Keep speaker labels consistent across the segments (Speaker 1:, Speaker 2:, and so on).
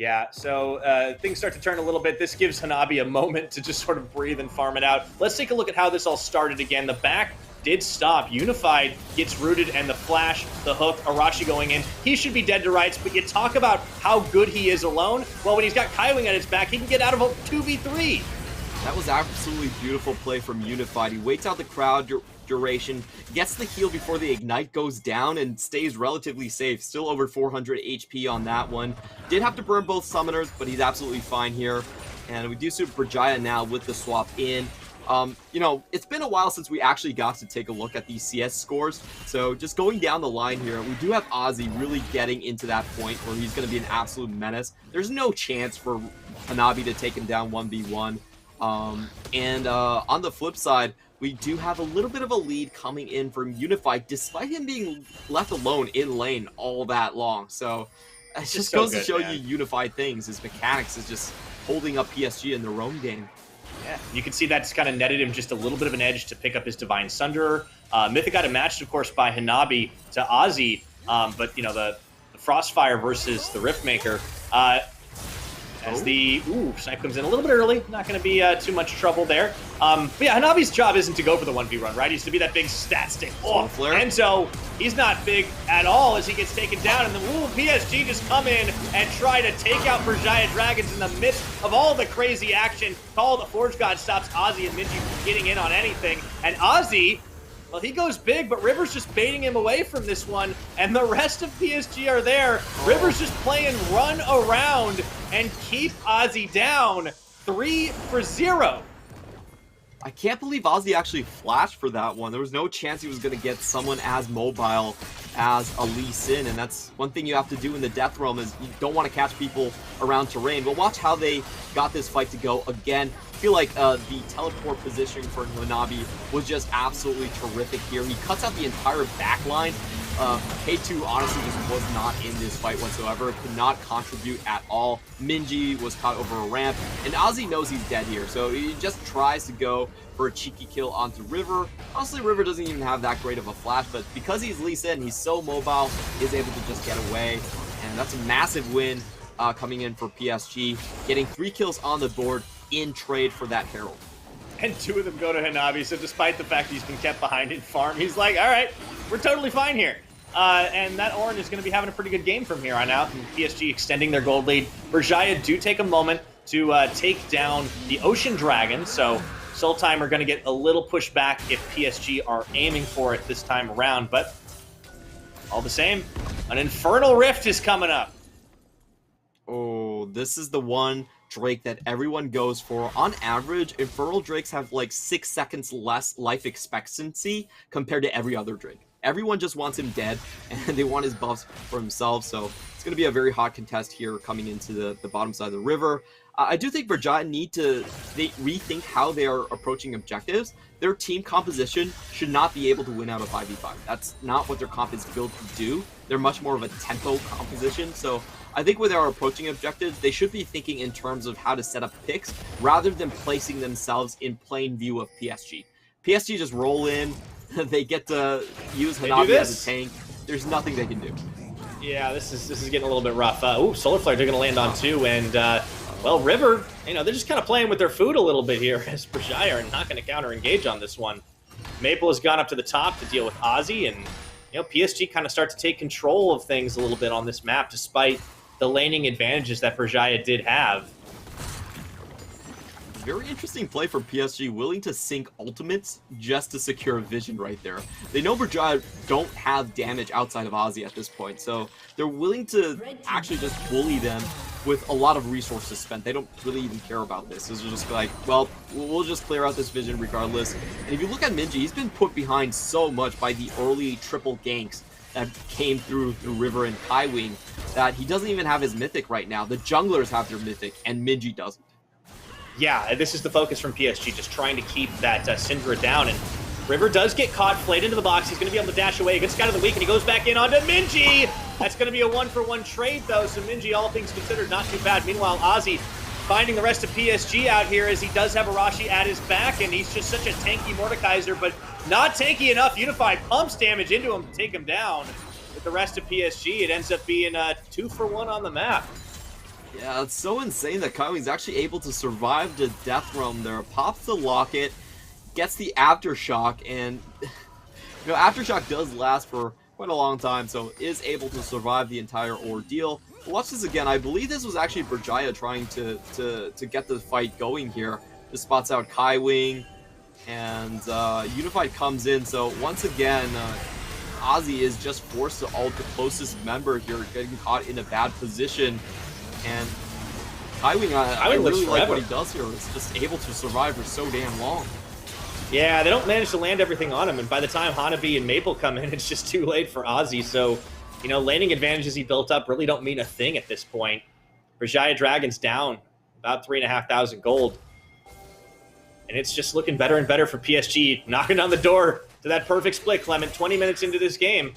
Speaker 1: Yeah, so things start to turn a little bit. This gives Hanabi a moment to just sort of breathe and farm it out. Let's take a look at how this all started again. The back did stop. Unified gets rooted, and the flash, the hook, Arashi going in. He should be dead to rights, but you talk about how good he is alone. Well, when he's got Kaiwing at his back, he can get out of a 2v3.
Speaker 2: That was absolutely beautiful play from Unified. He waits out the crowd duration, gets the heal before the ignite goes down, and stays relatively safe. Still over 400 HP on that one. Did have to burn both summoners, but he's absolutely fine here. And we do see Brajaya now with the swap in. You know, it's been a while since we actually got to take a look at these CS scores. So just going down the line here, we do have Ozzy really getting into that point where he's going to be an absolute menace. There's no chance for Hanabi to take him down 1v1. On the flip side, we do have a little bit of a lead coming in from Unified, despite him being left alone in lane all that long. So it just goes to show you Unified things. His mechanics is just holding up PSG in their own game.
Speaker 1: Yeah, you can see that's kind of netted him just a little bit of an edge to pick up his Divine Sunderer. Mythic got matched, of course, by Hanabi to Ozzy, but, you know, the Frostfire versus the Riftmaker. As the snipe comes in a little bit early, not going to be too much trouble there. But yeah, Hanabi's job isn't to go for the 1v run, right? He's to be that big stat stick. And so he's not big at all as he gets taken down. And then PSG just come in and try to take out Brajaya Dragons in the midst of all the crazy action. Call the Forge God stops Ozzy and Minji from getting in on anything. And Ozzy, well, he goes big, but River's just baiting him away from this one, and the rest of PSG are there. River's just playing run around and keep Ozzy down 3-0.
Speaker 2: I can't believe Ozzy actually flashed for that one. There was no chance he was going to get someone as mobile as a Lee Sin, and that's one thing you have to do in the Death Realm is you don't want to catch people around terrain. But watch how they got this fight to go. Again, I feel like the teleport position for Hanabi was just absolutely terrific here. He cuts out the entire back line. K2 honestly just was not in this fight whatsoever, could not contribute at all. Minji was caught over a ramp, and Ozzy knows he's dead here, so he just tries to go for a cheeky kill onto River. Honestly, River doesn't even have that great of a flash, but because he's Lee Sin, he's so mobile, he's able to just get away, and that's a massive win coming in for PSG, getting 3 kills on the board in trade for that Herald.
Speaker 1: And 2 of them go to Hanabi, so despite the fact he's been kept behind in farm, he's like, all right, we're totally fine here. And that Orin is going to be having a pretty good game from here on out, and PSG extending their gold lead. Brajaya do take a moment to take down the Ocean Dragon, so Sultime are going to get a little pushback if PSG are aiming for it this time around, but all the same, an Infernal Rift is coming up.
Speaker 2: Oh, this is the one Drake that everyone goes for. On average, Infernal Drakes have like 6 seconds less life expectancy compared to every other Drake. Everyone just wants him dead, and they want his buffs for himself, so it's going to be a very hot contest here coming into the bottom side of the river. I do think Brajaya need to rethink how they are approaching objectives. Their team composition should not be able to win out of 5v5. That's not what their comp is built to do. They're much more of a tempo composition, so I think when they are approaching objectives, they should be thinking in terms of how to set up picks rather than placing themselves in plain view of PSG. PSG just roll in, they get to use Hanabi as a tank. There's nothing they can do.
Speaker 1: Yeah, this is getting a little bit rough. Solar Flare they're going to land on 2, and well, River, you know, they're just kind of playing with their food a little bit here as Brajaya are not going to counter-engage on this one. Maple has gone up to the top to deal with Ozzy, and you know, PSG kind of start to take control of things a little bit on this map, despite the laning advantages that Brajaya did have.
Speaker 2: Very interesting play from PSG, willing to sink ultimates just to secure a vision right there. They know Brajaya don't have damage outside of Ozzy at this point, so they're willing to actually just bully them with a lot of resources spent. They don't really even care about this. It's just like, well, we'll just clear out this vision regardless. And if you look at Minji, he's been put behind so much by the early triple ganks that came through the River and Kaiwing that he doesn't even have his mythic right now. The junglers have their mythic, and Minji doesn't.
Speaker 1: Yeah, this is the focus from PSG, just trying to keep that Syndra down. And River does get caught, flayed into the box. He's going to be able to dash away. He gets Scout of the Week, and he goes back in onto Minji. That's going to be a 1-for-1 trade, though, so Minji, all things considered, not too bad. Meanwhile, Ozzy finding the rest of PSG out here as he does have Arashi at his back, and he's just such a tanky Mordekaiser, but not tanky enough. Unified pumps damage into him to take him down. With the rest of PSG, it ends up being a 2-for-1 on the map.
Speaker 2: Yeah, it's so insane that Kaiwing's actually able to survive the Death Realm there. Pops the Locket, gets the Aftershock, and Aftershock does last for quite a long time, so is able to survive the entire ordeal. But watch this again. I believe this was actually Berjaya trying to get the fight going here. Just spots out Kaiwing, and Unified comes in. So once again, Ozzy is just forced to ult the closest member here, getting caught in a bad position. And Kaiwing, I really like what he does here. Is just able to survive for so damn long.
Speaker 1: Yeah, they don't manage to land everything on him, and by the time Hanabi and Maple come in, it's just too late for Ozzy. So, landing advantages he built up really don't mean a thing at this point. Berjaya Dragon's down about 3,500 gold. And it's just looking better and better for PSG, knocking on the door to that perfect split, Clement, 20 minutes into this game.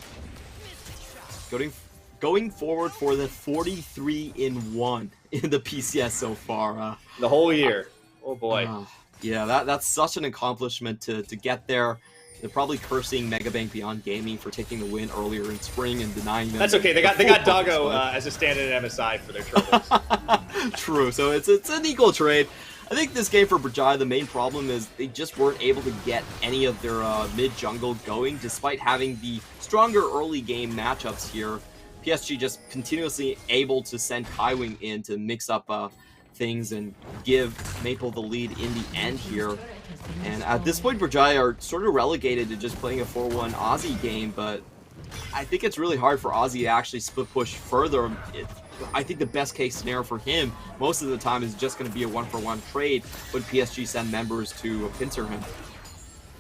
Speaker 2: Going forward for the 43-1 in the PCS so far.
Speaker 1: The whole year. Oh, boy.
Speaker 2: Yeah, that's such an accomplishment to get there. They're probably cursing Megabank Beyond Gaming for taking the win earlier in spring and denying them.
Speaker 1: That's okay. They got Doggo as a stand-in MSI for their troubles.
Speaker 2: True. So it's an equal trade. I think this game for Berjaya, the main problem is they just weren't able to get any of their mid-jungle going, despite having the stronger early game matchups here. PSG just continuously able to send Kaiwing in to mix up things and give Maple the lead in the end here. And at this point, Berjaya are sort of relegated to just playing a 4-1 Aussie game, but I think it's really hard for Aussie to actually split push further. I think the best case scenario for him most of the time is just going to be a 1-for-1 trade when PSG send members to pincer him.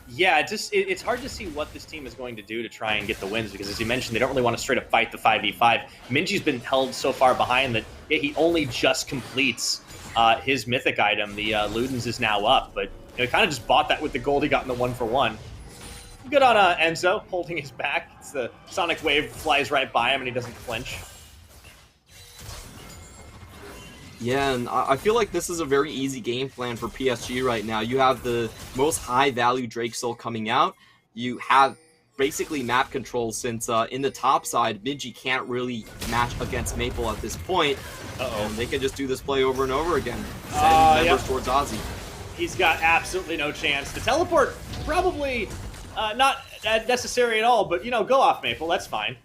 Speaker 1: Yeah, it's hard to see what this team is going to do to try and get the wins, because as you mentioned, they don't really want to straight up fight the 5v5. Minji's been held so far behind that he only just completes his mythic item. The Ludens is now up, but he kind of just bought that with the gold he got in the 1-for-1. Good on Enzo, holding his back. It's the Sonic Wave flies right by him and he doesn't flinch.
Speaker 2: Yeah, and I feel like this is a very easy game plan for PSG right now. You have the most high-value Drake Soul coming out. You have basically map control since in the top side, Minji can't really match against Maple at this point. And they can just do this play over and over again. Send members towards Ozzy.
Speaker 1: He's got absolutely no chance. The teleport, probably not necessary at all, but, go off, Maple. That's fine.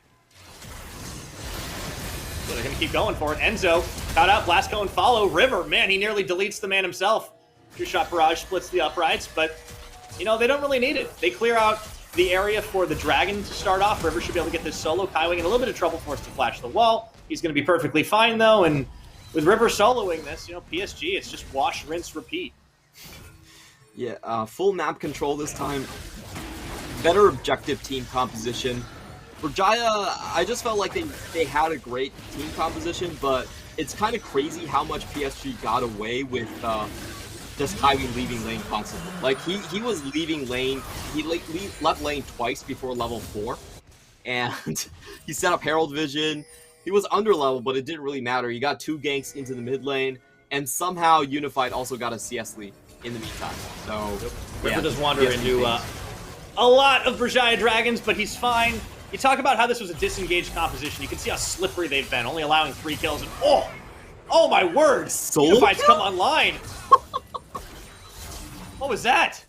Speaker 1: So they're going to keep going for it. Enzo, caught out, Blast Cone follow. River, man, he nearly deletes the man himself. Two-shot barrage splits the uprights, but, they don't really need it. They clear out the area for the Dragon to start off. River should be able to get this solo. Kaiwing in a little bit of trouble for us to flash the wall. He's going to be perfectly fine, though, and with River soloing this, PSG, it's just wash, rinse, repeat.
Speaker 2: Yeah, full map control this time. Better objective team composition. Berjaya, I just felt like they had a great team composition, but it's kind of crazy how much PSG got away with just Kaiwing leaving lane constantly. Like, he was leaving lane, he left lane twice before level 4, and he set up Herald Vision. He was under level, but it didn't really matter. He got 2 ganks into the mid lane, and somehow Unified also got a CS lead in the meantime. So,
Speaker 1: River does wander into a lot of Berjaya Dragons, but he's fine. You talk about how this was a disengaged composition. You can see how slippery they've been, only allowing 3 kills. And oh my word! Unified's come online. What was that?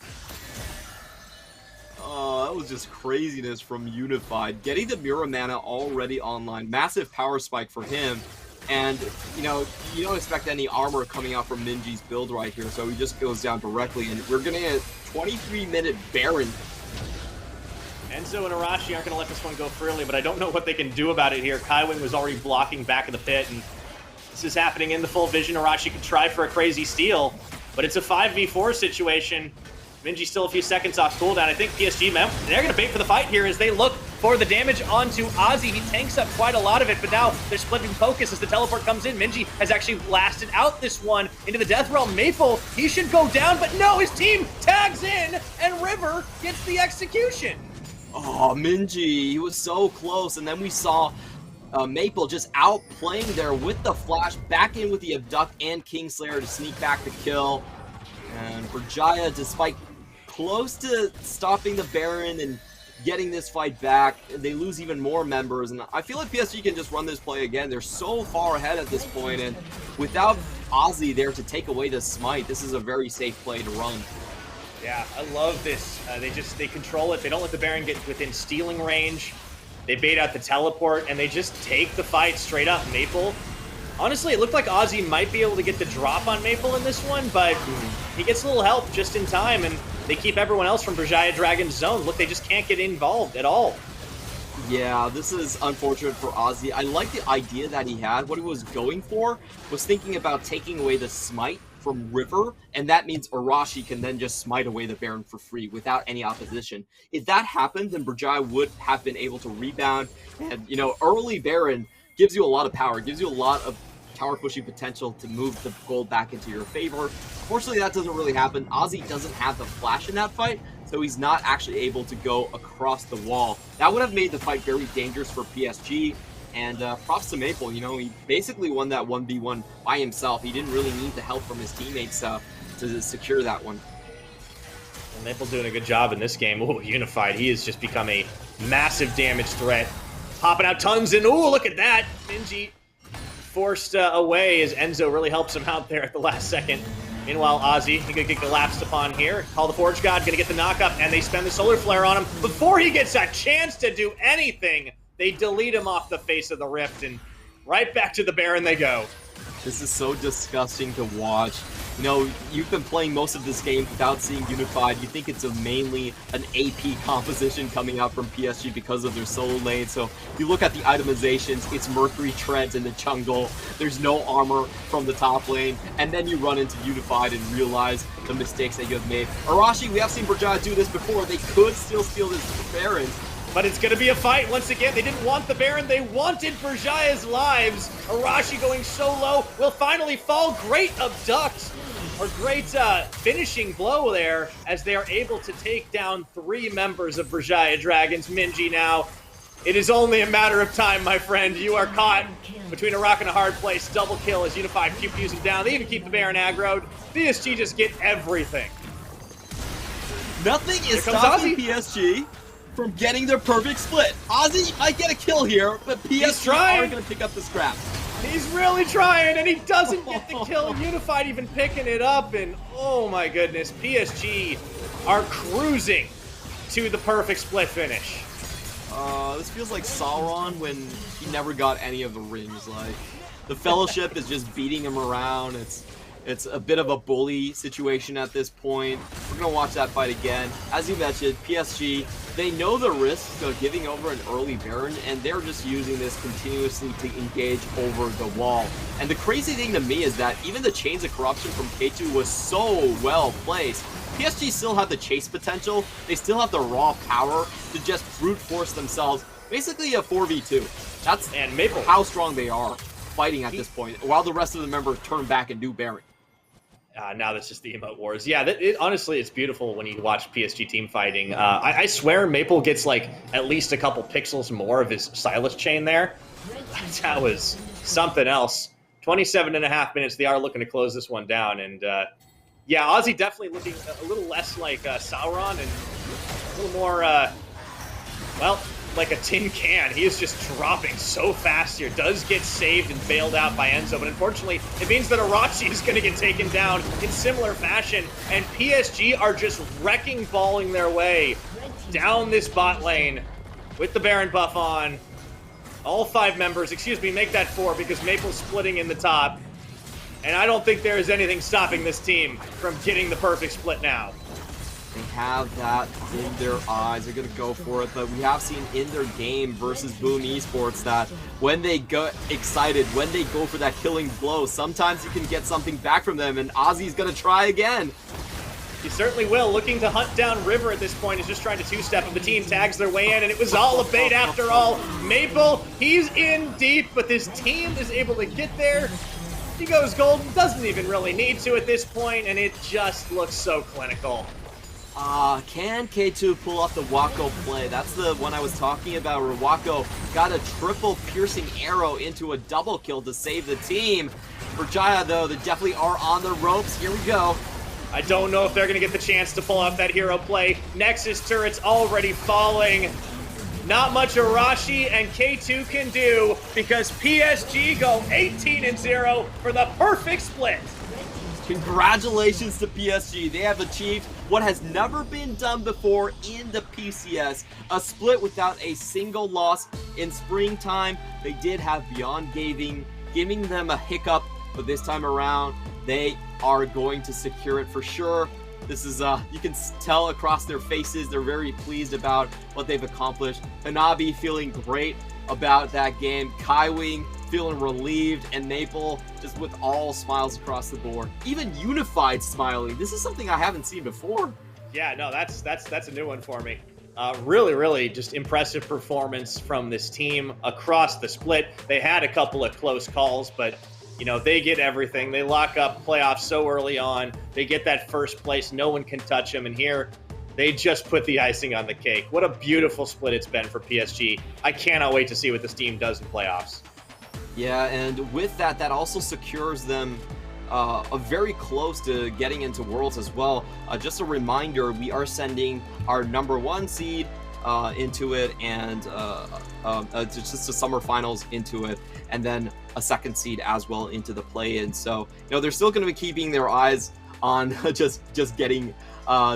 Speaker 2: That was just craziness from Unified. Getting the Mirror Mana already online. Massive power spike for him. And, you don't expect any armor coming out from Minji's build right here, so he just goes down directly. And we're going to get a 23-minute Baron.
Speaker 1: Enzo and Arashi aren't going to let this one go freely, but I don't know what they can do about it here. Kaiwing was already blocking back of the pit, and this is happening in the full vision. Arashi could try for a crazy steal, but it's a 5v4 situation. Minji still a few seconds off cooldown. I think PSG, they're going to bait for the fight here as they look for the damage onto Ozzy. He tanks up quite a lot of it, but now they're splitting focus as the teleport comes in. Minji has actually blasted out this one into the Death Realm. Maple, he should go down, but no, his team tags in, and River gets the execution.
Speaker 2: Oh, Minji, he was so close, and then we saw Maple just outplaying there with the flash, back in with the Abduct and Kingslayer to sneak back the kill. And Berjaya, despite close to stopping the Baron and getting this fight back. They lose even more members, and I feel like PSG can just run this play again. They're so far ahead at this point, and without Ozzy there to take away the smite, this is a very safe play to run.
Speaker 1: Yeah, I love this. They control it. They don't let the Baron get within stealing range. They bait out the teleport, and they just take the fight straight up. Maple, honestly, it looked like Ozzy might be able to get the drop on Maple in this one, but he gets a little help just in time, and they keep everyone else from Berjaya Dragon's zone. Look, they just can't get involved at all.
Speaker 2: Yeah, this is unfortunate for Ozzy. I like the idea that he had. What he was going for was thinking about taking away the smite from River, and that means Arashi can then just smite away the Baron for free without any opposition. If that happened, then Berjaya would have been able to rebound, and, you know, early Baron gives you a lot of power, gives you a lot of tower pushing potential to move the gold back into your favor. Fortunately, that doesn't really happen. Ozzy doesn't have the flash in that fight, so he's not actually able to go across the wall. That would have made the fight very dangerous for PSG, and props to Maple. You know, he basically won that 1v1 by himself. He didn't really need the help from his teammates to secure that one.
Speaker 1: And Maple doing a good job in this game. Ooh, Unified, he has just become a massive damage threat. Popping out tons, and ooh, look at that! Minji forced away as Enzo really helps him out there at the last second. Meanwhile, Ozzy, he gonna get collapsed upon here. Call the Forge God, gonna get the knockup, and they spend the Solar Flare on him. Before he gets a chance to do anything, they delete him off the face of the Rift, and right back to the Baron they go.
Speaker 2: This is so disgusting to watch. You know, you've been playing most of this game without seeing Unified. You think it's mainly an AP composition coming out from PSG because of their solo lane. So if you look at the itemizations, it's Mercury Treads in the jungle. There's no armor from the top lane. And then you run into Unified and realize the mistakes that you have made. Arashi, we have seen Berjaya do this before. They could still steal this Baron.
Speaker 1: But it's going to be a fight once again. They didn't want the Baron. They wanted Berjaya's lives. Arashi going so low will finally fall. Great abduct, or great finishing blow there, as they are able to take down 3 members of Berjaya Dragons. Minji now. It is only a matter of time, my friend. You are caught between a rock and a hard place. Double kill as Unified pew-pews him down. They even keep the Baron aggroed. PSG just get everything.
Speaker 2: Nothing is stopping PSG from getting their perfect split. Ozzy might get a kill here, but PSG are going to pick up the scrap.
Speaker 1: He's really trying, and he doesn't get the kill. Unified even picking it up, and oh my goodness, PSG are cruising to the perfect split finish.
Speaker 2: This feels like Sauron when he never got any of the rings. Like, the Fellowship is just beating him around. It's a bit of a bully situation at this point. We're going to watch that fight again. As you mentioned, PSG, they know the risks of giving over an early Baron, and they're just using this continuously to engage over the wall. And the crazy thing to me is that even the Chains of Corruption from K2 was so well placed. PSG still have the chase potential. They still have the raw power to just brute force themselves. Basically a 4v2. That's
Speaker 1: Maple,
Speaker 2: how strong they are fighting at this point, while the rest of the members turn back and do Baron.
Speaker 1: Now that's just the emote wars. Yeah, honestly, it's beautiful when you watch PSG team fighting. I swear Maple gets like at least a couple pixels more of his Silas chain there. That was something else. 27.5 minutes. They are looking to close this one down. And yeah, Ozzy definitely looking a little less like Sauron and a little more, well, like a tin can. He is just dropping so fast here. Does get saved and bailed out by Enzo, but unfortunately, it means that Arachi is going to get taken down in similar fashion, and PSG are just wrecking balling their way down this bot lane with the Baron buff on. All 5 members, excuse me, make that 4 because Maple's splitting in the top, and I don't think there is anything stopping this team from getting the perfect split now.
Speaker 2: They have that in their eyes. They're going to go for it. But we have seen in their game versus Boom Esports that when they get excited, when they go for that killing blow, sometimes you can get something back from them. And Ozzy's going to try again.
Speaker 1: He certainly will. Looking to hunt down River at this point. He's just trying to two-step him. The team tags their way in, and it was all a bait after all. Maple, he's in deep, but this team is able to get there. He goes gold. Doesn't even really need to at this point, and it just looks so clinical.
Speaker 2: Can K2 pull off the Wako play? That's the one I was talking about, where Wako got a triple piercing arrow into a double kill to save the team. For Jaya, though, they definitely are on the ropes. Here we go.
Speaker 1: I don't know if they're going to get the chance to pull off that hero play. Nexus turret's already falling. Not much Arashi and K2 can do because PSG go 18-0 for the perfect split.
Speaker 2: Congratulations to PSG. They have achieved what has never been done before in the PCS. A split without a single loss in springtime. They did have Beyond giving them a hiccup, but this time around, they are going to secure it for sure. This is, you can tell across their faces, they're very pleased about what they've accomplished. Hanabi feeling great about that game. Kaiwing feeling relieved, and Maple just with all smiles across the board. Even Unified smiling. This is something I haven't seen before.
Speaker 1: Yeah, no, that's a new one for me. Really just impressive performance from this team across the split. They had a couple of close calls, but you know, they get everything. They lock up playoffs so early on. They get that first place. No one can touch them. And here, they just put the icing on the cake. What a beautiful split it's been for PSG. I cannot wait to see what this team does in playoffs.
Speaker 2: Yeah, and with that, that also secures them very close to getting into Worlds as well. Just a reminder, we are sending our #1 seed into it, and just the summer finals into it, and then a second seed as well into the play-in. So, you know, they're still going to be keeping their eyes on just getting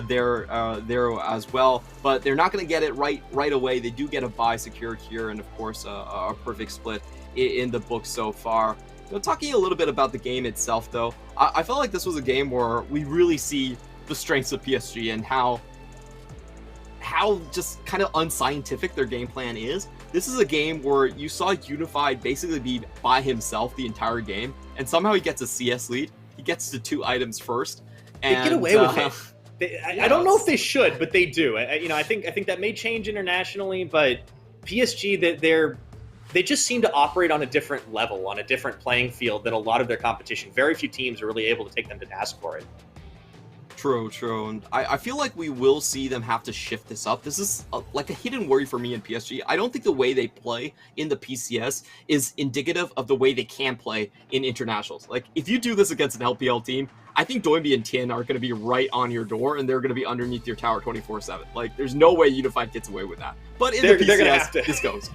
Speaker 2: there as well, but they're not going to get it right away. They do get a bye secured here, and of course a perfect split in the book so far. You know, talking a little bit about the game itself, though, I felt like this was a game where we really see the strengths of PSG and how just kind of unscientific their game plan is. This is a game where you saw Unified basically be by himself the entire game, and somehow he gets a CS lead. He gets to 2 items first. And,
Speaker 1: they get away with it. I don't know if they should, but they do. I think that may change internationally, but PSG, they just seem to operate on a different level, on a different playing field than a lot of their competition. Very few teams are really able to take them to task for it.
Speaker 2: True. And I feel like we will see them have to shift this up. This is like a hidden worry for me in PSG. I don't think the way they play in the PCS is indicative of the way they can play in internationals. Like, if you do this against an LPL team, I think Doinby and Tien are going to be right on your door, and they're going to be underneath your tower 24/7. Like, there's no way Unified gets away with that. But in the PCS, they're gonna have to. This goes.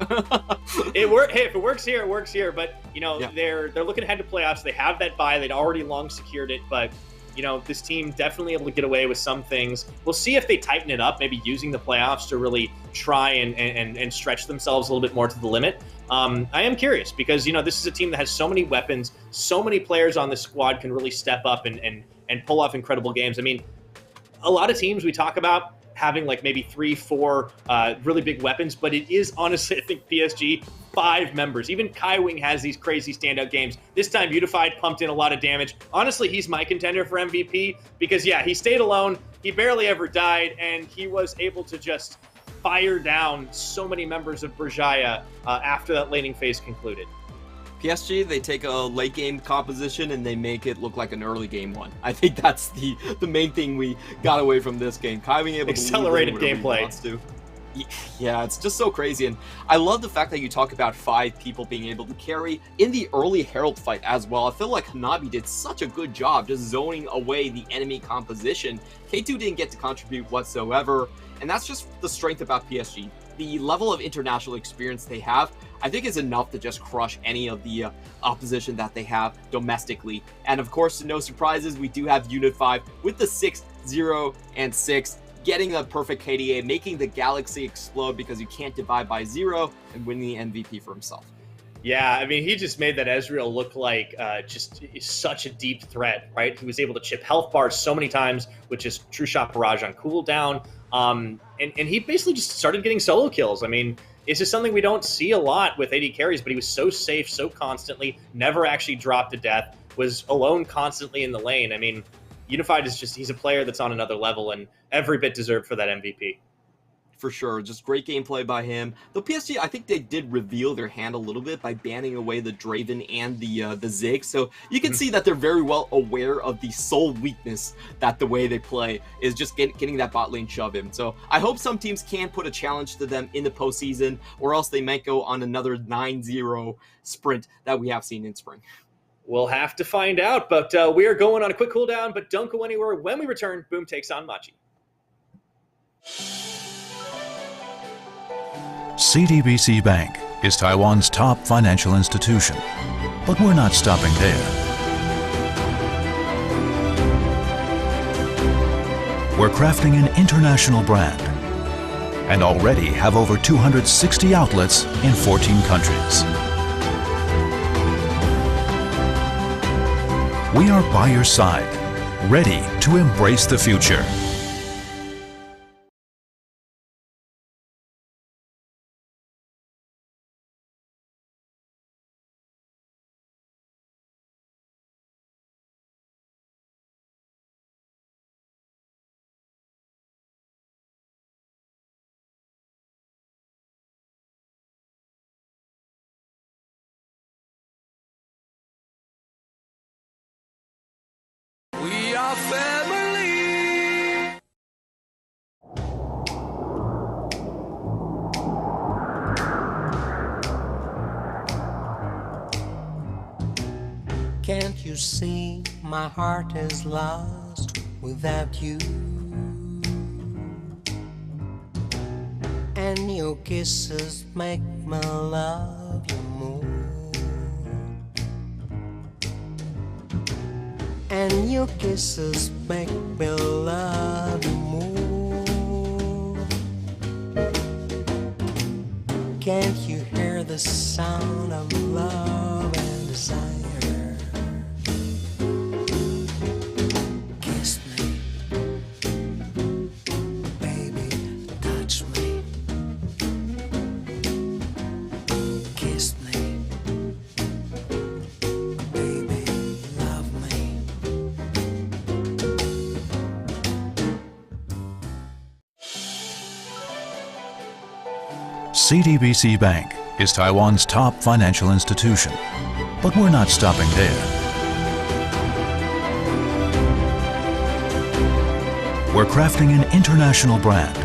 Speaker 1: Hey, if it works here, it works here. But, you know, yeah, they're looking ahead to playoffs. They have that bye. They'd already long secured it, but you know, this team definitely able to get away with some things. We'll see if they tighten it up, maybe using the playoffs to really try and stretch themselves a little bit more to the limit. I am curious because, you know, this is a team that has so many weapons, so many players on the squad can really step up and pull off incredible games. I mean, a lot of teams we talk about having like maybe 3-4 really big weapons, but it is honestly, I think PSG, 5 members. Even Kaiwing has these crazy standout games. This time Unified pumped in a lot of damage. Honestly, he's my contender for MVP because, yeah, he stayed alone. He barely ever died, and he was able to just fire down so many members of Berjaya after that laning phase concluded.
Speaker 2: PSG, they take a late game composition and they make it look like an early game one. I think that's the main thing we got away from this game. Kai being able
Speaker 1: accelerated
Speaker 2: to
Speaker 1: gameplay.
Speaker 2: Yeah, it's just so crazy. And I love the fact that you talk about 5 people being able to carry in the early Herald fight as well. I feel like Hanabi did such a good job just zoning away the enemy composition. K2 didn't get to contribute whatsoever, and that's just the strength about PSG. The level of international experience they have, I think, is enough to just crush any of the opposition that they have domestically. And of course, no surprises, we do have Unified with the 6-0-6, getting a perfect KDA, making the Galaxy explode because you can't divide by 0, and winning the MVP for himself.
Speaker 1: Yeah, I mean, he just made that Ezreal look like just such a deep threat, right? He was able to chip health bars so many times with just True Shot Barrage on cooldown. And he basically just started getting solo kills. I mean, it's just something we don't see a lot with AD carries, but he was so safe, so constantly, never actually dropped to death, was alone constantly in the lane. I mean, Unified is just, he's a player that's on another level and every bit deserved for that MVP.
Speaker 2: For sure, just great gameplay by him. Though PSG, I think they did reveal their hand a little bit by banning away the Draven and the Zig. So you can see that they're very well aware of the sole weakness that the way they play is just getting that bot lane shove in. So I hope some teams can put a challenge to them in the postseason, or else they might go on another 9-0 sprint that we have seen in spring.
Speaker 1: We'll have to find out, but we are going on a quick cooldown, but don't go anywhere. When we return, Boom takes on Machi.
Speaker 3: CTBC Bank is Taiwan's top financial institution, but we're not stopping there. We're crafting an international brand and already have over 260 outlets in 14 countries. We are by your side, ready to embrace the future.
Speaker 4: We are family. Can't you see my heart is lost without you? And your kisses make me love you more. And your kisses make me love you more. Can't you hear the sound of love and desire? Kiss me, baby, touch me. Kiss me, baby, love me.
Speaker 3: CTBC Bank is Taiwan's top financial institution, but we're not stopping there. We're crafting an international brand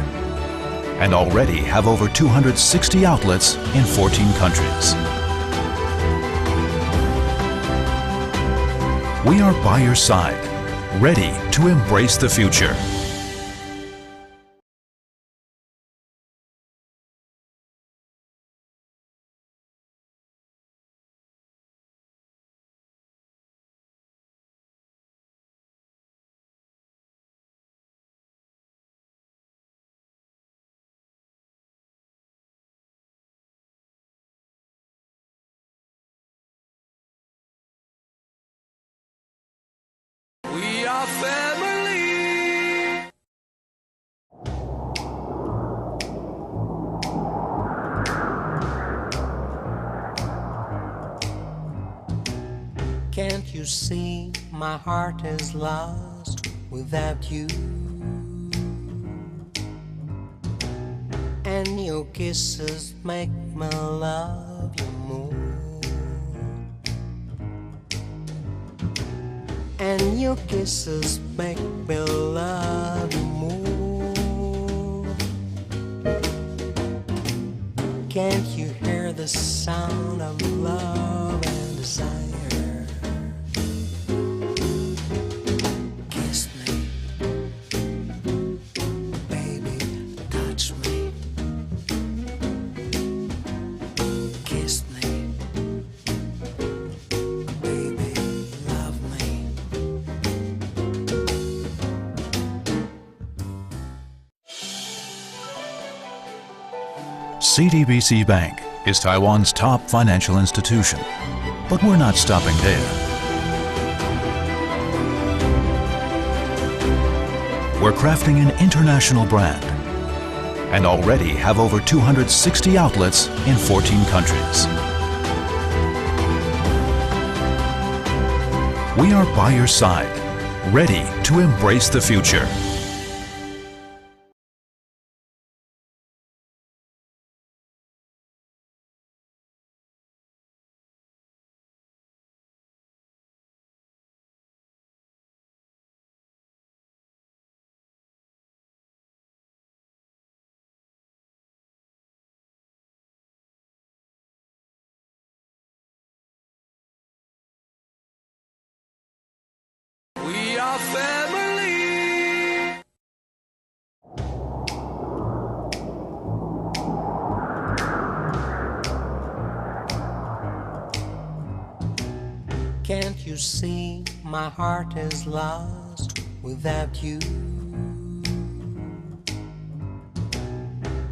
Speaker 3: and already have over 260 outlets in 14 countries. We are by your side, ready to embrace the future.
Speaker 4: We are family. Can't you see my heart is lost without you? And your kisses make me love you more. And your kisses make me love you more. Can't you hear the sound of love and desire? Kiss me, baby, touch me. Kiss me, baby, love me.
Speaker 3: CTBC Bank is Taiwan's top financial institution, but we're not stopping there. We're crafting an international brand and already have over 260 outlets in 14 countries. We are by your side, ready to embrace the future.
Speaker 4: you see my heart is lost without you?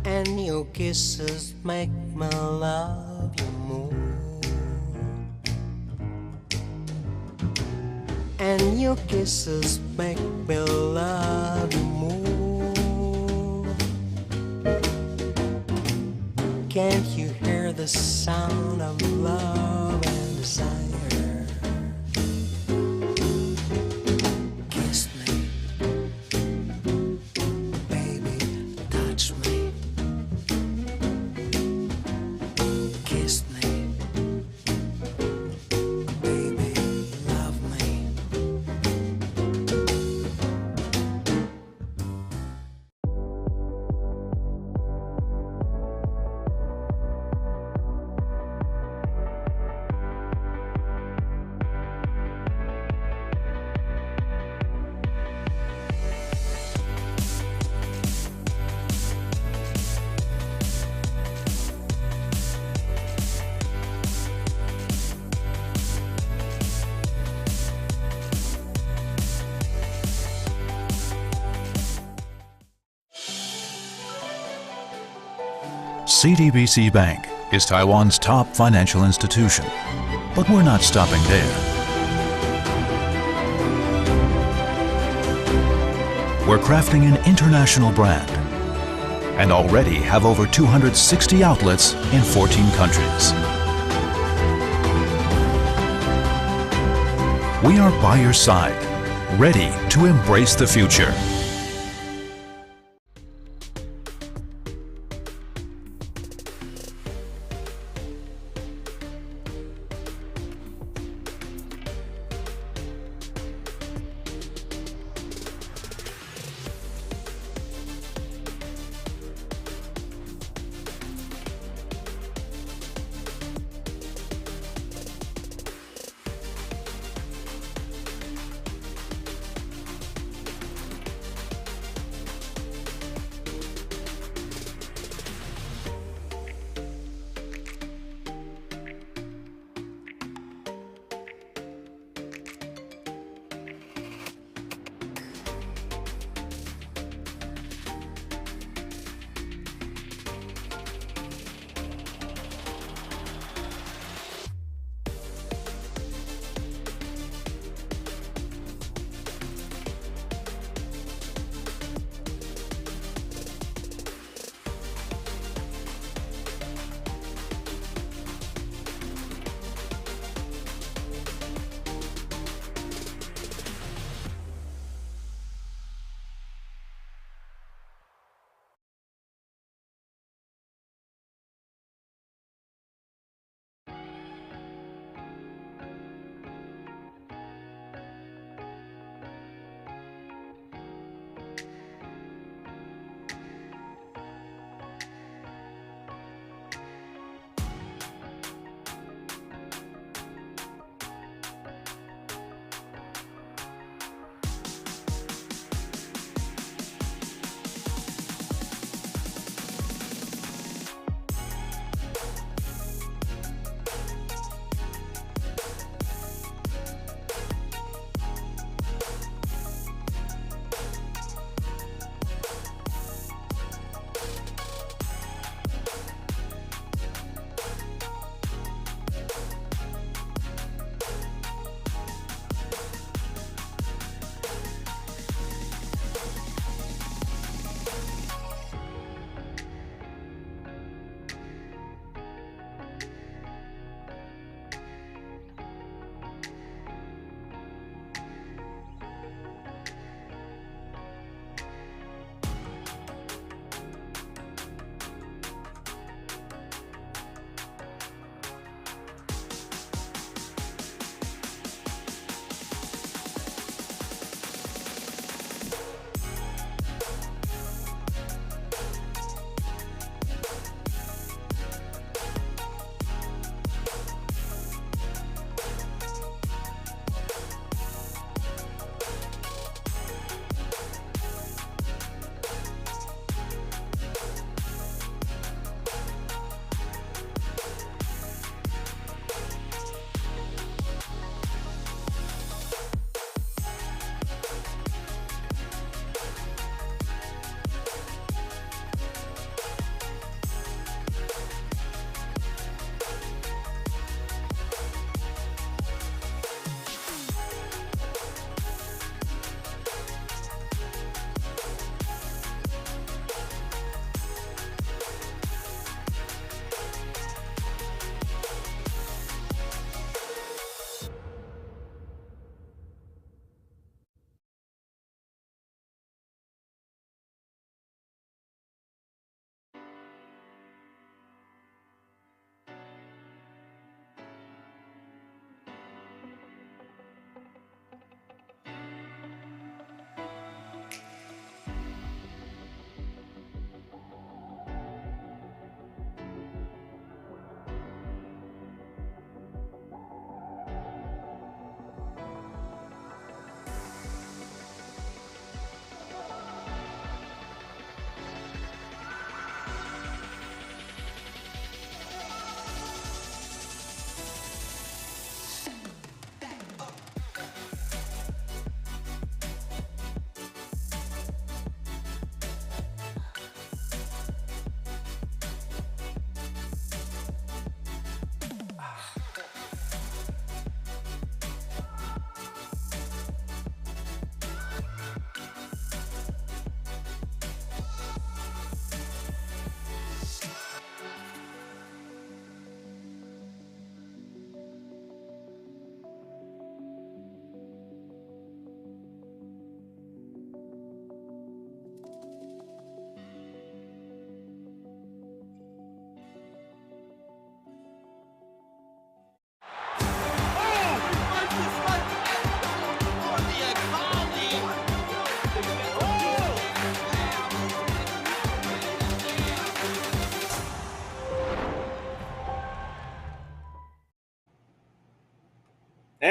Speaker 4: And your kisses make me love you more. And your kisses make me love you more. Can't you hear the sound of love and desire? Kiss me, baby, touch me. Kiss me, baby, love me.
Speaker 3: CTBC Bank is Taiwan's top financial institution, but we're not stopping there. We're crafting an international brand and already have over 260 outlets in 14 countries. We are by your side, ready to embrace the future.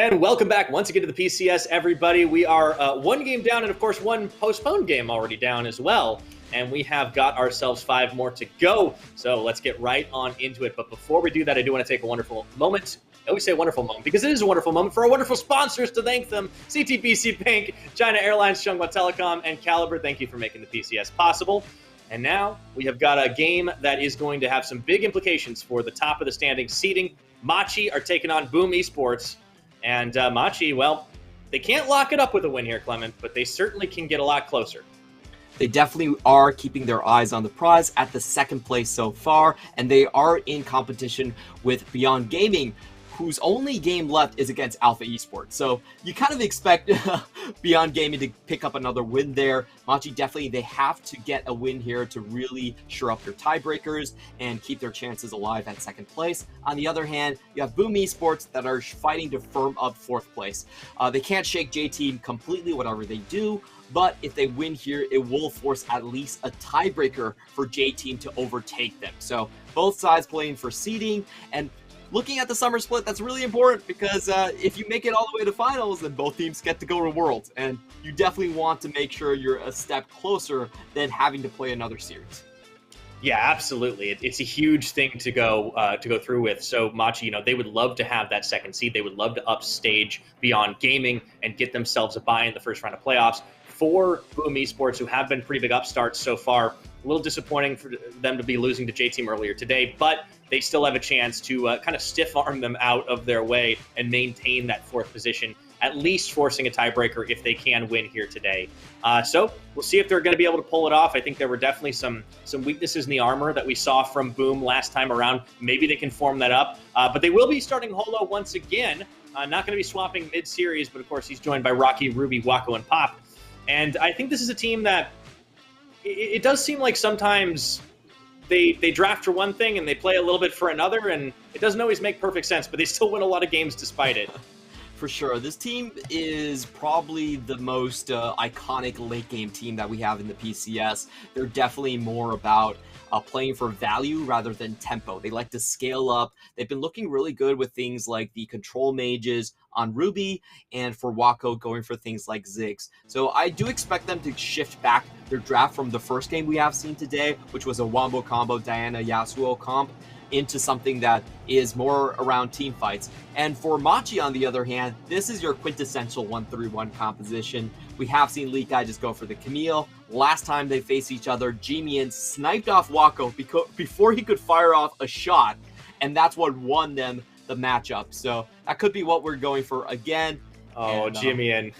Speaker 1: And welcome back once again to the PCS, everybody. We are one game down and, of course, one postponed game already down as well. And we have got ourselves 5 more to go. So let's get right on into it. But before we do that, I do want to take a wonderful moment. I always say wonderful moment because it is a wonderful moment for our wonderful sponsors to thank them. CTBC Bank, China Airlines, Chunghwa Telecom, and Caliber. Thank you for making the PCS possible. And now we have got a game that is going to have some big implications for the top of the standings seating. Machi are taking on Boom Esports. And Machi, well, they can't lock it up with a win here, Clement, but they certainly can get a lot closer.
Speaker 2: They definitely are keeping their eyes on the prize at the second place so far, and they are in competition with Beyond Gaming, whose only game left is against Alpha Esports. So you kind of expect Beyond Gaming to pick up another win there. Machi, definitely, they have to get a win here to really shore up their tiebreakers and keep their chances alive at second place. On the other hand, you have Boom Esports that are fighting to firm up fourth place. They can't shake J-Team completely, whatever they do, but if they win here, it will force at least a tiebreaker for J-Team to overtake them. So both sides playing for seeding, and looking at the summer split, that's really important because if you make it all the way to finals, then both teams get to go to Worlds, and you definitely want to make sure you're a step closer than having to play another series.
Speaker 1: Yeah, absolutely. It's a huge thing to go through with. So Machi, they would love to have that second seed. They would love to upstage Beyond Gaming and get themselves a bye in the first round of playoffs. For Boom Esports, who have been pretty big upstarts so far, a little disappointing for them to be losing to J-Team earlier today, but they still have a chance to kind of stiff arm them out of their way and maintain that fourth position, at least forcing a tiebreaker if they can win here today. So we'll see if they're going to be able to pull it off. I think there were definitely some weaknesses in the armor that we saw from Boom last time around. Maybe they can form that up, but they will be starting Holo once again. Not going to be swapping mid-series, but of course he's joined by Rocky, Ruby, Wako, and Pop. And I think this is a team that it does seem like sometimes they draft for one thing and they play a little bit for another, and it doesn't always make perfect sense, but they still win a lot of games despite it.
Speaker 2: For sure. This team is probably the most iconic late game team that we have in the PCS. They're definitely more about playing for value rather than tempo. They like to scale up. They've been looking really good with things like the control mages on Ruby, and for Wako going for things like Ziggs. So I do expect them to shift back their draft from the first game we have seen today, which was a Wombo combo Diana Yasuo comp, into something that is more around team fights. And for Machi, on the other hand, this is your quintessential 1-3-1 composition. We have seen Lee Kai just go for the Camille. Last time they faced each other, Jimian sniped off Wako before he could fire off a shot, and that's what won them the matchup. So that could be what we're going for again.
Speaker 1: Oh, Jimian.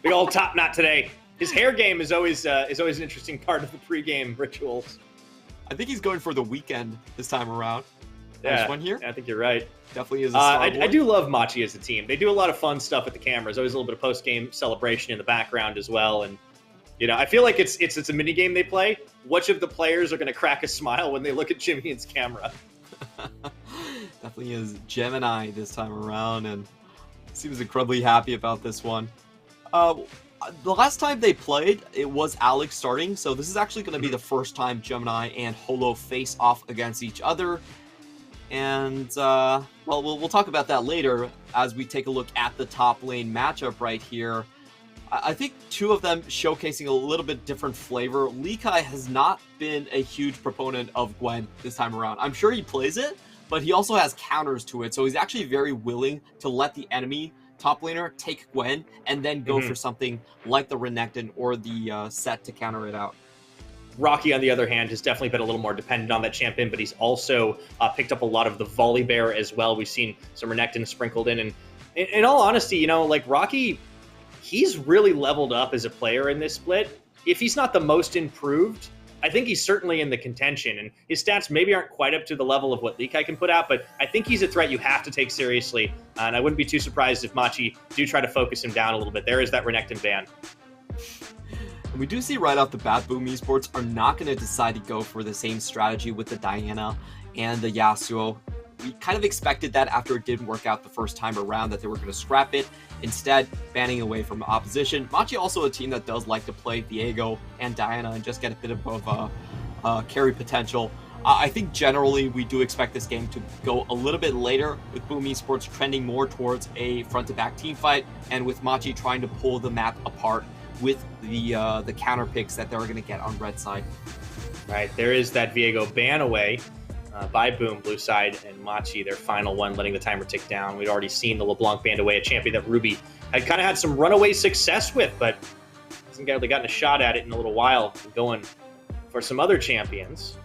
Speaker 1: Big old top knot today. His hair game is always an interesting part of the pregame rituals.
Speaker 2: I think he's going for the weekend this time around.
Speaker 1: Yeah,
Speaker 2: one here.
Speaker 1: I think you're right.
Speaker 2: Definitely is a star
Speaker 1: I do love Machi as a team. They do a lot of fun stuff with the cameras. Always a little bit of post-game celebration in the background as well. And I feel like it's a mini game they play. Which of the players are going to crack a smile when they look at Jimian's camera?
Speaker 2: Definitely is Gemini this time around, and seems incredibly happy about this one. The last time they played, it was Alex starting, so this is actually going to be the first time Gemini and Holo face off against each other. And, well, we'll talk about that later as we take a look at the top lane matchup right here. I think two of them showcasing a little bit different flavor. Lee Kai has not been a huge proponent of Gwen this time around. I'm sure he plays it, but he also has counters to it, so he's actually very willing to let the enemy top laner take Gwen and then go for something like the Renekton or the set to counter it out.
Speaker 1: Rocky, on the other hand, has definitely been a little more dependent on that champion, but he's also picked up a lot of the volley bear as well. We've seen some Renekton sprinkled in, and in all honesty, like Rocky, he's really leveled up as a player in this split. If he's not the most improved, I think he's certainly in the contention, and his stats maybe aren't quite up to the level of what Lee Kai can put out, but I think he's a threat you have to take seriously, and I wouldn't be too surprised if Machi do try to focus him down a little bit. There is that Renekton ban.
Speaker 2: And we do see right off the bat, Boom Esports are not going to decide to go for the same strategy with the Diana and the Yasuo. We kind of expected that after it didn't work out the first time around, that they were going to scrap it, instead banning away from opposition. Machi also a team that does like to play Diego and Diana and just get a bit of carry potential I think generally we do expect this game to go a little bit later, with Boom Esports trending more towards a front-to-back team fight, and with Machi trying to pull the map apart with the counter picks that they're going to get on red side.
Speaker 1: Right, there is that Viego ban away by Boom, blue side, and Machi, their final one, letting the timer tick down. We'd already seen the LeBlanc banned away, a champion that Ruby had kind of had some runaway success with, but hasn't really gotten a shot at it in a little while, going for some other champions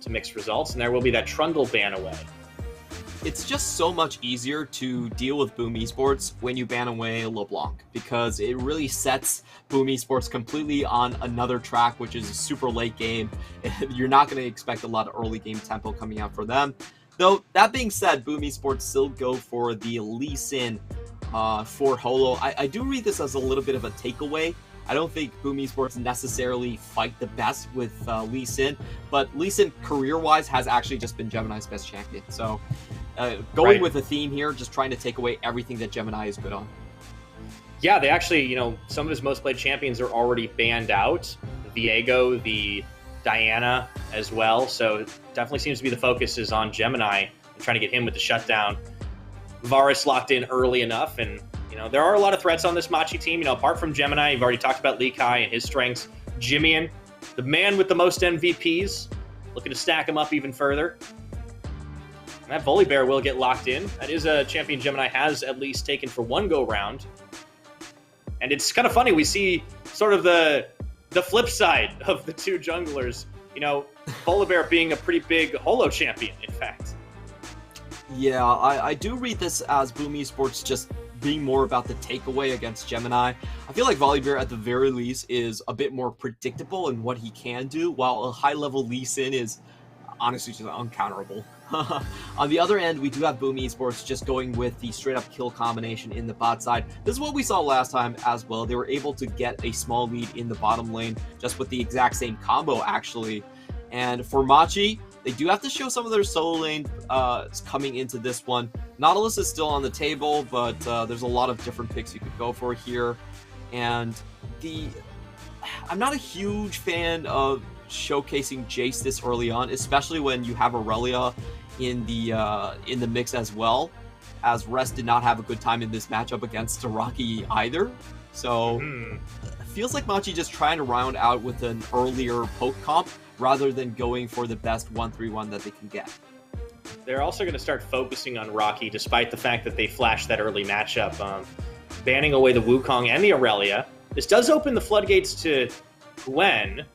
Speaker 1: to mix results, and there will be that Trundle ban away.
Speaker 2: It's just so much easier to deal with Boom Esports when you ban away LeBlanc, because it really sets Boom Esports completely on another track, which is a super late game. You're not going to expect a lot of early game tempo coming out for them. Though, that being said, Boom Esports still go for the Lee Sin for Holo. I do read this as a little bit of a takeaway. I don't think Boom Esports necessarily fight the best with Lee Sin, but Lee Sin career-wise has actually just been Gemini's best champion. So going with a theme here, just trying to take away everything that Gemini is good on.
Speaker 1: Yeah, they actually, some of his most played champions are already banned out. Viego, the Diana as well. So it definitely seems to be the focus is on Gemini and trying to get him with the shutdown. Varus locked in early enough, and there are a lot of threats on this Machi team. Apart from Gemini, you've already talked about Lee Kai and his strengths. Jimian, the man with the most MVPs, looking to stack him up even further. And that Volibear will get locked in. That is a champion Gemini has at least taken for one go-round. And it's kind of funny. We see sort of the flip side of the two junglers. Volibear being a pretty big Holo champion, in fact.
Speaker 2: Yeah, I do read this as Boom Esports just being more about the takeaway against Gemini. I feel like Volibear at the very least is a bit more predictable in what he can do, while a high-level Lee Sin is honestly just uncounterable. On the other end, we do have Boom Esports just going with the straight-up kill combination in the bot side. This is what we saw last time as well. They were able to get a small lead in the bottom lane just with the exact same combo, actually. And for Machi, they do have to show some of their solo lane coming into this one. Nautilus is still on the table, but there's a lot of different picks you could go for here. And I'm not a huge fan of showcasing Jace this early on, especially when you have Aurelia in the mix as well, as Rest did not have a good time in this matchup against Rocky either. So it feels like Machi just trying to round out with an earlier poke comp rather than going for the best 1-3-1 that they can get.
Speaker 1: They're also going to start focusing on Rocky, despite the fact that they flashed that early matchup, banning away the Wukong and the Aurelia. This does open the floodgates to Gwen,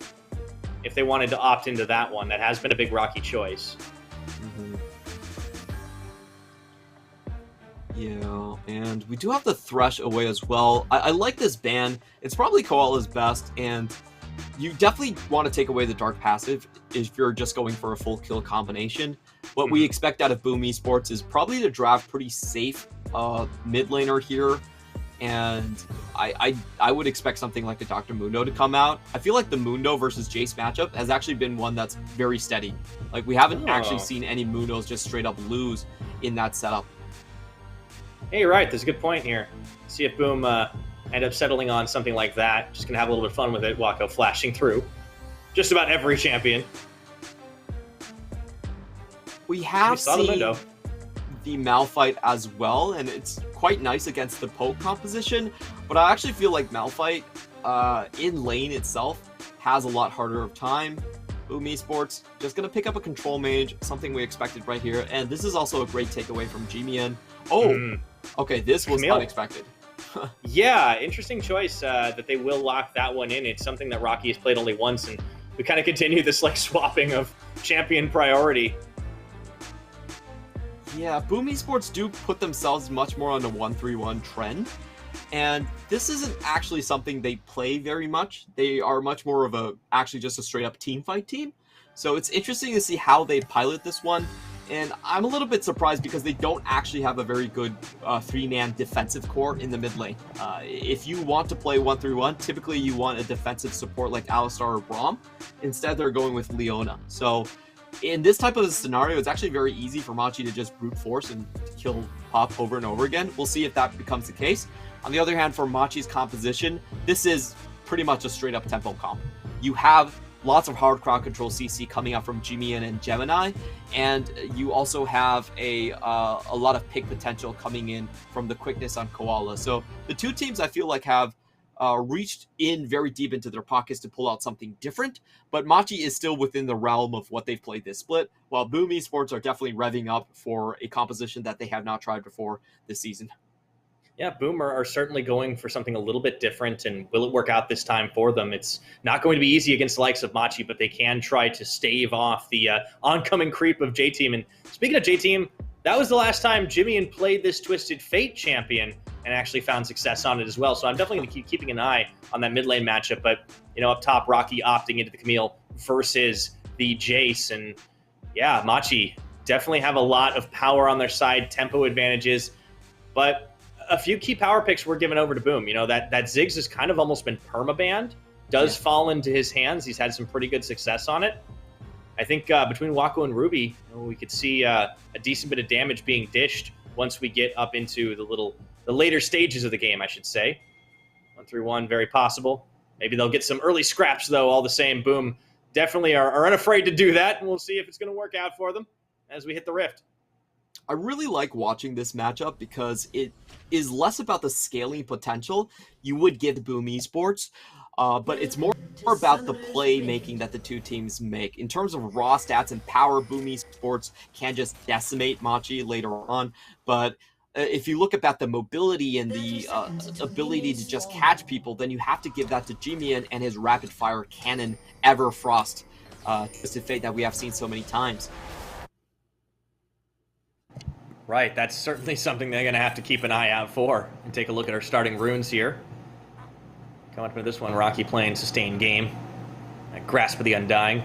Speaker 1: if they wanted to opt into that one. That has been a big Rocky choice.
Speaker 2: Yeah, and we do have the Thresh away as well. I like this ban. It's probably Koala's best, and you definitely want to take away the Dark passive if you're just going for a full kill combination. What we expect out of Boom Esports is probably to draft pretty safe mid laner here, and I would expect something like a Dr. Mundo to come out. I feel like the Mundo versus Jace matchup has actually been one that's very steady. Like, we haven't actually seen any Mundos just straight up lose in that setup.
Speaker 1: Hey, you're right. There's a good point here. See if Boom end up settling on something like that. Just going to have a little bit of fun with it. Wako flashing through just about every champion.
Speaker 2: We have seen the Malphite as well, and it's quite nice against the poke composition, but I actually feel like Malphite in lane itself has a lot harder of time. Boom Esports just going to pick up a control mage, something we expected right here, and this is also a great takeaway from Jimian. Okay, this was unexpected.
Speaker 1: Yeah, interesting choice that they will lock that one in. It's something that Rocky has played only once, and we kind of continue this swapping of champion priority.
Speaker 2: Yeah, Boom Esports do put themselves much more on a 1-3-1 trend, and this isn't actually something they play very much. They are much more of actually just a straight up team fight team. So it's interesting to see how they pilot this one. And I'm a little bit surprised because they don't actually have a very good three-man defensive core in the mid lane. If you want to play 1-3-1, typically you want a defensive support like Alistar or Braum. Instead, they're going with Leona. So in this type of a scenario, it's actually very easy for Machi to just brute force and kill Pop over and over again. We'll see if that becomes the case. On the other hand, for Machi's composition, this is pretty much a straight-up tempo comp. You have lots of hard crowd control CC coming out from Jimian and Gemini, and you also have a lot of pick potential coming in from the quickness on Koala. So the two teams I feel like have reached in very deep into their pockets to pull out something different, but Machi is still within the realm of what they've played this split, while Boom Esports are definitely revving up for a composition that they have not tried before this season.
Speaker 1: Yeah, Boom are certainly going for something a little bit different, and will it work out this time for them? It's not going to be easy against the likes of Machi, but they can try to stave off the oncoming creep of J-Team. And speaking of J-Team, that was the last time Jimian played this Twisted Fate champion and actually found success on it as well. So I'm definitely going to keep keeping an eye on that mid lane matchup. But, you know, up top, Rocky opting into the Camille versus the Jace. And yeah, Machi definitely have a lot of power on their side, tempo advantages. But a few key power picks were given over to Boom. You know, that Ziggs has kind of almost been permabanned, does fall into his hands. He's had some pretty good success on it. I think between Wako and Ruby, we could see a decent bit of damage being dished once we get up into the later stages of the game, I should say. 1-3-1, very possible. Maybe they'll get some early scraps, though, all the same. Boom definitely are unafraid to do that, and we'll see if it's going to work out for them as we hit the Rift.
Speaker 2: I really like watching this matchup because it is less about the scaling potential you would give Boom Esports, but it's more about the playmaking that the two teams make. In terms of raw stats and power, Boom Esports can just decimate Machi later on, but if you look at the mobility and the ability to just catch people, then you have to give that to Jimian and his rapid-fire cannon Everfrost Twisted Fate that we have seen so many times.
Speaker 1: Right, that's certainly something they're going to have to keep an eye out for. And take a look at our starting runes here. Coming up into this one, Rocky playing sustained game. That Grasp of the Undying.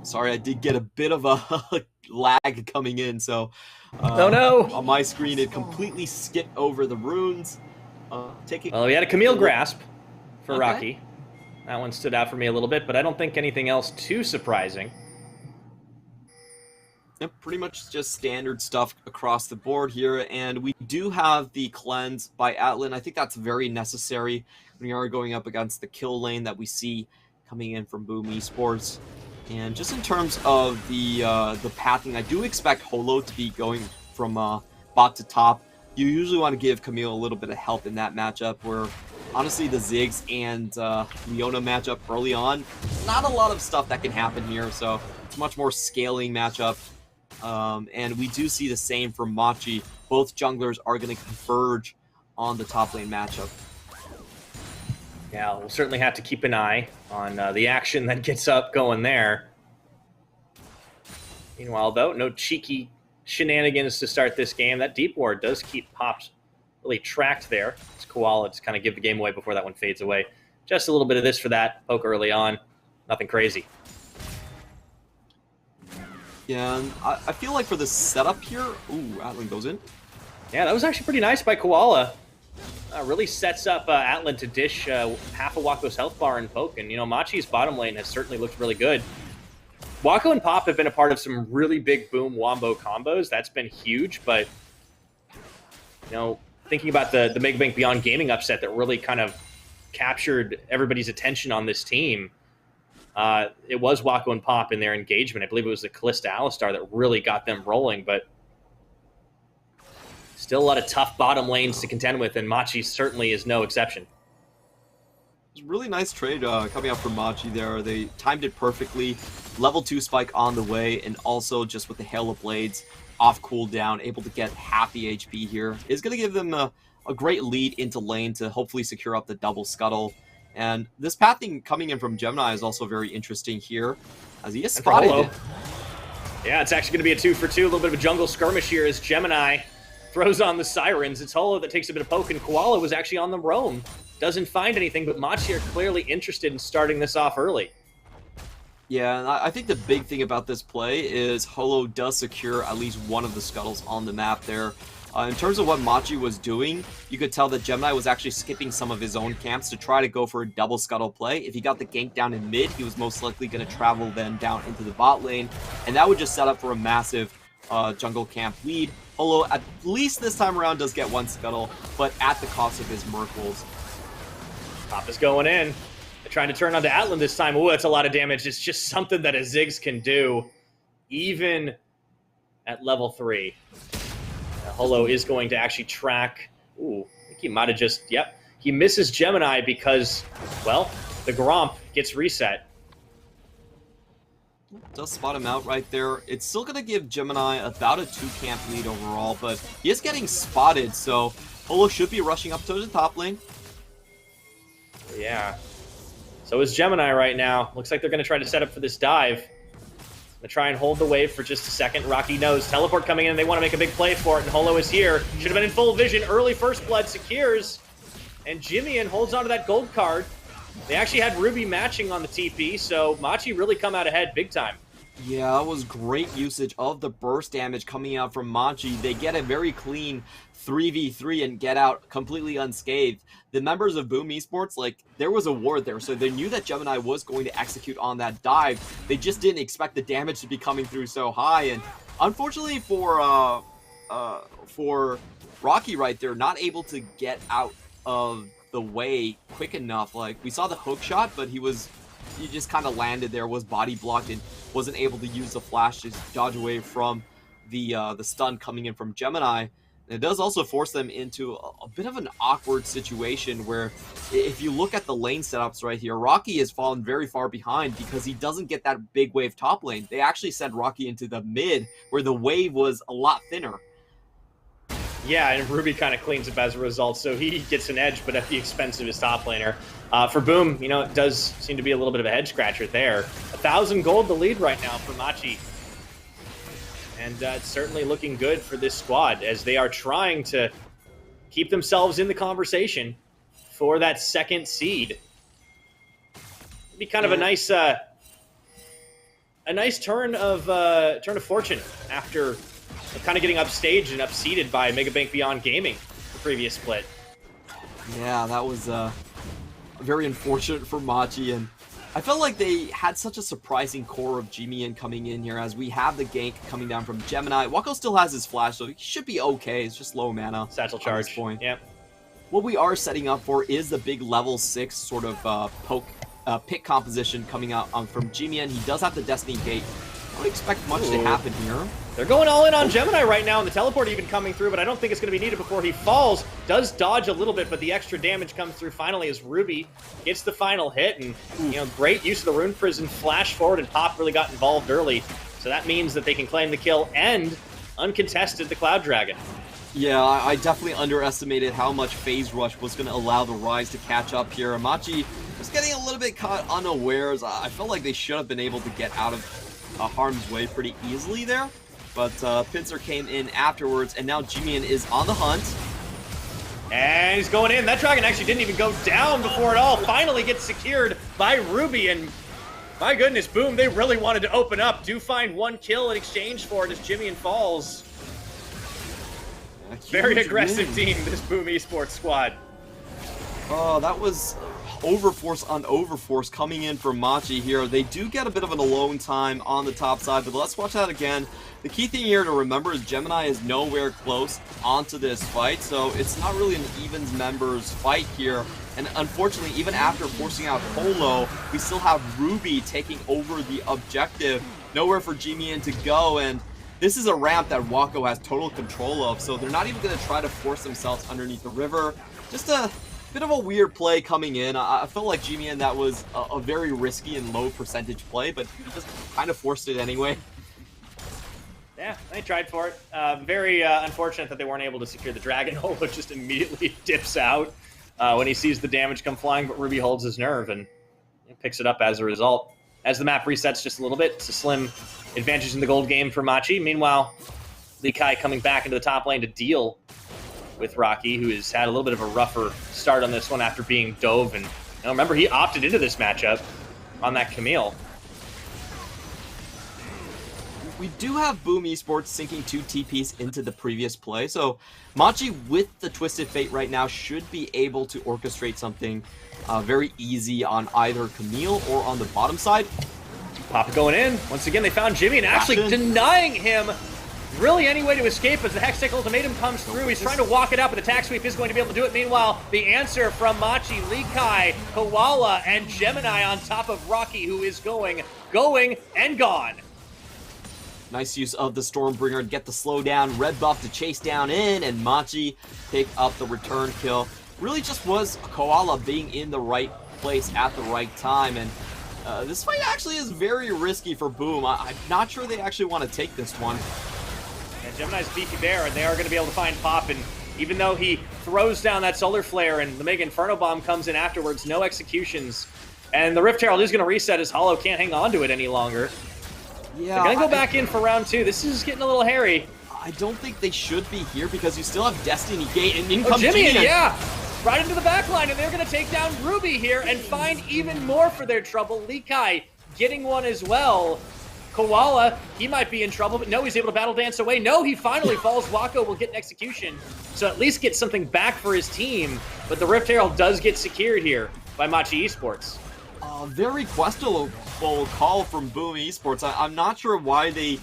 Speaker 2: Sorry, I did get a bit of a lag coming in, so...
Speaker 1: oh no!
Speaker 2: On my screen, it completely skipped over the runes.
Speaker 1: Well, we had a Camille Grasp for Rocky. That one stood out for me a little bit, but I don't think anything else too surprising.
Speaker 2: Pretty much just standard stuff across the board here, and we do have the cleanse by Atlan. I think that's very necessary when you are going up against the kill lane that we see coming in from Boom Esports. And just in terms of the pathing, I do expect Holo to be going from bot to top. You usually want to give Camille a little bit of help in that matchup, where honestly the Ziggs and Leona matchup early on, not a lot of stuff that can happen here, so it's a much more scaling matchup. And we do see the same for Machi. Both junglers are going to converge on the top lane matchup.
Speaker 1: Yeah, we'll certainly have to keep an eye on the action that gets up going there. Meanwhile, though, no cheeky shenanigans to start this game. That deep ward does keep Pops really tracked there. It's Koala to kind of give the game away before that one fades away. Just a little bit of this for that poke early on. Nothing crazy.
Speaker 2: Yeah, and I feel like for the setup here... Ooh, Atlan goes in.
Speaker 1: Yeah, that was actually pretty nice by Koala. Really sets up Atlan to dish half of Wako's health bar and poke. And, you know, Machi's bottom lane has certainly looked really good. Wako and Pop have been a part of some really big Boom Wombo combos. That's been huge, but, you know, thinking about the Mega Bank Beyond Gaming upset that really kind of captured everybody's attention on this team, it was Wako and Pop in their engagement. I believe it was the Kalista Alistar that really got them rolling, but still a lot of tough bottom lanes to contend with, and Machi certainly is no exception.
Speaker 2: It was a really nice trade coming out from Machi there. They timed it perfectly. Level 2 spike on the way, and also just with the Hail of Blades off cooldown, able to get half the HP here. Is going to give them a great lead into lane to hopefully secure up the double scuttle. And this pathing coming in from Gemini is also very interesting here, as he is spotted.
Speaker 1: Yeah, it's actually going to be a 2-for-2, a little bit of a jungle skirmish here as Gemini throws on the Sirens. It's Holo that takes a bit of poke, and Koala was actually on the roam. Doesn't find anything, but Machi are clearly interested in starting this off early.
Speaker 2: Yeah, and I think the big thing about this play is Holo does secure at least one of the scuttles on the map there. In terms of what Machi was doing, you could tell that Gemini was actually skipping some of his own camps to try to go for a double scuttle play. If he got the gank down in mid, he was most likely going to travel then down into the bot lane, and that would just set up for a massive jungle camp lead. Holo, at least this time around, does get one scuttle, but at the cost of his Merkles.
Speaker 1: Pop is going in. The trying to turn onto Atlan this time. Ooh, that's a lot of damage. It's just something that a Ziggs can do, even at level 3. Holo is going to actually track. Ooh, I think he might have just, yep. He misses Gemini because, well, the Gromp gets reset.
Speaker 2: Does spot him out right there. It's still going to give Gemini about a 2-camp lead overall, but he is getting spotted, so Holo should be rushing up to the top lane.
Speaker 1: Yeah. So is Gemini right now. Looks like they're going to try to set up for this dive. Gonna try and hold the wave for just a second. Rocky knows. Teleport coming in. They want to make a big play for it, and Holo is here. Should have been in full vision. Early first blood secures. And Jimian holds onto that gold card. They actually had Ruby matching on the TP, so Machi really come out ahead big time.
Speaker 2: Yeah, that was great usage of the burst damage coming out from Machi. They get a very clean 3v3 and get out completely unscathed. The members of Boom Esports, like, there was a ward there, so they knew that Gemini was going to execute on that dive. They just didn't expect the damage to be coming through so high, and unfortunately for Rocky right there, not able to get out of the way quick enough. Like, we saw the hook shot, but he just kind of landed there, was body blocked, and wasn't able to use the flash to dodge away from the stun coming in from Gemini. And it does also force them into a bit of an awkward situation where, if you look at the lane setups right here, Rocky has fallen very far behind because he doesn't get that big wave top lane. They actually sent Rocky into the mid where the wave was a lot thinner.
Speaker 1: Yeah, and Ruby kind of cleans up as a result, so he gets an edge, but at the expense of his top laner. For Boom, you know, it does seem to be a little bit of a head scratcher there. 1,000 gold the lead right now for Machi. And it's certainly looking good for this squad as they are trying to keep themselves in the conversation for that second seed. It'd be kind of a nice turn of fortune after kind of getting upstaged and upseated by Megabank Beyond Gaming the previous split.
Speaker 2: Yeah, that was very unfortunate for Machi, and I felt like they had such a surprising core of Jimian coming in here, as we have the gank coming down from Gemini. Wako still has his flash, so he should be okay. It's just low mana.
Speaker 1: Satchel charge.
Speaker 2: At this point.
Speaker 1: Yep.
Speaker 2: What we are setting up for is the big level 6 sort of pick composition coming out from Jimian. He does have the Destiny Gate. I don't expect much to happen here.
Speaker 1: They're going all in on Gemini right now, and the teleport even coming through, but I don't think it's going to be needed before he falls. Does dodge a little bit, but the extra damage comes through finally as Ruby gets the final hit, and you know, great use of the Rune Prison, flash forward, and Pop really got involved early. So that means that they can claim the kill and uncontested the Cloud Dragon.
Speaker 2: Yeah, I definitely underestimated how much Phase Rush was going to allow the Rise to catch up here. Machi was getting a little bit caught unawares. I felt like they should have been able to get out of harm's way pretty easily there. But Pincer came in afterwards, and now Jimian is on the hunt.
Speaker 1: And he's going in. That dragon actually didn't even go down before it all finally gets secured by Ruby. And my goodness, Boom, they really wanted to open up. Do find one kill in exchange for it as Jimian falls. Very aggressive team, this Boom Esports squad.
Speaker 2: Oh, that was overforce on overforce coming in for Machi here. They do get a bit of an alone time on the top side, but let's watch that again. The key thing here to remember is Gemini is nowhere close onto this fight, so it's not really an evens members fight here. And unfortunately, even after forcing out Holo, we still have Ruby taking over the objective. Nowhere for Jimian to go, and this is a ramp that Wako has total control of, so they're not even going to try to force themselves underneath the river. Just a bit of a weird play coming in. I felt like Jimian, that was a very risky and low percentage play, but he just kind of forced it anyway.
Speaker 1: Yeah, they tried for it. Very unfortunate that they weren't able to secure the dragon. Holo just immediately dips out when he sees the damage come flying, but Ruby holds his nerve and picks it up as a result. As the map resets just a little bit, it's a slim advantage in the gold game for Machi. Meanwhile, Lee Kai coming back into the top lane to deal with Rocky, who has had a little bit of a rougher start on this one after being dove. And remember, he opted into this matchup on that Camille.
Speaker 2: We do have Boom Esports sinking 2 TPs into the previous play, so Machi with the Twisted Fate right now should be able to orchestrate something very easy on either Camille or on the bottom side.
Speaker 1: Papa going in. Once again, they found Jimmy and actually denying him really any way to escape as the Hextech Ultimatum comes through. He's trying to walk it out, but the attack sweep is going to be able to do it. Meanwhile, the answer from Machi, Likai, Koala, and Gemini on top of Rocky, who is going, and gone.
Speaker 2: Nice use of the Stormbringer to get the slowdown, red buff to chase down in, and Machi pick up the return kill. Really just was Koala being in the right place at the right time, and this fight actually is very risky for Boom. I'm not sure they actually want to take this one.
Speaker 1: And Gemini's beefy bear, and they are going to be able to find Pop, and even though he throws down that Solar Flare and the Mega Inferno Bomb comes in afterwards, no executions. And the Rift Herald is going to reset as Hollow can't hang on to it any longer.
Speaker 2: Yeah,
Speaker 1: They're going to go back in for round 2. This is getting a little hairy.
Speaker 2: I don't think they should be here because you still have Destiny Gate and in comes
Speaker 1: Jimmy,
Speaker 2: Genius.
Speaker 1: yeah! Right into the back line, and they're going to take down Ruby here and find even more for their trouble. Likai getting one as well. Koala, he might be in trouble, but no, he's able to battle dance away. No, he finally falls. Wako will get an execution, so at least get something back for his team. But the Rift Herald does get secured here by Machi Esports.
Speaker 2: Very questionable call from Boom Esports. I'm not sure why they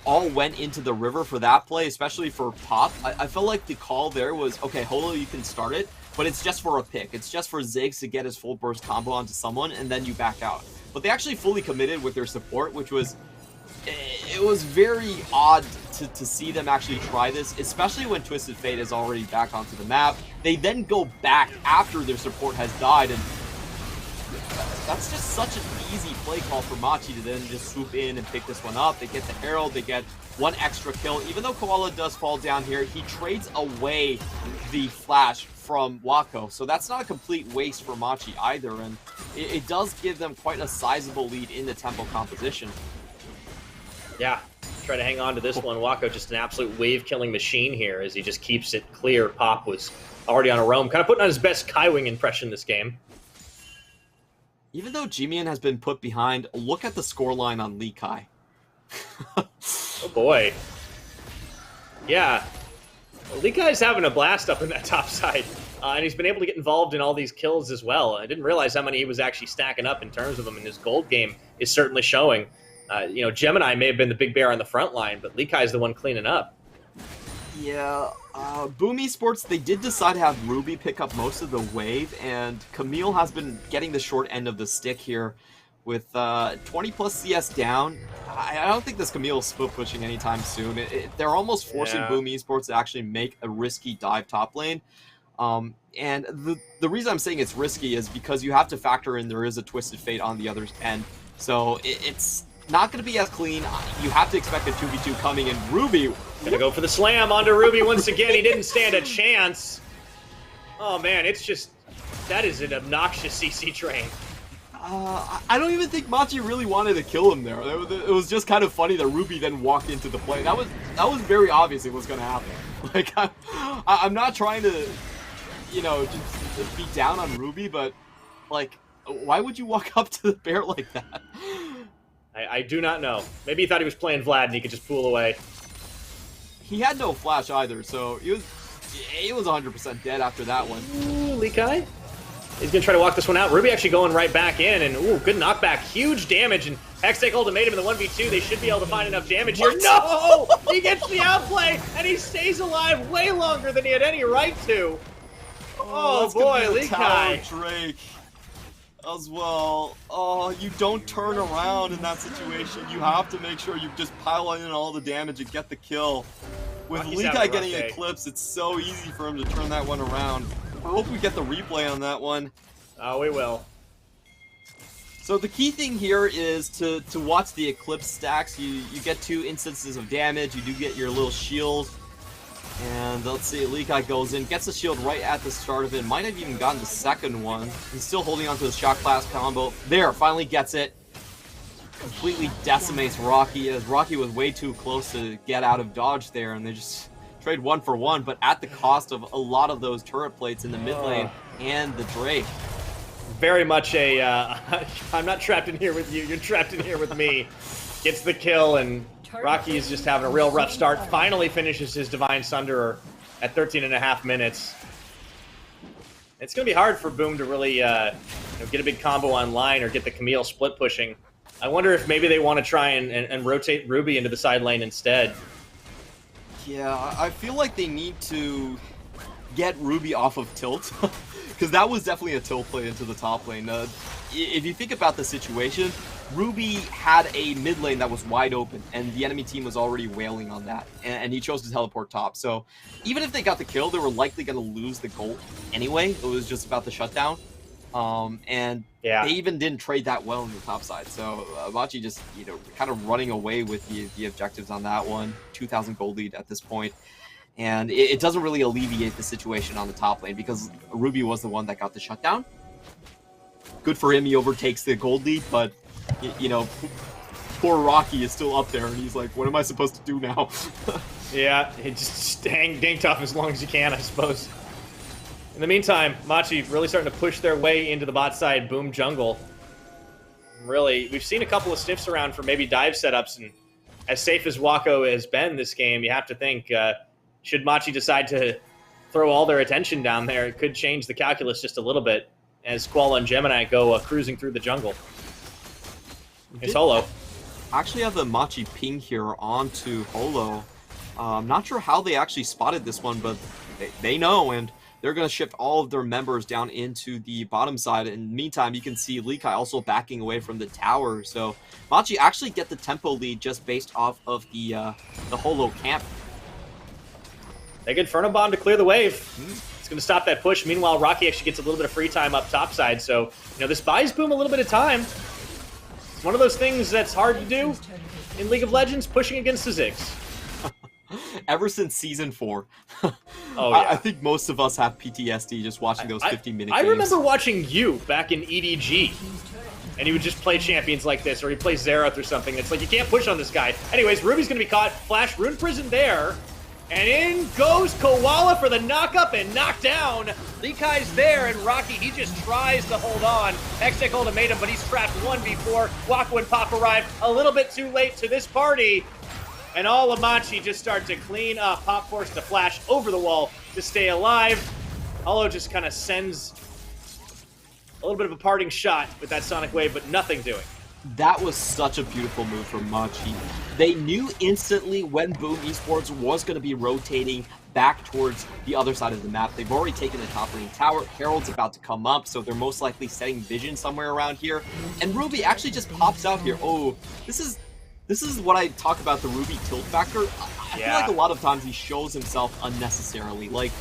Speaker 2: all went into the river for that play, especially for Pop. I felt like the call there was, okay, Holo, you can start it, but it's just for a pick. It's just for Ziggs to get his full burst combo onto someone, and then you back out. But they actually fully committed with their support, which was, it was very odd to see them actually try this, especially when Twisted Fate is already back onto the map. They then go back after their support has died, and that's just such an easy play call for Machi to then just swoop in and pick this one up. They get the Herald, they get one extra kill. Even though Koala does fall down here, he trades away the flash from Wako, so that's not a complete waste for Machi either, and it does give them quite a sizable lead in the tempo composition.
Speaker 1: Yeah, try to hang on to this one. Wako just an absolute wave-killing machine here as he just keeps it clear. Pop was already on a roam, kind of putting on his best Kaiwing impression this game.
Speaker 2: Even though Jimian has been put behind, look at the scoreline on Likai.
Speaker 1: Oh boy. Yeah. Well, Likai's having a blast up in that top side, and he's been able to get involved in all these kills as well. I didn't realize how many he was actually stacking up in terms of them, and his gold game is certainly showing. You know, Gemini may have been the big bear on the front line, but Likai's the one cleaning up.
Speaker 2: Yeah, Boom Esports, they did decide to have Ruby pick up most of the wave, and Camille has been getting the short end of the stick here with 20 plus CS down. I don't think this Camille is split pushing anytime soon. They're almost forcing Boom Esports to actually make a risky dive top lane. And the reason I'm saying it's risky is because you have to factor in there is a Twisted Fate on the other end. So it's not going to be as clean. You have to expect a 2v2 coming in. Ruby
Speaker 1: gonna go for the slam onto Ruby once again. He didn't stand a chance. Oh man, it's just, that is an obnoxious CC train.
Speaker 2: I don't even think Machi really wanted to kill him there. It was just kind of funny that Ruby then walked into the play. That was very obvious it was going to happen. Like, I'm not trying to, you know, just be down on Ruby, but like, why would you walk up to the bear like that?
Speaker 1: I do not know. Maybe he thought he was playing Vlad and he could just pull away.
Speaker 2: He had no flash either, so he was 100% dead after that one.
Speaker 1: Ooh, Likai. He's going to try to walk this one out. Ruby actually going right back in, and ooh, good knockback. Huge damage, and Hextech Ultimatum in the 1v2. They should be able to find enough damage here. No! He gets the outplay, and he stays alive way longer than he had any right to. Oh boy, Likai.
Speaker 2: Drake as well. Oh, you don't turn around in that situation. You have to make sure you just pile in all the damage and get the kill. With Likai getting eclipsed, it's so easy for him to turn that one around. I hope we get the replay on that one.
Speaker 1: Oh, we will.
Speaker 2: So the key thing here is to watch the eclipse stacks. You get 2 instances of damage. You do get your little shield. And let's see, Likai goes in, gets the shield right at the start of it. Might have even gotten the second one. He's still holding on to his shot class combo. There, finally gets it. Completely decimates Rocky, as Rocky was way too close to get out of dodge there, and they just trade 1 for 1, but at the cost of a lot of those turret plates in the mid lane and the Drake.
Speaker 1: Very much a, I'm not trapped in here with you, you're trapped in here with me. Gets the kill, and Rocky is just having a real rough start. Finally finishes his Divine Sunderer at 13.5 minutes. It's going to be hard for Boom to really get a big combo online or get the Camille split pushing. I wonder if maybe they want to try and rotate Ruby into the side lane instead.
Speaker 2: Yeah, I feel like they need to get Ruby off of tilt, because that was definitely a tilt play into the top lane. If you think about the situation, Ruby had a mid lane that was wide open, and the enemy team was already wailing on that, and he chose to teleport top. So even if they got the kill, they were likely going to lose the gold anyway. It was just about the shutdown. And
Speaker 1: Yeah.
Speaker 2: they even didn't trade that well on the top side. So Machi just, kind of running away with the objectives on that one. 2,000 gold lead at this point. And it doesn't really alleviate the situation on the top lane because Ruby was the one that got the shutdown. Good for him, he overtakes the gold lead, but, poor Rocky is still up there, and he's like, what am I supposed to do now?
Speaker 1: Yeah, he just hang tough as long as you can, I suppose. In the meantime, Machi really starting to push their way into the bot side Boom jungle. Really, we've seen a couple of sniffs around for maybe dive setups, and as safe as Wako has been this game, you have to think, should Machi decide to throw all their attention down there, it could change the calculus just a little bit as Squall and Gemini go cruising through the jungle. It's Holo.
Speaker 2: Actually have the Machi ping here onto Holo. I'm not sure how they actually spotted this one, but they know, and they're going to shift all of their members down into the bottom side. In the meantime, you can see Likai also backing away from the tower. So Machi actually get the tempo lead just based off of the Holo camp.
Speaker 1: They get Inferno Bomb to clear the wave. It's going to stop that push. Meanwhile, Rocky actually gets a little bit of free time up top side. So, this buys Boom a little bit of time. It's one of those things that's hard to do in League of Legends, pushing against the Ziggs.
Speaker 2: Ever since Season 4.
Speaker 1: Oh, yeah.
Speaker 2: I think most of us have PTSD just watching those 15-minute games.
Speaker 1: I remember watching you back in EDG. And he would just play champions like this, or he'd play Xerath or something. It's like, you can't push on this guy. Anyways, Ruby's going to be caught. Flash Rune Prison there. And in goes Koala for the knock-up and knockdown. Likai's there, and Rocky, he just tries to hold on. Hextech ultimatum, but he's trapped 1v4. Wako and Pop arrive a little bit too late to this party. And all of Machi just start to clean up. Pop forced to flash over the wall to stay alive. Holo just kind of sends a little bit of a parting shot with that Sonic Wave, but nothing doing.
Speaker 2: That was such a beautiful move from Machi. They knew instantly when Boom Esports was going to be rotating back towards the other side of the map. They've already taken the top lane tower. Herald's about to come up, so they're most likely setting vision somewhere around here. And Ruby actually just pops out here. Oh, this is what I talk about the Ruby tilt factor. I feel like a lot of times he shows himself unnecessarily. Like,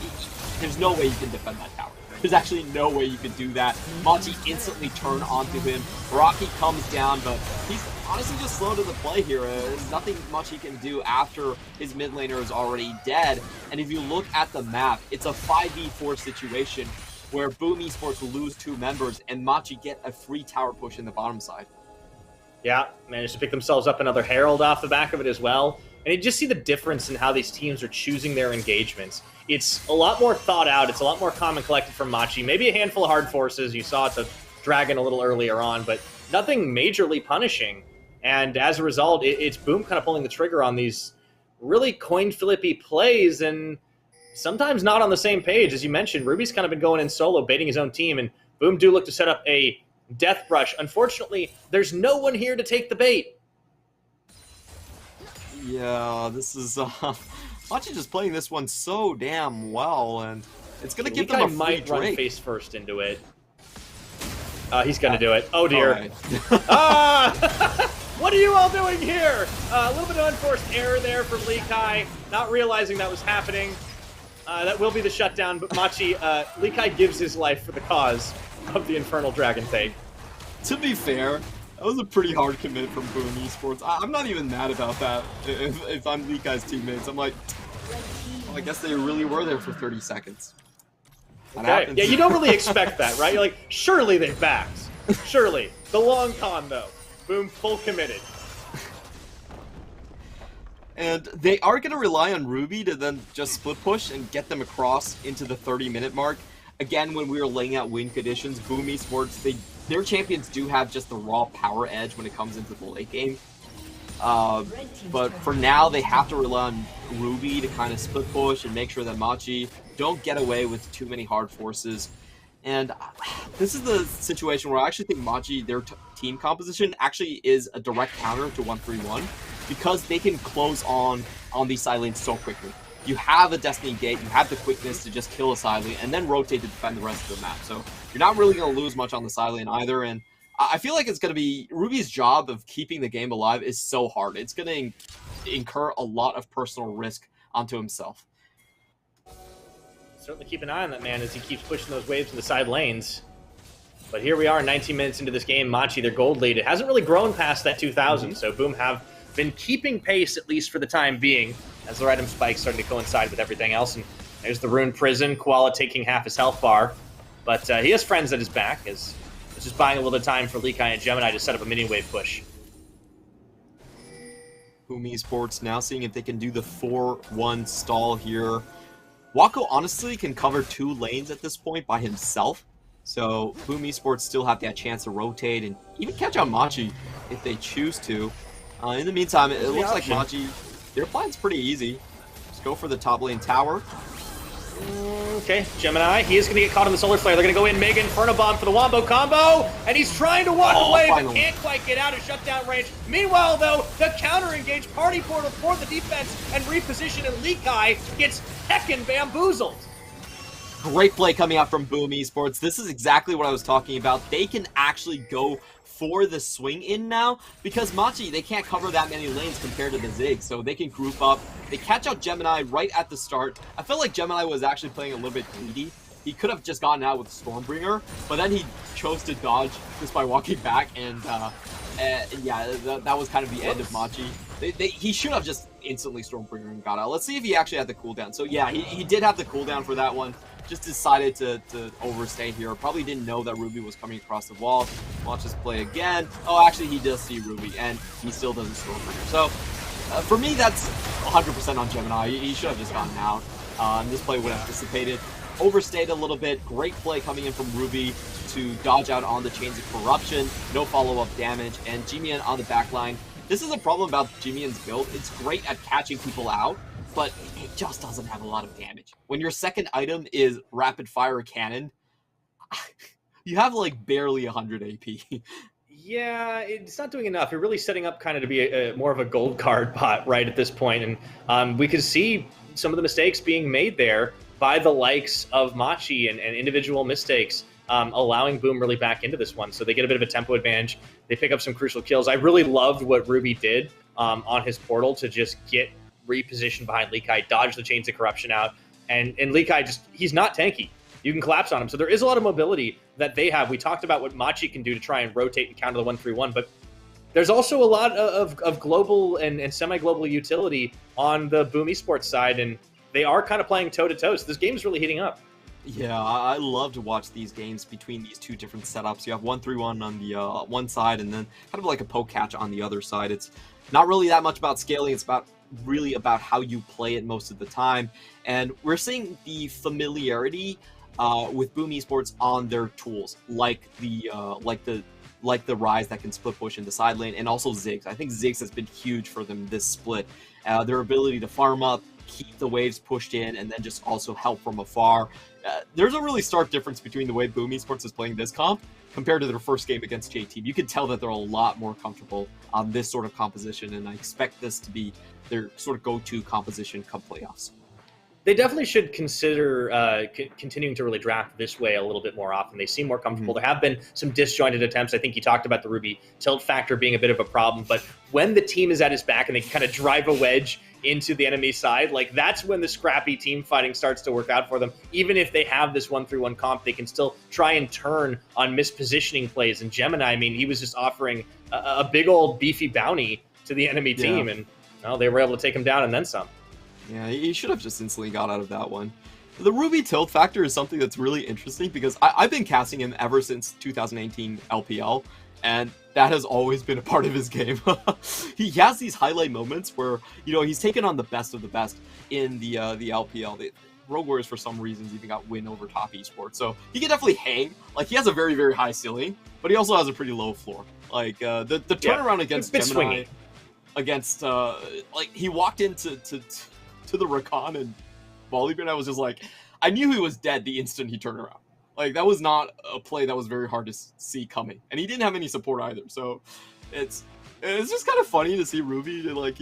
Speaker 2: there's no way you can defend that tower. There's actually no way you could do that. Machi instantly turn onto him. Rocky comes down, but he's honestly just slow to the play here. There's nothing much he can do after his mid laner is already dead. And if you look at the map, it's a 5v4 situation where Boom Esports will lose 2 members and Machi get a free tower push in the bottom side.
Speaker 1: Yeah, managed to pick themselves up another Herald off the back of it as well. And you just see the difference in how these teams are choosing their engagements. It's a lot more thought out. It's a lot more calm and collected from Machi. Maybe a handful of hard forces. You saw it to Dragon a little earlier on, but nothing majorly punishing. And as a result, it's Boom kind of pulling the trigger on these really coin flippy plays, and sometimes not on the same page. As you mentioned, Ruby's kind of been going in solo, baiting his own team, and Boom do look to set up a death brush. Unfortunately, there's no one here to take the bait.
Speaker 2: Yeah, this is Machi just playing this one so damn well, and it's gonna give them a free
Speaker 1: might
Speaker 2: Drake.
Speaker 1: run face first into it. He's gonna do it. Oh dear.
Speaker 2: Right.
Speaker 1: What are you all doing here? A little bit of unforced error there from Likai, not realizing that was happening. That will be the shutdown, but Machi, Likai gives his life for the cause of the Infernal Dragon take.
Speaker 2: To be fair, that was a pretty hard commit from Boom Esports. I'm not even mad about that. If I'm Likai's teammates, I'm like, well, I guess they really were there for 30 seconds.
Speaker 1: Okay. Yeah, you don't really expect that, right? You're like, surely they backed. Surely. The long con, though. Boom, full committed.
Speaker 2: And they are going to rely on Ruby to then just split push and get them across into the 30-minute mark. Again, when we were laying out win conditions, Boom Esports, their champions do have just the raw power edge when it comes into the late game. But for now, they have to rely on Ruby to kind of split push and make sure that Machi don't get away with too many hard forces. And this is the situation where I actually think Machi, their team composition, actually is a direct counter to 1-3-1. because they can close on these side lanes so quickly. You have a Destiny Gate, you have the quickness to just kill a side lane and then rotate to defend the rest of the map. So you're not really going to lose much on the side lane either. And I feel like it's going to be Ruby's job of keeping the game alive is so hard. It's going to incur a lot of personal risk onto himself.
Speaker 1: Certainly keep an eye on that man as he keeps pushing those waves to the side lanes. But here we are 19 minutes into this game. Machi, their gold lead, it hasn't really grown past that 2,000. So Boom have been keeping pace, at least for the time being, as their item spikes starting to coincide with everything else. And there's the Rune Prison, Koala taking half his health bar. But he has friends at his back, as it's just buying a little bit of time for Lekai and Gemini to set up a mini wave push.
Speaker 2: Boom Esports now seeing if they can do the 4-1 stall here. Wako honestly can cover 2 lanes at this point by himself. So Boom Esports still have that chance to rotate and even catch out Machi if they choose to. In the meantime, it looks like Machi, their plan's pretty easy. Just go for the top lane tower.
Speaker 1: Okay, Gemini, he is going to get caught in the Solar Flare. They're going to go in Mega Inferno Bomb for the Wombo combo, and he's trying to walk away, but can't quite get out of shutdown range. Meanwhile, though, the counter-engaged Party Portal for the defense and reposition, and Lekai gets heckin' bamboozled.
Speaker 2: Great play coming out from Boom Esports. This is exactly what I was talking about. They can actually go for the swing in now because Machi, they can't cover that many lanes compared to the Zig, so they can group up. They catch out Gemini right at the start. I felt like Gemini was actually playing a little bit greedy. He could have just gotten out with Stormbringer, but then he chose to dodge just by walking back, and yeah, that was kind of the end of Machi. He should have just instantly Stormbringer and got out. Let's see if he actually had the cooldown. So yeah, he did have the cooldown for that one. Just decided to overstay here. Probably didn't know that Ruby was coming across the wall. Watch this play again. Oh, actually, he does see Ruby, and he still doesn't Stormbringer. So for me, that's 100% on Gemini. He should have just gotten out. This play would have dissipated. Overstayed a little bit. Great play coming in from Ruby to dodge out on the Chains of Corruption. No follow-up damage. And Jimian on the back line. This is a problem about Jimian's build. It's great at catching people out, but it just doesn't have a lot of damage. When your second item is Rapid Fire Cannon, you have like barely 100 AP.
Speaker 1: Yeah, it's not doing enough. You're really setting up kind of to be more of a gold card bot right at this point. And we could see some of the mistakes being made there by the likes of Machi and individual mistakes, allowing Boom really back into this one. So they get a bit of a tempo advantage. They pick up some crucial kills. I really loved what Ruby did on his portal to just get repositioned behind Lekai, dodge the Chains of Corruption out. And Lekai he's not tanky. You can collapse on him. So there is a lot of mobility that they have. We talked about what Machi can do to try and rotate and counter the 1-3-1, but there's also a lot of global and semi-global utility on the Boom Esports side, and they are kind of playing toe-to-toe. So this game is really heating up.
Speaker 2: Yeah, I love to watch these games between these two different setups. You have 1-3-1 on the one side, and then kind of like a poke catch on the other side. It's not really that much about scaling. It's really about how you play it most of the time. And we're seeing the familiarity with Boom Esports on their tools, like the Rise that can split push into side lane, and also Ziggs. I think Ziggs has been huge for them this split. Their ability to farm up, keep the waves pushed in, and then just also help from afar. There's a really stark difference between the way Boom Esports is playing this comp compared to their first game against J-Team. You can tell that they're a lot more comfortable on this sort of composition, and I expect this to be their sort of go-to composition come playoffs.
Speaker 1: They definitely should consider continuing to really draft this way a little bit more often. They seem more comfortable. There have been some disjointed attempts. I think you talked about the Ruby tilt factor being a bit of a problem, but when the team is at his back and they kind of drive a wedge into the enemy side, like that's when the scrappy team fighting starts to work out for them. Even if they have this 1-3-1 comp, they can still try and turn on mispositioning plays. And Gemini, I mean, he was just offering a big old beefy bounty to the enemy team, and they were able to take him down and then some.
Speaker 2: Yeah, he should have just instantly got out of that one. The Ruby tilt factor is something that's really interesting because I've been casting him ever since 2018 LPL, and that has always been a part of his game. He has these highlight moments where, he's taken on the best of the best in the LPL. The Rogue Warriors, for some reasons, even got win over top esports. So he can definitely hang. Like, he has a very, very high ceiling, but he also has a pretty low floor. Like, the turnaround against Gemini, against, he walked into the Rakan and Volibear, and I was just like, I knew he was dead the instant he turned around. Like, that was not a play that was very hard to see coming. And he didn't have any support either. So It's just kind of funny to see Ruby, like,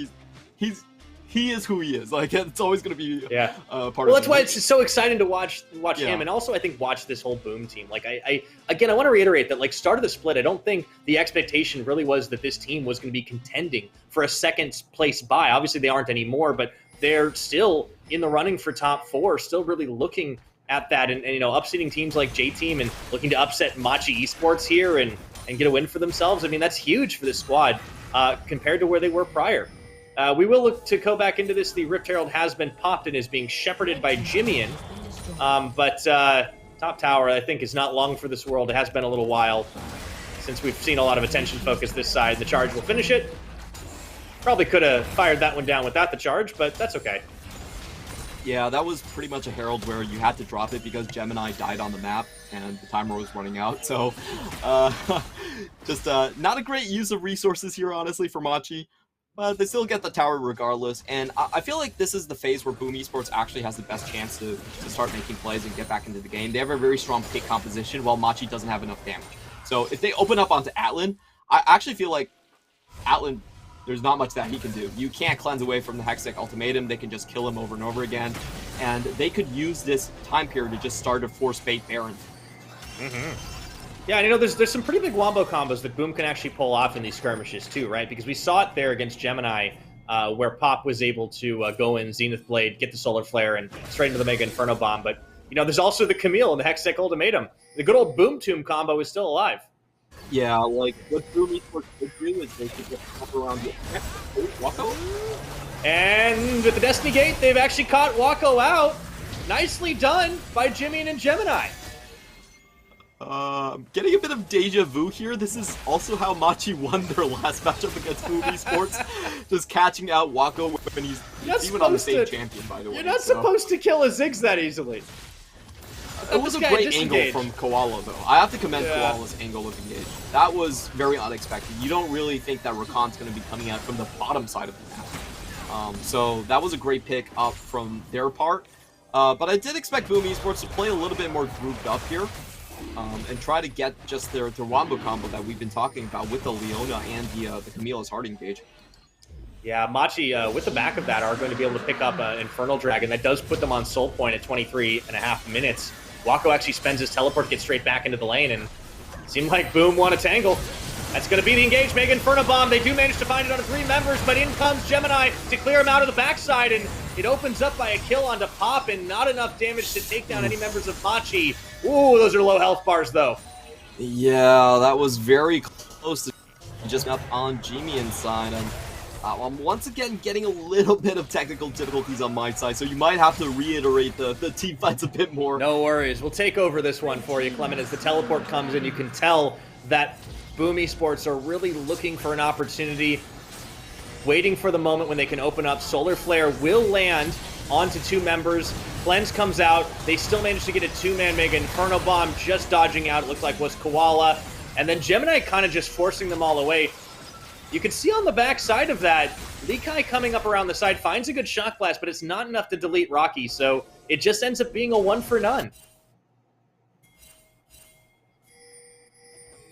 Speaker 2: he is who he is. Like, it's always going to be part of
Speaker 1: Well, that's
Speaker 2: him.
Speaker 1: why it's so exciting to watch him, and also I think watch this whole Boom team. Like, I want to reiterate that, like, start of the split, I don't think the expectation really was that this team was going to be contending for a second place bye. Obviously, they aren't anymore, but they're still in the running for top 4, still really looking at that, and you know, upsetting teams like J-Team and looking to upset Machi Esports here and get a win for themselves. I mean, that's huge for this squad compared to where they were prior. We will look to go back into this. The Rift Herald has been popped and is being shepherded by Jimian. But top tower, I think, is not long for this world. It has been a little while since we've seen a lot of attention focus this side. The charge will finish it. Probably could have fired that one down without the charge, but that's okay.
Speaker 2: Yeah, that was pretty much a Herald where you had to drop it because Gemini died on the map and the timer was running out. So just not a great use of resources here, honestly, for Machi. But they still get the tower regardless, and I feel like this is the phase where Boom Esports actually has the best chance to start making plays and get back into the game. They have a very strong pick composition, while Machi doesn't have enough damage. So if they open up onto Atlan, I actually feel like Atlan, there's not much that he can do. You can't cleanse away from the Hextech Ultimatum. They can just kill him over and over again, and they could use this time period to just start a force bait Baron.
Speaker 1: Yeah, and you know, there's some pretty big wombo combos that Boom can actually pull off in these skirmishes too, right? Because we saw it there against Gemini, where Pop was able to go in Zenith Blade, get the Solar Flare, and straight into the Mega Inferno Bomb. But, you know, there's also the Camille and the Hextech Ultimatum. The good old Boom Tomb combo is still alive.
Speaker 2: Yeah, like, what Boom Esports could do is they could just hop around the Wako.
Speaker 1: And with the Destiny Gate, they've actually caught Wako out. Nicely done by Jimian and Gemini.
Speaker 2: Getting a bit of deja vu here. This is also how Machi won their last matchup against Boom Esports. Just catching out Wako when he's even on the same champion, by the way.
Speaker 1: You're not supposed to kill a Ziggs that easily.
Speaker 2: It was a great angle from Koala, though. I have to commend Koala's angle of engage. That was very unexpected. You don't really think that Rakan's going to be coming out from the bottom side of the map. So that was a great pick up from their part. But I did expect Boom Esports to play a little bit more grouped up here. And try to get just their wombo combo that we've been talking about with the Leona and the Camille's Heart Engage.
Speaker 1: Yeah, Machi, with the back of that, are going to be able to pick up an Infernal Dragon. That does put them on Soul Point at 23.5 minutes. Wako actually spends his teleport to get straight back into the lane, and it seemed like Boom won a tangle. That's going to be the engage. Mega Inferno Bomb. They do manage to find it on 3 members, but in comes Gemini to clear him out of the backside, and it opens up by a kill onto Pop, and not enough damage to take down any members of Machi. Ooh, those are low health bars, though.
Speaker 2: Yeah, that was very close to just up on Jimian's side. And I'm once again getting a little bit of technical difficulties on my side, so you might have to reiterate the team fights a bit more.
Speaker 1: No worries. We'll take over this one for you, Clement. As the teleport comes in, you can tell that Boom Esports are really looking for an opportunity, waiting for the moment when they can open up. Solar Flare will land onto 2 members. Cleanse comes out. They still manage to get a 2-man Mega Inferno Bomb, just dodging out. It looked like was Koala. And then Gemini kind of just forcing them all away. You can see on the back side of that, Likai coming up around the side finds a good Shock Blast, but it's not enough to delete Rocky, so it just ends up being a 1 for none.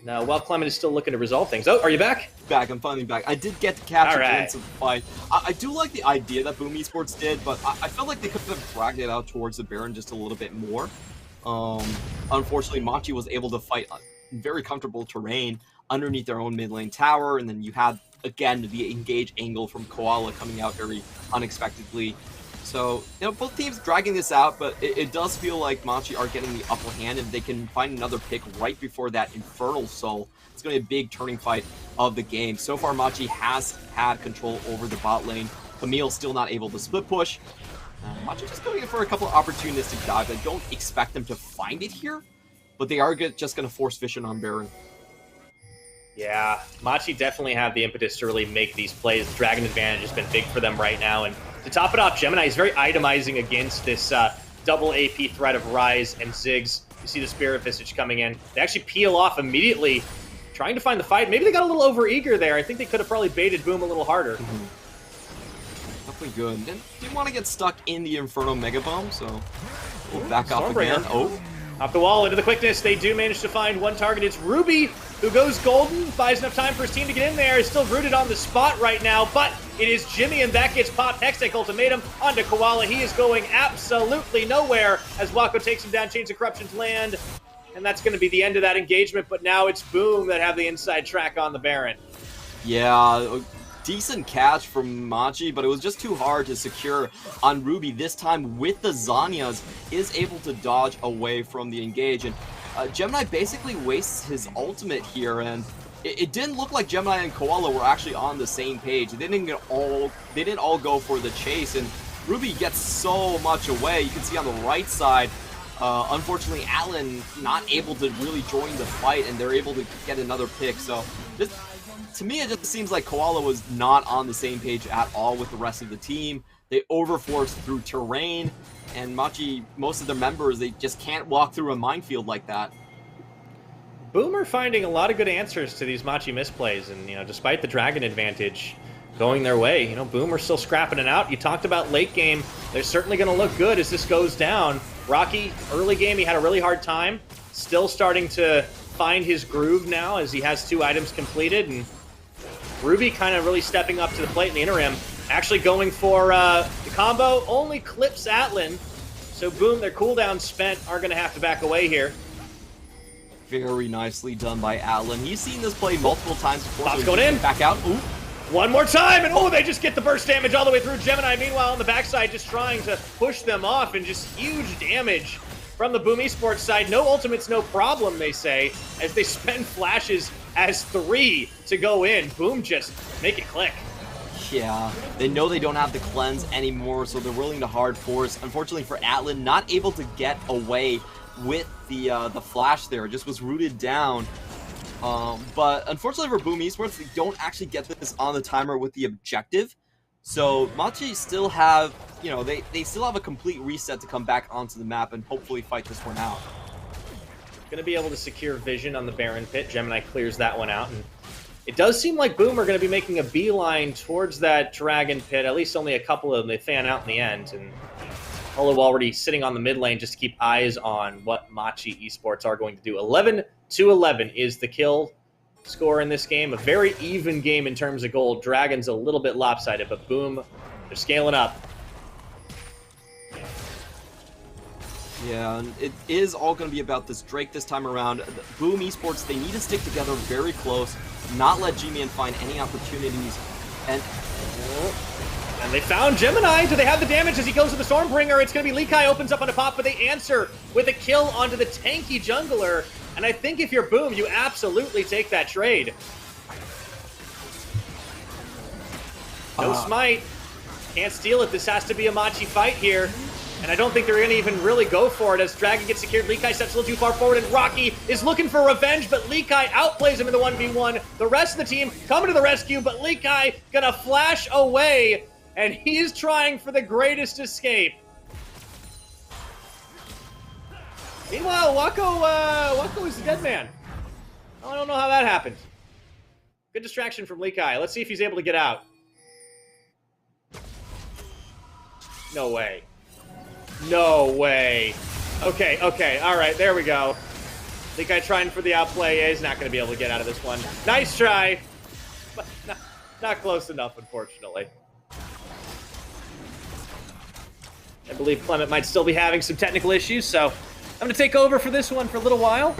Speaker 1: Now, while Clement is still looking to resolve things. Oh, are you back?
Speaker 2: Back, I'm finally back. I did get to catch a glimpse of the fight. I do like the idea that Boom Esports did, but I felt like they could have dragged it out towards the Baron just a little bit more. Unfortunately, Machi was able to fight very comfortable terrain underneath their own mid lane tower, and then you had, again, the engage angle from Koala coming out very unexpectedly. So, you know, both teams dragging this out, but it does feel like Machi are getting the upper hand, and they can find another pick right before that Infernal Soul. It's going to be a big turning fight of the game. So far, Machi has had control over the bot lane. Camille still not able to split push. Machi just going in for a couple of opportunistic dives. I don't expect them to find it here, but they are just going to force vision on Baron.
Speaker 1: Yeah, Machi definitely have the impetus to really make these plays. The Dragon advantage has been big for them right now, and to top it off, Gemini is very itemizing against this double AP threat of Rise and Ziggs. You see the Spirit Visage coming in. They actually peel off immediately, trying to find the fight. Maybe they got a little over-eager there. I think they could have probably baited Boom a little harder.
Speaker 2: Definitely good. Didn't want to get stuck in the Inferno Mega Bomb, so we'll back up again. Oh,
Speaker 1: Off the wall, into the quickness, they do manage to find one target. It's Ruby, who goes golden, buys enough time for his team to get in there. Is still rooted on the spot right now, but it is Jimmy, and that gets popped. Hextech Ultimatum onto Koala. He is going absolutely nowhere as Wako takes him down, Chains of Corruption to land. And that's going to be the end of that engagement, but now it's Boom that have the inside track on the Baron.
Speaker 2: Yeah, decent catch from Machi, but it was just too hard to secure on Ruby. This time with the Zanyas, is able to dodge away from the engage, and Gemini basically wastes his ultimate here, and it didn't look like Gemini and Koala were actually on the same page. They didn't all go for the chase, and Ruby gets so much away. You can see on the right side, unfortunately, Allen not able to really join the fight, and they're able to get another pick. So this, to me, it just seems like Koala was not on the same page at all with the rest of the team. They overforced through terrain, and Machi, most of their members, they just can't walk through a minefield like that.
Speaker 1: Boomer finding a lot of good answers to these Machi misplays, and despite the Dragon advantage going their way, Boomer still scrapping it out. You talked about late game; they're certainly going to look good as this goes down. Rocky, early game, he had a really hard time. Still starting to find his groove now as he has 2 items completed, and Ruby kind of really stepping up to the plate in the interim. Actually going for the combo, only clips Atlan. So Boom, their cooldown spent, are going to have to back away here.
Speaker 2: Very nicely done by Atlan. He's seen this play multiple times before.
Speaker 1: Pops going in.
Speaker 2: Back out. Ooh.
Speaker 1: One more time, and they just get the burst damage all the way through. Gemini, meanwhile, on the backside, just trying to push them off, and just huge damage from the Boom Esports side. No ultimates, no problem, they say, as they spend flashes as 3 to go in. Boom, just make it click.
Speaker 2: Yeah, they know they don't have the cleanse anymore, so they're willing to hard force. Unfortunately for Atlan, not able to get away with the flash there. It just was rooted down. But unfortunately for Boom Esports, they don't actually get this on the timer with the objective. So Machi still have, they still have a complete reset to come back onto the map and hopefully fight this one out.
Speaker 1: Going to be able to secure vision on the Baron pit. Gemini clears that one out, and it does seem like Boom are going to be making a beeline towards that Dragon pit. At least only a couple of them. They fan out in the end, and Olo already sitting on the mid lane just to keep eyes on what Machi Esports are going to do. 11-11 is the kill score in this game. A very even game in terms of gold. Dragon's a little bit lopsided, but Boom, they're scaling up.
Speaker 2: Yeah, and it is all going to be about this Drake this time around. Boom Esports, they need to stick together very close, not let G-Man find any opportunities, and
Speaker 1: they found Gemini. Do they have the damage as he goes to the Stormbringer? It's going to be Likai opens up on a pop, but they answer with a kill onto the tanky jungler. And I think if you're Boom, you absolutely take that trade. No smite. Can't steal it. This has to be a Machi fight here. And I don't think they're going to even really go for it as Dragon gets secured. Likai steps a little too far forward, and Rocky is looking for revenge, but Likai outplays him in the 1v1. The rest of the team coming to the rescue, but Likai gonna flash away, and he's trying for the greatest escape. Meanwhile, Wako is the dead man. I don't know how that happened. Good distraction from Likai. Let's see if he's able to get out. No way. No way. Okay, all right, there we go. Likai trying for the outplay. Yeah, he's not going to be able to get out of this one. Nice try, but not close enough, unfortunately. I believe Clement might still be having some technical issues, so I'm going to take over for this one for a little while.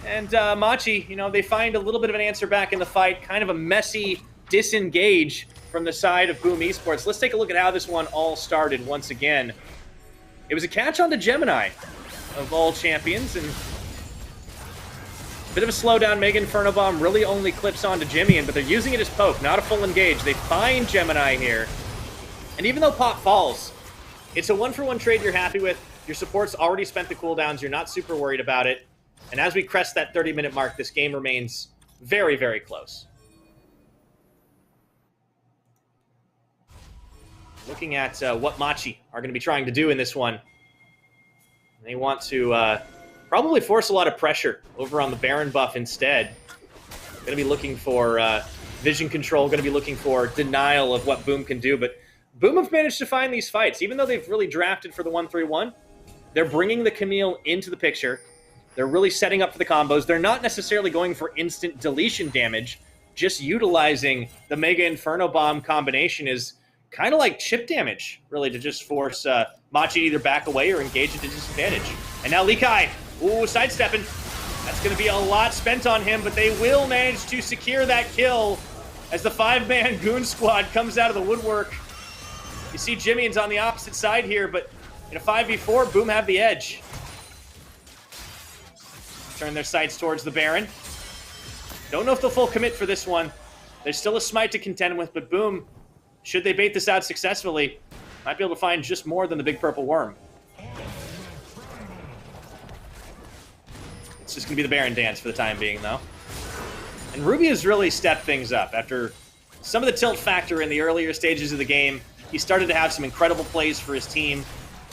Speaker 1: And Machi, they find a little bit of an answer back in the fight. Kind of a messy disengage from the side of Boom Esports. Let's take a look at how this one all started once again. It was a catch on the Gemini of all champions, and a bit of a slowdown. Mega Inferno Bomb really only clips onto Jimmy, but they're using it as poke, not a full engage. They find Gemini here, and even though Pop falls, it's a 1-for-1 trade you're happy with. Your support's already spent the cooldowns. You're not super worried about it. And as we crest that 30-minute mark, this game remains very, very close. Looking at what Machi are going to be trying to do in this one. They want to probably force a lot of pressure over on the Baron buff instead. Going to be looking for vision control, going to be looking for denial of what Boom can do. But Boom have managed to find these fights. Even though they've really drafted for the 1-3-1, they're bringing the Camille into the picture. They're really setting up for the combos. They're not necessarily going for instant deletion damage. Just utilizing the Mega Inferno Bomb combination is kind of like chip damage, really, to just force Machi to either back away or engage at a disadvantage. And now Likai, ooh, sidestepping. That's going to be a lot spent on him, but they will manage to secure that kill as the 5-man Goon Squad comes out of the woodwork. You see Jimmy's on the opposite side here, but in a 5v4, Boom have the edge. Turn their sights towards the Baron. Don't know if they'll full commit for this one. There's still a smite to contend with, but Boom, should they bait this out successfully, might be able to find just more than the big purple worm. It's just going to be the Baron dance for the time being, though. And Ruby has really stepped things up. After some of the tilt factor in the earlier stages of the game, he started to have some incredible plays for his team.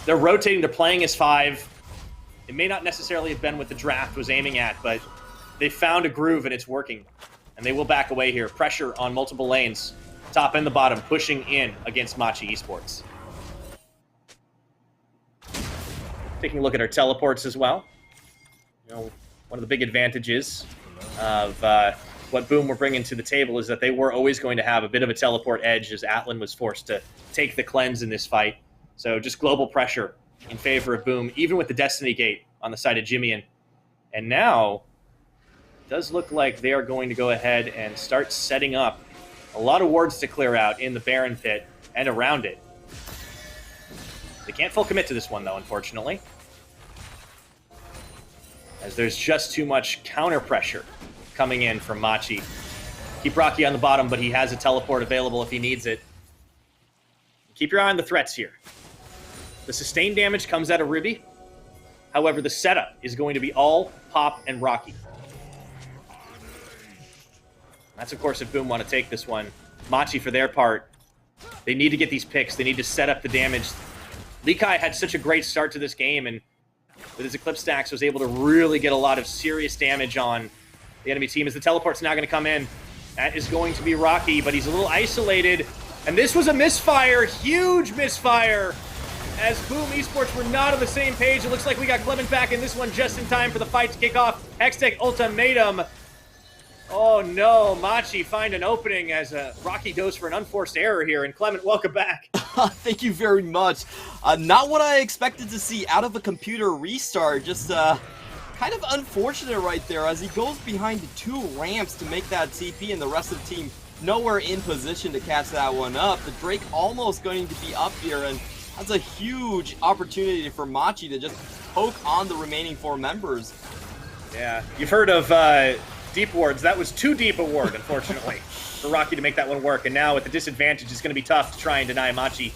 Speaker 1: They're rotating, they're playing as 5. It may not necessarily have been what the draft was aiming at, but they found a groove and it's working. And they will back away here. Pressure on multiple lanes. Top and the bottom, pushing in against Machi Esports. Taking a look at our teleports as well. You know, one of the big advantages of what Boom were bringing to the table is that they were always going to have a bit of a teleport edge as Atlan was forced to take the cleanse in this fight. So just global pressure in favor of Boom, even with the Destiny Gate on the side of Jimmy. And now, it does look like they are going to go ahead and start setting up a lot of wards to clear out in the Baron pit and around it. They can't full commit to this one, though, unfortunately, as there's just too much counter pressure coming in from Machi. Keep Rocky on the bottom, but he has a teleport available if he needs it. Keep your eye on the threats here. The sustained damage comes out of Ruby. However, the setup is going to be all Pop and Rocky. That's, of course, if Boom want to take this one. Machi, for their part, they need to get these picks. They need to set up the damage. Likai had such a great start to this game, and with his Eclipse stacks, was able to really get a lot of serious damage on the enemy team as the teleport's now going to come in. That is going to be Rocky, but he's a little isolated. And this was a misfire, huge misfire, as Boom Esports were not on the same page. It looks like we got Clement back in this one just in time for the fight to kick off. Hextech Ultimatum. Oh no, Machi find an opening as Rocky goes for an unforced error here. And Clement, welcome back.
Speaker 2: Thank you very much. Not what I expected to see out of a computer restart. Just kind of unfortunate right there as he goes behind 2 ramps to make that TP, and the rest of the team nowhere in position to catch that one up. The Drake almost going to be up here, and that's a huge opportunity for Machi to just poke on the remaining 4 members.
Speaker 1: Yeah, you've heard of deep wards. That was too deep a ward, unfortunately, for Rocky to make that one work. And now with the disadvantage, it's going to be tough to try and deny Machi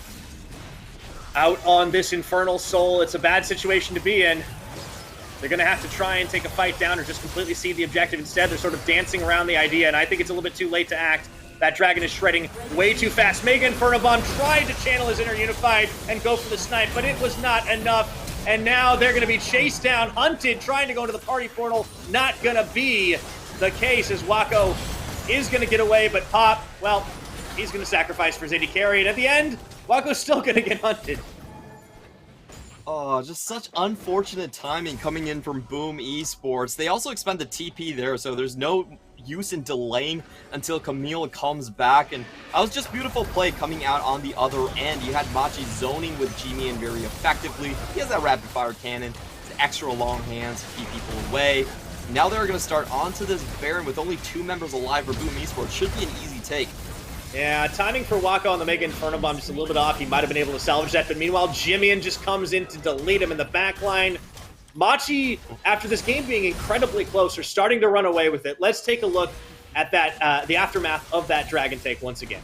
Speaker 1: out on this Infernal Soul. It's a bad situation to be in. They're going to have to try and take a fight down or just completely cede the objective. Instead, they're sort of dancing around the idea, and I think it's a little bit too late to act. That dragon is shredding way too fast. Mega Inferno Bomb tried to channel his inner unified and go for the snipe, but it was not enough. And now they're going to be chased down, hunted, trying to go into the party portal. Not going to be the case as Wako is going to get away, but Pop, well, he's going to sacrifice for his AD carry. And at the end, Wako's still going to get hunted.
Speaker 2: Oh, just such unfortunate timing coming in from Boom Esports. They also expend the TP there, so there's no use in delaying until Camille comes back. And that was just beautiful play coming out on the other end. You had Machi zoning with G-Man very effectively. He has that rapid fire cannon, his extra long hands to keep people away. Now they're going to start onto this Baron with only 2 members alive for Boom Esports. Should be an easy take.
Speaker 1: Yeah, timing for Wako on the Mega Inferno Bomb just a little bit off. He might have been able to salvage that, but meanwhile, Jimmy just comes in to delete him in the backline. Machi, after this game being incredibly close, are starting to run away with it. Let's take a look at that, the aftermath of that Dragon take once again.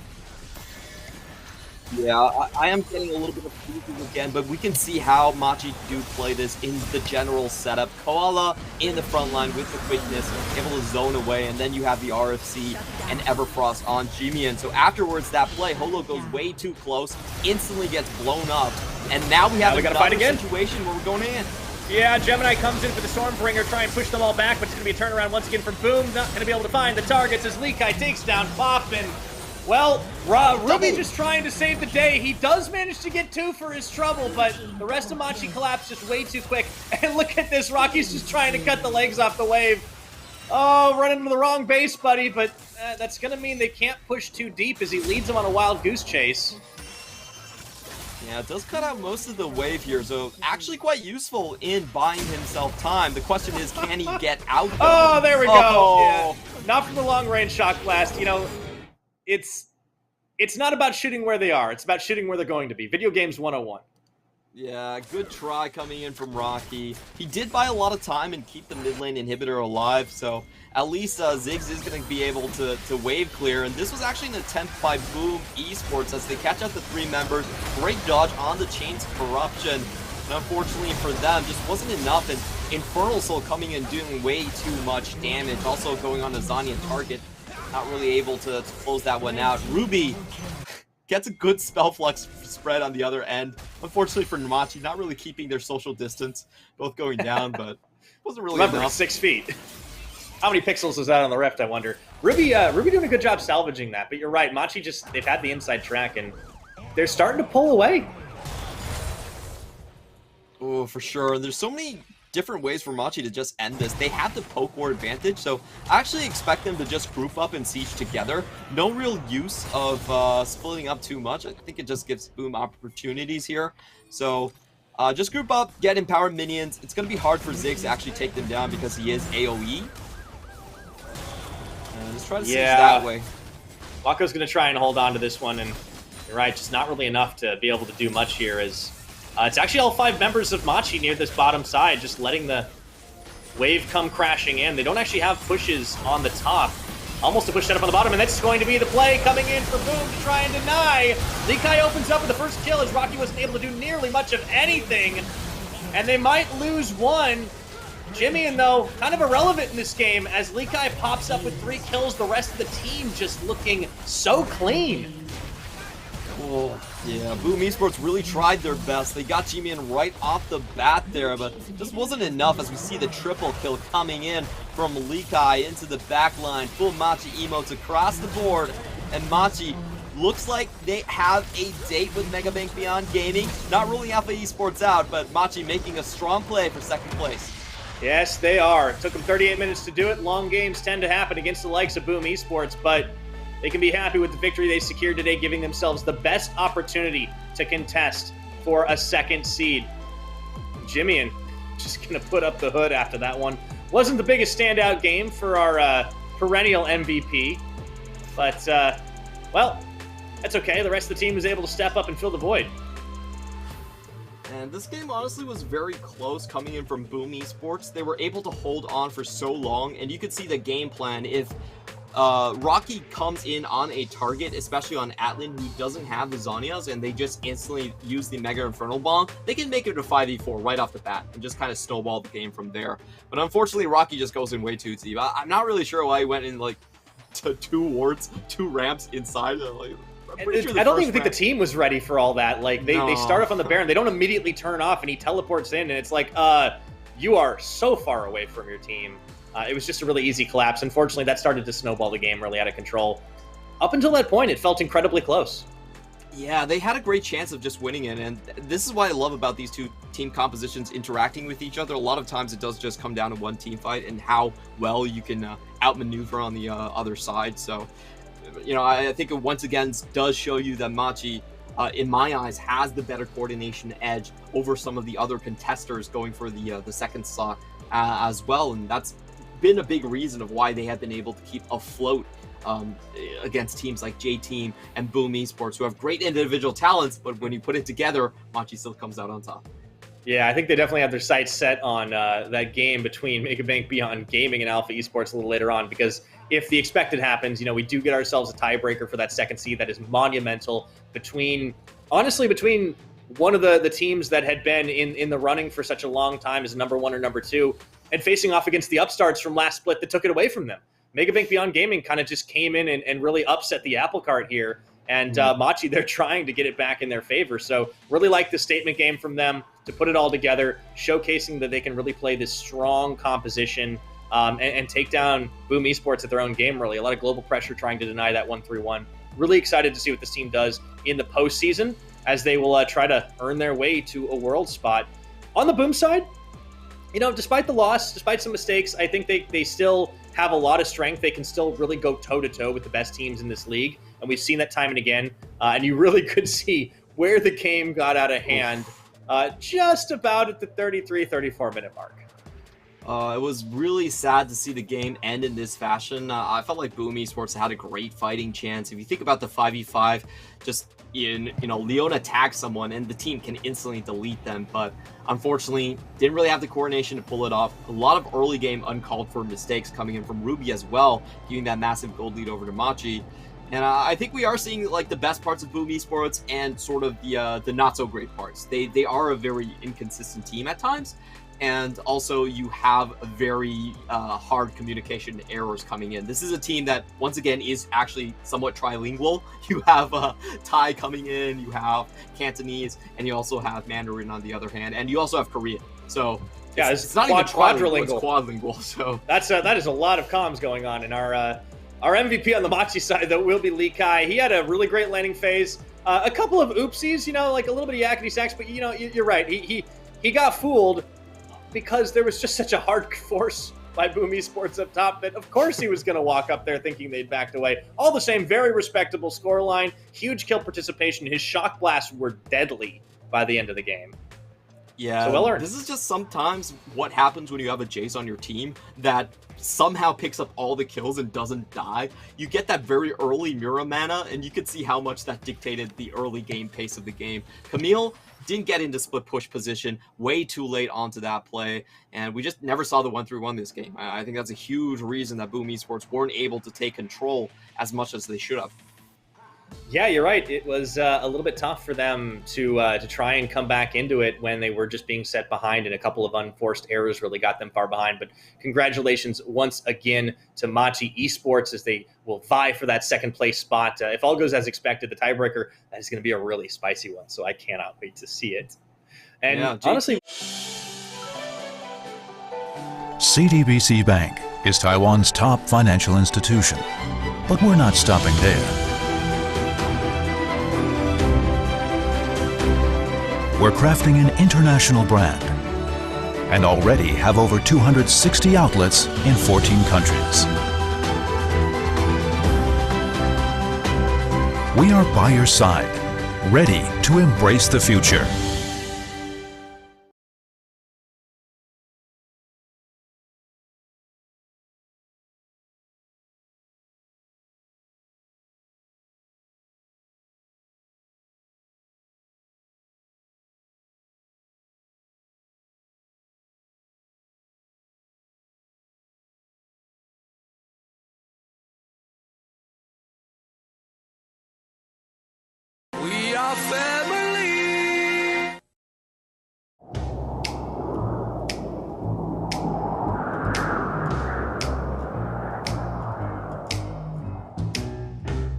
Speaker 2: Yeah, I am getting a little bit of freezing again, but we can see how Machi do play this in the general setup. Koala in the front line with the quickness, able to zone away, and then you have the RFC and Everfrost on Jimian. So afterwards, that play, Holo goes way too close, instantly gets blown up, and now we have another situation where we're going in.
Speaker 1: Yeah, Gemini comes in for the Stormbringer, try and push them all back, but it's going to be a turnaround once again from Boom. Not going to be able to find the targets as Likai takes down Pop, and well, Ruby just trying to save the day. He does manage to get 2 for his trouble, but the rest of Machi collapsed just way too quick. And look at this. Rocky's just trying to cut the legs off the wave. Oh, running into the wrong base, buddy. But that's going to mean they can't push too deep as he leads him on a wild goose chase.
Speaker 2: Yeah, it does cut out most of the wave here, so actually quite useful in buying himself time. The question is, can he get out, though?
Speaker 1: Oh, there we go.
Speaker 2: Oh.
Speaker 1: Yeah. Not from the long-range shock blast. You know, it's not about shooting where they are. It's about shooting where they're going to be. Video games 101.
Speaker 2: Yeah, good try coming in from Rocky. He did buy a lot of time and keep the mid lane inhibitor alive, so at least Ziggs is going to be able to wave clear. And this was actually an attempt by Boom Esports as they catch out the 3 members. Great dodge on the Chains Corruption. And unfortunately for them, just wasn't enough. And Infernal Soul coming in doing way too much damage. Also going on the Zanya target. Not really able to close that one out. Ruby gets a good spell flux spread on the other end. Unfortunately for Namachi, not really keeping their social distance. Both going down, but wasn't really enough.
Speaker 1: 6 feet. How many pixels was that on the Rift, I wonder? Ruby doing a good job salvaging that, but you're right. Machi they've had the inside track, and they're starting to pull away.
Speaker 2: Oh, for sure. And there's so many different ways for Machi to just end this. They have the poke war advantage, so I actually expect them to just group up and siege together. No real use of splitting up too much. I think it just gives Boom opportunities here. So just group up, get empowered minions. It's going to be hard for Ziggs to actually take them down because he is AoE. Just try to siege that way.
Speaker 1: Wako's going to try and hold on to this one, and you're right, just not really enough to be able to do much here as it's actually all 5 members of Machi near this bottom side, just letting the wave come crashing in. They don't actually have pushes on the top. Almost a push set up on the bottom, and that's going to be the play coming in for Boom to try and deny. Lee Kai opens up with the first kill as Rocky wasn't able to do nearly much of anything, and they might lose one. Jimmy, though, kind of irrelevant in this game as Lee Kai pops up with 3 kills. The rest of the team just looking so clean.
Speaker 2: Oh, yeah, Boom Esports really tried their best. They got Jimmy in right off the bat there, but just wasn't enough as we see the triple kill coming in from Lee Kai into the back line. Full Machi emotes across the board, and Machi looks like they have a date with Mega Bank Beyond Gaming. Not ruling Alpha Esports out, but Machi making a strong play for 2nd place.
Speaker 1: Yes, they are. It took them 38 minutes to do it. Long games tend to happen against the likes of Boom Esports, but they can be happy with the victory they secured today, giving themselves the best opportunity to contest for a 2nd seed. Jimmy just going to put up the hood after that one. Wasn't the biggest standout game for our perennial MVP, but, well, that's okay. The rest of the team was able to step up and fill the void.
Speaker 2: And this game honestly was very close coming in from Boom Esports. They were able to hold on for so long, and you could see the game plan. If Rocky comes in on a target, especially on Atlan, who doesn't have the Zanyas, and they just instantly use the Mega Infernal Bomb, they can make it a 5v4 right off the bat and just kind of snowball the game from there. But unfortunately, Rocky just goes in way too deep. I'm not really sure why he went in like to 2 wards, 2 ramps inside.
Speaker 1: I don't even think the team was ready for all that. Like they start off on the Baron, they don't immediately turn off, and he teleports in, and it's like, you are so far away from your team. It was just a really easy collapse. Unfortunately, that started to snowball the game really out of control. Up until that point, it felt incredibly close.
Speaker 2: Yeah, they had a great chance of just winning it, and this is what I love about these 2 team compositions interacting with each other. A lot of times it does just come down to one team fight and how well you can outmaneuver on the other side. So, you know, I think it once again does show you that Machi, in my eyes, has the better coordination edge over some of the other contesters going for the 2nd slot as well, and that's been a big reason of why they have been able to keep afloat against teams like J-Team and Boom Esports, who have great individual talents, but when you put it together, Machi still comes out on top.
Speaker 1: Yeah, I think they definitely have their sights set on that game between Mega Bank Beyond Gaming and Alpha Esports a little later on, because if the expected happens, you know, we do get ourselves a tiebreaker for that 2nd seed that is monumental between one of the teams that had been in the running for such a long time as number 1 or number 2, and facing off against the upstarts from last split that took it away from them. Mega Bank Beyond Gaming kind of just came in and really upset the apple cart here, and Machi, they're trying to get it back in their favor. So really like the statement game from them to put it all together, showcasing that they can really play this strong composition and take down Boom Esports at their own game, really. A lot of global pressure trying to deny that 1-3-1. Really excited to see what this team does in the postseason as they will try to earn their way to a world spot. On the Boom side, despite the loss, despite some mistakes, I think they still have a lot of strength. They can still really go toe-to-toe with the best teams in this league. And we've seen that time and again. And you really could see where the game got out of hand just about at the 33, 34-minute mark.
Speaker 2: It was really sad to see the game end in this fashion. I felt like Boom Esports had a great fighting chance. If you think about the 5v5, just Leona tags someone and the team can instantly delete them, but unfortunately didn't really have the coordination to pull it off. A lot of early game uncalled for mistakes coming in from Ruby as well, giving that massive gold lead over to Machi. And I think we are seeing like the best parts of Boom Esports and sort of the not so great parts. They are a very inconsistent team at times. And also you have a very hard communication errors coming in. This is a team that, once again, is actually somewhat trilingual. You have Thai coming in, you have Cantonese, and you also have Mandarin on the other hand, and you also have Korean. So
Speaker 1: yeah,
Speaker 2: it's not even
Speaker 1: quadrilingual.
Speaker 2: It's quadlingual. So
Speaker 1: that is a lot of comms going on. And our MVP on the Machi side, though, will be Lee Kai. He had a really great landing phase. A couple of oopsies, like a little bit of yakety sacks, but you're right. He got fooled because there was just such a hard force by Boom Esports up top that of course he was going to walk up there thinking they'd backed away. All the same, very respectable scoreline, huge kill participation. His shock blasts were deadly by the end of the game.
Speaker 2: Yeah,
Speaker 1: so well earned.
Speaker 2: This is just sometimes what happens when you have a Jace on your team that somehow picks up all the kills and doesn't die. You get that very early Mira mana, and you could see how much that dictated the early game pace of the game. Camille didn't get into split push position, way too late onto that play, and we just never saw the 1-3-1 this game. I think that's a huge reason that Boom Esports weren't able to take control as much as they should have.
Speaker 1: Yeah, you're right. It was a little bit tough for them to try and come back into it when they were just being set behind, and a couple of unforced errors really got them far behind. But congratulations once again to Machi Esports as they will vie for that second place spot. If all goes as expected, the tiebreaker, that is going to be a really spicy one. So I cannot wait to see it. And yeah, honestly,
Speaker 3: CTBC Bank is Taiwan's top financial institution, but we're not stopping there. We're crafting an international brand and already have over 260 outlets in 14 countries. We are by your side, ready to embrace the future.
Speaker 5: We are family.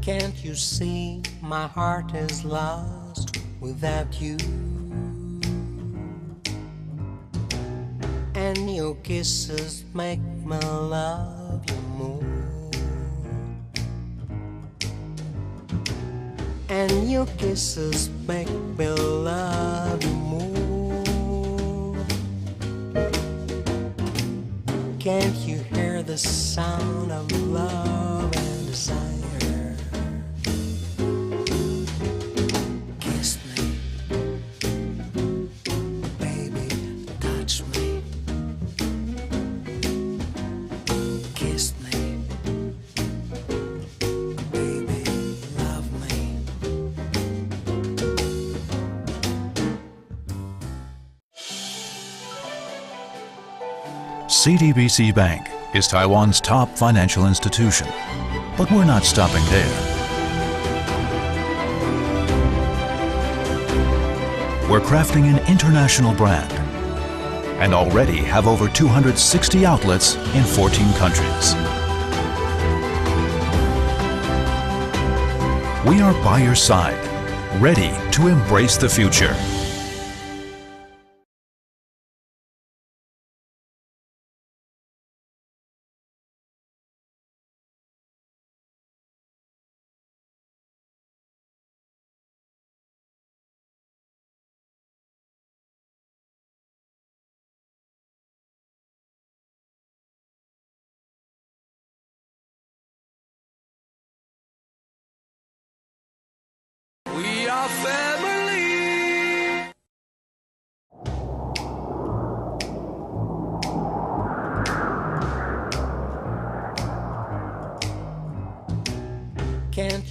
Speaker 4: Can't you see my heart is lost without you? And your kisses make me love you more. And your kisses make me love you more. Can't you hear the sound of love and desire? Kiss me, baby, touch me. Kiss me, baby, love me.
Speaker 3: CTBC Bank is Taiwan's top financial institution, but we're not stopping there. We're crafting an international brand and already have over 260 outlets in 14 countries. We are by your side, ready to embrace the future.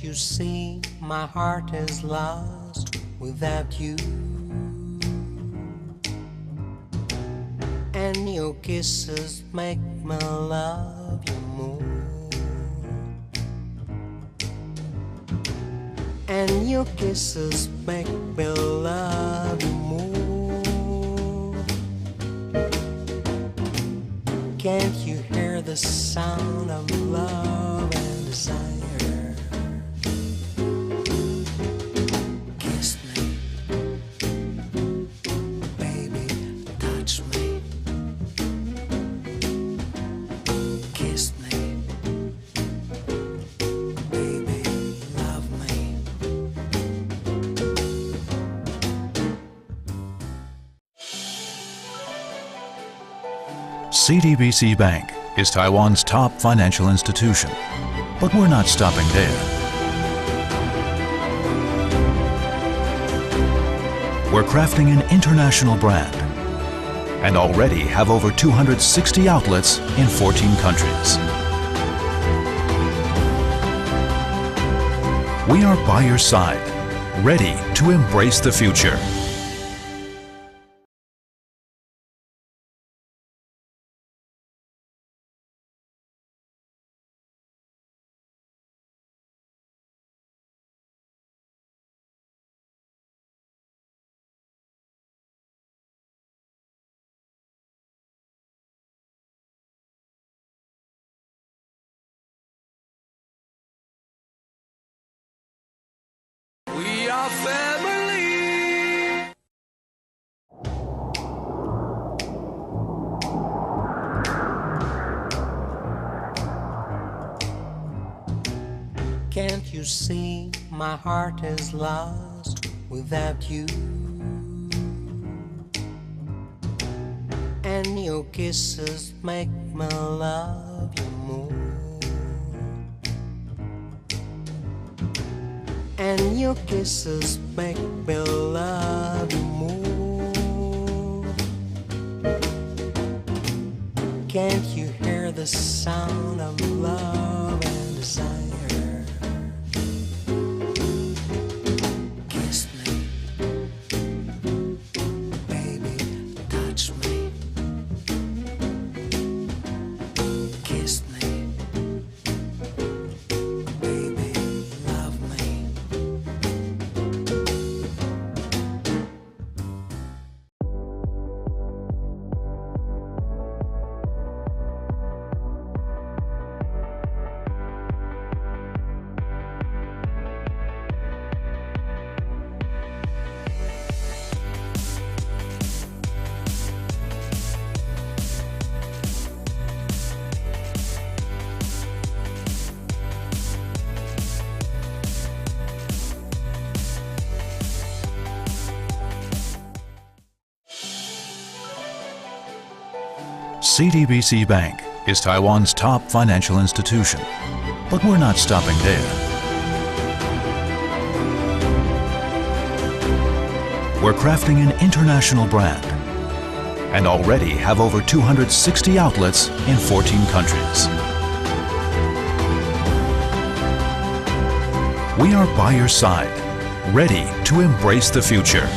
Speaker 4: you see my heart is lost without you? And your kisses make me love you more. And your kisses make me love you more. Can't you hear the sound of love and desire? Kiss me, baby, touch me. Kiss me, baby, love me.
Speaker 3: CTBC Bank is Taiwan's top financial institution, but we're not stopping there. We're crafting an international brand and already have over 260 outlets in 14 countries. We are by your side, ready to embrace the future.
Speaker 5: We are family.
Speaker 4: Can't you see my heart is lost without you? And your kisses make me love you more. And your kisses make me love you more. Can't you hear the sound of love and desire? Kiss me, baby, touch me. Kiss me, baby, love me.
Speaker 3: CTBC Bank is Taiwan's top financial institution, but we're not stopping there. We're crafting an international brand and already have over 260 outlets in 14 countries. We are by your side, ready to embrace the future.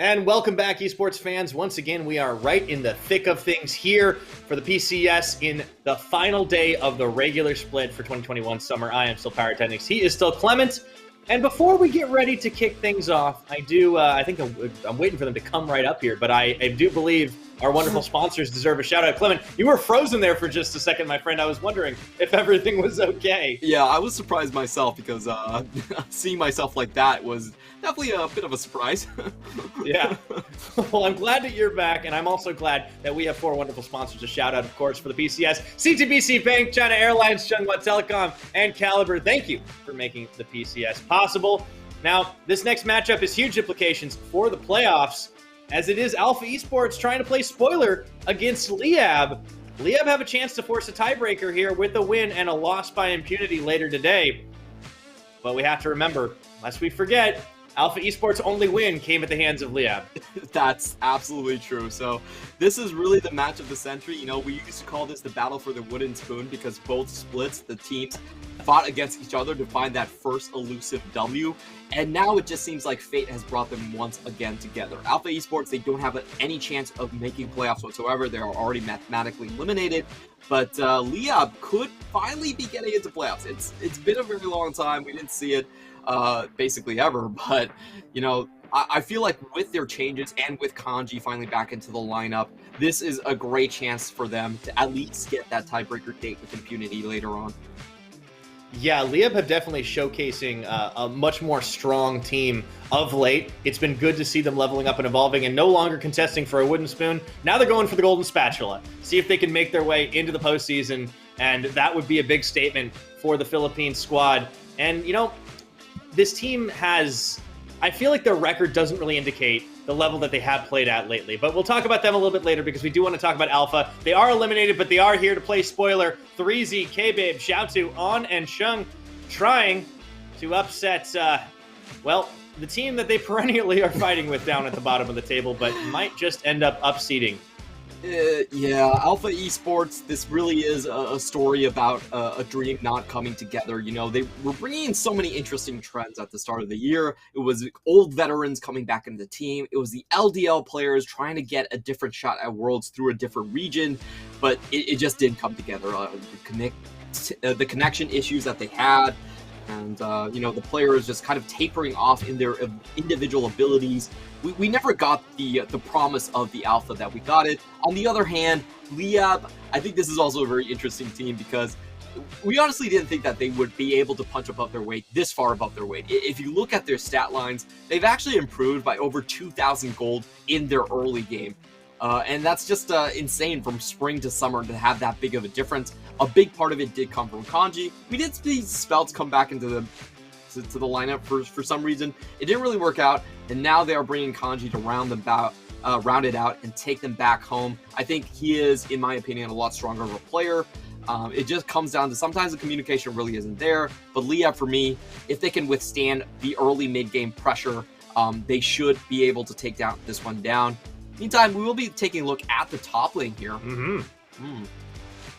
Speaker 1: And welcome back, esports fans. Once again, we are right in the thick of things here for the PCS in the final day of the regular split for 2021 summer. I am still Pyrotechnics. He is still Clement. And before we get ready to kick things off, I think I'm waiting for them to come right up here, but I do believe our wonderful sponsors deserve a shout out. Clement, you were frozen there for just a second, my friend. I was wondering if everything was okay.
Speaker 2: Yeah, I was surprised myself because seeing myself like that was definitely a bit of a surprise.
Speaker 1: Yeah. Well, I'm glad that you're back, and I'm also glad that we have 4 wonderful sponsors. A shout out, of course, for the PCS: CTBC Bank, China Airlines, Chunghwa Telecom, and Caliber. Thank you for making the PCS possible. Now, this next matchup has huge implications for the playoffs, as it is Alpha Esports trying to play spoiler against Liab. Liab have a chance to force a tiebreaker here with a win and a loss by impunity later today. But we have to remember, lest we forget, Alpha Esports' only win came at the hands of Liab.
Speaker 2: That's absolutely true. So this is really the match of the century. You know, we used to call this the battle for the wooden spoon because both splits, the teams, fought against each other to find that first elusive W. And now it just seems like fate has brought them once again together. Alpha Esports, they don't have any chance of making playoffs whatsoever. They are already mathematically eliminated. But Liab could finally be getting into playoffs. It's been a very long time. We didn't see it basically ever. But, you know, I feel like with their changes and with Kanji finally back into the lineup, this is a great chance for them to at least get that tiebreaker date with impunity later on.
Speaker 1: Yeah, Liab have definitely showcasing a much more strong team of late. It's been good to see them leveling up and evolving and no longer contesting for a wooden spoon. Now they're going for the golden spatula. See if they can make their way into the postseason, and that would be a big statement for the Philippine squad. And, you know, this team has, I feel like their record doesn't really indicate the level that they have played at lately. But we'll talk about them a little bit later because we do want to talk about Alpha. They are eliminated, but they are here to play spoiler. 3Z, K-Babe, Xiaotu, On, and Sheng trying to upset, well, the team that they perennially are fighting with down at the bottom of the table, but might just end up upseeding.
Speaker 2: Yeah, Alpha Esports, this really is a story about a dream not coming together. You know, they were bringing in so many interesting trends at the start of the year. It was old veterans coming back into the team. It was the LDL players trying to get a different shot at Worlds through a different region, but it just didn't come together. The connection issues that they had, and, you know, the players just kind of tapering off in their individual abilities. We never got the promise of the Alpha that we got it. On the other hand, Liab, I think this is also a very interesting team because we honestly didn't think that they would be able to punch above their weight, this far above their weight. If you look at their stat lines, they've actually improved by over 2,000 gold in their early game. And that's just insane from spring to summer to have that big of a difference. A big part of it did come from Kanji. We did see Spelts come back into the lineup for some reason. It didn't really work out, and now they are bringing Kanji to round it out and take them back home. I think he is, in my opinion, a lot stronger of a player. It just comes down to sometimes the communication really isn't there. But Liab, for me, if they can withstand the early mid-game pressure, they should be able to take this one down. Meantime, we will be taking a look at the top lane here.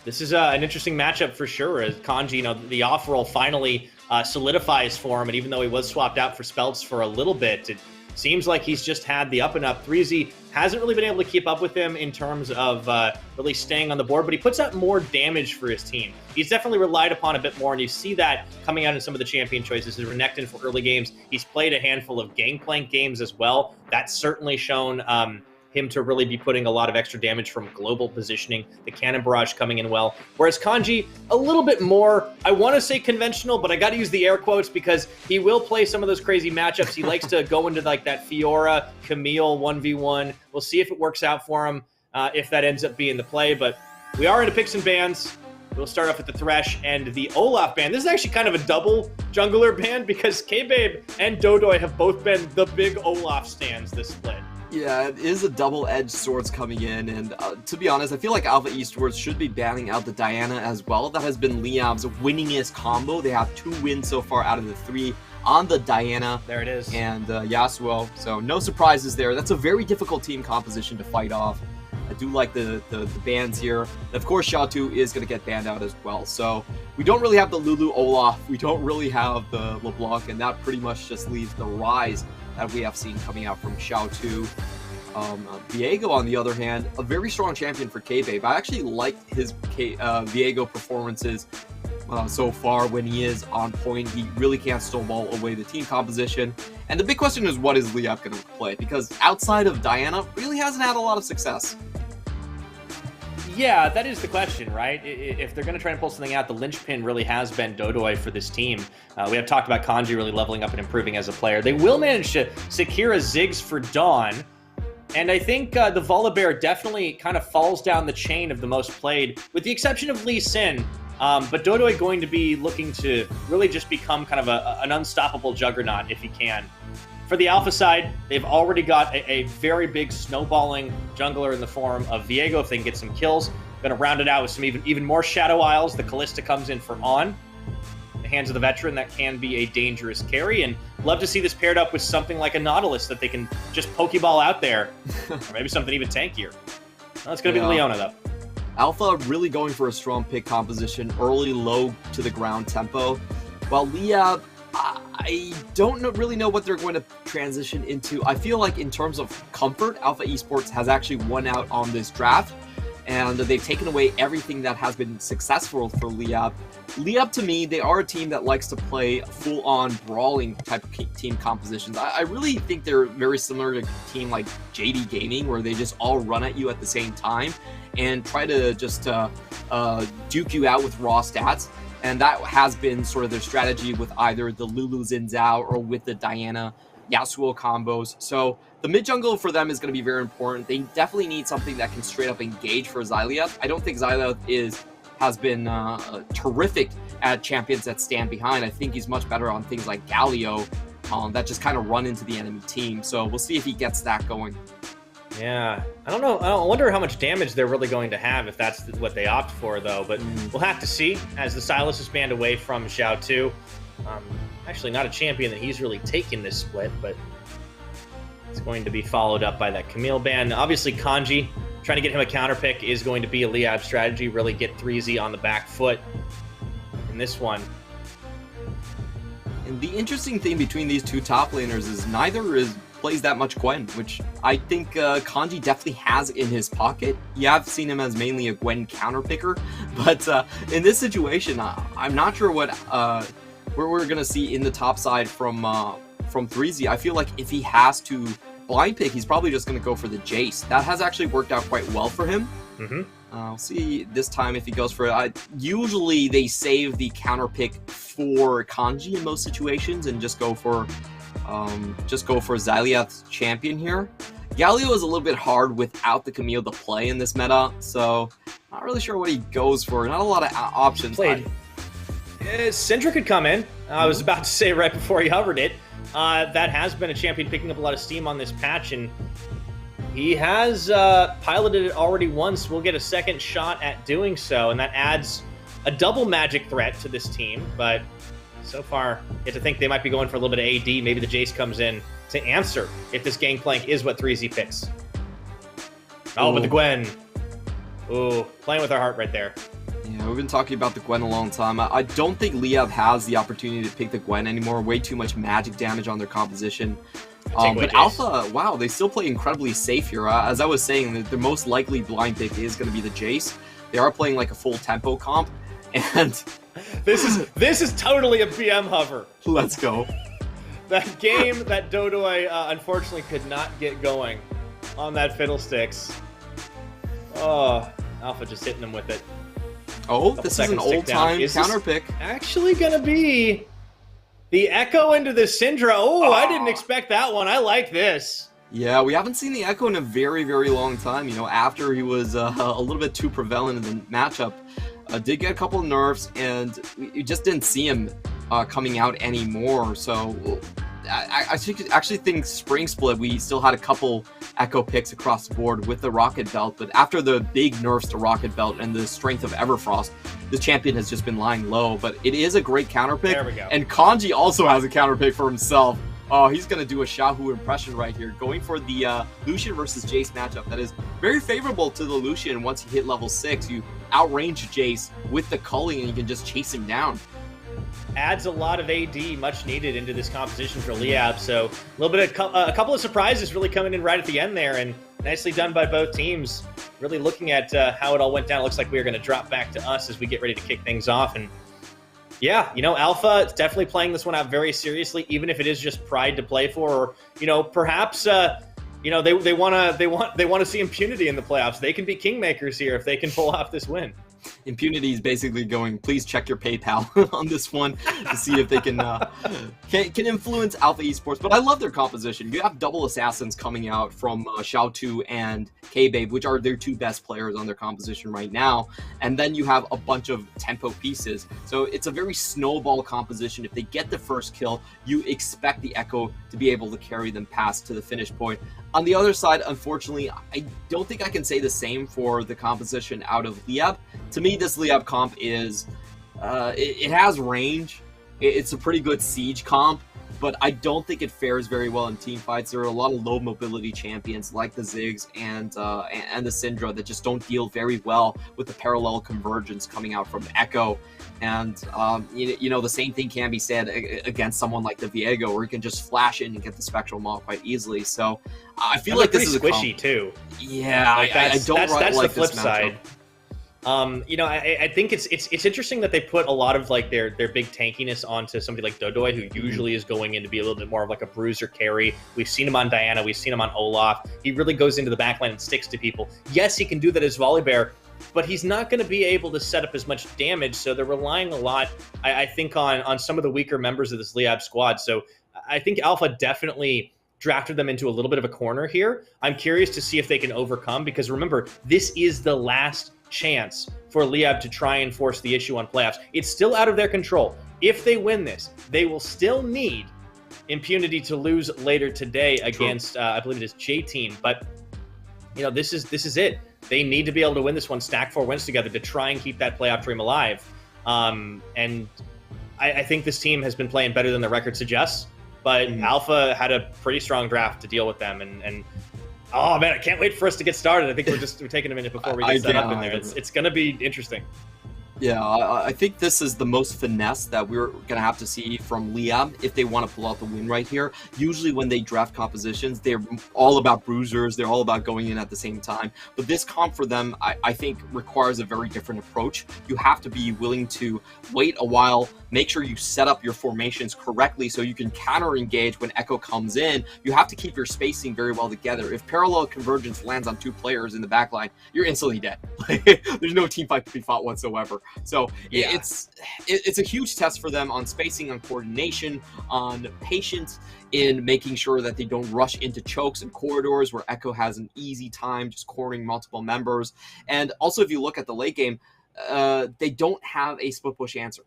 Speaker 1: This is an interesting matchup for sure, as Kanji, you know, the off roll finally solidifies for him, and even though he was swapped out for Spelts for a little bit, it seems like he's just had the up and up. 3Z hasn't really been able to keep up with him in terms of really staying on the board, but he puts out more damage for his team. He's definitely relied upon a bit more, and you see that coming out in some of the champion choices. His Renekton for early games, he's played a handful of Gangplank games as well. That's certainly shown him to really be putting a lot of extra damage from global positioning, the Cannon Barrage coming in well. Whereas Kanji, a little bit more, I want to say conventional, but I got to use the air quotes because he will play some of those crazy matchups. He likes to go into like that Fiora, Camille 1v1. We'll see if it works out for him, if that ends up being the play. But we are into picks and bans. We'll start off with the Thresh and the Olaf ban. This is actually kind of a double jungler ban because K-Babe and Dodoy have both been the big Olaf stands this split.
Speaker 2: Yeah, it is a double-edged swords coming in, and to be honest, I feel like Alpha Esports should be banning out the Diana as well. That has been Liab's winningest combo. They have 2 wins so far out of the 3 on the Diana.
Speaker 1: There it is.
Speaker 2: And Yasuo, so no surprises there. That's a very difficult team composition to fight off. I do like the bans here. Of course, Xiaotu is going to get banned out as well. So we don't really have the Lulu Olaf. We don't really have the LeBlanc, and that pretty much just leaves the Rise that we have seen coming out from Xiao Tu. Viego, on the other hand, a very strong champion for K-Babe. I actually liked his Viego performances so far when he is on point. He really can't stonewall away the team composition. And the big question is, what is Liab going to play? Because outside of Diana, really hasn't had a lot of success.
Speaker 1: Yeah, that is the question, right? If they're going to try and pull something out, the linchpin really has been Dodoi for this team. We have talked about Kanji really leveling up and improving as a player. They will manage to secure a Ziggs for Dawn. And I think the Volibear definitely kind of falls down the chain of the most played, with the exception of Lee Sin. But Dodoi going to be looking to really just become kind of an unstoppable juggernaut if he can. For the Alpha side, they've already got a very big snowballing jungler in the form of Viego if they can get some kills. Going to round it out with some even more Shadow Isles. The Callista comes in for On. In the hands of the veteran, that can be a dangerous carry. And love to see this paired up with something like a Nautilus that they can just Pokeball out there. Or maybe something even tankier. Well, it's going to be Leona, though.
Speaker 2: Alpha really going for a strong pick composition, early low to the ground tempo. While Liab, I don't really know what they're going to transition into. I feel like in terms of comfort, Alpha Esports has actually won out on this draft, and they've taken away everything that has been successful for Liab. Liab, to me, they are a team that likes to play full-on brawling type of team compositions. I really think they're very similar to a team like JD Gaming, where they just all run at you at the same time and try to just duke you out with raw stats. And that has been sort of their strategy with either the Lulu Xin Zhao or with the Diana Yasuo combos. So the mid jungle for them is going to be very important. They definitely need something that can straight up engage for Xyliath. I don't think Xyliath has been terrific at champions that stand behind. I think he's much better on things like Galio that just kind of run into the enemy team. So we'll see if he gets that going.
Speaker 1: Yeah, I don't know. I wonder how much damage they're really going to have if that's what they opt for, though. But we'll have to see as the Silas is banned away from Xiao Tu. Actually, not a champion that he's really taken this split, but it's going to be followed up by that Camille ban. Obviously, Kanji, trying to get him a counter pick is going to be a Liab strategy. Really get 3Z on the back foot in this one.
Speaker 2: And the interesting thing between these two top laners is neither plays that much Gwen, which I think Kanji definitely has in his pocket. Yeah, I've seen him as mainly a Gwen counter picker, but in this situation, I'm not sure what we're gonna see in the top side from 3Z. I feel like if he has to blind pick, he's probably just gonna go for the Jace. That has actually worked out quite well for him. I'll see this time if he goes for it. Usually they save the counter pick for Kanji in most situations and just go for Xyliath's champion here. Galio is a little bit hard without the Camille to play in this meta, so not really sure what he goes for. Not a lot of options.
Speaker 1: Syndra could come in. I was about to say right before he hovered it. That has been a champion picking up a lot of steam on this patch, and he has piloted it already once. We'll get a second shot at doing so, and that adds a double magic threat to this team, but so far, you have to think they might be going for a little bit of AD. Maybe the Jace comes in to answer if this Gangplank is what 3Z picks. Oh, but the Gwen. Ooh, playing with our heart right there.
Speaker 2: Yeah, we've been talking about the Gwen a long time. I don't think Liab has the opportunity to pick the Gwen anymore. Way too much magic damage on their composition. But Alpha, wow, they still play incredibly safe here. As I was saying, the most likely blind pick is going to be the Jace. They are playing like a full tempo comp, and
Speaker 1: this is totally a BM hover.
Speaker 2: Let's go.
Speaker 1: That game that Dodoi unfortunately could not get going on that Fiddlesticks. Oh, Alpha just hitting them with it.
Speaker 2: Oh, this is an old-time counter pick.
Speaker 1: Actually gonna be the Echo into the Syndra. Oh, I didn't expect that one. I like this.
Speaker 2: Yeah, we haven't seen the Echo in a very, very long time. You know, after he was a little bit too prevalent in the matchup. Did get a couple of nerfs, and we just didn't see him coming out anymore. So I actually think Spring Split, we still had a couple Echo picks across the board with the Rocket Belt, but after the big nerfs to Rocket Belt and the strength of Everfrost, the champion has just been lying low. But it is a great counter pick.
Speaker 1: There we go.
Speaker 2: And Kanji also has a counter pick for himself. Oh, he's going to do a Shahu impression right here, going for the Lucian versus Jace matchup that is very favorable to the Lucian. Once you hit level 6, you outrange Jace with the culling and you can just chase him down.
Speaker 1: adds a lot of AD, much needed, into this composition for Liab. So a little bit of a couple of surprises really coming in right at the end there, and nicely done by both teams. Really looking at how it all went down. It looks like we're going to drop back to us as we get ready to kick things off. And yeah, Alpha is definitely playing this one out very seriously, even if it is just pride to play for, or perhaps they want to see Impunity in the playoffs. They can be kingmakers here if they can pull off this win.
Speaker 2: Impunity is basically going, please check your PayPal on this one to see if they can influence Alpha Esports. But I love their composition. You have double assassins coming out from Xiao2 and K-Babe, which are their two best players on their composition right now. And then you have a bunch of tempo pieces. So it's a very snowball composition. If they get the first kill, you expect the Echo to be able to carry them past to the finish point. On the other side, unfortunately, I don't think I can say the same for the composition out of Liab. To me, this Liab comp is, it has range. It's a pretty good siege comp, but I don't think it fares very well in team fights. There are a lot of low mobility champions like the Ziggs and the Syndra that just don't deal very well with the parallel convergence coming out from Echo. And the same thing can be said against someone like the Viego, where you can just flash in and get the Spectral Maw quite easily. So I feel like this is
Speaker 1: squishy too.
Speaker 2: Yeah,
Speaker 1: like
Speaker 2: I don't
Speaker 1: that's
Speaker 2: like
Speaker 1: the flip
Speaker 2: this
Speaker 1: side. I think it's interesting that they put a lot of like their big tankiness onto somebody like Dodoy, who usually is going in to be a little bit more of like a bruiser carry. We've seen him on Diana, we've seen him on Olaf. He really goes into the backline and sticks to people. Yes, he can do that as Volibear, but he's not going to be able to set up as much damage. So they're relying a lot, I think, on some of the weaker members of this Liab squad. So I think Alpha definitely drafted them into a little bit of a corner here. I'm curious to see if they can overcome, because remember, this is the last chance for Liab to try and force the issue on playoffs. It's still out of their control. If they win this, they will still need Impunity to lose later today against, I believe it is J-Team. But, this is it. They need to be able to win this one, stack 4 wins together to try and keep that playoff dream alive. And I think this team has been playing better than the record suggests, but Alpha had a pretty strong draft to deal with them. And oh man, I can't wait for us to get started. I think we're taking a minute before we get set up in there. It's going to be interesting.
Speaker 2: Yeah, I think this is the most finesse that we're going to have to see from Liab if they want to pull out the win right here. Usually when they draft compositions, they're all about bruisers. They're all about going in at the same time. But this comp for them, I think, requires a very different approach. You have to be willing to wait a while, make sure you set up your formations correctly so you can counter-engage when Echo comes in. You have to keep your spacing very well together. If parallel convergence lands on 2 players in the backline, you're instantly dead. There's no team fight to be fought whatsoever. So yeah, it's a huge test for them on spacing, on coordination, on patience, in making sure that they don't rush into chokes and corridors where Echo has an easy time just cornering multiple members. And also, if you look at the late game, they don't have a split push answer.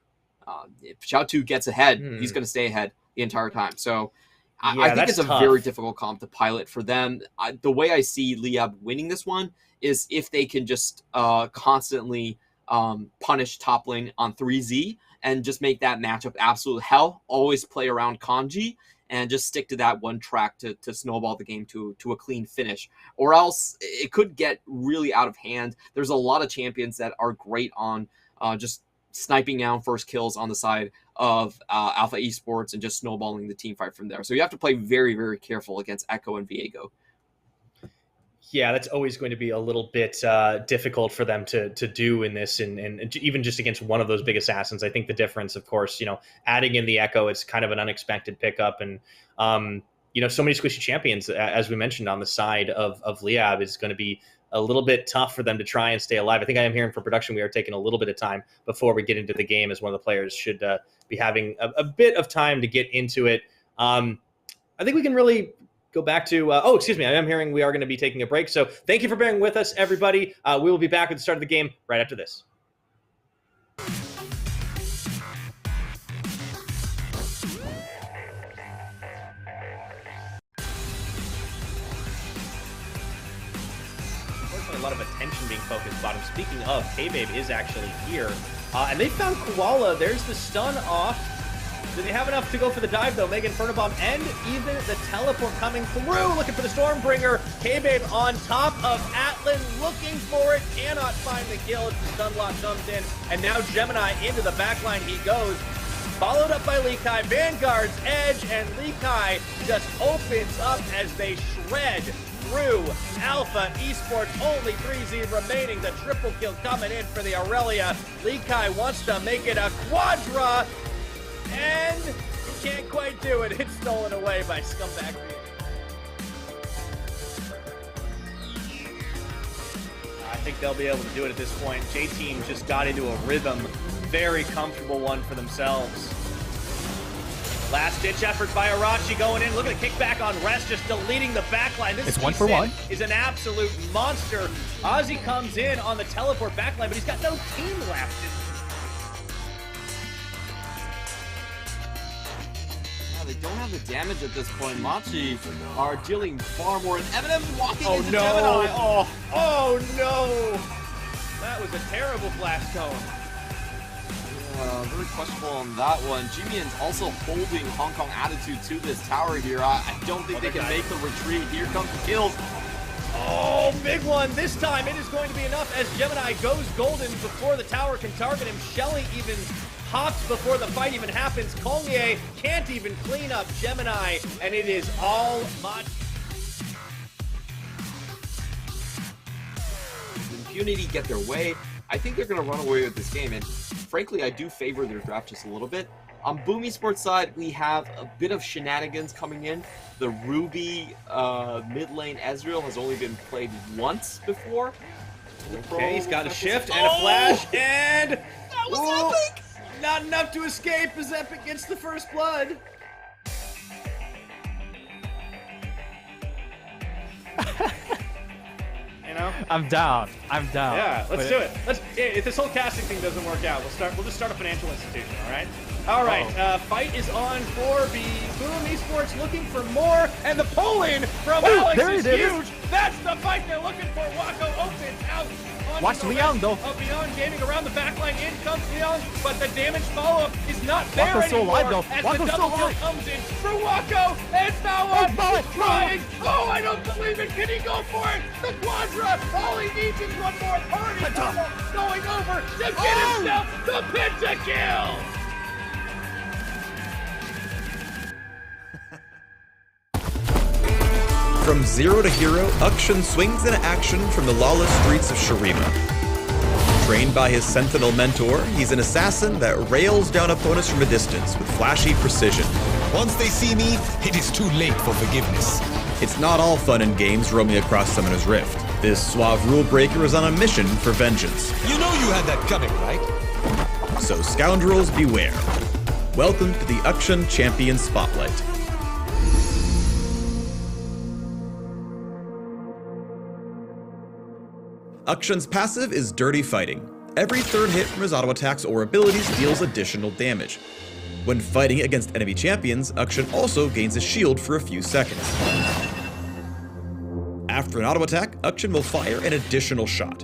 Speaker 2: If Xiao2 gets ahead, he's going to stay ahead the entire time. So I think it's a very difficult comp to pilot for them. The way I see Liab winning this one is if they can just constantly punish top lane on 3Z and just make that matchup absolute hell. Always play around Kanji and just stick to that one track to snowball the game to a clean finish. Or else it could get really out of hand. There's a lot of champions that are great on just sniping down first kills on the side of Alpha Esports and just snowballing the team fight from there. So you have to play very, very careful against Echo and Viego.
Speaker 1: Yeah, that's always going to be a little bit difficult for them to do in this, and even just against one of those big assassins. I think the difference, of course, adding in the Echo, it's kind of an unexpected pickup, and so many squishy champions, as we mentioned, on the side of Liab is going to be a little bit tough for them to try and stay alive. I think I am hearing from production we are taking a little bit of time before we get into the game, as one of the players should be having a bit of time to get into it. I think we can really go back to, excuse me, I am hearing we are going to be taking a break. So thank you for bearing with us, everybody. We will be back at the start of the game right after this. Unfortunately, a lot of attention being focused bottom. Speaking of, K-Babe is actually here. And they found Koala. There's the stun off. Do they have enough to go for the dive, though? Mega Inferno Bomb and even the teleport coming through. Looking for the Stormbringer. K-Babe on top of Atlan, looking for it. Cannot find the kill as the stun lock comes in. And now Gemini into the backline he goes.
Speaker 6: followed up by Lee Kai. Vanguard's edge, and Lee Kai just opens up as they shred through Alpha Esports. Only 3Z remaining. The triple kill coming in for the Aurelia. Lee Kai wants to make it a quadra, and he can't quite do it. It's stolen away by Scumbag. I think they'll be able to do it at this point. J-Team just got into a rhythm. Very comfortable one for themselves. Last-ditch effort by Arachi going in. Look at the kickback on Rest, just deleting the backline. This
Speaker 7: It's 1 for 1.
Speaker 6: is an absolute monster. Ozzy comes in on the teleport backline, but he's got no team left.
Speaker 2: They don't have the damage at this point. Machi are dealing far more. And Eminem walking
Speaker 6: Oh
Speaker 2: into
Speaker 6: no!
Speaker 2: Gemini.
Speaker 6: Oh no! That was a terrible blast cone.
Speaker 2: Very questionable on that one. G-Mian's also holding Hong Kong attitude to this tower here. I don't think they can make the retreat. Here comes the kills.
Speaker 6: Oh, big one. This time it is going to be enough as Gemini goes golden before the tower can target him. Shelly even hops before the fight even happens. Kongye can't even clean up Gemini, and it is all much.
Speaker 2: Impunity get their way. I think they're going to run away with this game, and frankly, I do favor their draft just a little bit. On Boom Esports side, we have a bit of shenanigans coming in. The Ruby mid lane Ezreal has only been played once before.
Speaker 6: Okay, he's got a shift and a flash, and
Speaker 2: that was epic!
Speaker 6: Not enough to escape as Epic gets the first blood. You know?
Speaker 7: I'm down.
Speaker 6: Yeah, let's do it. If this whole casting thing doesn't work out, we'll just start a financial institution, all right? All right, fight is on for the Boom Esports, looking for more, and the pull-in from Alex is huge. That's the fight they're looking for. Wako opens out.
Speaker 7: Watch Leon, though.
Speaker 6: Beyond Gaming around the backline. In comes Leon, but the damage follow-up is not there
Speaker 7: Wako's still
Speaker 6: anymore.
Speaker 7: alive, though.
Speaker 6: As
Speaker 7: Wako's
Speaker 6: the
Speaker 7: still
Speaker 6: double kill
Speaker 7: alive.
Speaker 6: comes in for Wako, and Mawa is trying. Oh, I don't believe it. Can he go for it? The quadra. All he needs is one more party double going over to get himself the pentakill.
Speaker 8: From zero to hero, Akshan swings into action from the lawless streets of Shurima. Trained by his Sentinel mentor, he's an assassin that rails down opponents from a distance with flashy precision.
Speaker 9: Once they see me, it is too late for forgiveness.
Speaker 8: It's not all fun and games roaming across Summoner's Rift. This suave rule breaker is on a mission for vengeance.
Speaker 9: You know you had that coming, right?
Speaker 8: So scoundrels beware. Welcome to the Akshan Champion Spotlight. Akshan's passive is Dirty Fighting. Every third hit from his auto attacks or abilities deals additional damage. When fighting against enemy champions, Akshan also gains a shield for a few seconds. After an auto attack, Akshan will fire an additional shot.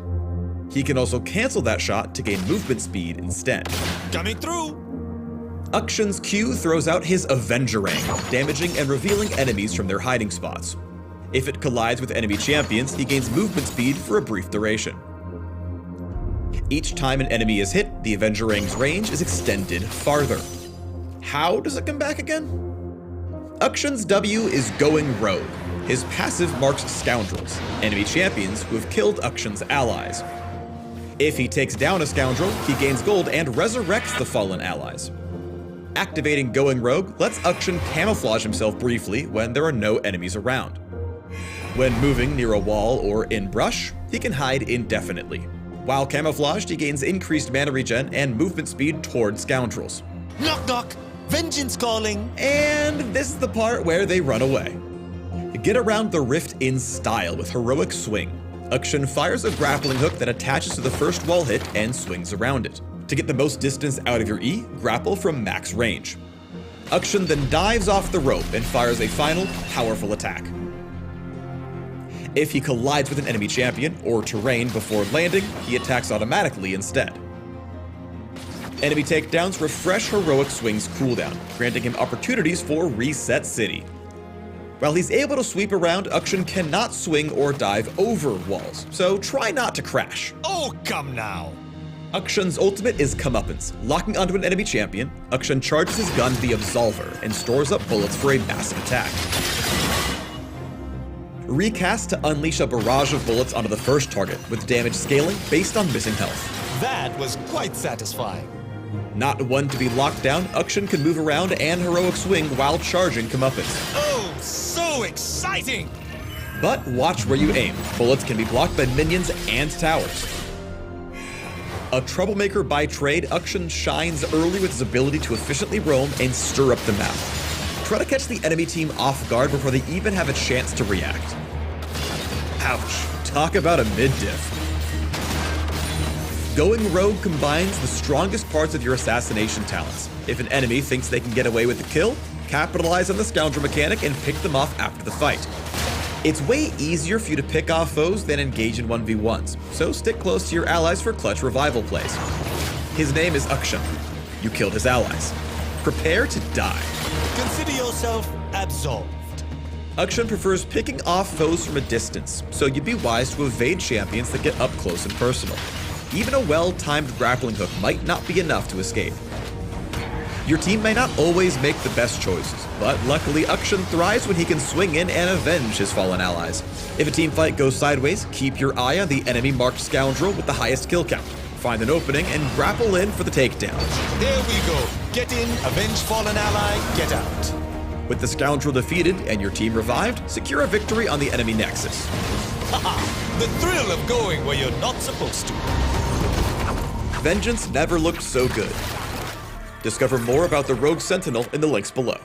Speaker 8: He can also cancel that shot to gain movement speed instead.
Speaker 9: Coming through!
Speaker 8: Akshan's Q throws out his Avengerang, damaging and revealing enemies from their hiding spots. If it collides with enemy champions, he gains movement speed for a brief duration. Each time an enemy is hit, the Avengerang's range is extended farther. How does it come back again? Akshan's W is Going Rogue. His passive marks scoundrels, enemy champions who have killed Akshan's allies. If he takes down a scoundrel, he gains gold and resurrects the fallen allies. Activating Going Rogue lets Akshan camouflage himself briefly when there are no enemies around. When moving near a wall or in brush, he can hide indefinitely. While camouflaged, he gains increased mana regen and movement speed toward scoundrels.
Speaker 9: Knock knock! Vengeance calling!
Speaker 8: And this is the part where they run away. Get around the rift in style with Heroic Swing. Akshan fires a grappling hook that attaches to the first wall hit and swings around it. To get the most distance out of your E, grapple from max range. Akshan then dives off the rope and fires a final, powerful attack. If he collides with an enemy champion or terrain before landing, he attacks automatically instead. Enemy takedowns refresh Heroic Swing's cooldown, granting him opportunities for Reset City. While he's able to sweep around, Akshan cannot swing or dive over walls, so try not to crash.
Speaker 9: Oh, come now!
Speaker 8: Akshan's ultimate is Comeuppance. Locking onto an enemy champion, Akshan charges his gun the Absolver and stores up bullets for a massive attack. Recast to unleash a barrage of bullets onto the first target, with damage scaling based on missing health.
Speaker 9: That was quite satisfying.
Speaker 8: Not one to be locked down, Akshan can move around and heroic swing while charging Comeuppance.
Speaker 9: Oh, so exciting!
Speaker 8: But watch where you aim. Bullets can be blocked by minions and towers. A troublemaker by trade, Akshan shines early with his ability to efficiently roam and stir up the map. Try to catch the enemy team off guard before they even have a chance to react. Ouch, talk about a mid-diff. Going rogue combines the strongest parts of your assassination talents. If an enemy thinks they can get away with the kill, capitalize on the scoundrel mechanic and pick them off after the fight. It's way easier for you to pick off foes than engage in 1v1s, so stick close to your allies for clutch revival plays. His name is Akshan. You killed his allies. Prepare to die.
Speaker 9: Consider yourself absolved.
Speaker 8: Akshan prefers picking off foes from a distance, so you'd be wise to evade champions that get up close and personal. Even a well-timed grappling hook might not be enough to escape. Your team may not always make the best choices, but luckily Akshan thrives when he can swing in and avenge his fallen allies. If a team fight goes sideways, keep your eye on the enemy-marked scoundrel with the highest kill count. Find an opening and grapple in for the takedown.
Speaker 9: There we go. Get in, avenge fallen ally, get out.
Speaker 8: With the scoundrel defeated and your team revived, secure a victory on the enemy nexus.
Speaker 9: Haha, the thrill of going where you're not supposed to.
Speaker 8: Vengeance never looked so good. Discover more about the Rogue Sentinel in the links below.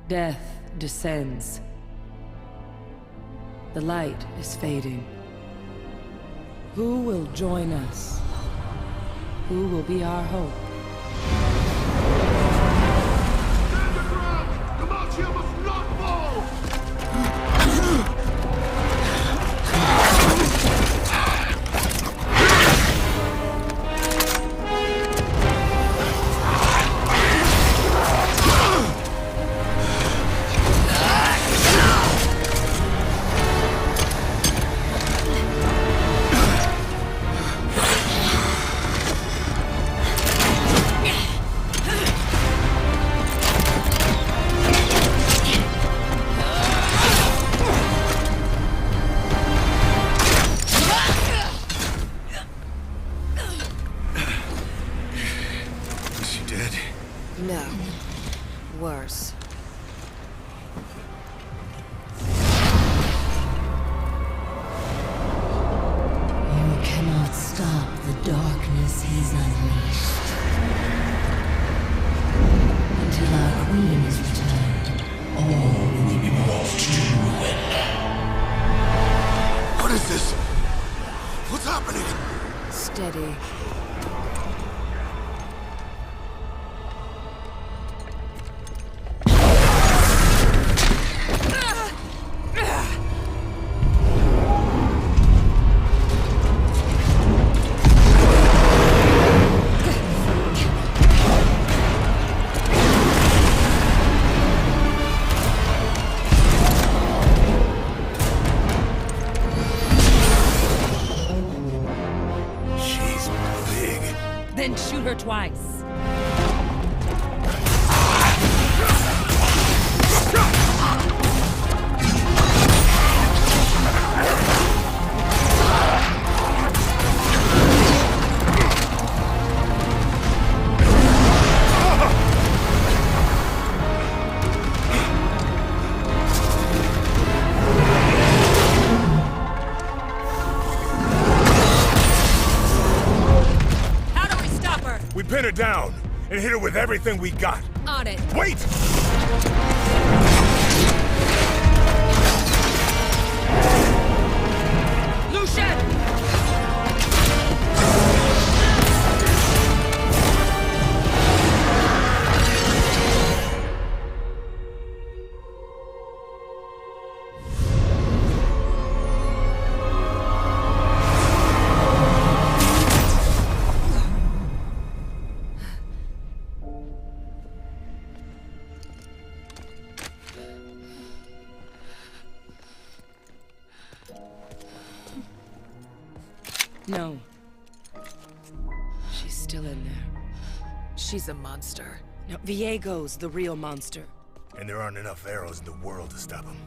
Speaker 10: Death descends. The light is fading. Who will join us? Who will be our hope?
Speaker 11: No. Worse.
Speaker 12: You cannot stop the darkness he's unleashed. Until our queen is returned, all will be brought to ruin.
Speaker 9: What is this? What's happening?
Speaker 11: Steady.
Speaker 10: Then shoot her twice.
Speaker 9: Pin her down and hit her with everything we got.
Speaker 11: On it.
Speaker 9: Wait!
Speaker 10: Lucian! No. She's still in there.
Speaker 11: She's a monster.
Speaker 10: No, Viego's the real monster.
Speaker 9: And there aren't enough arrows in the world to stop him.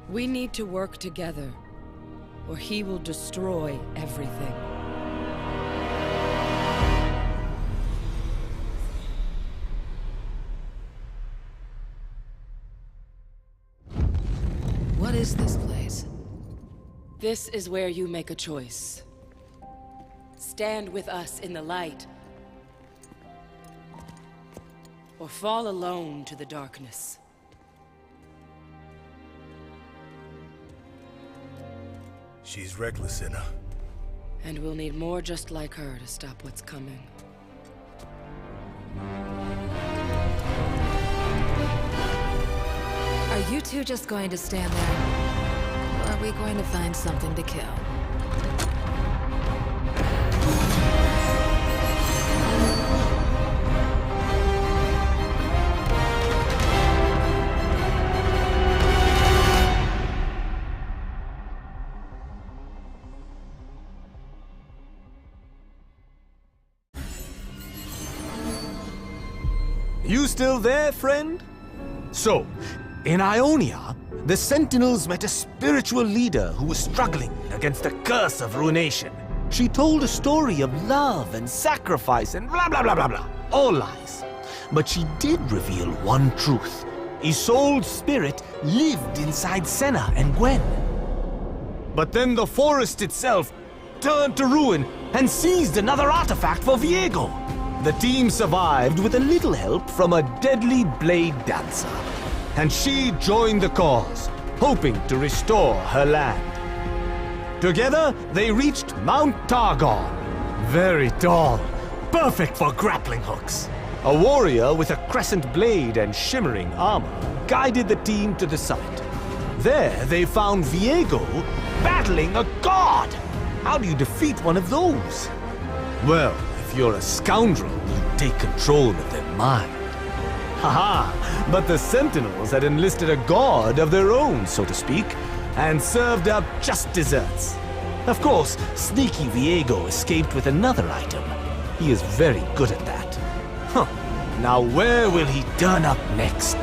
Speaker 10: We need to work together, or he will destroy everything.
Speaker 11: What is this place?
Speaker 10: This is where you make a choice. Stand with us in the light, or fall alone to the darkness.
Speaker 9: She's reckless, Inna.
Speaker 10: And we'll need more just like her to stop what's coming.
Speaker 11: Are you two just going to stand there? Or are we going to find something to kill?
Speaker 7: You still there, friend? So, in Ionia, the Sentinels met a spiritual leader who was struggling against the curse of ruination. She told a story of love and sacrifice and blah blah blah blah blah. All lies. But she did reveal one truth. Isolde's spirit lived inside Senna and Gwen. But then the forest itself turned to ruin and seized another artifact for Viego. The team survived with a little help from a deadly blade dancer. And she joined the cause, hoping to restore her land. Together, they reached Mount Targon. Very tall, perfect for grappling hooks. A warrior with a crescent blade and shimmering armor guided the team to the summit. There, they found Viego battling a god. How do you defeat one of those? Well, if you're a scoundrel, you take control of their mind. Haha, but the Sentinels had enlisted a god of their own, so to speak, and served up just desserts. Of course, sneaky Viego escaped with another item. He is very good at that. Huh, now where will he turn up next?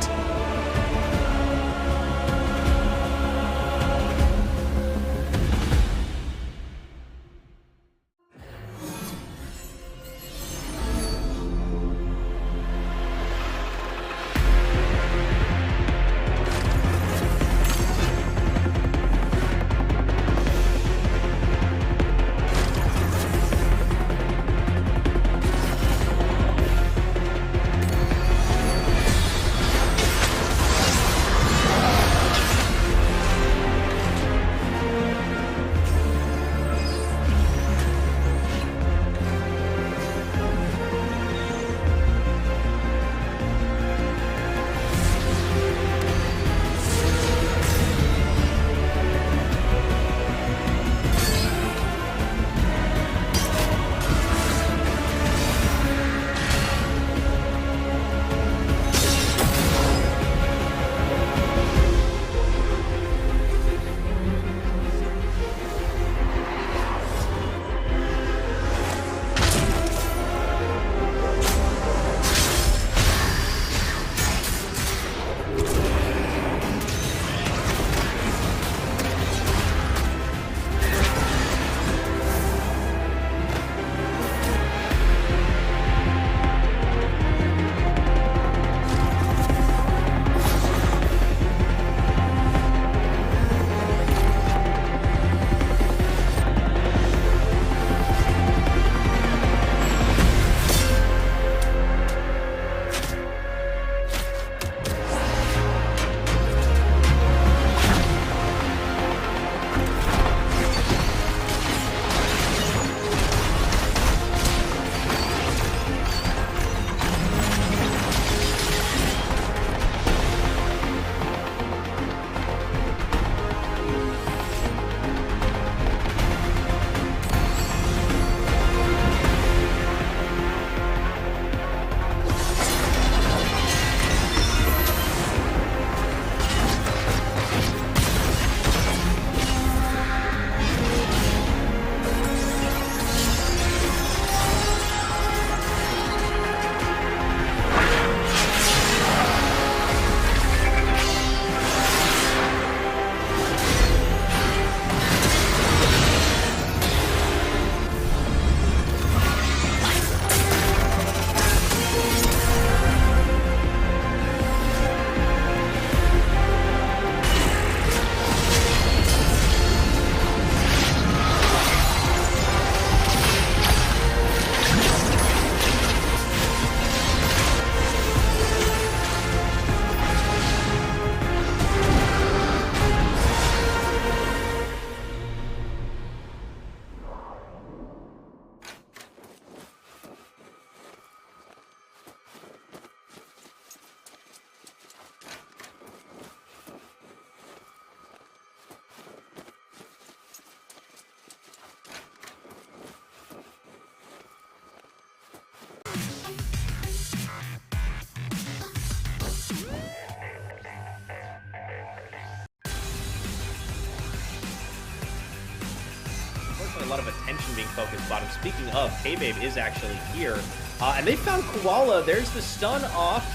Speaker 6: A lot of attention being focused on him. Speaking of, K-Babe is actually here. And they found Koala. There's the stun off.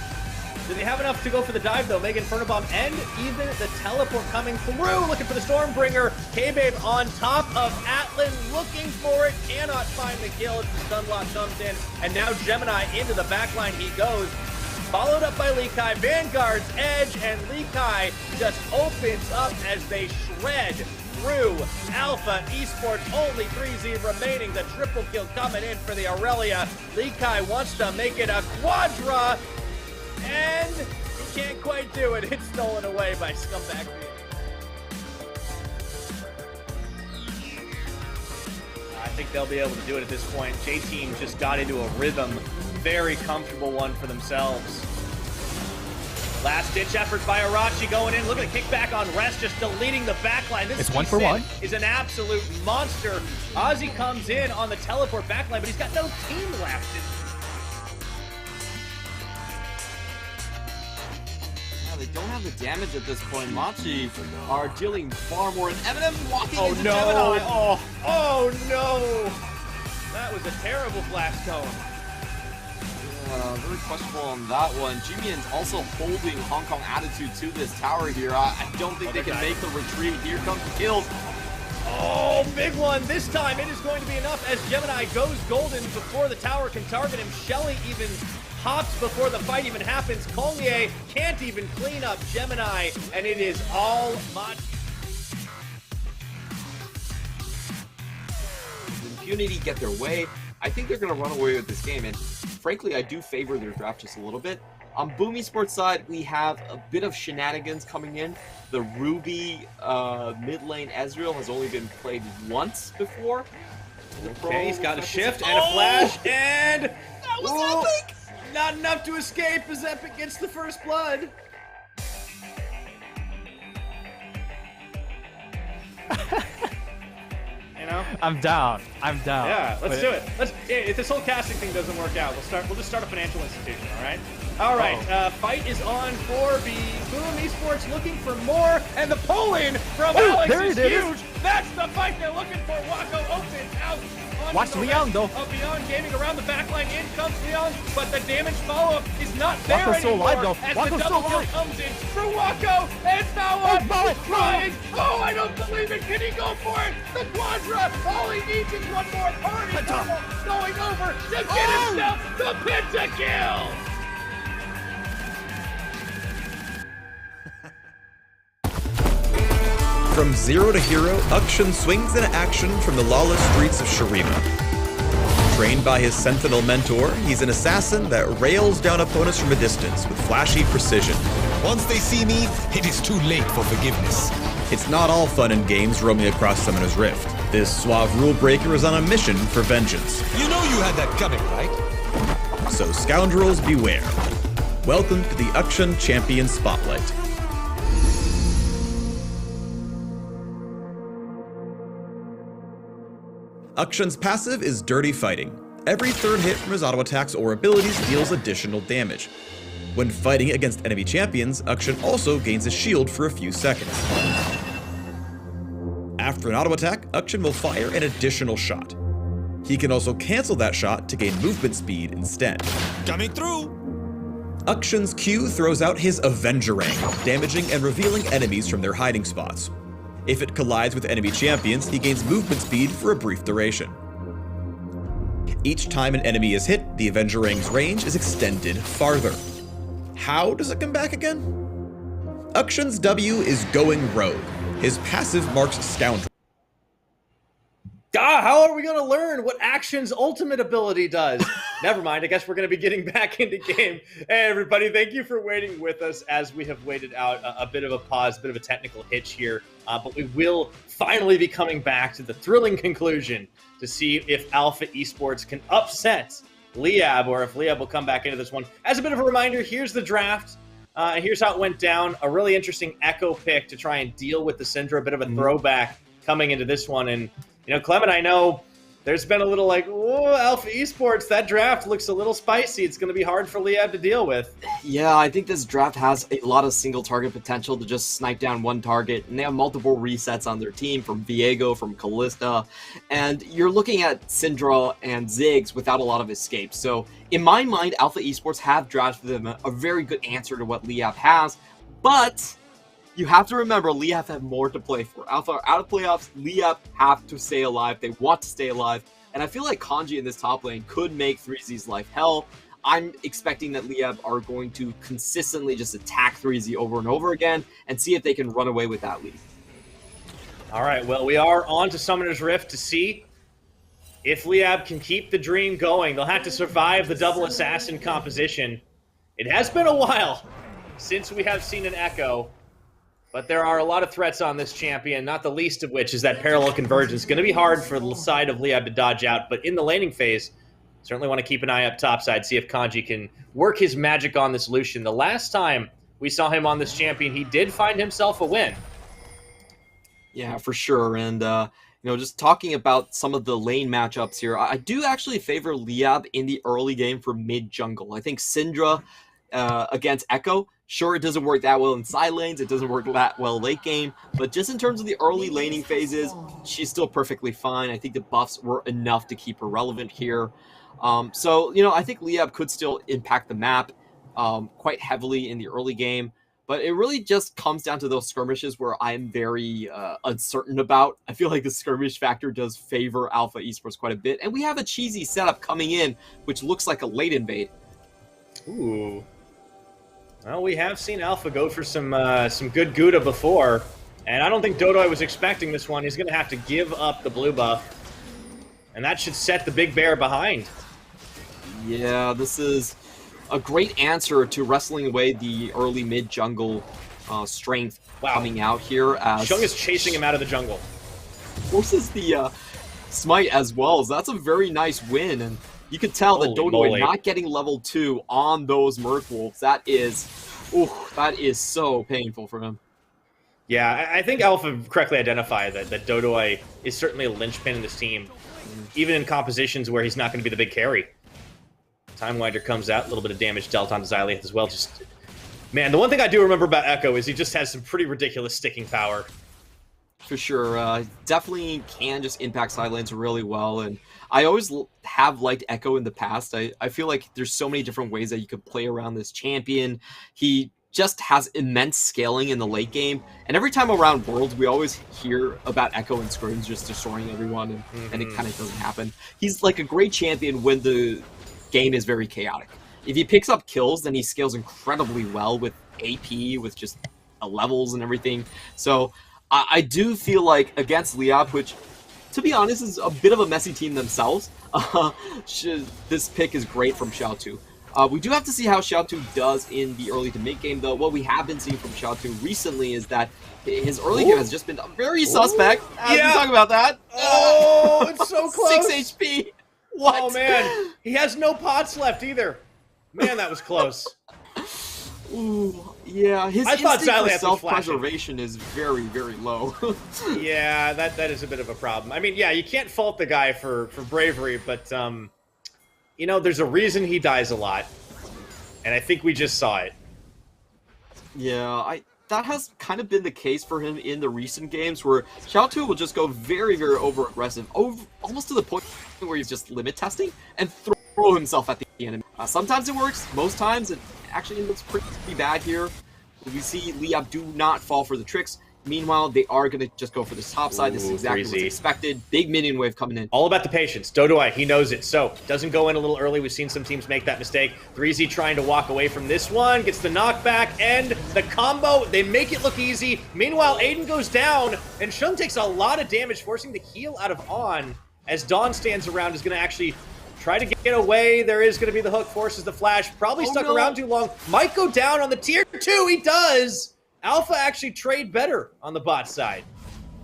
Speaker 6: Do they have enough to go for the dive, though? Mega Inferno Bomb and even the teleport coming through. Looking for the Stormbringer. K-Babe on top of Atlan, looking for it. Cannot find the kill as the stun lock comes in. And now Gemini into the backline he goes. Followed up by Likai. Vanguard's edge, and Likai just opens up as they shred through Alpha Esports. Only 3Z remaining. The triple kill coming in for the Aurelia. Likai wants to make it a quadra, and he can't quite do it. It's stolen away by Scumbag. think they'll be able to do it at this point. J-Team just got into a rhythm. Very comfortable one for themselves. Last-ditch effort by Arachi going in. Look at the kickback on Rest, just deleting the backline. This
Speaker 13: it's 1 for 1.
Speaker 6: Is an absolute monster. Ozzy comes in on the teleport backline, but he's got no team left.
Speaker 2: They don't have the damage at this point. Machi are dealing far more, and Eminem walking into
Speaker 6: no.
Speaker 2: Gemini.
Speaker 6: Oh no! That was a terrible flash cone.
Speaker 2: Very questionable on that one. G-Mian's also holding Hong Kong attitude to this tower here. I don't think they can make the retreat. Here comes the kills.
Speaker 6: Oh, big one. This time it is going to be enough as Gemini goes golden before the tower can target him. Shelly even hops before the fight even happens. Collier can't even clean up Gemini, and it is all Machi.
Speaker 2: Impunity get their way. I think they're going to run away with this game, and frankly, I do favor their draft just a little bit. On Boom Esports side, we have a bit of shenanigans coming in. The Ruby mid lane Ezreal has only been played once before.
Speaker 6: Okay, he's got a shift and a flash, and
Speaker 2: that was epic!
Speaker 6: Not enough to escape as Epic gets the first blood. You know?
Speaker 13: I'm down.
Speaker 6: Yeah, let's do it. If this whole casting thing doesn't work out, we'll just start a financial institution, all right? All right, fight is on for the Boom Esports looking for more, and the pull-in from Alex is huge. That's the fight they're looking for. Wako opens out.
Speaker 13: Watch Leon, though.
Speaker 6: Beyond Gaming around the backline. In comes Leon, but the damage follow-up is not there
Speaker 13: Wako's
Speaker 6: anymore.
Speaker 13: so alive, though.
Speaker 6: As
Speaker 13: Wako's
Speaker 6: the
Speaker 13: so
Speaker 6: double kill
Speaker 13: alive.
Speaker 6: comes in through Wako, and Mawa trying. Oh, I don't believe it. Can he go for it? The Quadra. All he needs is one more party double going over to get himself the pentakill.
Speaker 8: From zero to hero, Akshan swings into action from the lawless streets of Shurima. Trained by his Sentinel mentor, he's an assassin that rails down opponents from a distance with flashy precision.
Speaker 9: Once they see me, it is too late for forgiveness.
Speaker 8: It's not all fun and games roaming across Summoner's Rift. This suave rule breaker is on a mission for vengeance.
Speaker 9: You know you had that coming, right?
Speaker 8: So scoundrels beware. Welcome to the Akshan Champion Spotlight. Akshan's passive is Dirty Fighting. Every third hit from his auto attacks or abilities deals additional damage. When fighting against enemy champions, Akshan also gains a shield for a few seconds. After an auto attack, Akshan will fire an additional shot. He can also cancel that shot to gain movement speed instead.
Speaker 9: Coming through!
Speaker 8: Akshan's Q throws out his Avengerang, damaging and revealing enemies from their hiding spots. If it collides with enemy champions, he gains movement speed for a brief duration. Each time an enemy is hit, the Avengerang's range is extended farther. How does it come back again? Akshan's W is Going Rogue. His passive marks Scoundrel.
Speaker 6: How are we going to learn what Action's ultimate ability does? Never mind, I guess we're going to be getting back into game. Hey everybody, thank you for waiting with us as we have waited out a bit of a pause, a bit of a technical hitch here. But we will finally be coming back to the thrilling conclusion to see if Alpha Esports can upset Liab, or if Liab will come back into this one. As a bit of a reminder, here's the draft. Here's how it went down. A really interesting Echo pick to try and deal with the Syndra, a bit of a throwback coming into this one. And you know, Clement, I know there's been a little like, whoa, Alpha Esports, that draft looks a little spicy. It's going to be hard for Liab to deal with.
Speaker 2: Yeah, I think this draft has a lot of single target potential to just snipe down one target, and they have multiple resets on their team from Viego, from Callista, and you're looking at Syndra and Ziggs without a lot of escape. So in my mind, Alpha Esports have drafted them a very good answer to what Liab has, but you have to remember, Liab have more to play for. Alpha are out of playoffs. Liab have to stay alive. They want to stay alive. And I feel like Kanji in this top lane could make 3Z's life hell. I'm expecting that Liab are going to consistently just attack 3Z over and over again and see if they can run away with that lead.
Speaker 6: All right, well, we are on to Summoner's Rift to see if Liab can keep the dream going. They'll have to survive the double assassin composition. It has been a while since we have seen an Echo.
Speaker 1: But there are a lot of threats on this champion, not the least of which is that parallel convergence. Going to be hard for the side of Liab to dodge out, but in the laning phase, certainly want to keep an eye up topside, see if Kanji can work his magic on this Lucian. The last time we saw him on this champion, he did find himself a win.
Speaker 2: Yeah, for sure. And, just talking about some of the lane matchups here, I do actually favor Liab in the early game for mid-jungle. I think Syndra against Echo, sure, it doesn't work that well in side lanes, it doesn't work that well late game, but just in terms of the early laning phases, she's still perfectly fine. I think the buffs were enough to keep her relevant here. I think Liab could still impact the map quite heavily in the early game, but it really just comes down to those skirmishes where I'm very uncertain about. I feel like the skirmish factor does favor Alpha Esports quite a bit, and we have a cheesy setup coming in, which looks like a late invade.
Speaker 1: Ooh. Well, we have seen Alpha go for some good Gouda before, and I don't think Dodoi was expecting this one. He's going to have to give up the blue buff, and that should set the big bear behind.
Speaker 2: Yeah, this is a great answer to wrestling away the early mid-jungle strength coming out here. As
Speaker 1: Shung is chasing him out of the jungle.
Speaker 2: Forces the smite as well, so that's a very nice win, and you can tell that Dodoi not getting level 2 on those Merc Wolves, that is so painful for him.
Speaker 1: Yeah, I think Alpha correctly identified that Dodoi is certainly a linchpin in this team, even in compositions where he's not going to be the big carry. Time Winder comes out, a little bit of damage dealt onto Xyliath as well. Man, the one thing I do remember about Echo is he just has some pretty ridiculous sticking power.
Speaker 2: For sure, definitely can just impact side lanes really well, and I always have liked Echo in the past. I feel like there's so many different ways that you could play around this champion. He just has immense scaling in the late game, and every time around Worlds, we always hear about Echo and Scrims just destroying everyone, and it kind of doesn't happen. He's like a great champion when the game is very chaotic. If he picks up kills, then he scales incredibly well with AP, with just levels and everything. So I do feel like against Liab, which, to be honest, is a bit of a messy team themselves, this pick is great from Xiaotu. We do have to see how Xiaotu does in the early to mid game, though. What we have been seeing from Xiaotu recently is that his early game has just been very suspect. We talk about that.
Speaker 1: Oh, it's so close.
Speaker 2: 6 HP. What?
Speaker 1: Oh, man. He has no pots left either. Man, that was close.
Speaker 2: Ooh, yeah, his instinct for self-preservation is very, very low.
Speaker 1: Yeah, that is a bit of a problem. I mean, yeah, you can't fault the guy for bravery, but, there's a reason he dies a lot, and I think we just saw it.
Speaker 2: Yeah, that has kind of been the case for him in the recent games, where Xiaotu will just go very, very over-aggressive, almost to the point where he's just limit testing, and throw himself at the enemy. Sometimes it works, most times it actually looks pretty bad here. We see Liab do not fall for the tricks. Meanwhile, they are going to just go for this top side. This is exactly what's expected. Big minion wave coming in.
Speaker 1: All about the patience. Dodoi, he knows it. So, doesn't go in a little early. We've seen some teams make that mistake. 3Z trying to walk away from this one. Gets the knockback and the combo. They make it look easy. Meanwhile, Aiden goes down, and Shun takes a lot of damage, forcing the heal out of On. As Dawn stands around, is going to actually try to get away. There is going to be the hook, forces the flash. Probably stuck around too long. Might go down on the tier 2. He does. Alpha actually trade better on the bot side.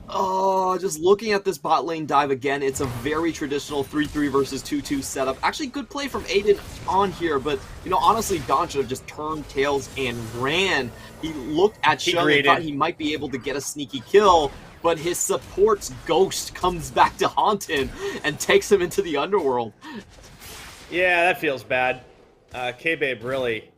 Speaker 2: Oh, just looking at this bot lane dive again, it's a very traditional 3-3 versus 2-2 setup. Actually, good play from Aiden on here, but, honestly, Don should have just turned tails and ran. He looked at Shun and thought he might be able to get a sneaky kill, but his support's ghost comes back to haunt him and takes him into the underworld.
Speaker 1: Yeah, that feels bad. K-Babe really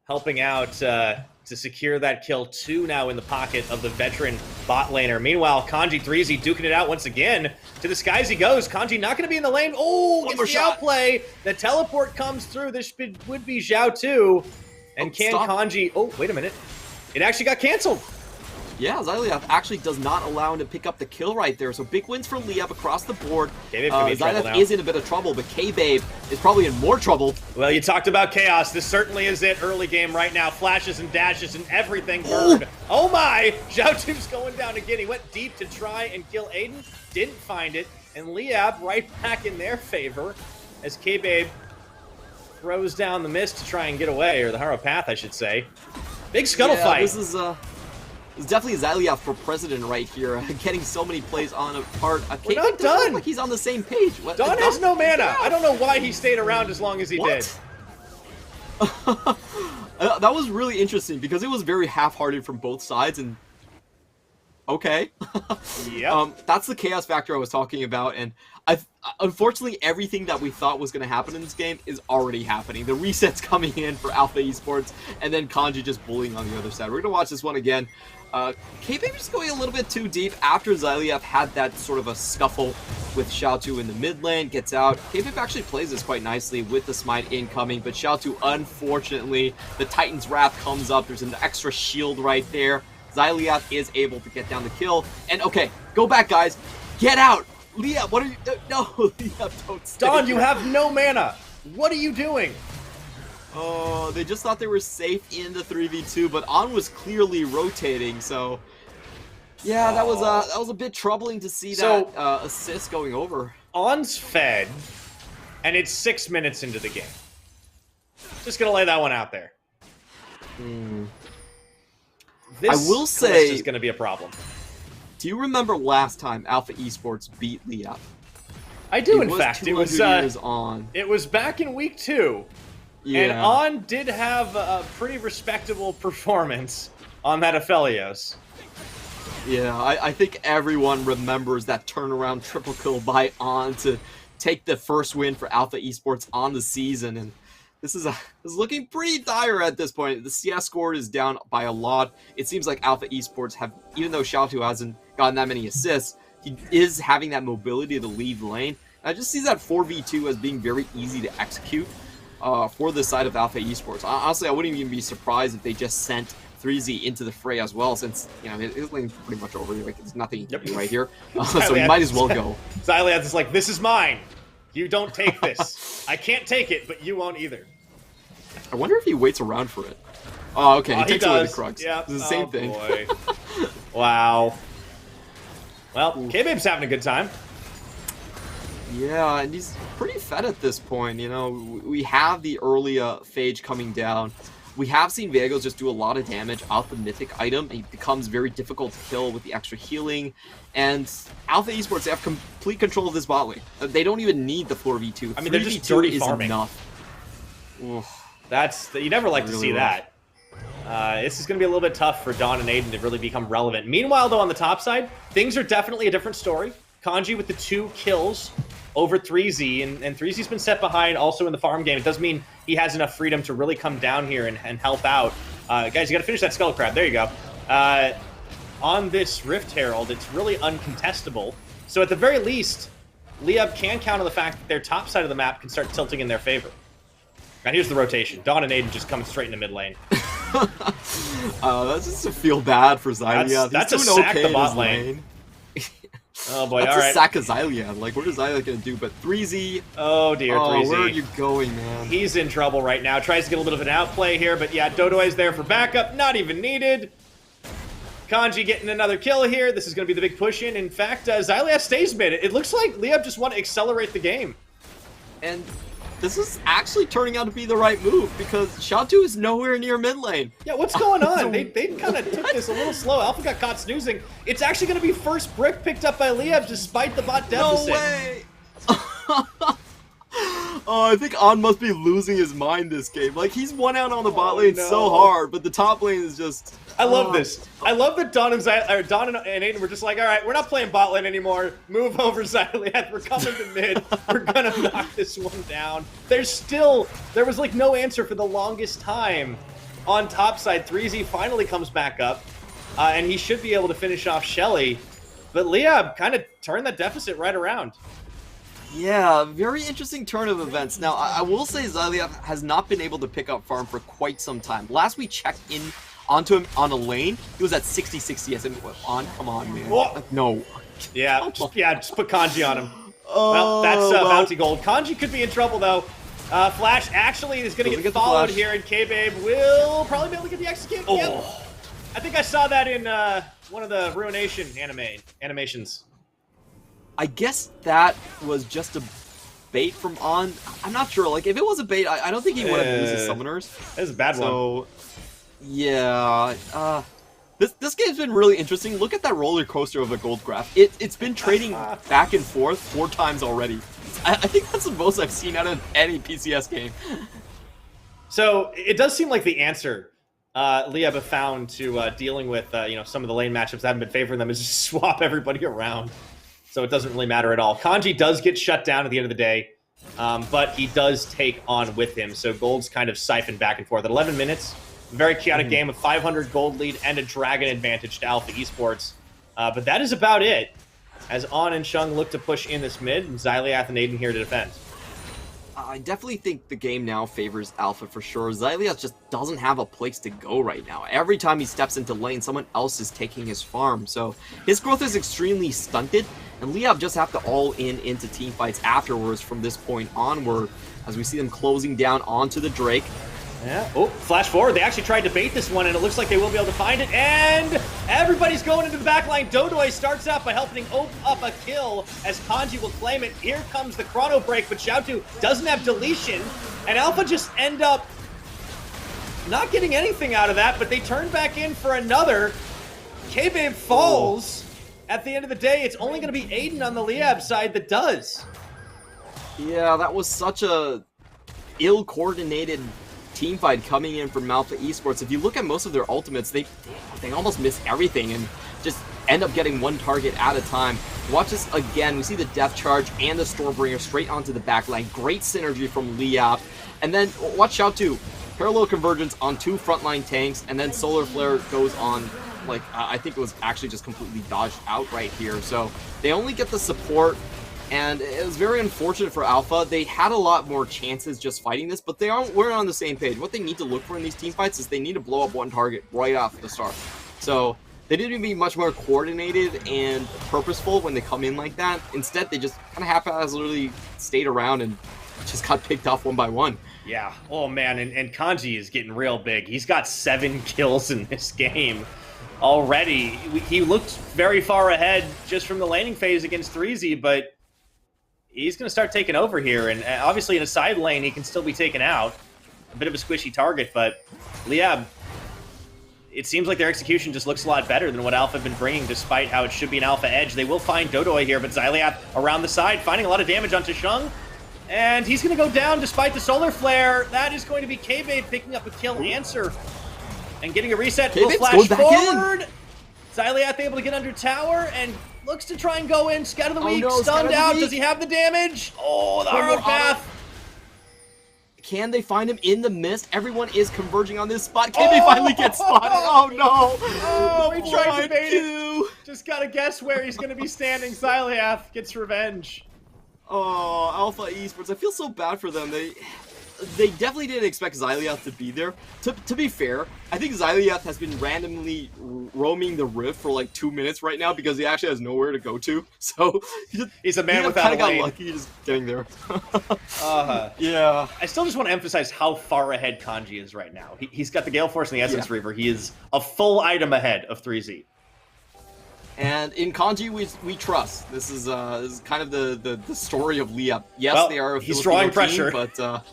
Speaker 1: helping out to secure that kill. 2 now in the pocket of the veteran bot laner. Meanwhile, Kanji 3Z duking it out once again. To the skies he goes. Kanji not going to be in the lane. Oh, gets the outplay. The teleport comes through. This would be Zhao 2. And Kanji... Oh, wait a minute. It actually got canceled.
Speaker 2: Yeah, Xyliath actually does not allow him to pick up the kill right there. So big wins for Liab across the board. Xyliath is in a bit of trouble, but K-Babe is probably in more trouble.
Speaker 1: Well, you talked about chaos. This certainly is it early game right now. Flashes and dashes and everything burned. Oh my! Zhao Tu's going down again. He went deep to try and kill Aiden. Didn't find it. And Liab right back in their favor as K-Babe throws down the mist to try and get away, or the Haro Path, I should say. Big scuttle fight.
Speaker 2: This is It's definitely Xyleath for president right here, getting so many plays on a part.
Speaker 1: We're not done.
Speaker 2: Like he's on the same page. What?
Speaker 1: Dawn has no mana. I don't know why he stayed around as long as he did.
Speaker 2: That was really interesting because it was very half-hearted from both sides, and okay.
Speaker 1: Yeah.
Speaker 2: That's the chaos factor I was talking about, and unfortunately everything that we thought was going to happen in this game is already happening. The resets coming in for Alpha Esports, and then Kanji just bullying on the other side. We're going to watch this one again. K-Baby just going a little bit too deep after Xyleath had that sort of a scuffle with Xiaotu in the mid lane, gets out. K-Baby actually plays this quite nicely with the smite incoming, but Xiaotu, unfortunately, the Titan's Wrath comes up. There's an extra shield right there. Xyleath is able to get down the kill. And okay, go back, guys. Get out! Liab, what are you... No, Liab, don't stay
Speaker 1: Dawn, you
Speaker 2: here.
Speaker 1: have no mana. What are you doing?
Speaker 2: Oh, they just thought they were safe in the 3v2, but On was clearly rotating, so... Yeah, that was a bit troubling to see that assist going over.
Speaker 1: On's fed, and it's 6 minutes into the game. Just gonna lay that one out there. This
Speaker 2: I will say...
Speaker 1: is gonna be a problem.
Speaker 2: Do you remember last time Alpha Esports beat Liab?
Speaker 1: I do, in fact. It was
Speaker 2: On.
Speaker 1: It was back in week 2.
Speaker 2: Yeah.
Speaker 1: And On did have a pretty respectable performance on that Aphelios.
Speaker 2: Yeah, I think everyone remembers that turnaround triple kill by On to take the first win for Alpha Esports on the season, and this is looking pretty dire at this point. The CS score is down by a lot. It seems like Alpha Esports have, even though Xiaotu hasn't gotten that many assists, he is having that mobility to lead lane. And I just see that 4v2 as being very easy to execute for the side of Alpha Esports. Honestly, I wouldn't even be surprised if they just sent 3Z into the fray as well, since, you know, his lane's pretty much over here. Like, there's nothing he can do right here. So he might as well go.
Speaker 1: Xyleath is like, this is mine. You don't take this. I can't take it, but you won't either.
Speaker 2: I wonder if he waits around for it. Oh, okay. He takes away the Krugs.
Speaker 1: Yeah.
Speaker 2: It's the same thing.
Speaker 1: Boy. Wow. Well, K-Babe's having a good time.
Speaker 2: Yeah, and he's pretty fed at this point. You know, we have the early phage coming down. We have seen Viegos just do a lot of damage off the mythic item. He becomes very difficult to kill with the extra healing. And Alpha Esports, they have complete control of this bot lane. They don't even need the 4v2.
Speaker 1: I mean, they're just dirty farming.
Speaker 2: Enough.
Speaker 1: That's you never like to see that. This is going to be a little bit tough for Dawn and Aiden to really become relevant. Meanwhile, though, on the top side, things are definitely a different story. Kanji with the 2 kills over 3Z, and 3Z's been set behind also in the farm game. It does mean he has enough freedom to really come down here and help out. Guys, you got to finish that Skull Crab. There you go. On this Rift Herald, it's really uncontestable. So at the very least, Liab can count on the fact that their top side of the map can start tilting in their favor. Now here's the rotation. Dawn and Aiden just coming straight into mid lane.
Speaker 2: That's just to feel bad for Xyleath.
Speaker 1: That's a sack the bot lane. Oh boy,
Speaker 2: that's
Speaker 1: all right.
Speaker 2: a sack of Xyleath. Like, what is Xyleath going to do? But 3Z...
Speaker 1: Oh dear, 3Z.
Speaker 2: Where are you going, man?
Speaker 1: He's in trouble right now. Tries to get a little bit of an outplay here, but yeah, Dodoe's there for backup. Not even needed. Kanji getting another kill here. This is going to be the big push in. In fact, Xyleath stays mid. It looks like Liab just want to accelerate the game.
Speaker 2: And this is actually turning out to be the right move, because Xiaotu is nowhere near mid lane.
Speaker 1: Yeah, what's going on? They kind of took this a little slow. Alpha got caught snoozing. It's actually going to be first brick picked up by Liab despite the bot deficit.
Speaker 2: No way! Oh, I think On must be losing his mind this game. Like, he's won out on the bot lane so hard, but the top lane is just...
Speaker 1: I love this. I love that Dawn and Aiden were just like, all right, we're not playing bot lane anymore. Move over, Xyleath. We're coming to mid. We're going to knock this one down. There was like no answer for the longest time on top side. 3Z finally comes back up, and he should be able to finish off Shelly. But Liab kind of turned that deficit right around.
Speaker 2: Yeah, very interesting turn of events. Now, I will say Xyleath has not been able to pick up farm for quite some time. Last we checked in onto him on a lane, he was at 60-60 yes, and come on, man.
Speaker 1: Whoa.
Speaker 2: No.
Speaker 1: Yeah, just put Kanji on him. Well, that's bounty gold. Kanji could be in trouble, though. Flash actually is going to get followed here, and K-Babe will probably be able to get the execute.
Speaker 2: Oh.
Speaker 1: Yep. I think I saw that in one of the Ruination animations.
Speaker 2: I guess that was just a bait from On. I'm not sure. Like, if it was a bait, I don't think he would have used his summoners.
Speaker 1: That was a bad one.
Speaker 2: So, yeah. This game's been really interesting. Look at that roller coaster of a gold graph. It's been trading back and forth 4 times already. I think that's the most I've seen out of any PCS game.
Speaker 1: So it does seem like the answer Liab have found to dealing with some of the lane matchups that haven't been favoring them is just swap everybody around. So it doesn't really matter at all. Kanji does get shut down at the end of the day, but he does take on with him. So gold's kind of siphoned back and forth. At 11 minutes, very chaotic game, a 500 gold lead and a dragon advantage to Alpha Esports. But that is about it, as On and Shung look to push in this mid, and Xyliath and Aiden here to defend.
Speaker 2: I definitely think the game now favors Alpha for sure. Xyliath just doesn't have a place to go right now. Every time he steps into lane, someone else is taking his farm. So his growth is extremely stunted, and Liab just have to all into team fights afterwards from this point onward, as we see them closing down onto the Drake.
Speaker 1: Yeah. Oh, flash forward. They actually tried to bait this one, and it looks like they will be able to find it. And everybody's going into the backline. Dodoy starts out by helping open up a kill as Kanji will claim it. Here comes the chrono break, but Xiaotu doesn't have deletion. And Alpha just end up not getting anything out of that, but they turn back in for another. K-Babe falls. At the end of the day, it's only going to be Aiden on the Liab side that does.
Speaker 2: Yeah, that was such a ill-coordinated team fight coming in from Alpha Esports. If you look at most of their ultimates, they almost miss everything and just end up getting one target at a time. Watch this again. We see the Death Charge and the Stormbringer straight onto the backline. Great synergy from Liab. And then watch out too. Parallel convergence on 2 frontline tanks, and then Solar Flare goes on, like, I think it was actually just completely dodged out right here. So they only get the support, and it was very unfortunate for Alpha. They had a lot more chances just fighting this, but weren't on the same page. What they need to look for in these team fights is they need to blow up one target right off the start. So they need to be much more coordinated and purposeful when they come in like that. Instead, they just kind of haphazardly stayed around and just got picked off one by one.
Speaker 1: Yeah. Oh, man. And Kanji is getting real big. He's got 7 kills in this game already. He looked very far ahead just from the laning phase against 3Z, but he's going to start taking over here, and obviously in a side lane, he can still be taken out. A bit of a squishy target, but Liab, it seems like their execution just looks a lot better than what Alpha have been bringing, despite how it should be an Alpha edge. They will find Dodoy here, but Xyliath around the side, finding a lot of damage onto Shung, and he's going to go down despite the Solar Flare. That is going to be K-Babe picking up a kill answer and getting a reset. Will flash forward. Xyliath able to get under tower, and looks to try and go in. Scout of the week, stunned out. Does he have the damage? Oh, the hard path.
Speaker 2: Can they find him in the mist? Everyone is converging on this spot. Can they finally get spotted? Oh, no.
Speaker 1: Oh, he tried to bait it. Just got to guess where he's going to be standing. Xyliath gets revenge.
Speaker 2: Oh, Alpha Esports. I feel so bad for them. They definitely didn't expect Xyliath to be there. To be fair, I think Xyliath has been randomly roaming the Rift for like 2 minutes right now because he actually has nowhere to go to. So
Speaker 1: he's a man without a lane.
Speaker 2: Kind of got lucky just getting there. Yeah.
Speaker 1: I still just want to emphasize how far ahead Kanji is right now. He's got the Gale Force and the Essence Reaver. He is a full item ahead of 3Z.
Speaker 2: And in Kanji, we trust. This is kind of the story of Liab. Yes,
Speaker 1: well,
Speaker 2: they are a
Speaker 1: he's
Speaker 2: Filipino
Speaker 1: drawing pressure,
Speaker 2: team, but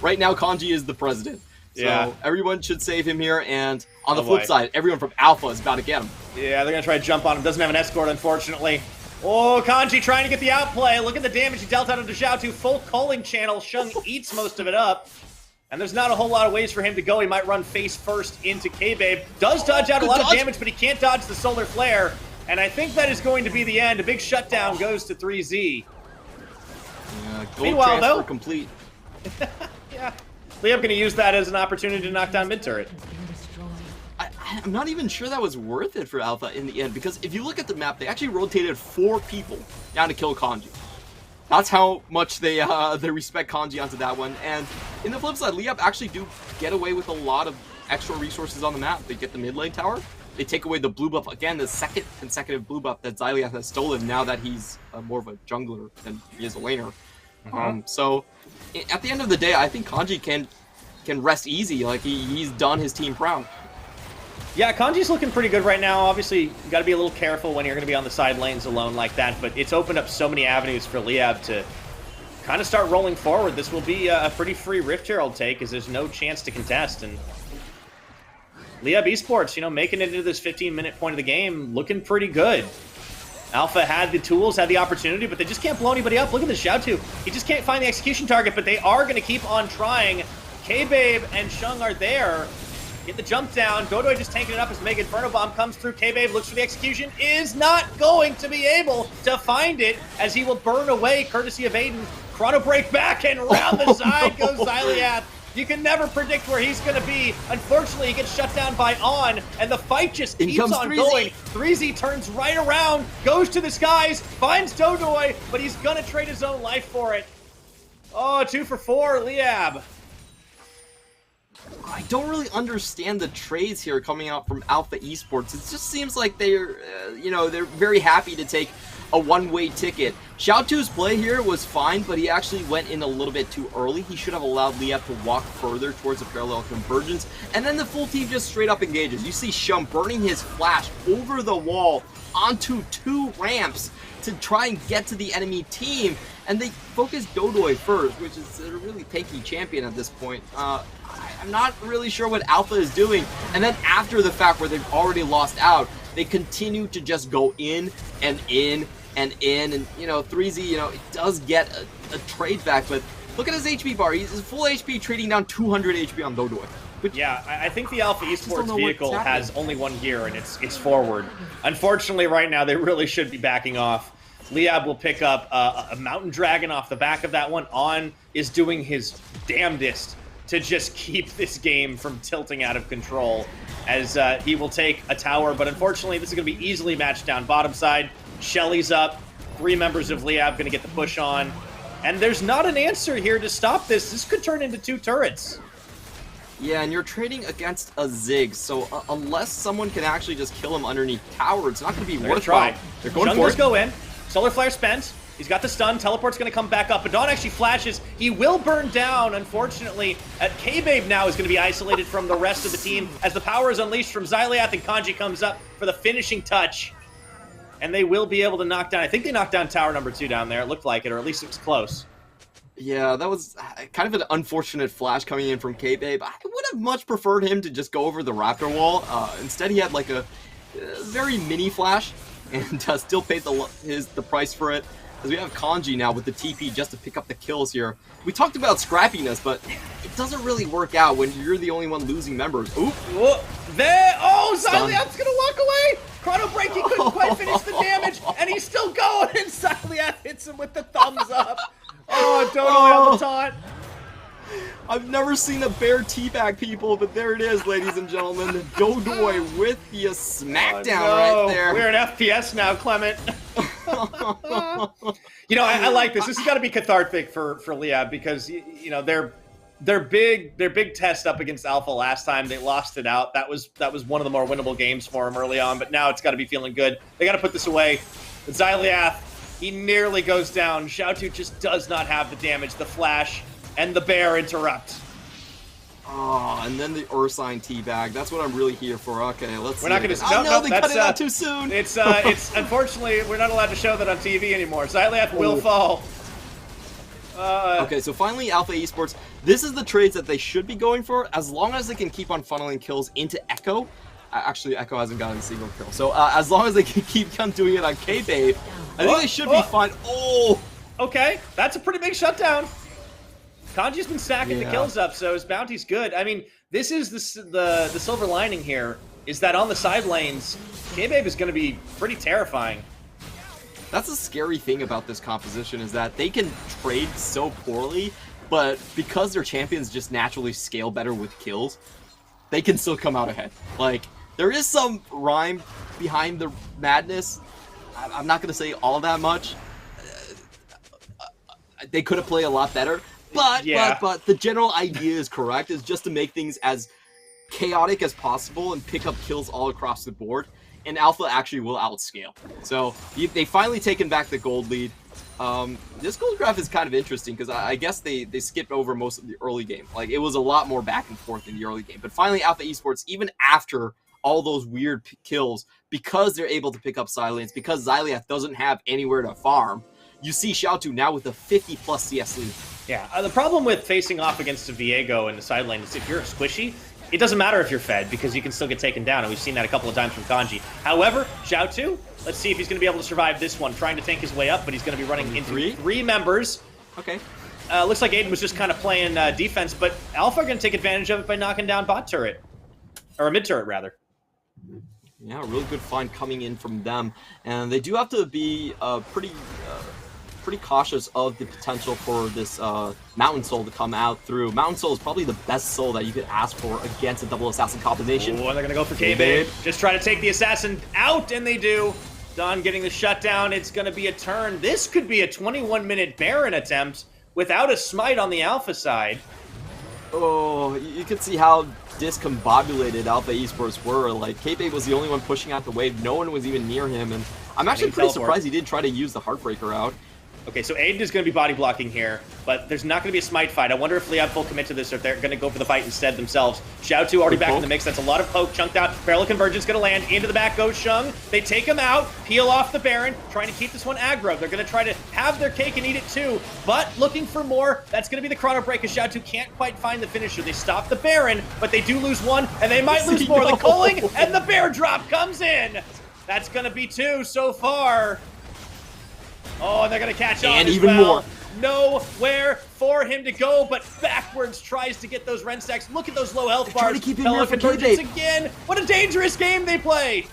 Speaker 2: right now Kanji is the president. So everyone should save him here. And on the flip side, everyone from Alpha is about to get him.
Speaker 1: Yeah, they're gonna try to jump on him. Doesn't have an escort, unfortunately. Oh, Kanji trying to get the outplay. Look at the damage he dealt out of Xiaotu. Full culling channel. Shung eats most of it up. And there's not a whole lot of ways for him to go. He might run face first into K-Babe. Does dodge out a lot of damage, but he can't dodge the Solar Flare. And I think that is going to be the end. A big shutdown goes to 3Z.
Speaker 2: Yeah,
Speaker 1: Meanwhile, though,
Speaker 2: complete.
Speaker 1: Yeah. Liam going to use that as an opportunity to knock down mid-turret.
Speaker 2: I'm not even sure that was worth it for Alpha in the end, because if you look at the map, they actually rotated 4 people down to kill Kanji. That's how much they respect Kanji onto that one. And in the flip side, Liab actually do get away with a lot of extra resources on the map. They get the mid lane tower. They take away the blue buff. Again, the second consecutive blue buff that Xyliath has stolen now that he's more of a jungler than he is a laner. So at the end of the day, I think Kanji can rest easy. Like he's done his team proud.
Speaker 1: Yeah, Kanji's looking pretty good right now. Obviously, you got to be a little careful when you're going to be on the side lanes alone like that, but it's opened up so many avenues for Liab to kind of start rolling forward. This will be a pretty free Rift Herald take, as there's no chance to contest. And Liab Esports, making it into this 15-minute point of the game, looking pretty good. Alpha had the tools, had the opportunity, but they just can't blow anybody up. Look at this Xiaotu. He just can't find the execution target, but they are going to keep on trying. K-Babe and Shung are there. Get the jump down. Dodoy just tanking it up as Mega Inferno Bomb comes through. K-Babe looks for the execution. Is not going to be able to find it as he will burn away courtesy of Aiden. Chrono Break back and around the side goes Xyliath. You can never predict where he's going to be. Unfortunately, he gets shut down by On, and the fight just keeps on going. 3Z turns right around, goes to the skies, finds Dodoy, but he's going to trade his own life for it. Oh, 2 for 4, Liab.
Speaker 2: I don't really understand the trades here coming out from Alpha Esports. It just seems like they're, they're very happy to take a one-way ticket. Xiaotu's play here was fine, but he actually went in a little bit too early. He should have allowed Liab to walk further towards the parallel convergence, and then the full team just straight up engages. You see Shum burning his flash over the wall onto 2 ramps to try and get to the enemy team, and they focus Dodoy first, which is a really tanky champion at this point. I'm not really sure what Alpha is doing, and then after the fact where they've already lost out, they continue to just go in and in and in, and 3Z, it does get a trade back, but look at his HP bar. He's full HP, trading down 200 HP on Dodoy.
Speaker 1: Yeah, I think the Alpha Esports vehicle has only one gear, and it's forward. Unfortunately, right now, they really should be backing off. Liab will pick up a Mountain Dragon off the back of that one. On is doing his damnedest to just keep this game from tilting out of control, as he will take a tower, but unfortunately, this is going to be easily matched down bottom side. Shelly's up. 3 members of Liab going to get the push on, and there's not an answer here to stop this. This could turn into 2 turrets.
Speaker 2: Yeah, and you're trading against a Ziggs, so unless someone can actually just kill him underneath tower, it's not going to be worthwhile.
Speaker 1: They're going for it. Go in. Solar Flare spent. He's got the stun. Teleport's going to come back up. Adon actually flashes. He will burn down, unfortunately. K-Babe now is going to be isolated from the rest of the team as the power is unleashed from Xyliath, and Kanji comes up for the finishing touch. And they will be able to knock down, I think they knocked down tower number 2 down there. It looked like it, or at least it was close.
Speaker 2: Yeah, that was kind of an unfortunate flash coming in from K-Babe. I would have much preferred him to just go over the Raptor wall. Instead, he had like a very mini flash and still paid the price for it. As we have Kanji now with the TP just to pick up the kills here. We talked about scrappiness, but it doesn't really work out when you're the only one losing members. Oop!
Speaker 1: There! Oh, Xyliath's gonna walk away! Chrono Break, he couldn't quite finish the damage, and he's still going, and Xyliath hits him with the thumbs up. Oh, Dodoy on the taunt.
Speaker 2: I've never seen a bear teabag people, but there it is, ladies and gentlemen. Dodoy with the smackdown right there.
Speaker 1: We're in FPS now, Clement. I like this. This has got to be cathartic for Liab, because their big test up against Alpha last time, they lost it out. That was one of the more winnable games for him early on, but now it's got to be feeling good. They got to put this away. But Xyliath, he nearly goes down. Xiaotu just does not have the damage. The flash and the bear interrupt.
Speaker 2: Oh, and then the Ursine teabag. That's what I'm really here for. Okay, let's.
Speaker 1: We're not going to.
Speaker 2: No, they cut it out too soon.
Speaker 1: It's unfortunately we're not allowed to show that on TV anymore. Xyliath will fall.
Speaker 2: Okay, so finally, Alpha Esports. This is the trades that they should be going for, as long as they can keep on funneling kills into Echo. Actually, Echo hasn't gotten a single kill, so as long as they can keep on doing it on K-Babe, I think they should be fine. Oh,
Speaker 1: okay, that's a pretty big shutdown. Kanji's been stacking the kills up, so his bounty's good. I mean, this is the silver lining here, is that on the side lanes, K-Babe is going to be pretty terrifying.
Speaker 2: That's the scary thing about this composition, is that they can trade so poorly, but because their champions just naturally scale better with kills, they can still come out ahead. Like, there is some rhyme behind the madness. I'm not going to say all that much. They could have played a lot better. But the general idea is correct, is just to make things as chaotic as possible and pick up kills all across the board. And Alpha actually will outscale. So they finally taken back the gold lead. This gold graph is kind of interesting because I guess they skipped over most of the early game. Like, it was a lot more back and forth in the early game. But finally, Alpha Esports, even after all those weird kills, because they're able to pick up side lanes, because Xyliath doesn't have anywhere to farm, you see Xiaotu now with a 50+ CS lead.
Speaker 1: Yeah, the problem with facing off against a Viego in the side lane is if you're a squishy, it doesn't matter if you're fed because you can still get taken down, and we've seen that a couple of times from Kanji. However, Xiao2, let's see if he's going to be able to survive this one, trying to tank his way up, but he's going to be running into three members.
Speaker 2: Okay.
Speaker 1: Looks like Aiden was just kind of playing defense, but Alpha are going to take advantage of it by knocking down bot turret. Or a mid turret, rather.
Speaker 2: Yeah, a really good find coming in from them. And they do have to be pretty cautious of the potential for this Mountain Soul to come out through. Mountain Soul is probably the best soul that you could ask for against a double assassin combination.
Speaker 1: Oh, they're going to go for K-Babe. Just try to take the assassin out, and they do. Don getting the shutdown. It's going to be a turn. This could be a 21-minute Baron attempt without a smite on the Alpha side.
Speaker 2: Oh, you could see how discombobulated Alpha Esports were. Like, K-Babe was the only one pushing out the wave. No one was even near him, and I'm actually pretty surprised he didn't try to use the Heartbreaker out.
Speaker 1: Okay, so Aiden is going to be body blocking here, but there's not going to be a smite fight. I wonder if Liab full commit to this or if they're going to go for the fight instead themselves. Xiao2 already back in the mix. That's a lot of poke chunked out. Parallel Convergence going to land. Into the back goes Shung. They take him out, peel off the Baron, trying to keep this one aggro. They're going to try to have their cake and eat it too, but looking for more. That's going to be the Chrono Break as Xiao2 can't quite find the finisher. They stop the Baron, but they do lose one, and they might lose more. The culling and the bear drop comes in. That's going to be 2 so far. Oh, and they're going to catch on
Speaker 2: and
Speaker 1: as
Speaker 2: even
Speaker 1: well.
Speaker 2: more.
Speaker 1: Nowhere for him to go, but backwards tries to get those Ren stacks. Look at those low health bars.
Speaker 2: Trying to keep him here for
Speaker 1: Convergence again. What a dangerous game they play.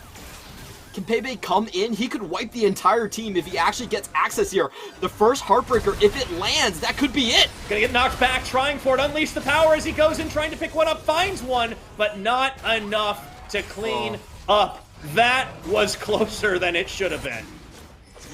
Speaker 2: Can Pebe come in? He could wipe the entire team if he actually gets access here. The first Heartbreaker, if it lands, that could be it.
Speaker 1: Gonna get knocked back, trying for it. Unleash the power as he goes in, trying to pick one up. Finds one, but not enough to clean up. That was closer than it should have been.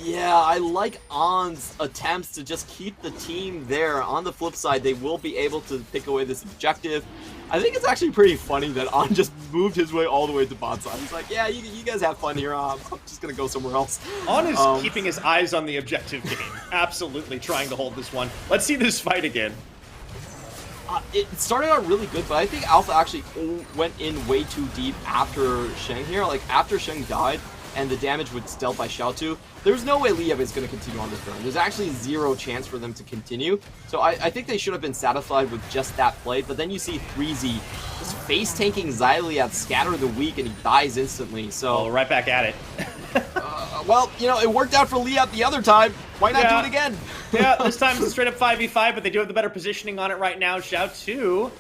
Speaker 2: Yeah, I like On's attempts to just keep the team there. On the flip side, they will be able to pick away this objective. I think it's actually pretty funny that On just moved his way all the way to bot side. He's like, yeah, you guys have fun here. I'm just going to go somewhere else.
Speaker 1: On is keeping his eyes on the objective game. Absolutely trying to hold this one. Let's see this fight again.
Speaker 2: It started out really good, but I think Alpha actually went in way too deep after Sheng here. Like, after Sheng died, and the damage would stealth by Xiao2, there's no way Liev is going to continue on this turn. There's actually 0 chance for them to continue. So I think they should have been satisfied with just that play, but then you see 3Z just face-tanking Xyliat scatter the weak, and he dies instantly. So
Speaker 1: right back at it.
Speaker 2: Well, you know, it worked out for Liev the other time. Why not do it again?
Speaker 1: Yeah, this time it's a straight-up 5v5, but they do have the better positioning on it right now. Xiao2,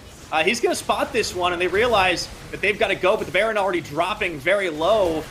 Speaker 1: he's going to spot this one, and they realize that they've got to go, but the Baron already dropping very low.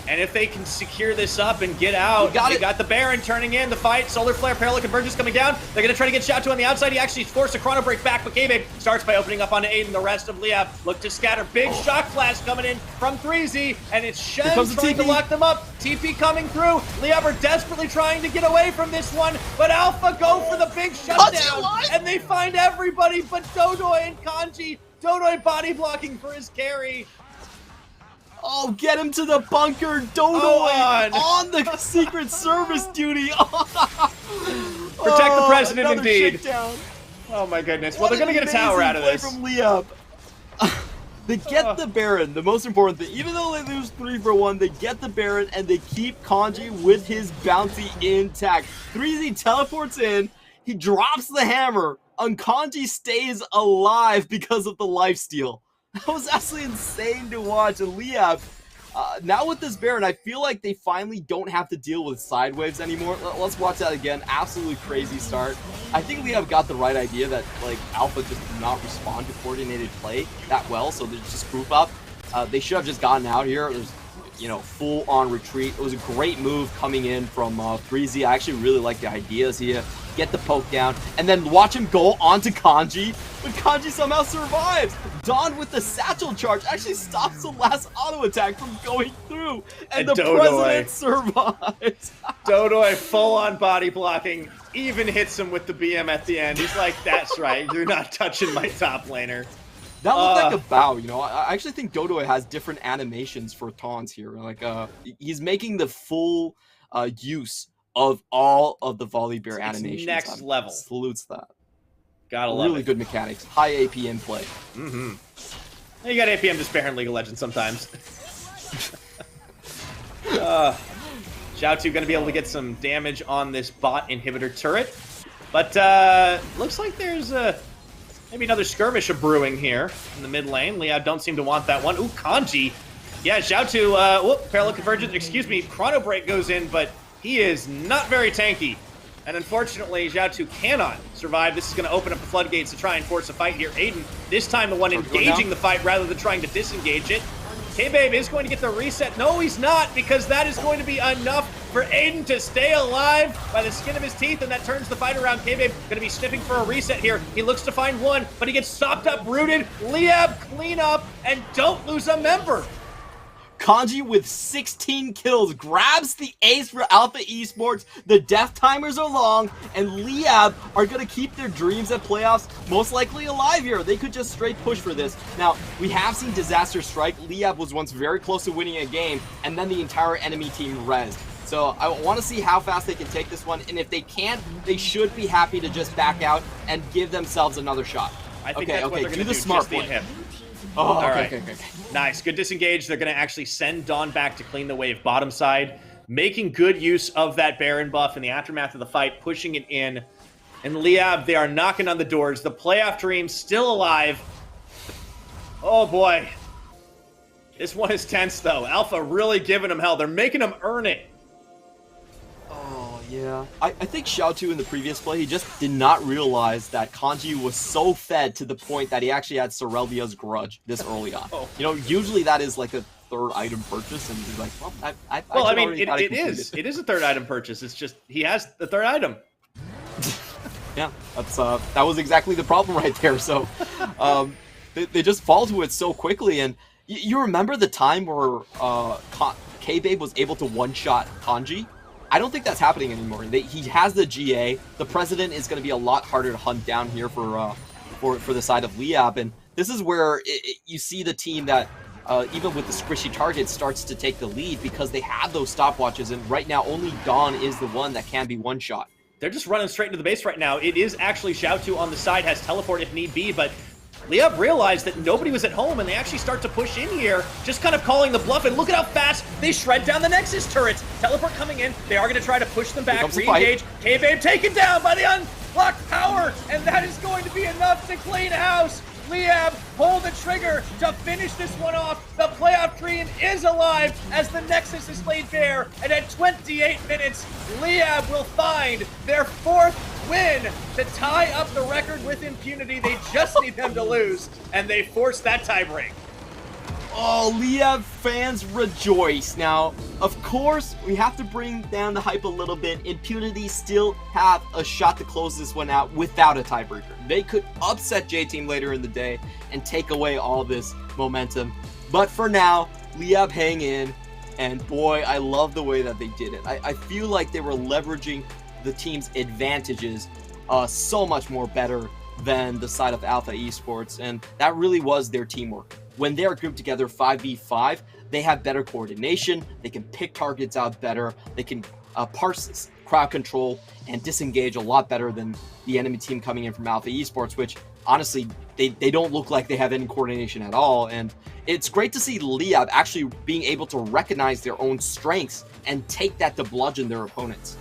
Speaker 1: And if they can secure this up and get out, they got the Baron turning in the fight. Solar Flare, Parallel Convergence coming down. They're going to try to get Xiao2 on the outside. He actually forced a Chrono Break back, but K-Babe starts by opening up onto Aiden. The rest of Liev look to scatter. Big Shock Flash coming in from 3Z, and it's Shen trying to lock them up. TP coming through. Liev are desperately trying to get away from this one, but Alpha go for the big shutdown, and they find everybody but Dodoy and Kanji. Dodoy body blocking for his carry.
Speaker 2: Oh, get him to the bunker, Dodoy on the Secret Service duty.
Speaker 1: Protect the president, indeed.
Speaker 2: Shakedown.
Speaker 1: Oh my goodness. Well, they're going to get a tower out of this.
Speaker 2: From Liev. They get the Baron, the most important thing. Even though they lose 3 for 1, they get the Baron and they keep Kanji with his bounty intact. 3Z teleports in, he drops the hammer, and Kanji stays alive because of the lifesteal. That was absolutely insane to watch. And Liev, now with this Baron, I feel like they finally don't have to deal with side waves anymore. Let's watch that again. Absolutely crazy start. I think Liev got the right idea that, like, Alpha just do not respond to coordinated play that well, so they just group up. They should have just gotten out here. There's, you know, full-on retreat. It was a great move coming in from 3Z. I actually really like the ideas here. Get the poke down, and then watch him go onto Kanji, but Kanji somehow survives. Dawn with the satchel charge actually stops the last auto attack from going through, and the president survives.
Speaker 1: Dodoy full-on body blocking, even hits him with the BM at the end. He's like, that's right, you're not touching my top laner.
Speaker 2: That looked like a bow, you know. I actually think Dodoy has different animations for taunts here. Like, he's making the full use of all of the Volibear animations.
Speaker 1: Next level.
Speaker 2: Salutes that.
Speaker 1: Gotta love it.
Speaker 2: Really good mechanics. High APM play.
Speaker 1: Mm-hmm. You got APM to spare in League of Legends sometimes. Xiao2 gonna be able to get some damage on this bot inhibitor turret. But looks like there's a Maybe another skirmish of brewing here in the mid lane. Liab don't seem to want that one. Ooh, Kanji. Yeah, Xiaotu, parallel convergence, excuse me, Chrono Break goes in, but he is not very tanky. And unfortunately, Xiaotu cannot survive. This is going to open up the floodgates to try and force a fight here. Aiden, this time the one engaging the fight rather than trying to disengage it. K-Babe is going to get the reset. No, he's not, because that is going to be enough for Aiden to stay alive by the skin of his teeth, and that turns the fight around. K-Babe going to be sniffing for a reset here. He looks to find one, but he gets stopped up, rooted. Liab, clean up, and don't lose a member.
Speaker 2: Kanji with 16 kills grabs the ace for Alpha Esports. The death timers are long, and Liab are going to keep their dreams at playoffs most likely alive here. They could just straight push for this. Now, we have seen Disaster strike. Liab was once very close to winning a game, and then the entire enemy team rezzed. So I want to see how fast they can take this one, and if they can't, they should be happy to just back out and give themselves another shot.
Speaker 1: I think that's what they're going to do,
Speaker 2: the smart play.
Speaker 1: Oh, all right. Okay. Nice. Good disengage. They're going to actually send Dawn back to clean the wave bottom side, making good use of that Baron buff in the aftermath of the fight, pushing it in. And Liab, they are knocking on the doors. The playoff dream still alive. Oh, boy. This one is tense, though. Alpha really giving them hell. They're making them earn it.
Speaker 2: Yeah, I think Xiaotu in the previous play, he just did not realize that Kanji was so fed to the point that he actually had Sorelvia's grudge this early on. You know, usually that is like a third item purchase, and he's like, well,
Speaker 1: I mean, it is a third item purchase. It's just he has the third item.
Speaker 2: Yeah, that was exactly the problem right there. So they just fall to it so quickly, and you remember the time where K-Babe was able to one-shot Kanji? I don't think that's happening anymore. He has the GA. The President is going to be a lot harder to hunt down here for the side of Liab, and this is where you see the team that even with the squishy target starts to take the lead because they have those stopwatches, and right now only Dawn is the one that can be one-shot.
Speaker 1: They're just running straight into the base right now. It is actually Xiaotu on the side, has teleport if need be, but Liab realized that nobody was at home, and they actually start to push in here, just kind of calling the bluff, and look at how fast they shred down the Nexus turrets. Teleport coming in. They are going to try to push them back, re-engage. K-Babe taken down by the unlocked power, and that is going to be enough to clean house. Liab pull the trigger to finish this one off. The playoff dream is alive as the Nexus is laid bare, and at 28 minutes, Liab will find their 4th win to tie up the record with impunity. They just need them to lose, and they force that tiebreak.
Speaker 2: Oh, Liab fans rejoice. Now, of course, we have to bring down the hype a little bit. Impunity still have a shot to close this one out without a tiebreaker. They could upset J-Team later in the day and take away all this momentum. But for now, Liab hang in, and boy, I love the way that they did it. I feel like they were leveraging the team's advantages so much more better than the side of Alpha Esports, and that really was their teamwork. When they're grouped together 5v5, they have better coordination, they can pick targets out better, they can parse crowd control and disengage a lot better than the enemy team coming in from Alpha Esports, which honestly, they don't look like they have any coordination at all. And it's great to see Liab actually being able to recognize their own strengths and take that to bludgeon their opponents.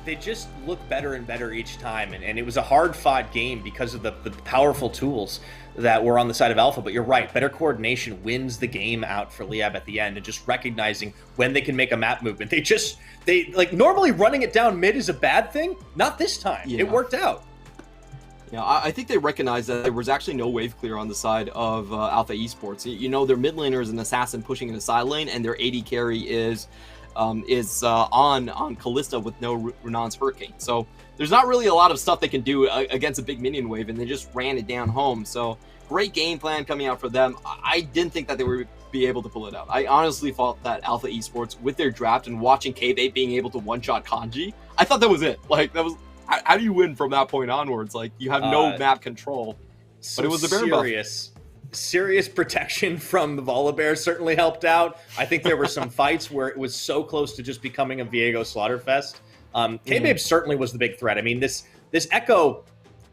Speaker 1: They just look better and better each time, and it was a hard-fought game because of the powerful tools that were on the side of Alpha. But you're right, better coordination wins the game out for Liab at the end, and just recognizing when they can make a map movement. They like, normally running it down mid is a bad thing. Not this time. Yeah. It worked out.
Speaker 2: Yeah, I think they recognized that there was actually no wave clear on the side of Alpha Esports. You know, their mid laner is an assassin pushing in the side lane, and their AD carry is on Callista with no Renan's Hurricane. So there's not really a lot of stuff they can do against a big minion wave, and they just ran it down home. So great game plan coming out for them. I didn't think that they would be able to pull it out. I honestly thought that Alpha Esports, with their draft and watching K-Babe being able to one-shot Kanji, I thought that was it. Like, that was, how do you win from that point onwards? Like, you have no map control.
Speaker 1: So
Speaker 2: but it was a Baron buff.
Speaker 1: Serious protection from the Volibear certainly helped out. I think there were some fights where it was so close to just becoming a Viego Slaughterfest. K-Babe certainly was the big threat. I mean, this Echo,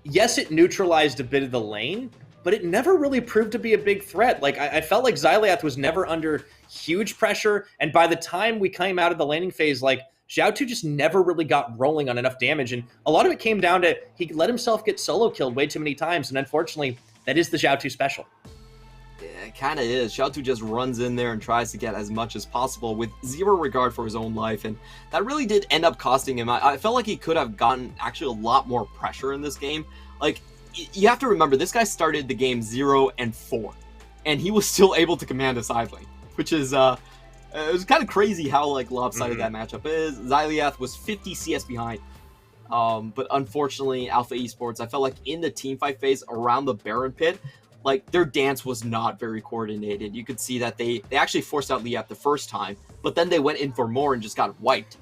Speaker 1: yes, it neutralized a bit of the lane, but it never really proved to be a big threat. Like, I felt like Xyliath was never under huge pressure, and by the time we came out of the laning phase, like, Xiaotu just never really got rolling on enough damage, and a lot of it came down to he let himself get solo killed way too many times, and unfortunately, that is the Xiaotu special.
Speaker 2: Yeah, it kind of is. Xiaotu just runs in there and tries to get as much as possible with zero regard for his own life, and that really did end up costing him. I felt like he could have gotten actually a lot more pressure in this game. Like, you have to remember, this guy started the game 0-4, and he was still able to command a side lane, which is, it was kind of crazy how, like, lopsided that matchup is. Xyliath was 50 CS behind. But unfortunately, Alpha Esports, I felt like in the teamfight phase around the Baron pit, like, their dance was not very coordinated. You could see that they actually forced out Liap the first time, but then they went in for more and just got wiped.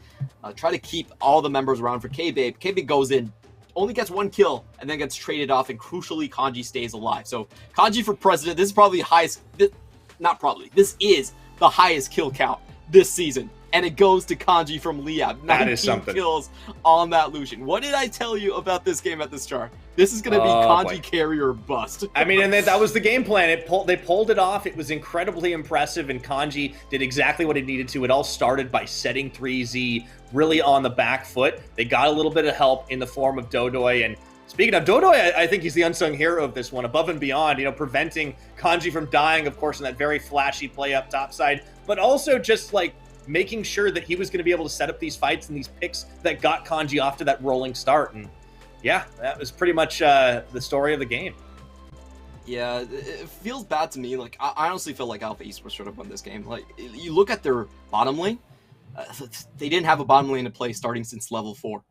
Speaker 2: Try to keep all the members around for K-Babe. K-Babe goes in, only gets 1 kill, and then gets traded off, and crucially, Kanji stays alive. So, Kanji for president, this is probably the highest, this is the highest kill count this season. And it goes to Kanji from Liab. 19 kills on that Lucian. What did I tell you about this game at the start? This is going to be Kanji carrier bust.
Speaker 1: I mean, and that was the game plan. They pulled it off. It was incredibly impressive, and Kanji did exactly what it needed to. It all started by setting 3Z really on the back foot. They got a little bit of help in the form of Dodoy, and speaking of Dodoy, I think he's the unsung hero of this one, above and beyond, you know, preventing Kanji from dying, of course, in that very flashy play up topside, but also just, like, making sure that he was going to be able to set up these fights and these picks that got Kanji off to that rolling start. And yeah, that was pretty much the story of the game.
Speaker 2: Yeah, it feels bad to me. Like, I honestly feel like Alpha Esports should have won this game. Like, you look at their bottom lane, they didn't have a bottom lane to play starting since level 4.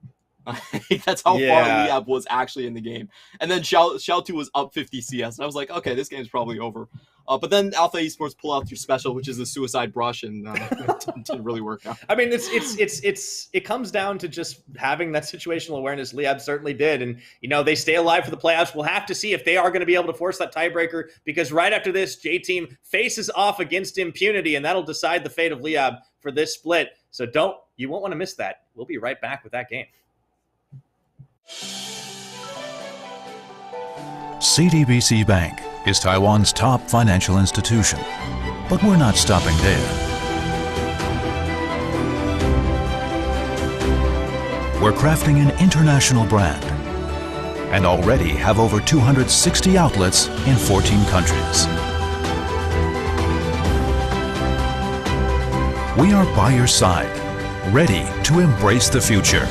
Speaker 2: That's how far Liab was actually in the game. And then Xiaotu was up 50 CS. And I was like, okay, this game's probably over. But then Alpha Esports pull out their special, which is the suicide brush, and it didn't really work out.
Speaker 1: I mean, it comes down to just having that situational awareness. Liab certainly did, and you know, they stay alive for the playoffs. We'll have to see if they are going to be able to force that tiebreaker, because right after this, J-Team faces off against Impunity, and that'll decide the fate of Liab for this split. So you won't want to miss that. We'll be right back with that game.
Speaker 3: CTBC Bank is Taiwan's top financial institution, but we're not stopping there. We're crafting an international brand and already have over 260 outlets in 14 countries. We are by your side, ready to embrace the future.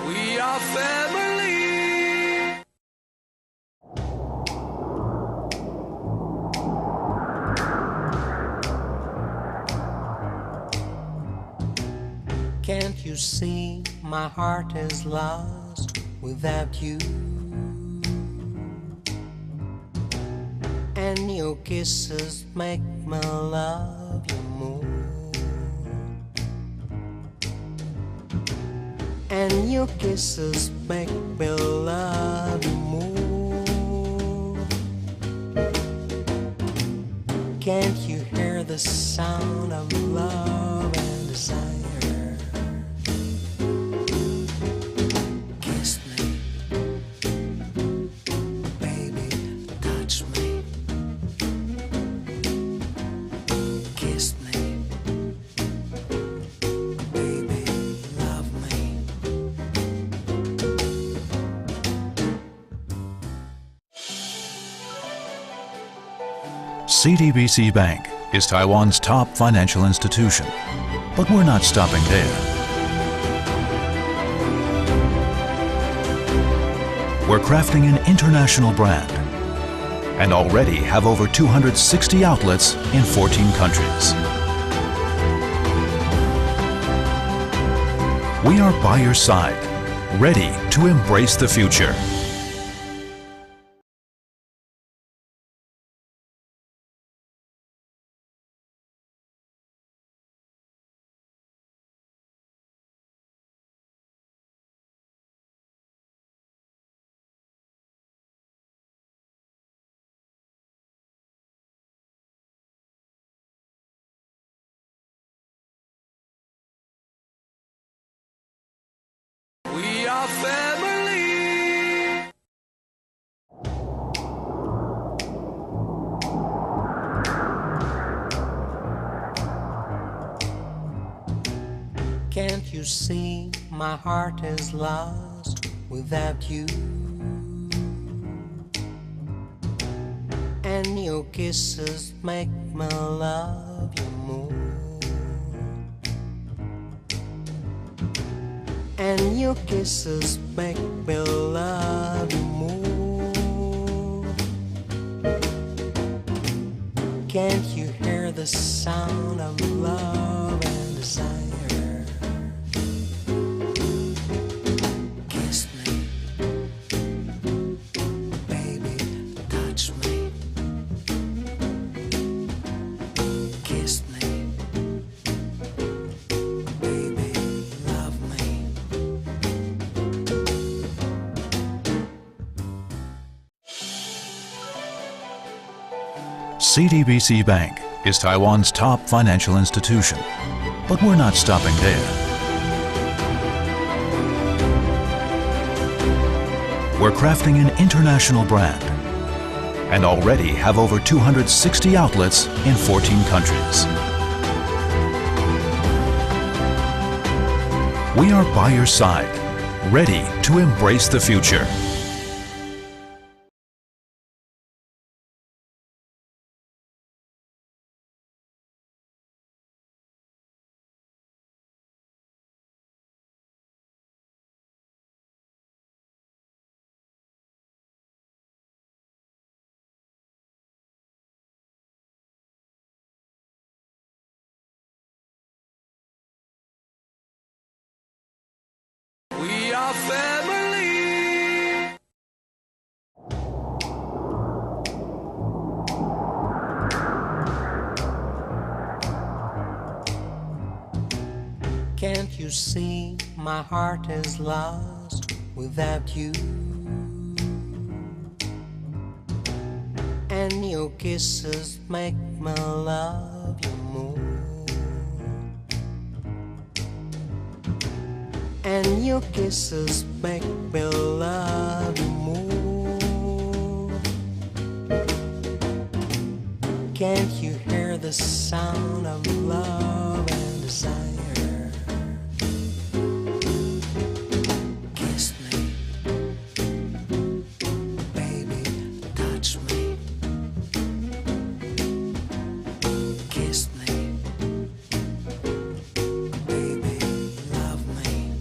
Speaker 5: We are family.
Speaker 4: Can't you see my heart is lost without you? And your kisses make me love you more. And your kisses make me love you more. Can't you hear the sound of love and desire? Kiss me, baby, touch me. Kiss me, baby, love me.
Speaker 3: CTBC Bank is Taiwan's top financial institution, but we're not stopping there. We're crafting an international brand and already have over 260 outlets in 14 countries. We are by your side, ready to embrace the future.
Speaker 4: Can't you see my heart is lost without you? And your kisses make me love you more. And your kisses make me love you more. Can't you hear the sound of love and desire? Kiss me, baby, touch me. Kiss me, baby, love me.
Speaker 3: CDBC Bank is Taiwan's top financial institution, but we're not stopping there. We're crafting an international brand and already have over 260 outlets in 14 countries. We are by your side, ready to embrace the future.
Speaker 5: We are family.
Speaker 4: Can't you see my heart is lost without you? And your kisses make me love you more. And your kisses make me love you more. Can't you hear the sound of love and desire? Kiss me, baby, touch me. Kiss me, baby, love me.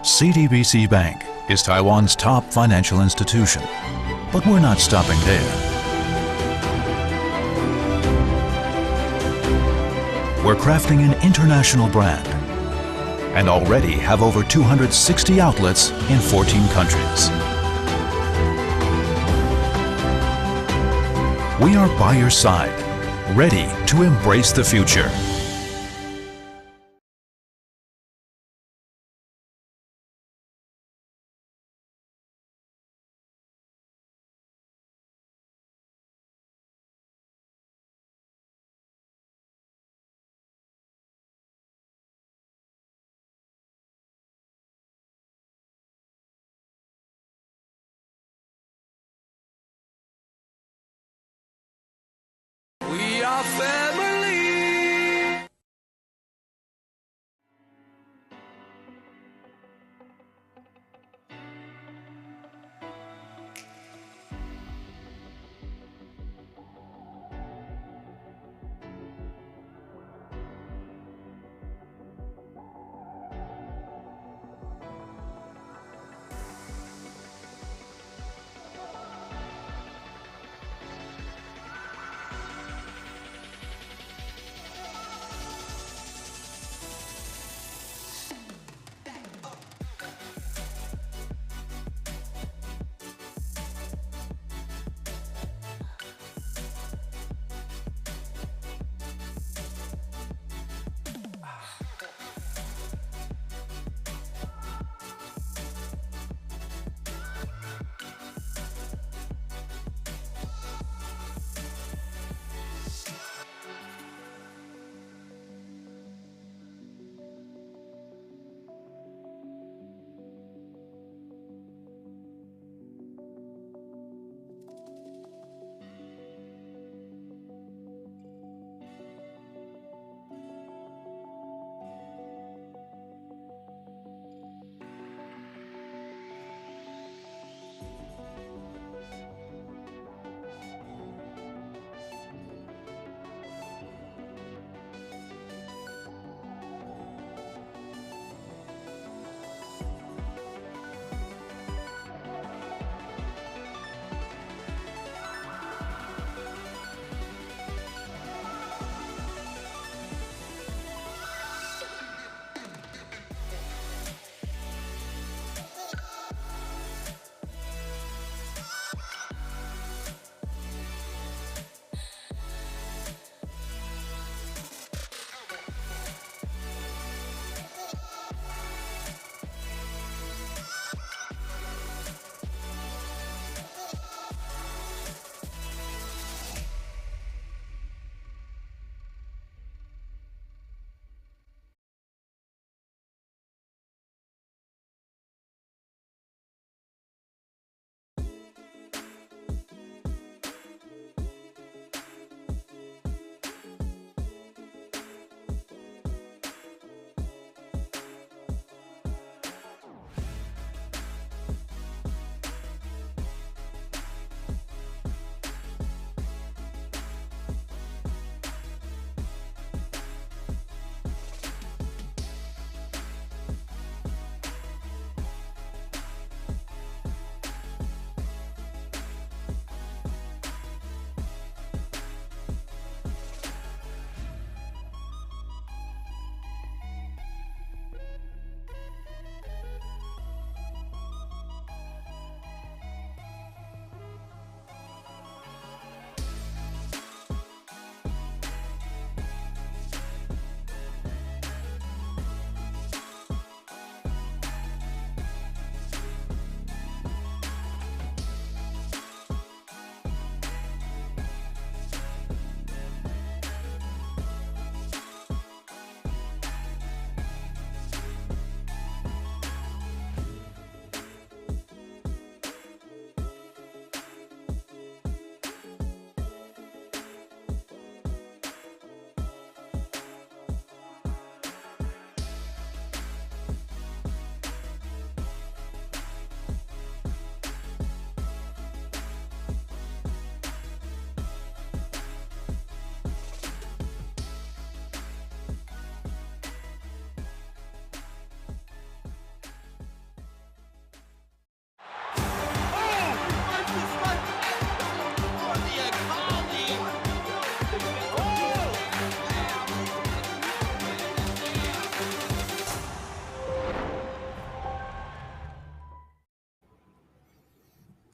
Speaker 3: CDBC Bank is Taiwan's top financial institution, but we're not stopping there. We're crafting an international brand and already have over 260 outlets in 14 countries. We are by your side, ready to embrace the future.
Speaker 5: We are family.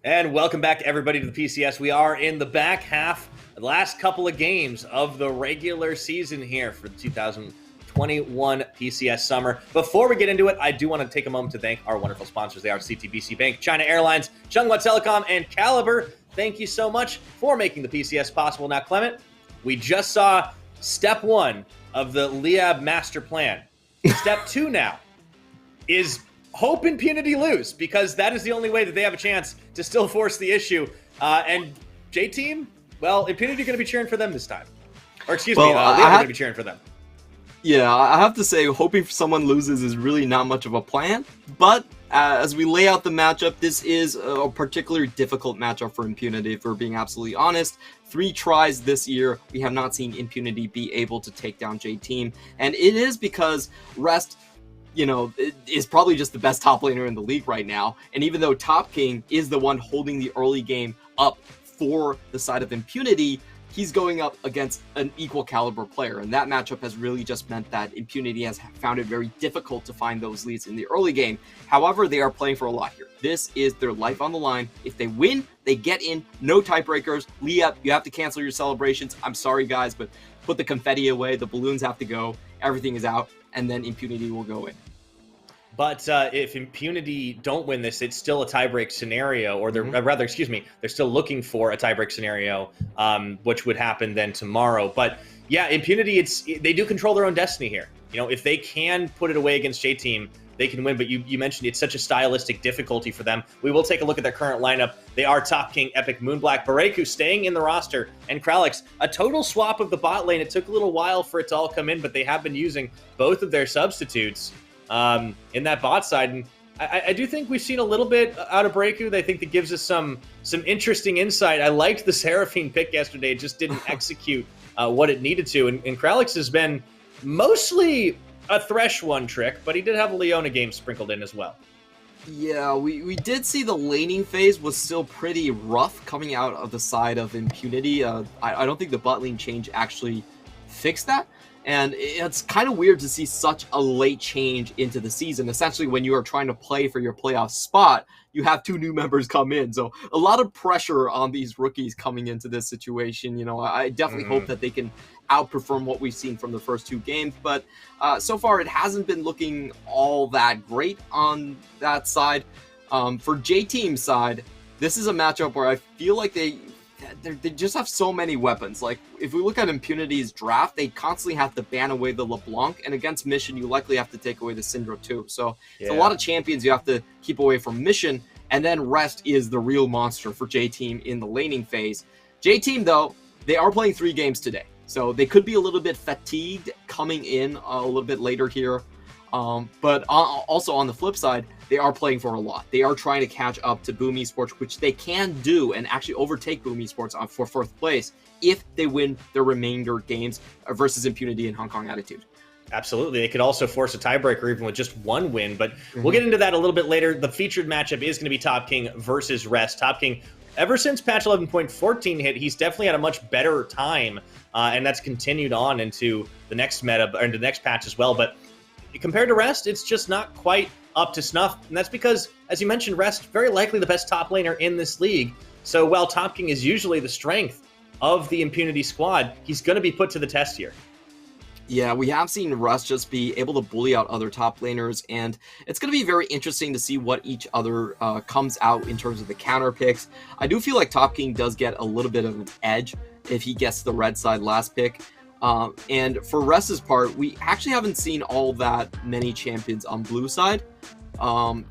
Speaker 1: And welcome back, everybody, to the PCS. We are in the back half, the last couple of games of the regular season here for the 2021 PCS Summer. Before we get into it, I do want to take a moment to thank our wonderful sponsors. They are CTBC Bank, China Airlines, Chunghwa Telecom, and Caliber. Thank you so much for making the PCS possible. Now, Clement, we just saw step 1 of the Liab master plan. Step 2 now is hope Impunity lose, because that is the only way that they have a chance to still force the issue. And J-Team, well, Impunity going to be cheering for them this time. Or excuse me, Liab going to be cheering for them.
Speaker 2: Yeah, I have to say, hoping for someone loses is really not much of a plan. But as we lay out the matchup, this is a particularly difficult matchup for Impunity, if we're being absolutely honest. 3 tries this year, we have not seen Impunity be able to take down J-Team. And it is because Rest, is probably just the best top laner in the league right now. And even though Top King is the one holding the early game up for the side of Impunity, he's going up against an equal caliber player. And that matchup has really just meant that Impunity has found it very difficult to find those leads in the early game. However, they are playing for a lot here. This is their life on the line. If they win, they get in. No tiebreakers. Liab, you have to cancel your celebrations. I'm sorry, guys, but put the confetti away. The balloons have to go. Everything is out. And then Impunity will go in.
Speaker 1: But if Impunity don't win this, it's still a tiebreak scenario, or they're they're still looking for a tiebreak scenario, which would happen then tomorrow. But yeah, Impunity, they do control their own destiny here. If they can put it away against J-Team, they can win. But you mentioned it's such a stylistic difficulty for them. We will take a look at their current lineup. They are Top King, Epic, Moonblack, Bareku staying in the roster, and Kralix. A total swap of the bot lane. It took a little while for it to all come in, but they have been using both of their substitutes in that bot side. And I do think we've seen a little bit out of Bareku. I think that gives us some interesting insight. I liked the Seraphine pick yesterday. It just didn't execute what it needed to. And Kralix has been mostly a Thresh one trick, but he did have a Leona game sprinkled in as well.
Speaker 2: Yeah, we did see the laning phase was still pretty rough coming out of the side of Impunity. I don't think the bot lane change actually fixed that. And it's kind of weird to see such a late change into the season. Essentially, when you are trying to play for your playoff spot, you have 2 new members come in. So a lot of pressure on these rookies coming into this situation. I definitely hope that they can outperform what we've seen from the first 2 games. But so far, it hasn't been looking all that great on that side. For J-Team's side, this is a matchup where I feel like they just have so many weapons. Like, if we look at Impunity's draft, they constantly have to ban away the LeBlanc, and against Mission, you likely have to take away the Syndra too. So it's a lot of champions you have to keep away from Mission, and then Rest is the real monster for J-Team in the laning phase. J-Team, though, they are playing 3 games today, so they could be a little bit fatigued coming in a little bit later here. But also on the flip side, they are playing for a lot. They are trying to catch up to Boom Esports, which they can do, and actually overtake Boom Esports for 4th place if they win their remainder games versus Impunity and Hong Kong Attitude.
Speaker 1: Absolutely. They could also force a tiebreaker even with just 1 win, but we'll get into that a little bit later. The featured matchup is going to be Top King versus Rest. Top King, ever since patch 11.14 hit, he's definitely had a much better time, and that's continued on into the next meta, or into the next patch as well. But compared to Rest, it's just not quite up to snuff, and that's because, as you mentioned, Rest, very likely the best top laner in this league. So while Top King is usually the strength of the Impunity squad, he's going to be put to the test here.
Speaker 2: Yeah, we have seen Rest just be able to bully out other top laners, and it's going to be very interesting to see what each other comes out in terms of the counter picks. I do feel like Top King does get a little bit of an edge if he gets the red side last pick. And for Rest's part, we actually haven't seen all that many champions on blue side.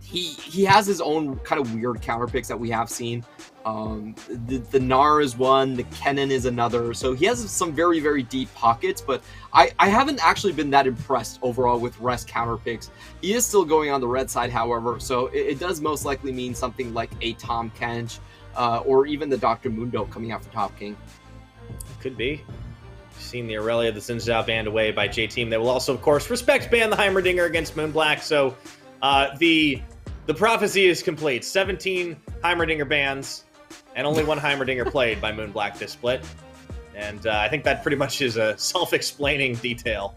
Speaker 2: He has his own kind of weird counter picks that we have seen. The Gnar is one, the Kennen is another. So he has some very, very deep pockets, but I haven't actually been that impressed overall with Rest counter picks. He is still going on the red side, however, so it does most likely mean something like a Tom Kench, or even the Dr. Mundo coming out for Top King.
Speaker 1: Could be. Seen the Aurelia, the Zinzao banned away by J-Team. They will also, of course, respect ban the Heimerdinger against Moonblack. So the prophecy is complete. 17 Heimerdinger bans, and only 1 Heimerdinger played by Moonblack this split. And I think that pretty much is a self-explaining detail.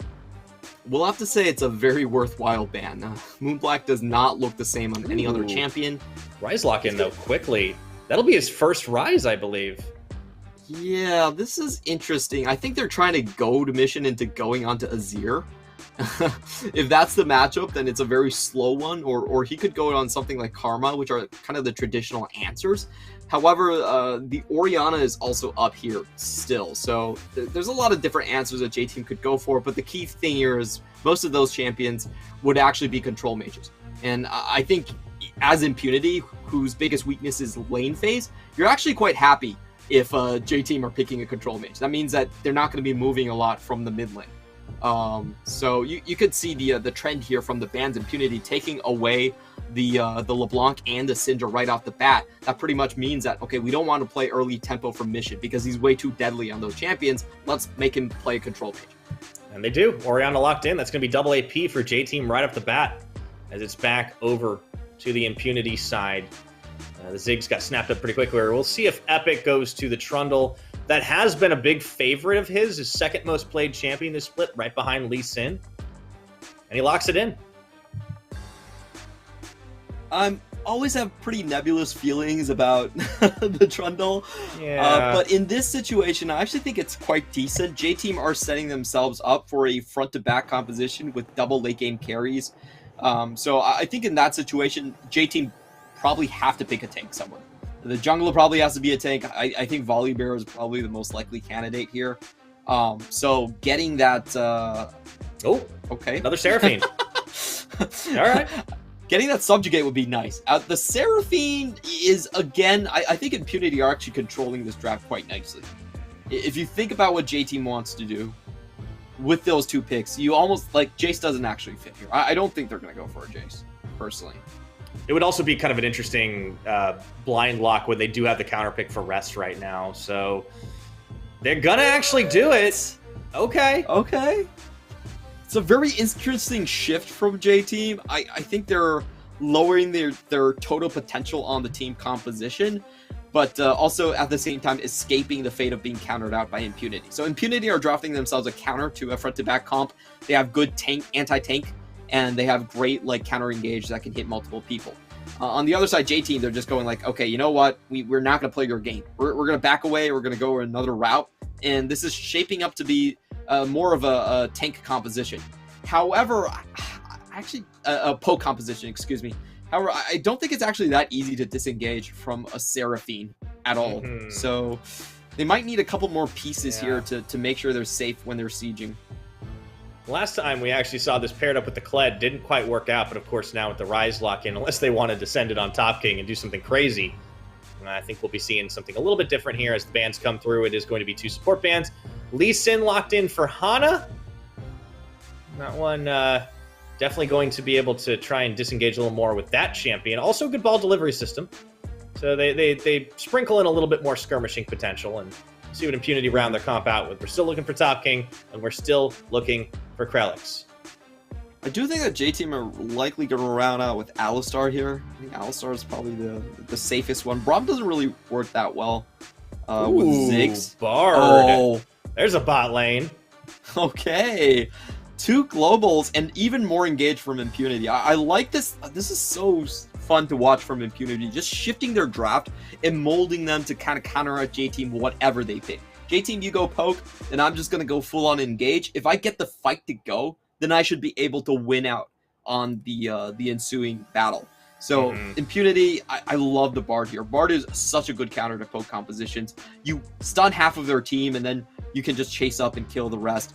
Speaker 2: We'll have to say it's a very worthwhile ban. Moonblack does not look the same on any other champion.
Speaker 1: Rise lock in, though, quickly. That'll be his first rise, I believe.
Speaker 2: Yeah, this is interesting. I think they're trying to goad Mission into going onto Azir. If that's the matchup, then it's a very slow one, or he could go on something like Karma, which are kind of the traditional answers. However, the Orianna is also up here still, so there's a lot of different answers that J-Team could go for, but the key thing here is most of those champions would actually be control mages. And I think as Impunity, whose biggest weakness is lane phase, you're actually quite happy if J-Team are picking a control mage. That means that they're not going to be moving a lot from the mid lane. So you could see the trend here from the band's Impunity taking away the LeBlanc and the Syndra right off the bat. That pretty much means that, okay, we don't want to play early tempo from Mission because he's way too deadly on those champions. Let's make him play a control mage.
Speaker 1: And they do. Orianna locked in. That's going to be double AP for J-Team right off the bat as it's back over to the Impunity side. The Ziggs got snapped up pretty quickly. We'll see if Epic goes to the Trundle. That has been a big favorite of his second most played champion this split, right behind Lee Sin. And he locks it in.
Speaker 2: I always have pretty nebulous feelings about the Trundle.
Speaker 1: Yeah.
Speaker 2: But in this situation, I actually think it's quite decent. J-Team are setting themselves up for a front-to-back composition with double late game carries. So I think in that situation, J-Team probably have to pick a tank somewhere. The jungler probably has to be a tank. I think Volibear is probably the most likely candidate here. So getting that...
Speaker 1: oh,
Speaker 2: okay.
Speaker 1: Another Seraphine. All right.
Speaker 2: Getting that Subjugate would be nice. The Seraphine is, again, I think Impunity are actually controlling this draft quite nicely. If you think about what J-Team wants to do with those two picks, you almost, like, Jace doesn't actually fit here. I don't think they're going to go for a Jace, personally.
Speaker 1: It would also be kind of an interesting blind lock when they do have the counter pick for Rest right now. So they're going to actually do it. Okay.
Speaker 2: Okay. It's a very interesting shift from J-Team. I think they're lowering their total potential on the team composition, but also at the same time escaping the fate of being countered out by Impunity. So Impunity are drafting themselves a counter to a front-to-back comp. They have good tank, anti-tank, and they have great like counter engage that can hit multiple people. On the other side, J-Team, they're just going like, okay, you know what? We're not going to play your game. We're going to back away. We're going to go another route, and this is shaping up to be more of a tank composition. However, actually, a poke composition, excuse me. However, I don't think it's actually that easy to disengage from a Seraphine at all.
Speaker 1: Mm-hmm.
Speaker 2: So they might need a couple more pieces here to make sure they're safe when they're sieging.
Speaker 1: Last time we actually saw this paired up with the Kled, didn't quite work out, but of course now with the Rise lock in, unless they wanted to send it on Top King and do something crazy, I think we'll be seeing something a little bit different here as the bans come through. It is going to be two support bans. Lee Sin locked in for Hana. That one definitely going to be able to try and disengage a little more with that champion. Also good ball delivery system. So they sprinkle in a little bit more skirmishing potential and see what Impunity round their comp out with. We're still looking for Top King, and we're still looking for Krelix.
Speaker 2: I do think that J-Team are likely going to round out with Alistar here. I think Alistar is probably the safest one. Braum doesn't really work that well with Ziggs.
Speaker 1: Bard.
Speaker 2: Oh.
Speaker 1: There's a bot lane.
Speaker 2: Okay. Two globals and even more engaged from Impunity. I like this. This is so fun to watch from Impunity. Just shifting their draft and molding them to kind of counteract J-Team whatever they pick. J-Team, you go poke, and I'm just going to go full on engage. If I get the fight to go, then I should be able to win out on the ensuing battle. So Impunity, I love the Bard here. Bard is such a good counter to poke compositions. You stun half of their team, and then you can just chase up and kill the rest.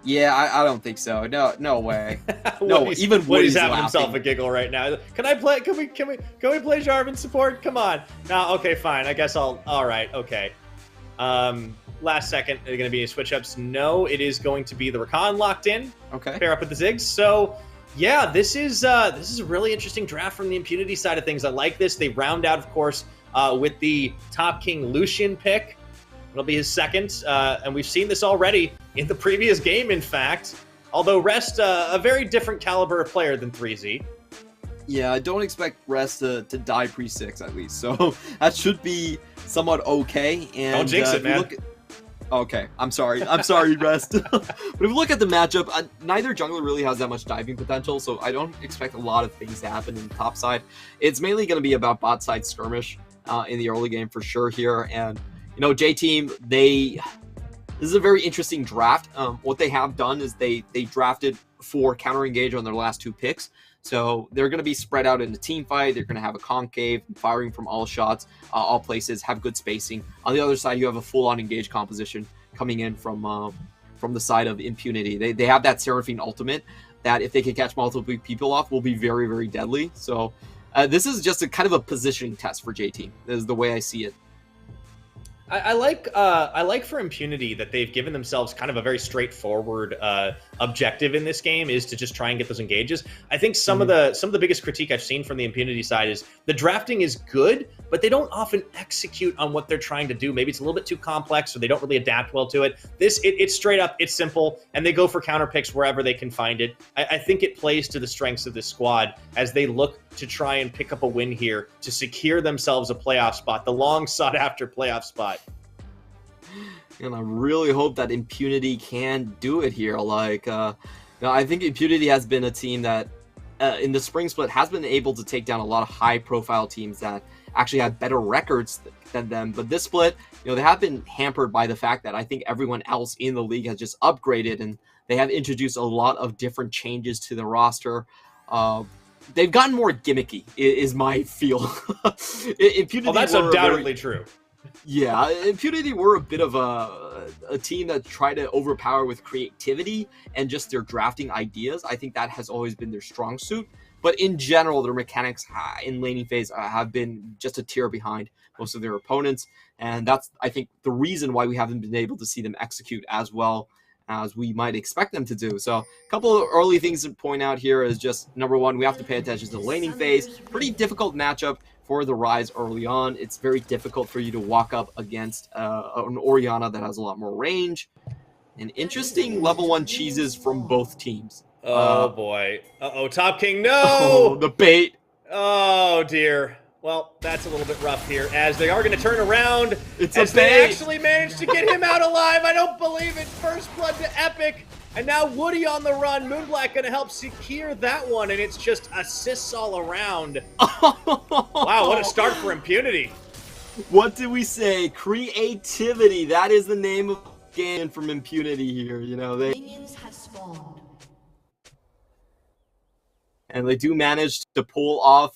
Speaker 2: Yeah, I don't think so. No way. No, even
Speaker 1: Woody's
Speaker 2: laughing.
Speaker 1: having himself a giggle right now. Can I play? Can we play Jarvan support? Come on. No, okay, fine. I guess I'll. All right, okay. Last second, are going to be any switch ups? No, it is going to be the Rakan locked in.
Speaker 2: Okay.
Speaker 1: Pair up with the Ziggs. So yeah, this is a really interesting draft from the Impunity side of things. I like this. They round out, of course, with the Top King Lucian pick. It'll be his second, and we've seen this already in the previous game, in fact. Although Rest, a very different caliber of player than 3Z.
Speaker 2: Yeah, I don't expect Rest to die pre-6 at least, so that should be somewhat okay. And
Speaker 1: don't jinx it, man.
Speaker 2: Okay, I'm sorry, Rest. But if you look at the matchup, neither jungler really has that much diving potential, so I don't expect a lot of things to happen in the top side. It's mainly going to be about bot side skirmish in the early game for sure here. And, you know, J-Team, this is a very interesting draft. What they have done is they drafted for counter engage on their last 2 picks. So they're going to be spread out in a team fight. They're going to have a concave, firing from all shots, all places, have good spacing. On the other side, you have a full-on engage composition coming in from the side of Impunity. They have that Seraphine ultimate that if they can catch multiple people off will be very, very deadly. So this is just a kind of a positioning test for J-Team. This is the way I see it.
Speaker 1: I like for Impunity that they've given themselves kind of a very straightforward objective in this game, is to just try and get those engages. I think some of the biggest critique I've seen from the Impunity side is the drafting is good, but they don't often execute on what they're trying to do. Maybe it's a little bit too complex, or they don't really adapt well to it. It's straight up, it's simple, and they go for counter picks wherever they can find it. I think it plays to the strengths of this squad as they look to try and pick up a win here to secure themselves a playoff spot, the long sought after playoff spot.
Speaker 2: And I really hope that Impunity can do it here. I think Impunity has been a team that in the spring split has been able to take down a lot of high profile teams that actually have better records than them. But this split, they have been hampered by the fact that I think everyone else in the league has just upgraded, and they have introduced a lot of different changes to the roster. They've gotten more gimmicky, is my feel. Impunity,
Speaker 1: well, that's undoubtedly true.
Speaker 2: Yeah, Impunity were a bit of a team that tried to overpower with creativity and just their drafting ideas. I think that has always been their strong suit. But in general, their mechanics in laning phase have been just a tier behind most of their opponents. And that's, I think, the reason why we haven't been able to see them execute as well as we might expect them to do. So a couple of early things to point out here is just, number one, we have to pay attention to the laning phase. Pretty difficult matchup for the Rise early on. It's very difficult for you to walk up against an Orianna that has a lot more range. And interesting level 1 cheeses from both teams.
Speaker 1: Oh boy. Uh-oh, Top King, no!
Speaker 2: Oh, the bait.
Speaker 1: Oh dear. Well, that's a little bit rough here, as they are going to turn around.
Speaker 2: As
Speaker 1: they actually managed to get him out alive. I don't believe it. First blood to Epic. And now Woody on the run. Moonblack going to help secure that one, and it's just assists all around. Wow, what a start for Impunity.
Speaker 2: What did we say? Creativity. That is the name of the game from Impunity here.
Speaker 12: Minions have spawned.
Speaker 2: And they do manage to pull off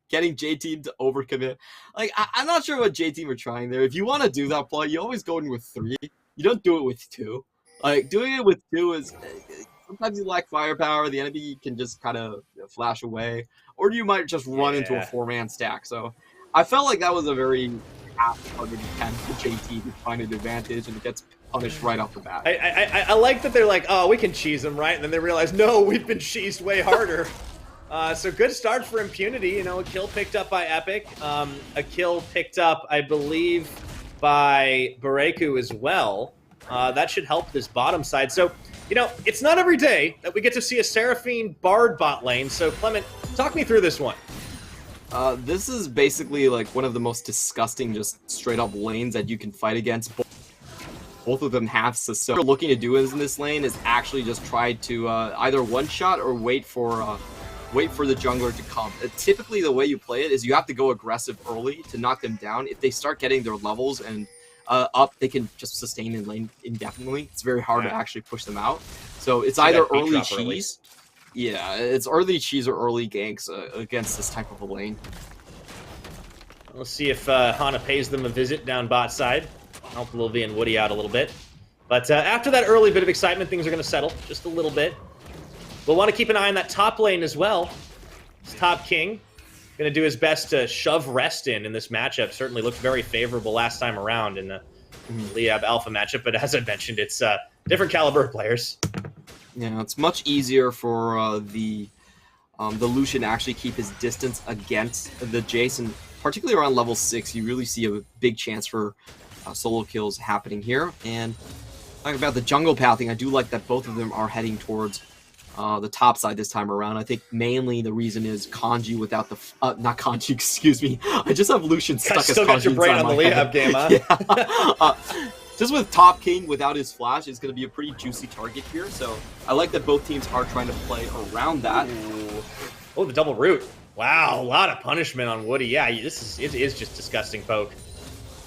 Speaker 2: getting J-Team to overcommit. I'm not sure what J-Team are trying there. If you want to do that play, you always go in with 3. You don't do it with 2. Doing it with 2 is sometimes you lack firepower. The enemy can just kind of flash away, or you might just run into a 4-man stack. So I felt like that was a very half-hearted attempt for JT to find an advantage, and it gets punished right off the bat.
Speaker 1: I like that they're like, oh, we can cheese them, right? And then they realize, no, we've been cheesed way harder. So good start for Impunity. A kill picked up by Epic. A kill picked up, I believe, by Bareku as well. That should help this bottom side. So, it's not every day that we get to see a Seraphine Bard bot lane. So, Clement, talk me through this one.
Speaker 2: This is basically one of the most disgusting, just straight up lanes that you can fight against. Both of them have so what we're looking to do in this lane is actually just try to either one-shot or wait for the jungler to come. Typically, the way you play it is you have to go aggressive early to knock them down. If they start getting their levels and up, they can just sustain in lane indefinitely. It's very hard to actually push them out. So it's either early cheese. Yeah, it's early cheese or early ganks against this type of a lane.
Speaker 1: Let's see if Hana pays them a visit down bot side. Help Lilvi and Woody out a little bit. But after that early bit of excitement, things are going to settle just a little bit. We'll want to keep an eye on that top lane as well. It's Top King going to do his best to shove Rest in this matchup. Certainly looked very favorable last time around in the Liab Alpha matchup, but as I mentioned, it's different caliber of players.
Speaker 2: Yeah, it's much easier for the Lucian to actually keep his distance against the Jason, particularly around level 6. You really see a big chance for solo kills happening here. And talking about the jungle pathing, I do like that both of them are heading towards the top side this time around. I think mainly the reason is Kanji without the not Kanji, excuse me. I just have Lucian stuck as Kanji.
Speaker 1: Still got your brain on the Liab game, huh?
Speaker 2: Yeah. just with Top King without his flash, is going to be a pretty juicy target here. So I like that both teams are trying to play around that.
Speaker 1: Ooh. Oh, the double root. Wow, a lot of punishment on Woody. Yeah, it is just disgusting poke.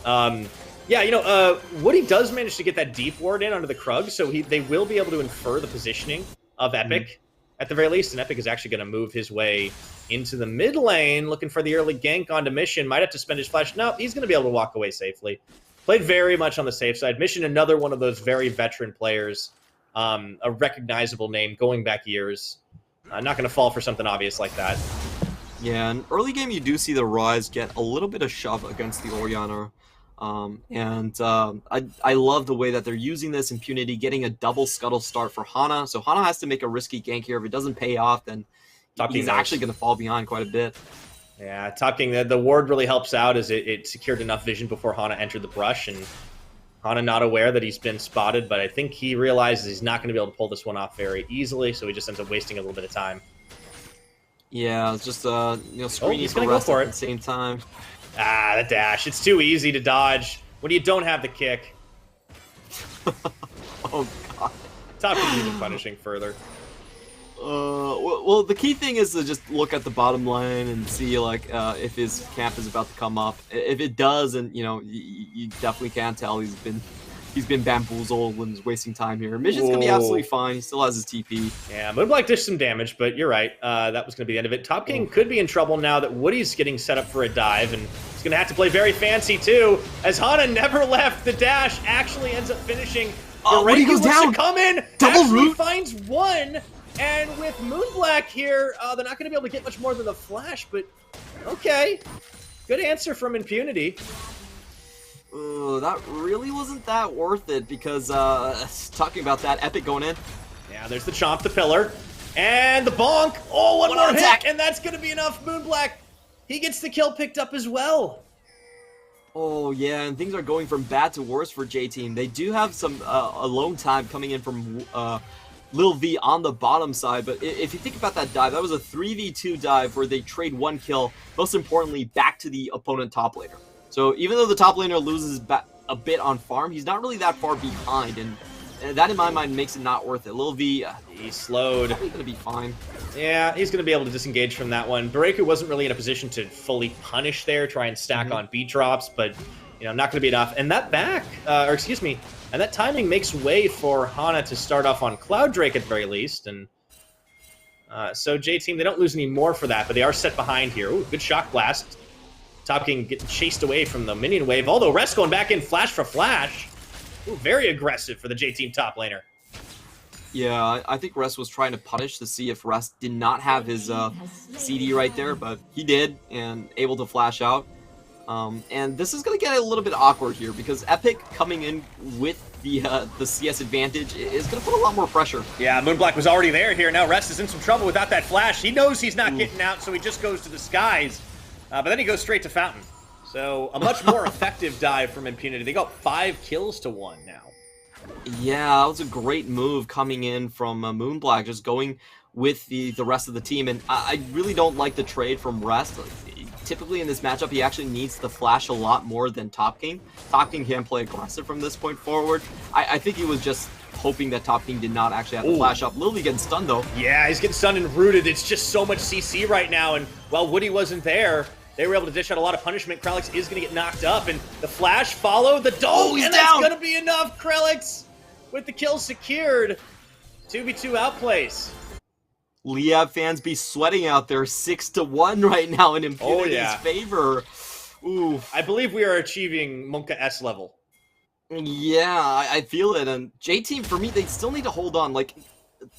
Speaker 1: Yeah, you know, Woody does manage to get that deep ward in under the Krug, so they will be able to infer the positioning of Epic at the very least, and Epic is actually going to move his way into the mid lane, looking for the early gank onto Mission. Might have to spend his flash. No, he's going to be able to walk away safely. Played very much on the safe side. Mission, another one of those very veteran players, a recognizable name going back years. Not going to fall for something obvious like that.
Speaker 2: Yeah, in early game you do see the Rise get a little bit of shove against the Orianna. I love the way that they're using this impunity, getting a double scuttle start for Hana. So Hana has to make a risky gank here. If it doesn't pay off, then he's actually going to fall behind quite a bit.
Speaker 1: Yeah, Top King, the ward really helps out as it secured enough vision before Hana entered the brush, and Hana not aware that he's been spotted, but I think he realizes he's not going to be able to pull this one off very easily, so he just ends up wasting a little bit of time.
Speaker 2: Yeah, it's just screening
Speaker 1: he's gonna go for it
Speaker 2: at the same time.
Speaker 1: Ah, the dash. It's too easy to dodge when you don't have the kick.
Speaker 2: Oh, God.
Speaker 1: Top King's even punishing further.
Speaker 2: Well, the key thing is to just look at the bottom line and see, like, if his camp is about to come up. If it does, and, you know, you definitely can't tell he's been bamboozled and is wasting time here. Mission's going to be absolutely fine. He still has his TP.
Speaker 1: Yeah, Moonblack dished some damage, but you're right. That was going to be the end of it. Top King could be in trouble now that Woody's getting set up for a dive, and he's going to have to play very fancy, too, as Hana never left. The dash actually ends up finishing.
Speaker 2: Woody goes down!
Speaker 1: Come in!
Speaker 2: Double
Speaker 1: actually
Speaker 2: root!
Speaker 1: Finds one! And with Moonblack here, they're not going to be able to get much more than the flash, but okay. Good answer from Impunity.
Speaker 2: That really wasn't that worth it because, talking about that, Epic going in.
Speaker 1: Yeah, there's the chomp, the pillar, and the bonk. Oh, one more
Speaker 2: attack,
Speaker 1: hit, and that's going to be enough. Moonblack, he gets the kill picked up as well.
Speaker 2: Oh, yeah, and things are going from bad to worse for J-Team. They do have some alone time coming in from Lil V on the bottom side, but if you think about that dive, that was a 3v2 dive where they trade one kill, most importantly, back to the opponent top laner. So even though the top laner loses a bit on farm, he's not really that far behind, and that in my mind makes it not worth it. Lil V,
Speaker 1: he's slowed.
Speaker 2: Probably going to be fine.
Speaker 1: Yeah, he's going to be able to disengage from that one. Bareku wasn't really in a position to fully punish there, try and stack on beat drops, but you know, not going to be enough. And that and that timing makes way for Hana to start off on Cloud Drake at the very least, and so J-Team, they don't lose any more for that, but they are set behind here. Ooh, good shock blast. Top King getting chased away from the minion wave, although Rest going back in flash for flash. Ooh, very aggressive for the J-Team top laner.
Speaker 2: Yeah, I think Rest was trying to punish to see if Rest did not have his CD right there, but he did, and able to flash out. And this is going to get a little bit awkward here, because Epic coming in with the CS advantage is going to put a lot more pressure.
Speaker 1: Yeah, Moonblack was already there here. Now Rest is in some trouble without that flash. He knows he's not getting out, so he just goes to the skies. But then he goes straight to Fountain. So a much more effective dive from Impunity. They got 5 kills to 1 now.
Speaker 2: Yeah, that was a great move coming in from Moonblack, just going with the rest of the team. And I really don't like the trade from Rest. Typically in this matchup, he actually needs the flash a lot more than Top King. Top King can play aggressive from this point forward. I think he was just hoping that Top King did not actually have the flash up. Lily getting stunned, though.
Speaker 1: Yeah, he's getting stunned and rooted. It's just so much CC right now. And while Woody wasn't there, they were able to dish out a lot of punishment. Krelix is going to get knocked up, and the flash followed the dome, and that's going to be enough. Krelix with the kill secured. 2v2 outplays.
Speaker 2: Liab fans be sweating out there 6-1 right now in Impunity's favor. Ooh,
Speaker 1: I believe we are achieving Monka S level.
Speaker 2: Yeah, I feel it. And J-Team, for me, they still need to hold on. Like,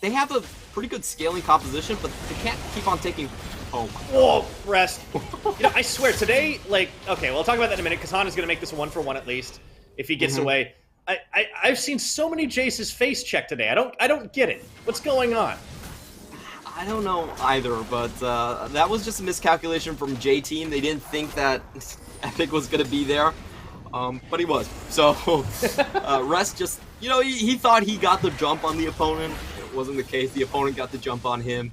Speaker 2: they have a pretty good scaling composition, but they can't keep on taking... Oh, my God.
Speaker 1: Whoa, Rest. You know, I swear, today, like, okay, we'll talk about that in a minute, because Hana's going to make this a 1-for-1 at least, if he gets away. I've seen so many Jace's face check today. I don't get it. What's going on?
Speaker 2: I don't know either, but that was just a miscalculation from J-Team. They didn't think that Epic was going to be there, but he was. So, Rest just, you know, he thought he got the jump on the opponent. It wasn't the case. The opponent got the jump on him.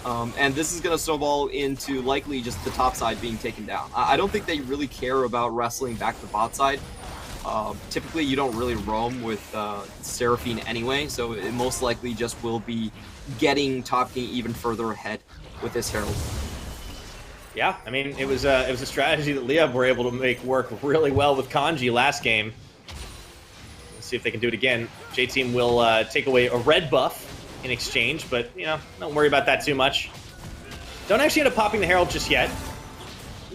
Speaker 2: And this is going to snowball into likely just the top side being taken down. I don't think they really care about wrestling back to bot side. Typically, you don't really roam with Seraphine anyway, so it most likely just will be getting Top King even further ahead with this Herald.
Speaker 1: Yeah, I mean, it was a strategy that Liab were able to make work really well with Kanji last game. Let's see if they can do it again. J-Team will take away a red buff in exchange, but, you know, don't worry about that too much. Don't actually end up popping the Herald just yet.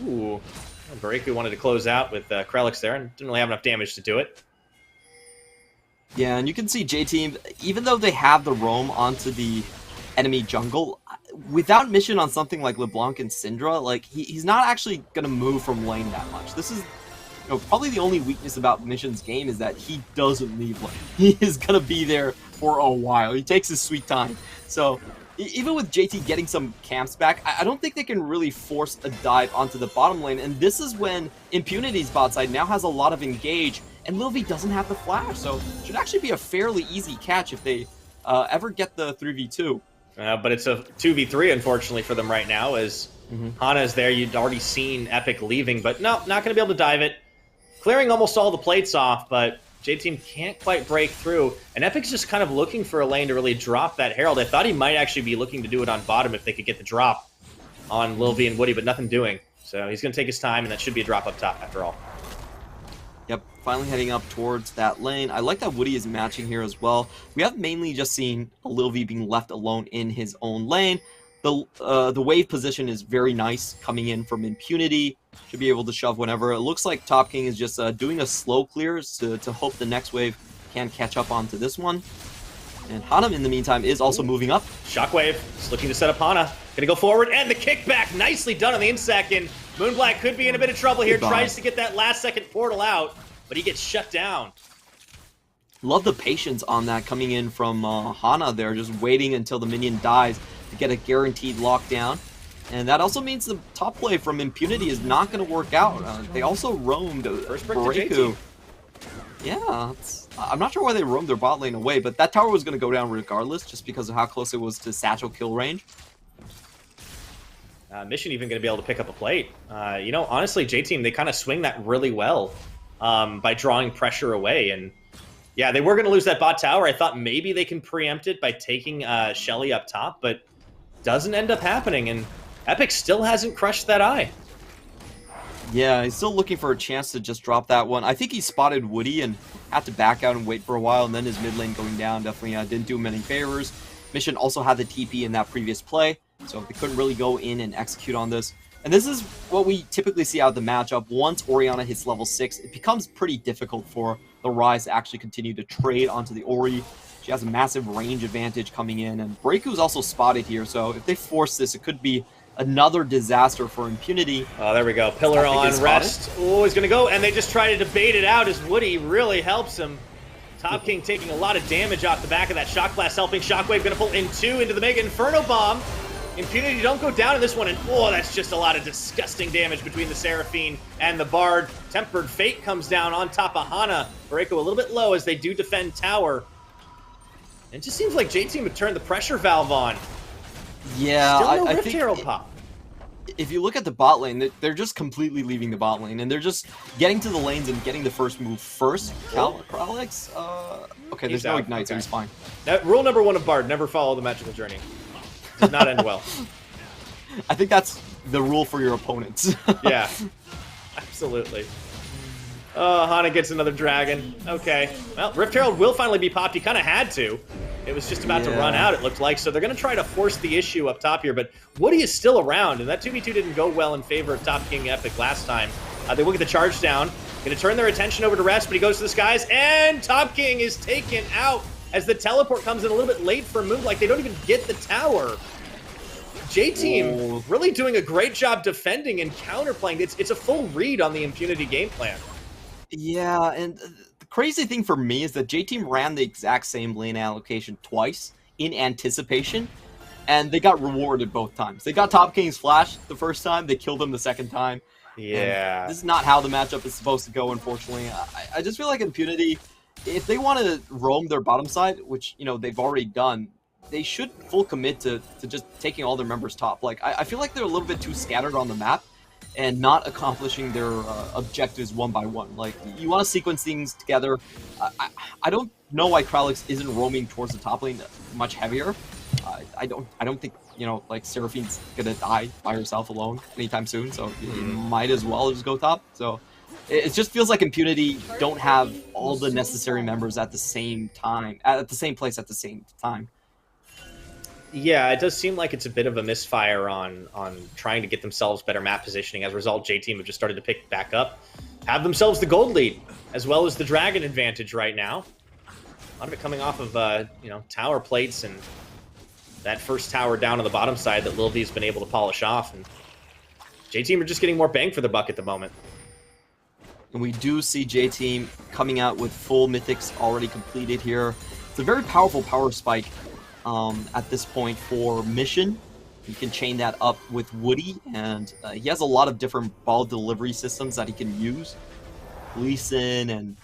Speaker 1: Ooh. Bariku wanted to close out with Krelix there and didn't really have enough damage to do it.
Speaker 2: Yeah, and you can see J-Team, even though they have the roam onto the enemy jungle, without mission on something like LeBlanc and Syndra, like, he's not actually going to move from lane that much. This is, you know, probably the only weakness about Mission's game is that he doesn't leave lane. He is going to be there for a while. He takes his sweet time. So even with JT getting some camps back, I don't think they can really force a dive onto the bottom lane. And this is when Impunity's bot side now has a lot of engage, and Lil V doesn't have the flash. So it should actually be a fairly easy catch if they ever get the 3v2.
Speaker 1: But it's a 2v3, unfortunately, for them right now, as Hana is there. You'd already seen Epic leaving, but no, not going to be able to dive it. Clearing almost all the plates off, but J-Team can't quite break through. And Epic's just kind of looking for a lane to really drop that Herald. I thought he might actually be looking to do it on bottom if they could get the drop on Lil V and Woody, but nothing doing. So he's going to take his time, and that should be a drop up top after all.
Speaker 2: Yep, finally heading up towards that lane. I like that Woody is matching here as well. We have mainly just seen Lil V being left alone in his own lane. The wave position is very nice coming in from Impunity. Should be able to shove whenever. It looks like Top King is just doing a slow clear to hope the next wave can catch up onto this one. And Hana, in the meantime, is also moving up.
Speaker 1: Shockwave is looking to set up Hana. Gonna go forward, and the kickback, nicely done on the in-second. Moonblack could be in a bit of trouble here.
Speaker 2: Goodbye.
Speaker 1: Tries to get that last-second portal out, but he gets shut down.
Speaker 2: Love the patience on that coming in from Hana there, just waiting until the minion dies to get a guaranteed lockdown. And that also means the top play from Impunity is not going to work out. They also roamed Bariku. Yeah, I'm not sure why they roamed their bot lane away, but that tower was going to go down regardless, just because of how close it was to Satchel kill range.
Speaker 1: Mission even going to be able to pick up a plate. You know, honestly, J-Team, they kind of swing that really well by drawing pressure away. And yeah, they were going to lose that bot tower. I thought maybe they can preempt it by taking Shelly up top, but doesn't end up happening. And Epic still hasn't crushed that eye.
Speaker 2: Yeah, he's still looking for a chance to just drop that one. I think he spotted Woody and had to back out and wait for a while, and then his mid lane going down definitely didn't do him any favors. Mission also had the TP in that previous play, so they couldn't really go in and execute on this. And this is what we typically see out of the matchup. Once Orianna hits level 6, it becomes pretty difficult for the Ryze to actually continue to trade onto the Ori. She has a massive range advantage coming in, and Bariku is also spotted here, so if they force this, it could be another disaster for Impunity.
Speaker 1: Oh, there we go. Pillar on rest. Oh, he's going to go, and they just try to debate it out as Woody really helps him. Top King taking a lot of damage off the back of that Shock Blast, helping Shockwave going to pull in 2 into the Mega Inferno Bomb. Impunity don't go down in this one, and oh, that's just a lot of disgusting damage between the Seraphine and the Bard. Tempered Fate comes down on top of Hana. Bariku a little bit low as they do defend tower. It just seems like J-Team would turn the pressure valve on.
Speaker 2: Yeah,
Speaker 1: Still no
Speaker 2: I
Speaker 1: Rift
Speaker 2: think
Speaker 1: Herald pop.
Speaker 2: If you look at the bot lane, they're just completely leaving the bot lane, and they're just getting to the lanes and getting the first move first. Krelix, okay, there's no ignite, so he's fine.
Speaker 1: Now, rule number 1 of Bard, never follow the magical journey. Does not end well.
Speaker 2: I think that's the rule for your opponents.
Speaker 1: Yeah, absolutely. Oh, Hana gets another dragon. Okay. Well, Rift Herald will finally be popped. He kind of had to. It was just about to run out, it looked like. So they're going to try to force the issue up top here. But Woody is still around, and that 2v2 didn't go well in favor of Top King Epic last time. They will get the charge down. Going to turn their attention over to Rest, but he goes to the skies, and Top King is taken out as the teleport comes in a little bit late for Moonlight. They don't even get the tower. J-Team really doing a great job defending and counterplaying. It's a full read on the Impunity game plan.
Speaker 2: Yeah, and the crazy thing for me is that J-Team ran the exact same lane allocation twice in anticipation, and they got rewarded both times. They got Top King's flash the first time, they killed him the second time.
Speaker 1: Yeah.
Speaker 2: And this is not how the matchup is supposed to go, unfortunately. I just feel like Impunity, if they want to roam their bottom side, which, you know, they've already done, they should full commit to just taking all their members top. Like, I feel like they're a little bit too scattered on the map, and not accomplishing their objectives one by one. Like, you want to sequence things together. I don't know why Kralix isn't roaming towards the top lane much heavier. I don't think, you know, like, Seraphine's gonna die by herself alone anytime soon, so you might as well just go top. So it just feels like Impunity don't have all the necessary members at the same time, at the same place at the same time.
Speaker 1: Yeah, it does seem like it's a bit of a misfire on trying to get themselves better map positioning. As a result, J-Team have just started to pick back up, have themselves the gold lead, as well as the dragon advantage right now. A lot of it coming off of, you know, tower plates and that first tower down on the bottom side that Lil V's been able to polish off. And J-Team are just getting more bang for their buck at the moment.
Speaker 2: And we do see J-Team coming out with full mythics already completed here. It's a very powerful power spike at this point for Mission. You can chain that up with Woody, and he has a lot of different ball delivery systems that he can use. Lee Sin and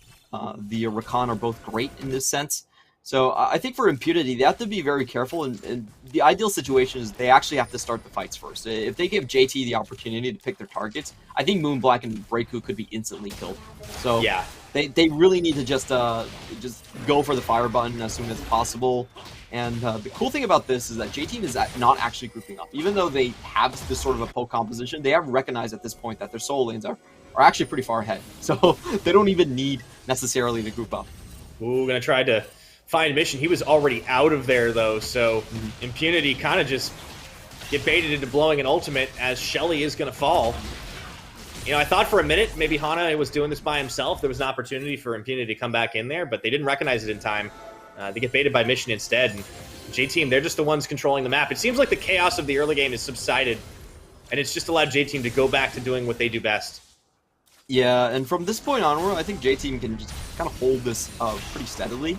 Speaker 2: the Rakan are both great in this sense. So I think for Impunity, they have to be very careful, and the ideal situation is they actually have to start the fights first. If they give JT the opportunity to pick their targets, I think Moonblack and Breaku could be instantly killed. So yeah, they really need to just go for the fire button as soon as possible. And the cool thing about this is that J-Team is not actually grouping up. Even though they have this sort of a poke composition, they have recognized at this point that their solo lanes are actually pretty far ahead. So they don't even need necessarily to group up.
Speaker 1: Ooh, gonna try to find Mission. He was already out of there, though, so Impunity kind of just get baited into blowing an ultimate as Shelly is going to fall. You know, I thought for a minute maybe Hana was doing this by himself. There was an opportunity for Impunity to come back in there, but they didn't recognize it in time. They get baited by Mission instead, and J-Team, they're just the ones controlling the map. It seems like the chaos of the early game has subsided, and it's just allowed J-Team to go back to doing what they do best.
Speaker 2: Yeah, and from this point onward, I think J-Team can just kind of hold this pretty steadily.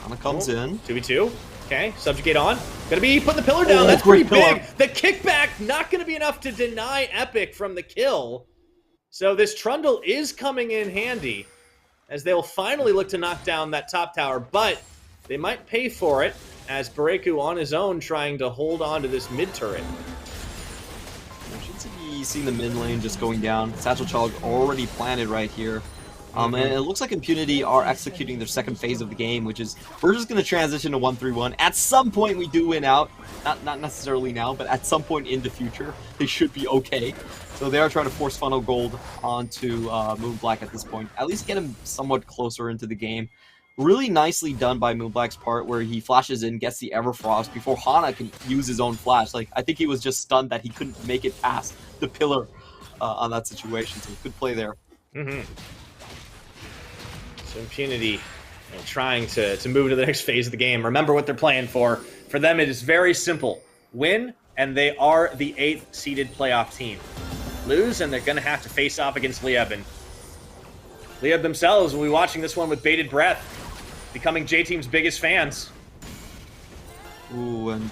Speaker 2: Hana comes in.
Speaker 1: 2v2. Okay, subjugate on. Gonna be putting the pillar down. That's pretty big. The kickback not gonna be enough to deny Epic from the kill. So this Trundle is coming in handy as they'll finally look to knock down that top tower, but they might pay for it as Breaku on his own trying to hold on to this mid turret.
Speaker 2: We should be seeing the mid lane just going down. Satchel Chog already planted right here. And it looks like Impunity are executing their second phase of the game, which is we're just going to transition to 1-3-1. At some point, we do win out. Not necessarily now, but at some point in the future, they should be okay. So they are trying to force funnel gold onto Moonblack at this point. At least get him somewhat closer into the game. Really nicely done by Moonblack's part, where he flashes in, gets the Everfrost before Hana can use his own flash. Like, I think he was just stunned that he couldn't make it past the pillar on that situation. So good play there.
Speaker 1: So Impunity trying to move to the next phase of the game. Remember what they're playing for. For them, it is very simple. Win, and they are the 8th seeded playoff team. Lose, and they're going to have to face off against Lieb. And Lieb themselves will be watching this one with bated breath, becoming J-Team's biggest fans.
Speaker 2: Ooh, and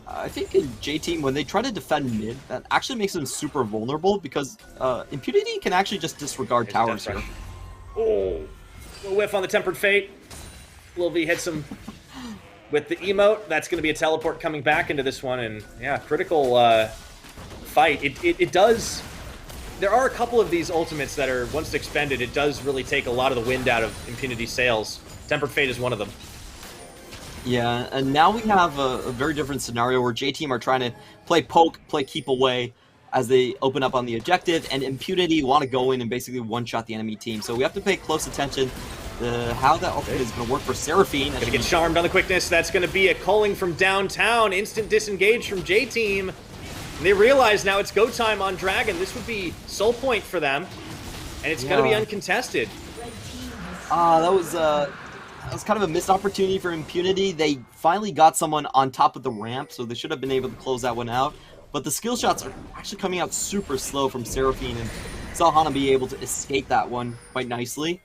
Speaker 2: I think in J-Team, when they try to defend mid, that actually makes them super vulnerable because Impunity can actually just disregard towers here.
Speaker 1: Oh. A whiff on the Tempered Fate. Lil V hits him with the emote. That's going to be a teleport coming back into this one. And yeah, critical fight. It does... There are a couple of these ultimates that are, once expended, it does really take a lot of the wind out of Impunity's sails. Tempered Fate is one of them.
Speaker 2: Yeah, and now we have a very different scenario where J-Team are trying to play poke, play keep away as they open up on the objective, and Impunity want to go in and basically one-shot the enemy team. So we have to pay close attention to how that ultimate is going to work for Seraphine.
Speaker 1: Gonna get charmed on the quickness. That's going to be a culling from downtown. Instant disengage from J-Team. They realize now it's go time on Dragon. This would be soul point for them, and it's going to be uncontested.
Speaker 2: That was kind of a missed opportunity for Impunity. They finally got someone on top of the ramp, so they should have been able to close that one out. But the skill shots are actually coming out super slow from Seraphine, and saw Hana be able to escape that one quite nicely.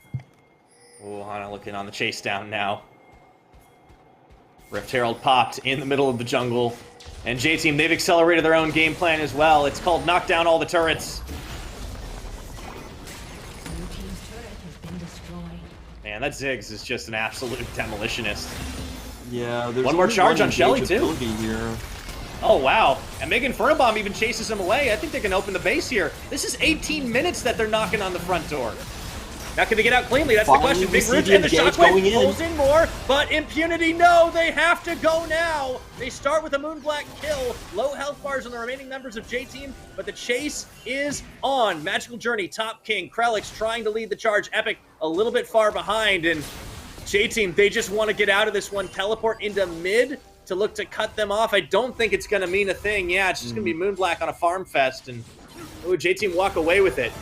Speaker 1: Oh, Hana looking on the chase down now. Rift Herald popped in the middle of the jungle. And J-Team, they've accelerated their own game plan as well. It's called knock down all the turrets. Man, that Ziggs is just an absolute demolitionist.
Speaker 2: Yeah, there's
Speaker 1: one more charge on Shelly, too.
Speaker 2: Here.
Speaker 1: Oh, wow. And Mega Inferno Bomb even chases him away. I think they can open the base here. This is 18 minutes that they're knocking on the front door. Now, can they get out cleanly? That's
Speaker 2: Finally,
Speaker 1: the question. Big
Speaker 2: we
Speaker 1: Roots
Speaker 2: see
Speaker 1: and the
Speaker 2: the engage
Speaker 1: Shockwave
Speaker 2: going in.
Speaker 1: pulls in more, but Impunity, no, they have to go now. They start with a Moonblack kill. Low health bars on the remaining members of J-Team, but the chase is on. Magical Journey, Top King, Krelix trying to lead the charge. Epic a little bit far behind, and J-Team, they just want to get out of this one. Teleport into mid to look to cut them off. I don't think it's going to mean a thing. Yeah, it's just going to be Moonblack on a farm fest, and J-Team walk away with it.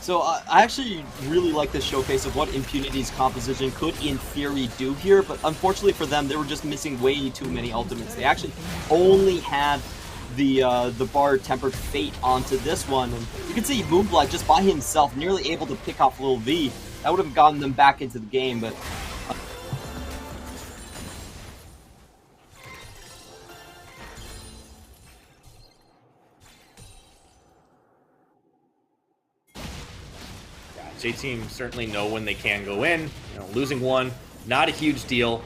Speaker 2: So I actually really like this showcase of what Impunity's composition could, in theory, do here, but unfortunately for them, they were just missing way too many ultimates. They actually only had the Bard Tempered Fate onto this one, and you can see Moonblack just by himself nearly able to pick off Lil V. That would have gotten them back into the game, but
Speaker 1: J-Team certainly know when they can go in. You know, losing one, not a huge deal.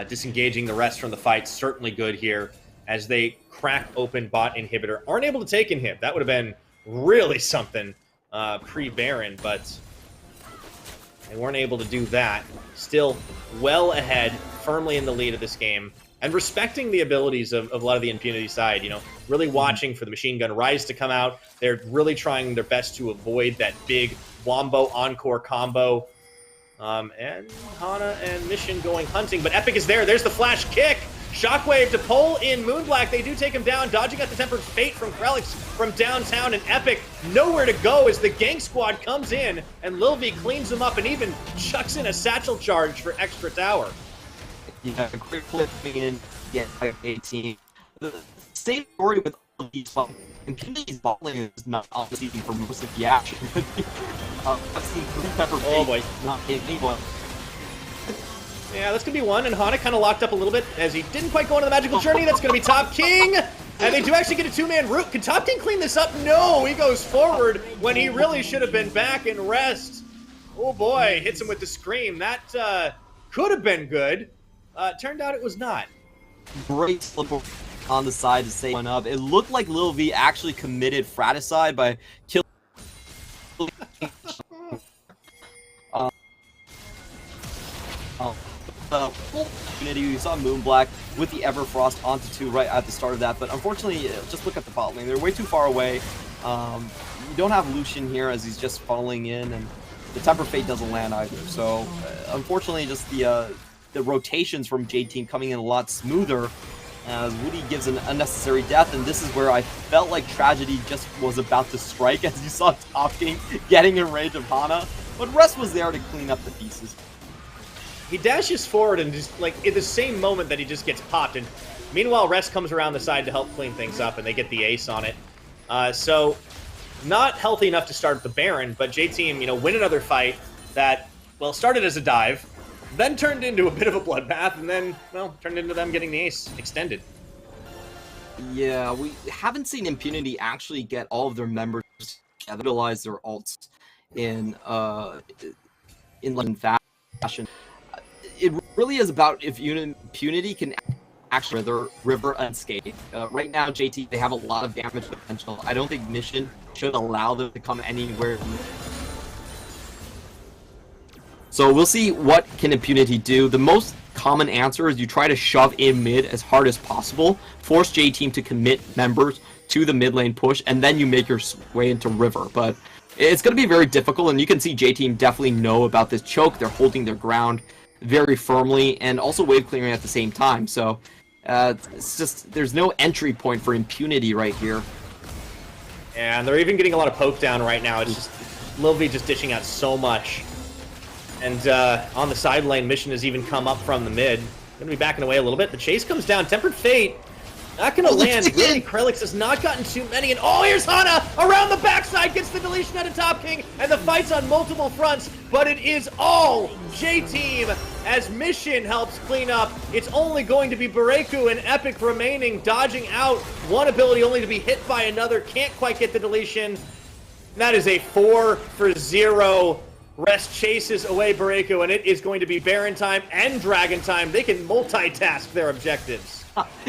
Speaker 1: Disengaging the rest from the fight, certainly good here. As they crack open bot inhibitor. Aren't able to take inhib. That would have been really something pre-Baron, but they weren't able to do that. Still well ahead, firmly in the lead of this game. And respecting the abilities of a lot of the Impunity side, you know, really watching for the Machine Gun Rise to come out. They're really trying their best to avoid that big Wombo Encore combo. And Hana and Mission going hunting, but Epic is there. There's the flash kick. Shockwave to pull in Moonblack. They do take him down, dodging at the Tempered Fate from Krelix from downtown, and Epic nowhere to go as the Gang Squad comes in, and Lil V cleans them up and even chucks in a satchel charge for extra tower.
Speaker 2: yeah, a quick flip in, yeah, 18. The same story with all these Impunity's bottling is not obviously for most of the action. I've seen Pepper
Speaker 1: boy.
Speaker 2: Not anyone.
Speaker 1: Yeah, that's going to be one, and Hana kind of locked up a little bit as he didn't quite go into the Magical Journey. That's going to be Top King, and they do actually get a two-man root. Can Top King clean this up? No, he goes forward when he really should have been back in rest. Oh boy, hits him with the scream. That could have been good. Turned out it was not.
Speaker 2: Great slip on the side to save one up. It looked like Lil V actually committed fratricide by killing. You saw Moonblack with the Everfrost onto 2 right at the start of that, but unfortunately, just look at the bot lane. They're way too far away. You don't have Lucian here as he's just falling in, and the Temper Fate doesn't land either. So, unfortunately, just the rotations from J-Team coming in a lot smoother. Woody gives an unnecessary death, and this is where I felt like tragedy just was about to strike as you saw Top King getting in range of Hana, but Rest was there to clean up the pieces.
Speaker 1: He dashes forward and just, like, in the same moment that he just gets popped, and meanwhile, Rest comes around the side to help clean things up, and they get the ace on it. So, not healthy enough to start the Baron, but J-Team, you know, win another fight that, well, started as a dive, then turned into a bit of a bloodbath, and then, well, turned into them getting the ace extended.
Speaker 2: Yeah, we haven't seen Impunity actually get all of their members to utilize their ults in fashion. It really is about if Impunity can actually their river unscathed. Right now, JT, they have a lot of damage potential. I don't think Mission should allow them to come anywhere. So we'll see what can Impunity do. The most common answer is you try to shove in mid as hard as possible, force J-Team to commit members to the mid lane push, and then you make your way into river. But it's going to be very difficult, and you can see J-Team definitely know about this choke. They're holding their ground very firmly, and also wave clearing at the same time. So it's just, there's no entry point for Impunity right here.
Speaker 1: And they're even getting a lot of poke down right now. It's just Lil V just dishing out so much. And on the side lane, Mission has even come up from the mid. Gonna be backing away a little bit. The chase comes down. Tempered Fate not gonna land. Really, Krelix has not gotten too many. And oh, here's Hana around the backside, gets the deletion out of Top King, and the fight's on multiple fronts. But it is all J-Team as Mission helps clean up. It's only going to be Bareku and Epic remaining, dodging out. One ability only to be hit by another. Can't quite get the deletion. That is a 4-for-0. Rest chases away Bareku, and it is going to be Baron time and Dragon time. They can multitask their objectives.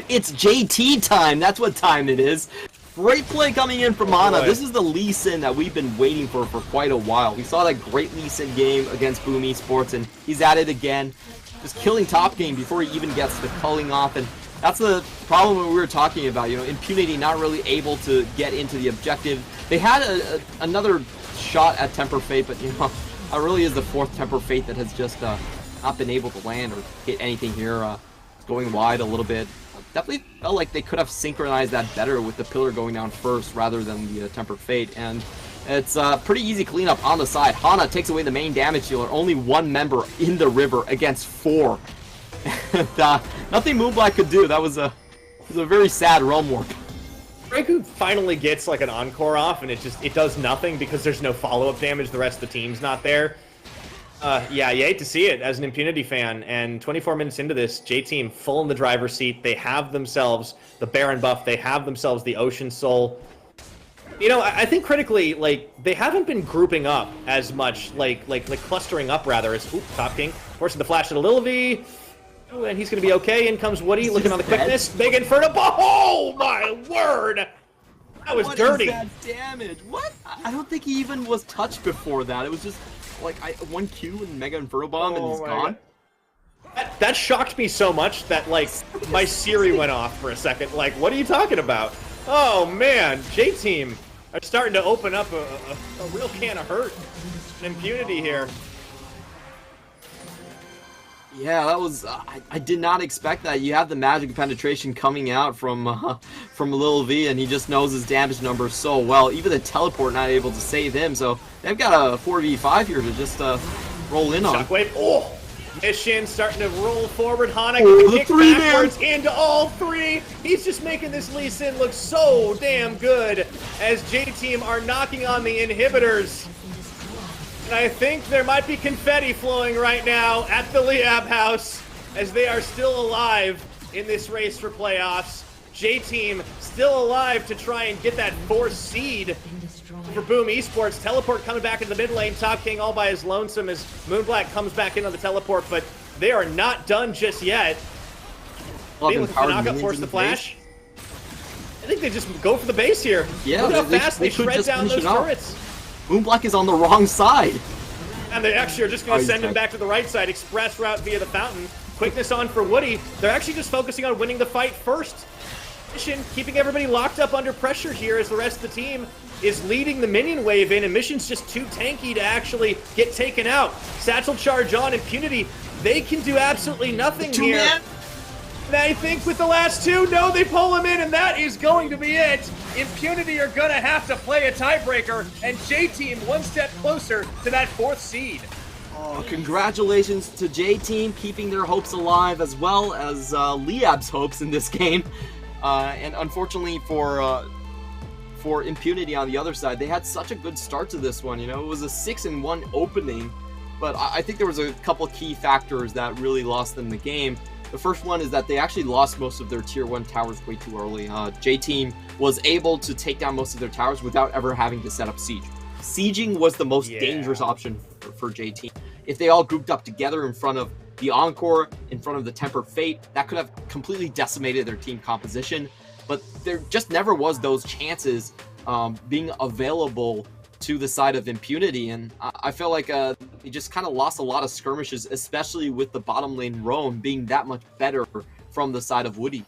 Speaker 2: It's JT time. That's what time it is. Great play coming in from Hana. This is the Lee Sin that we've been waiting for quite a while. We saw that great Lee Sin game against Boom Esports, and he's at it again. Just killing top game before he even gets the culling off, and that's the problem we were talking about. You know, Impunity not really able to get into the objective. They had another shot at Temper Fate, but you know, that really is the fourth Temper Fate that has just not been able to land or hit anything here. Going wide a little bit. Definitely felt like they could have synchronized that better with the pillar going down first rather than the Tempered Fate, and it's a pretty easy cleanup on the side. Hana takes away the main damage dealer, only one member in the river against 4. Nothing Moonblack could do. That was a very sad realm warp.
Speaker 1: Reiku finally gets like an encore off, and it does nothing because there's no follow-up damage. The rest of the team's not there. Yeah, you hate to see it as an Impunity fan, and 24 minutes into this, J-Team full in the driver's seat. They have themselves the Baron buff. They have themselves the Ocean Soul. You know, I think critically, like, they haven't been grouping up as much, like clustering up, rather, as, Top King, forcing the flash to the Lil-V. Oh, and he's going to be okay. In comes Woody, looking on the quickness. Big Inferno. Oh, my word! That was dirty.
Speaker 2: What is that damage? What? I don't think he even was touched before that. It was just... like, 1 Q and Mega Inferno Bomb, and he's gone.
Speaker 1: That shocked me so much that, like, my Siri went off for a second. Like, what are you talking about? Oh, man. J-Team are starting to open up a real can of hurt and Impunity here.
Speaker 2: Yeah, that was... I did not expect that. You have the magic penetration coming out from Lil V, and he just knows his damage numbers so well. Even the teleport not able to save him, so they've got a 4v5 here to just roll in on.
Speaker 1: Shockwave. Oh! Mission starting to roll forward. Hana gets kicked backwards into all 3. He's just making this Lee Sin look so damn good as J-Team are knocking on the inhibitors. And I think there might be confetti flowing right now at the Liab house as they are still alive in this race for playoffs. J-Team still alive to try and get that 4th seed for Boom Esports. Teleport coming back in the mid lane. Top King all by his lonesome as Moonblack comes back in on the teleport, but they are not done just yet. Being with the knockup, force the flash. I think they just go for the base here.
Speaker 2: Yeah,
Speaker 1: look how fast they shred down those turrets.
Speaker 2: Moonblack is on the wrong side.
Speaker 1: And they actually are just going to send him back to the right side. Express route via the fountain. Quickness on for Woody. They're actually just focusing on winning the fight first. Mission keeping everybody locked up under pressure here as the rest of the team is leading the minion wave in, and Mission's just too tanky to actually get taken out. Satchel charge on. Impunity, they can do absolutely nothing here. And I think with the last 2, no, they pull him in, and that is going to be it. Impunity are going to have to play a tiebreaker, and J-Team 1 step closer to that 4th seed.
Speaker 2: Oh, congratulations to J-Team keeping their hopes alive as well as Liab's hopes in this game. And unfortunately for Impunity on the other side, they had such a good start to this one. You know, it was a 6-1 opening, but I think there was a couple key factors that really lost them the game. The first one is that they actually lost most of their tier 1 towers way too early. J-Team was able to take down most of their towers without ever having to set up siege. Sieging was the most dangerous option for J-Team. If they all grouped up together in front of the Encore, in front of the Tempered Fate, that could have completely decimated their team composition. But there just never was those chances being available to the side of Impunity, and I feel like he just kind of lost a lot of skirmishes, especially with the bottom lane roam being that much better from the side of Woody.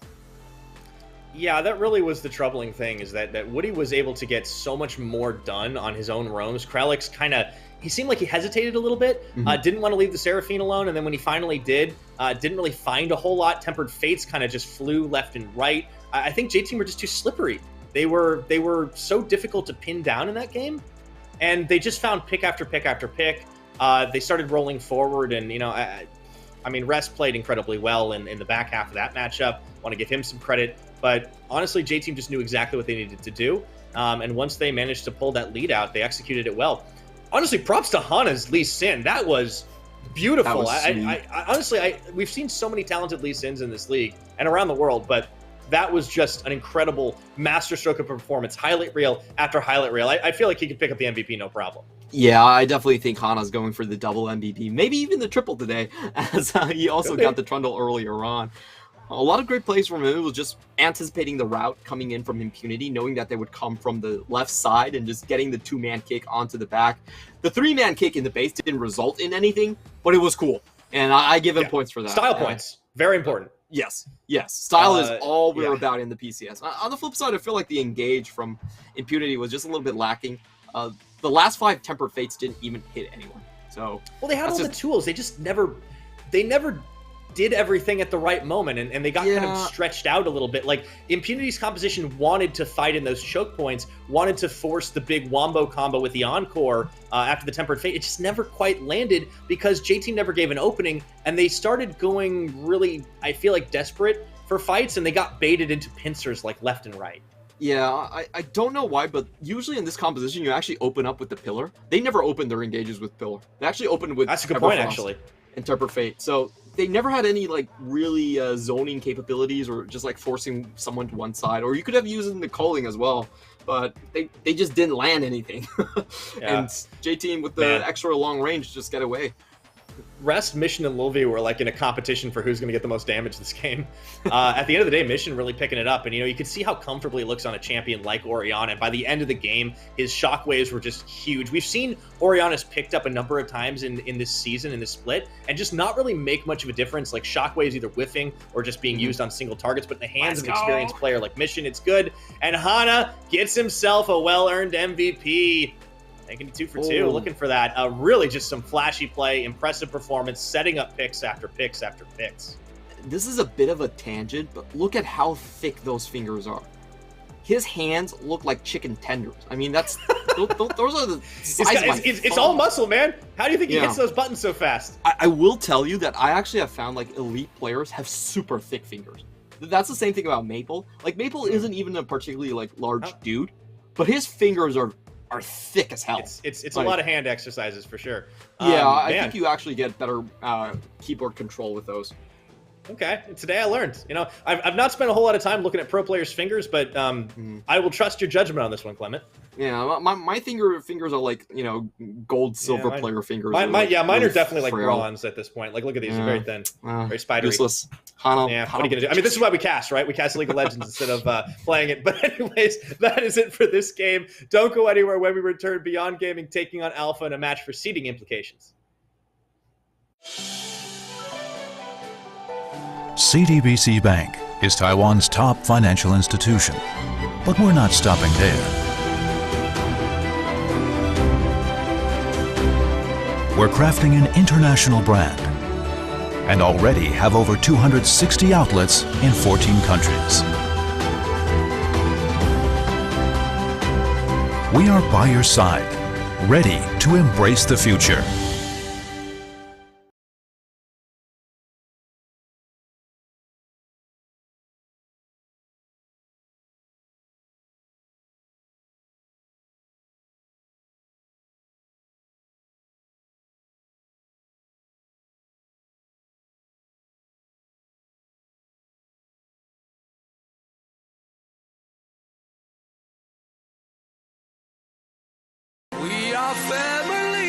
Speaker 1: Yeah, that really was the troubling thing, is that Woody was able to get so much more done on his own roams. Kralix kind of, he seemed like he hesitated a little bit, didn't want to leave the Seraphine alone, and then when he finally did, didn't really find a whole lot. Tempered Fates kind of just flew left and right. I think J-Team were just too slippery. They were so difficult to pin down in that game, and they just found pick after pick after pick. They started rolling forward, and you know, I mean, Rest played incredibly well in the back half of that matchup. Want to give him some credit, but honestly, J-Team just knew exactly what they needed to do, and once they managed to pull that lead out, they executed it well. Honestly, props to Hana's Lee Sin. That was beautiful. That was honestly, we've seen so many talented Lee Sins in this league and around the world, but that was just an incredible masterstroke of performance. Highlight reel after highlight reel. I feel like he could pick up the MVP, no problem.
Speaker 2: Yeah, I definitely think Hana's going for the double MVP, maybe even the triple today, as he also got the Trundle earlier on. A lot of great plays from him. It was just anticipating the route coming in from Impunity, knowing that they would come from the left side and just getting the 2-man kick onto the back. The 3-man kick in the base didn't result in anything, but it was cool. And I give him points for that.
Speaker 1: Style points. Very important.
Speaker 2: Yes. Style is all we're about in the PCS. On the flip side, I feel like the engage from Impunity was just a little bit lacking. The last 5 Tempered Fates didn't even hit anyone. So
Speaker 1: well, they had all the tools. They just never did everything at the right moment, and they got kind of stretched out a little bit. Like, Impunity's composition wanted to fight in those choke points, wanted to force the big wombo combo with the Encore after the Tempered Fate. It just never quite landed because J-Team never gave an opening, and they started going really, I feel like, desperate for fights, and they got baited into pincers like left and right.
Speaker 2: Yeah, I don't know why, but usually in this composition, you actually open up with the Pillar. They never opened their engages with Pillar. They actually opened with
Speaker 1: That's a good point, actually.
Speaker 2: And Tempered Fate. So they never had any like really zoning capabilities or just like forcing someone to one side. Or you could have used it in the culling as well, but they just didn't land anything. And J-Team with the extra long range just get away.
Speaker 1: Rest, Mission, and Lilvi were like in a competition for who's going to get the most damage this game. At the end of the day, Mission really picking it up, and you could see how comfortably it looks on a champion like Oriana. And by the end of the game, his shockwaves were just huge. We've seen Oriana's picked up a number of times in this season, in this split, and just not really make much of a difference. Like shockwaves either whiffing or just being used on single targets, but in the hands of an experienced player like Mission, it's good. And Hana gets himself a well-earned MVP. Making it 2 for 2, looking for that. Really just some flashy play, impressive performance, setting up picks after picks after picks.
Speaker 2: This is a bit of a tangent, but look at how thick those fingers are. His hands look like chicken tenders. I mean, those are the size of my
Speaker 1: it's all muscle, man. How do you think he hits those buttons so fast?
Speaker 2: I will tell you that I actually have found like elite players have super thick fingers. That's the same thing about Maple. Like Maple isn't even a particularly like large dude, but his fingers are thick as hell.
Speaker 1: It's like, a lot of hand exercises for sure.
Speaker 2: Yeah, I think you actually get better keyboard control with those.
Speaker 1: Okay, today I learned. I've not spent a whole lot of time looking at pro players' fingers, but I will trust your judgment on this one, Clement.
Speaker 2: Yeah, my fingers are like gold, silver player fingers.
Speaker 1: Mine are definitely like bronze at this point. Like, look at these, they're very thin, very spidery.
Speaker 2: Useless.
Speaker 1: What are you gonna do? I mean, this is why we cast, right? We cast League of Legends instead of playing it. But anyways, that is it for this game. Don't go anywhere when we return. Beyond Gaming taking on Alpha in a match for seeding implications.
Speaker 3: CTBC Bank is Taiwan's top financial institution, but we're not stopping there. We're crafting an international brand and already have over 260 outlets in 14 countries. We are by your side, ready to embrace the future.
Speaker 5: We are family.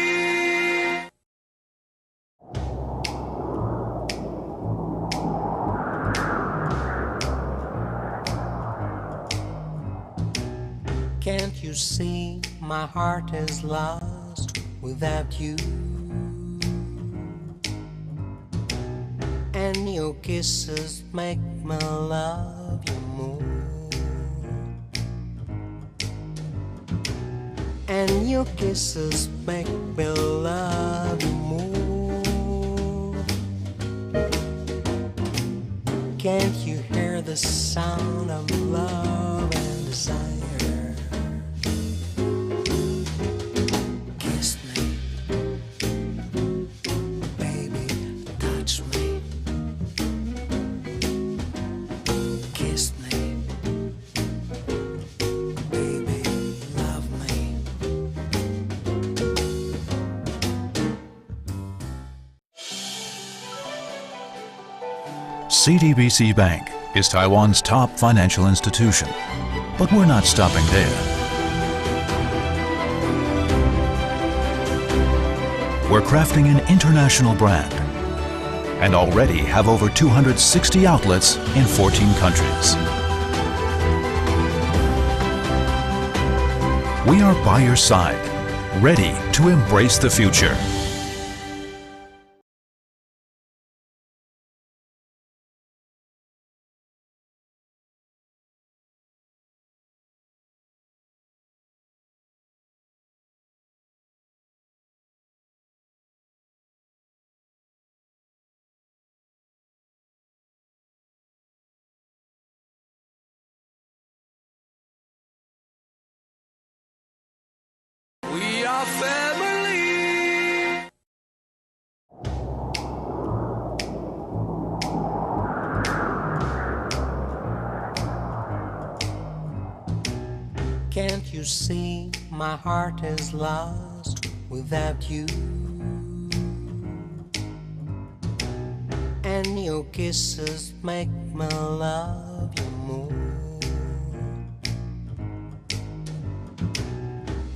Speaker 4: Can't you see my heart is lost without you? And your kisses make me love you more. And your kisses make me love you more. Can't you hear the sound of love and desire? Kiss me, baby, touch me. Kiss me, baby, love me.
Speaker 3: CTBC Bank is Taiwan's top financial institution, but we're not stopping there. We're crafting an international brand and already have over 260 outlets in 14 countries. We are by your side, ready to embrace the future.
Speaker 5: We are family.
Speaker 4: Can't you see my heart is lost without you? And your kisses make me love you more.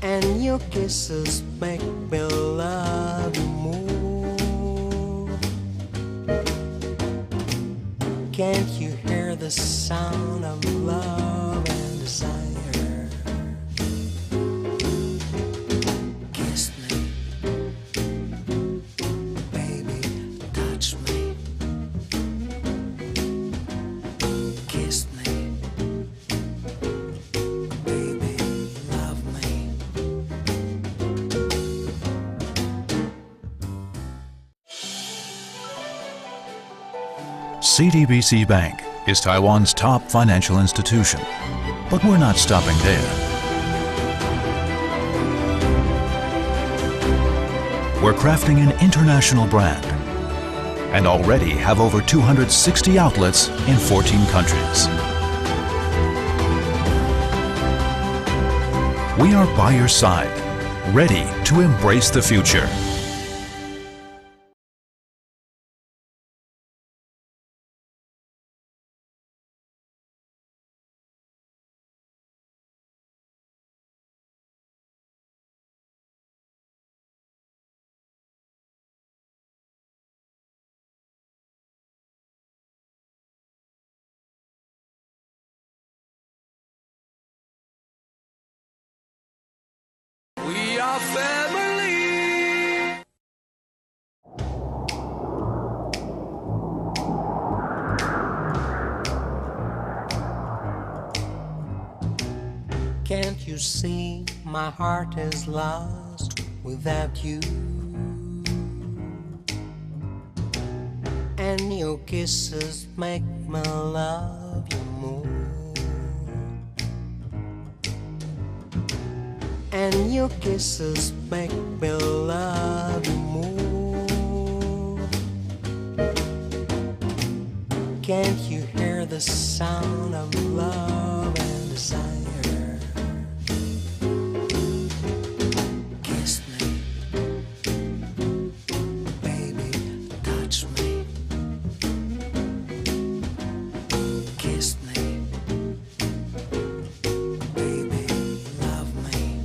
Speaker 4: And your kisses make me love you more. Can't you hear the sound of love and desire? Kiss me, baby, touch me. Kiss me, baby, love me.
Speaker 3: CTBC Bank is Taiwan's top financial institution, but we're not stopping there. We're crafting an international brand and already have over 260 outlets in 14 countries. We are by your side, ready to embrace the future.
Speaker 5: We are family.
Speaker 4: Can't you see my heart is lost without you? And your kisses make me love you more. And your kisses make me love you more. Can't you hear the sound of love and desire? Kiss me, baby, touch me. Kiss me, baby, love me.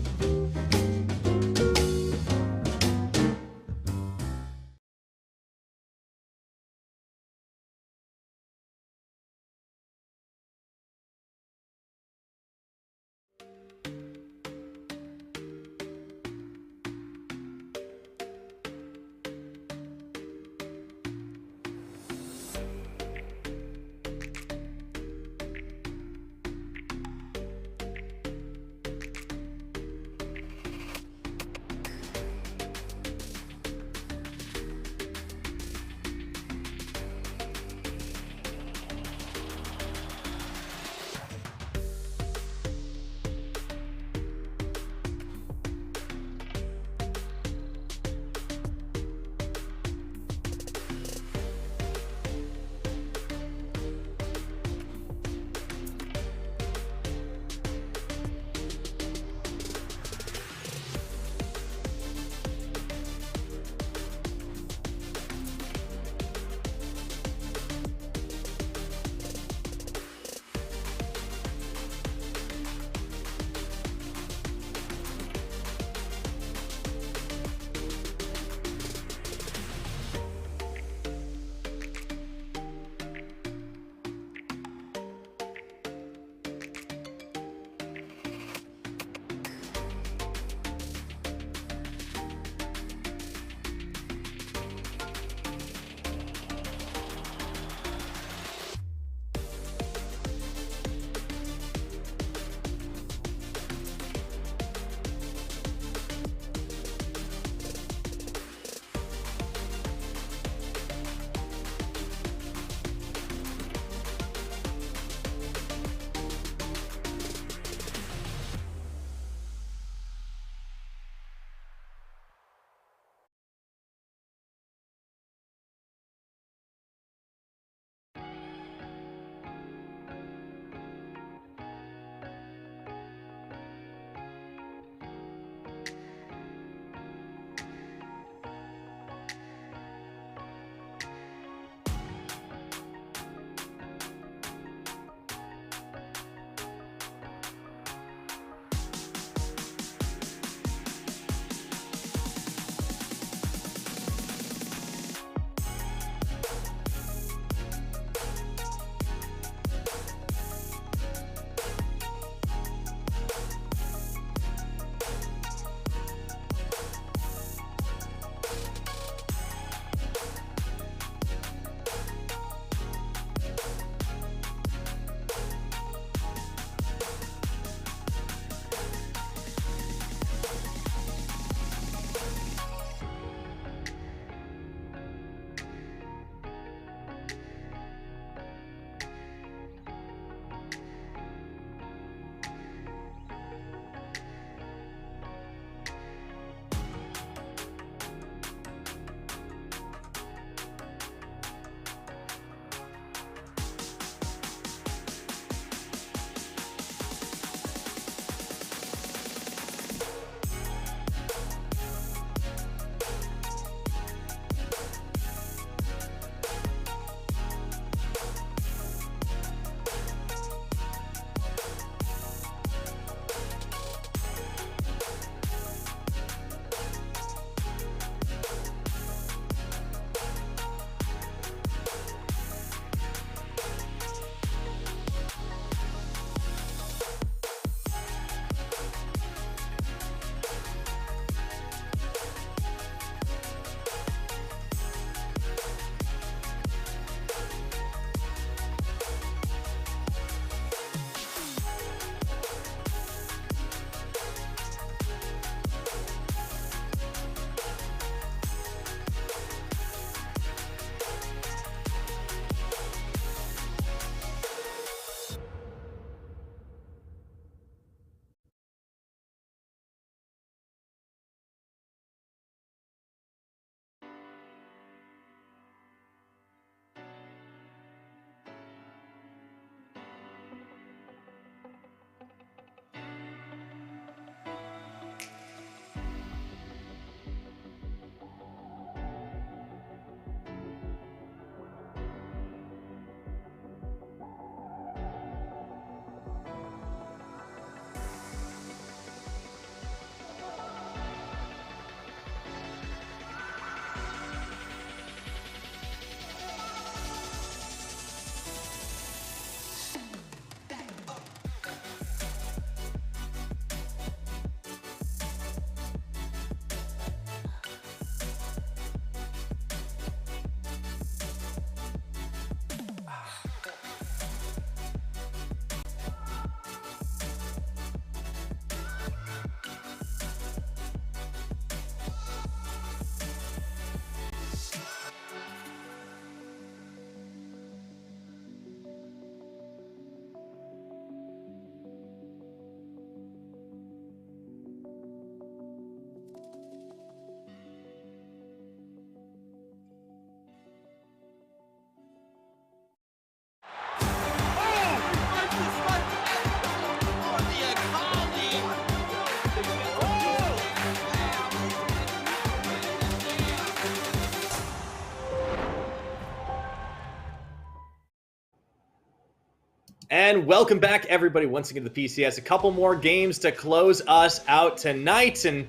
Speaker 1: And welcome back, everybody, once again to the PCS. A couple more games to close us out tonight, and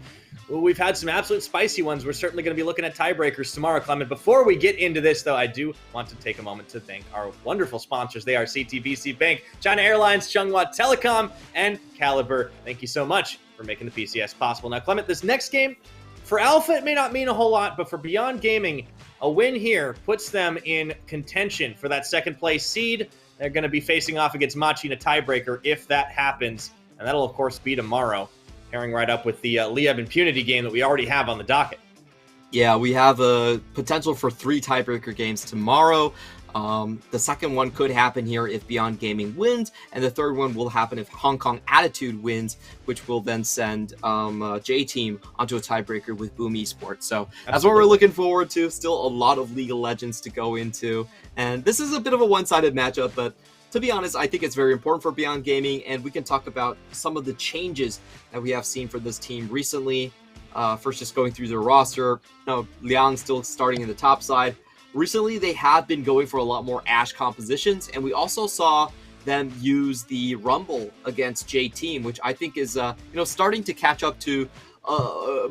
Speaker 1: we've had some absolute spicy ones. We're certainly going to be looking at tiebreakers tomorrow, Clement. Before we get into this, though, I do want to take a moment to thank our wonderful sponsors. They are CTBC Bank, China Airlines, Chunghwa Telecom, and Caliber. Thank you so much for making the PCS possible. Now, Clement, this next game, for Alpha, it may not mean a whole lot, but for Beyond Gaming, a win here puts them in contention for that second-place seed. They're going to be facing off against Machi in a tiebreaker if that happens, and that'll, of course, be tomorrow, pairing right up with the Lieb Impunity game that we already have on the docket.
Speaker 2: Yeah, we have a potential for 3 tiebreaker games tomorrow. The second one could happen here if Beyond Gaming wins, and the third one will happen if Hong Kong Attitude wins, which will then send J-Team onto a tiebreaker with Boom Esports. So that's what we're looking forward to. Still a lot of League of Legends to go into, and this is a bit of a one-sided matchup, but to be honest, I think it's very important for Beyond Gaming, and we can talk about some of the changes that we have seen for this team recently. First, just going through their roster. Liang still starting in the top side. Recently, they have been going for a lot more Ashe compositions, and we also saw them use the Rumble against J-Team, which I think is starting to catch up to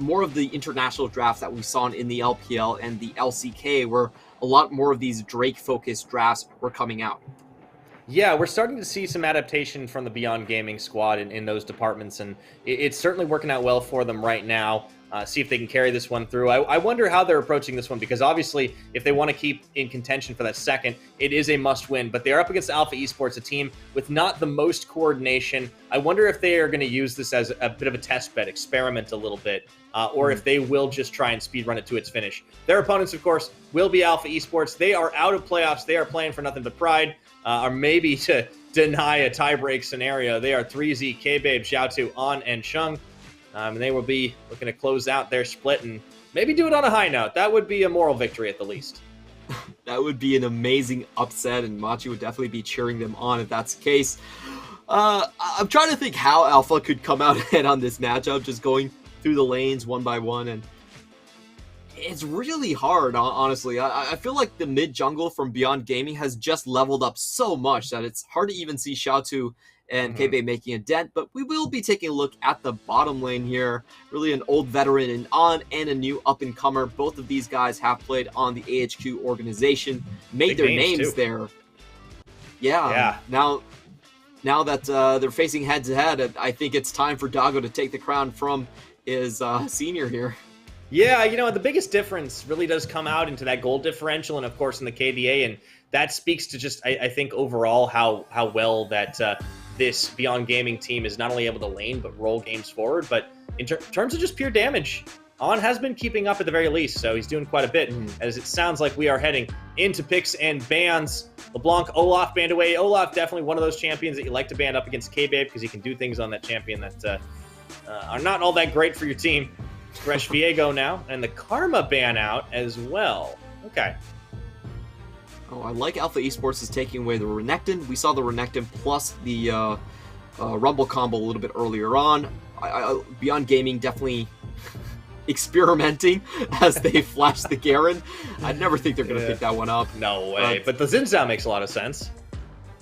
Speaker 2: more of the international drafts that we saw in the LPL and the LCK, where a lot more of these Drake-focused drafts were coming out.
Speaker 1: Yeah, we're starting to see some adaptation from the Beyond Gaming squad in those departments, and it's certainly working out well for them right now. See if they can carry this one through. I wonder how they're approaching this one, because obviously if they want to keep in contention for that second, it is a must-win. But they're up against Alpha Esports, a team with not the most coordination. I wonder if they are going to use this as a bit of a test bed, experiment a little bit, or if they will just try and speedrun it to its finish. Their opponents, of course, will be Alpha Esports. They are out of playoffs. They are playing for nothing but pride, or maybe to deny a tiebreak scenario. They are 3Z, K-Babe, Xiaotu, An, and Sheng. And they will be looking to close out their split and maybe do it on a high note. That would be a moral victory at the least.
Speaker 2: That would be an amazing upset, and Machi would definitely be cheering them on if that's the case. I'm trying to think how Alpha could come out ahead on this matchup, just going through the lanes one by one, and it's really hard, honestly. I feel like the mid-jungle from Beyond Gaming has just leveled up so much that it's hard to even see Xiaotu and K-Bay making a dent, but we will be taking a look at the bottom lane here. Really an old veteran in An and a new up-and-comer. Both of these guys have played on the AHQ organization, made their names there. Yeah. Now that they're facing head-to-head, I think it's time for Dago to take the crown from his senior here.
Speaker 1: Yeah, the biggest difference really does come out into that goal differential and, of course, in the KDA, and that speaks to just, I think, overall how well that this Beyond Gaming team is not only able to lane, but roll games forward. But in terms of just pure damage, An has been keeping up at the very least, so he's doing quite a bit, as it sounds like we are heading into picks and bans. LeBlanc, Olaf banned away. Olaf, definitely one of those champions that you like to ban up against K-Babe, because he can do things on that champion that are not all that great for your team. Gresh Viego now, and the Karma ban out as well. Okay.
Speaker 2: Oh, I like Alpha Esports is taking away the Renekton. We saw the Renekton plus the Rumble combo a little bit earlier on. Beyond Gaming definitely experimenting as they flash the Garen. I never think they're going to pick that one up.
Speaker 1: No way. But the Xin Zhao makes a lot of sense.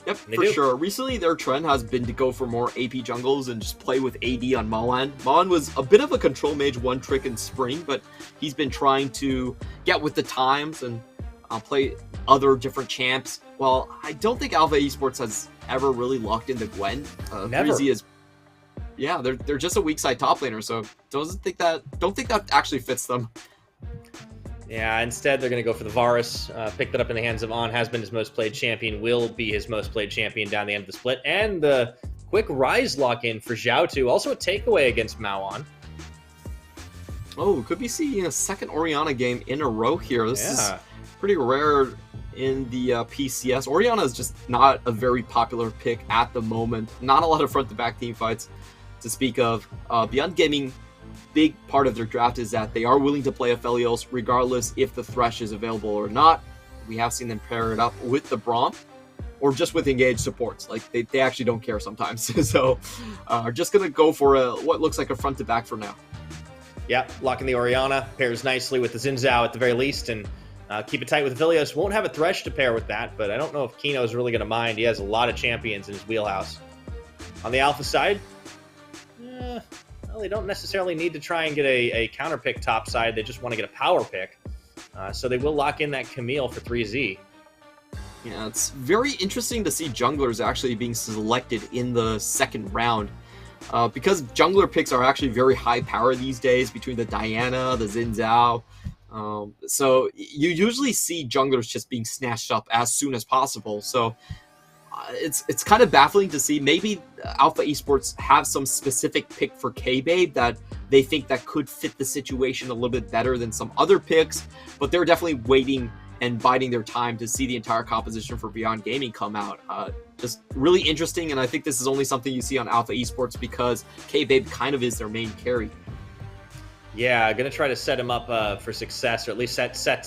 Speaker 2: Yep, for sure. Recently, their trend has been to go for more AP jungles and just play with AD on Malan. Malan was a bit of a control mage one trick in spring, but he's been trying to get with the times and play other different champs. Well, I don't think Alpha Esports has ever really locked into Gwen.
Speaker 1: Never.
Speaker 2: 3Z is, yeah, they're just a weak side top laner, so don't think that actually fits them.
Speaker 1: Yeah, instead they're going to go for the Varus. Pick that up in the hands of An, has been his most played champion, will be his most played champion down the end of the split. And the quick Rise lock-in for Xiaotu, also a takeaway against Maoan.
Speaker 2: Oh, could be seeing a second Orianna game in a row here. This is pretty rare in the PCS. Orianna is just not a very popular pick at the moment. Not a lot of front-to-back team fights to speak of. Beyond Gaming, big part of their draft is that they are willing to play Aphelios regardless if the Thresh is available or not. We have seen them pair it up with the Braum or just with engaged supports. Like, they actually don't care sometimes. So just going to go for what looks like a front-to-back for now.
Speaker 1: Yeah, locking the Orianna pairs nicely with the Xin Zhao at the very least, and Keep it tight with Vilios. Won't have a Thresh to pair with that, but I don't know if Kino's really going to mind. He has a lot of champions in his wheelhouse. On the Alpha side, well, they don't necessarily need to try and get a counter pick top side. They just want to get a power pick. So they will lock in that Camille for 3Z.
Speaker 2: Yeah, it's very interesting to see junglers actually being selected in the second round. Because jungler picks are actually very high power these days between the Diana, the Xin Zhao. So you usually see junglers just being snatched up as soon as possible. So it's kind of baffling to see. Maybe Alpha Esports have some specific pick for K-Babe that they think that could fit the situation a little bit better than some other picks, but they're definitely waiting and biding their time to see the entire composition for Beyond Gaming come out. Just really interesting, and I think this is only something you see on Alpha Esports because K-Babe kind of is their main carry.
Speaker 1: Yeah, going to try to set him up for success, or at least set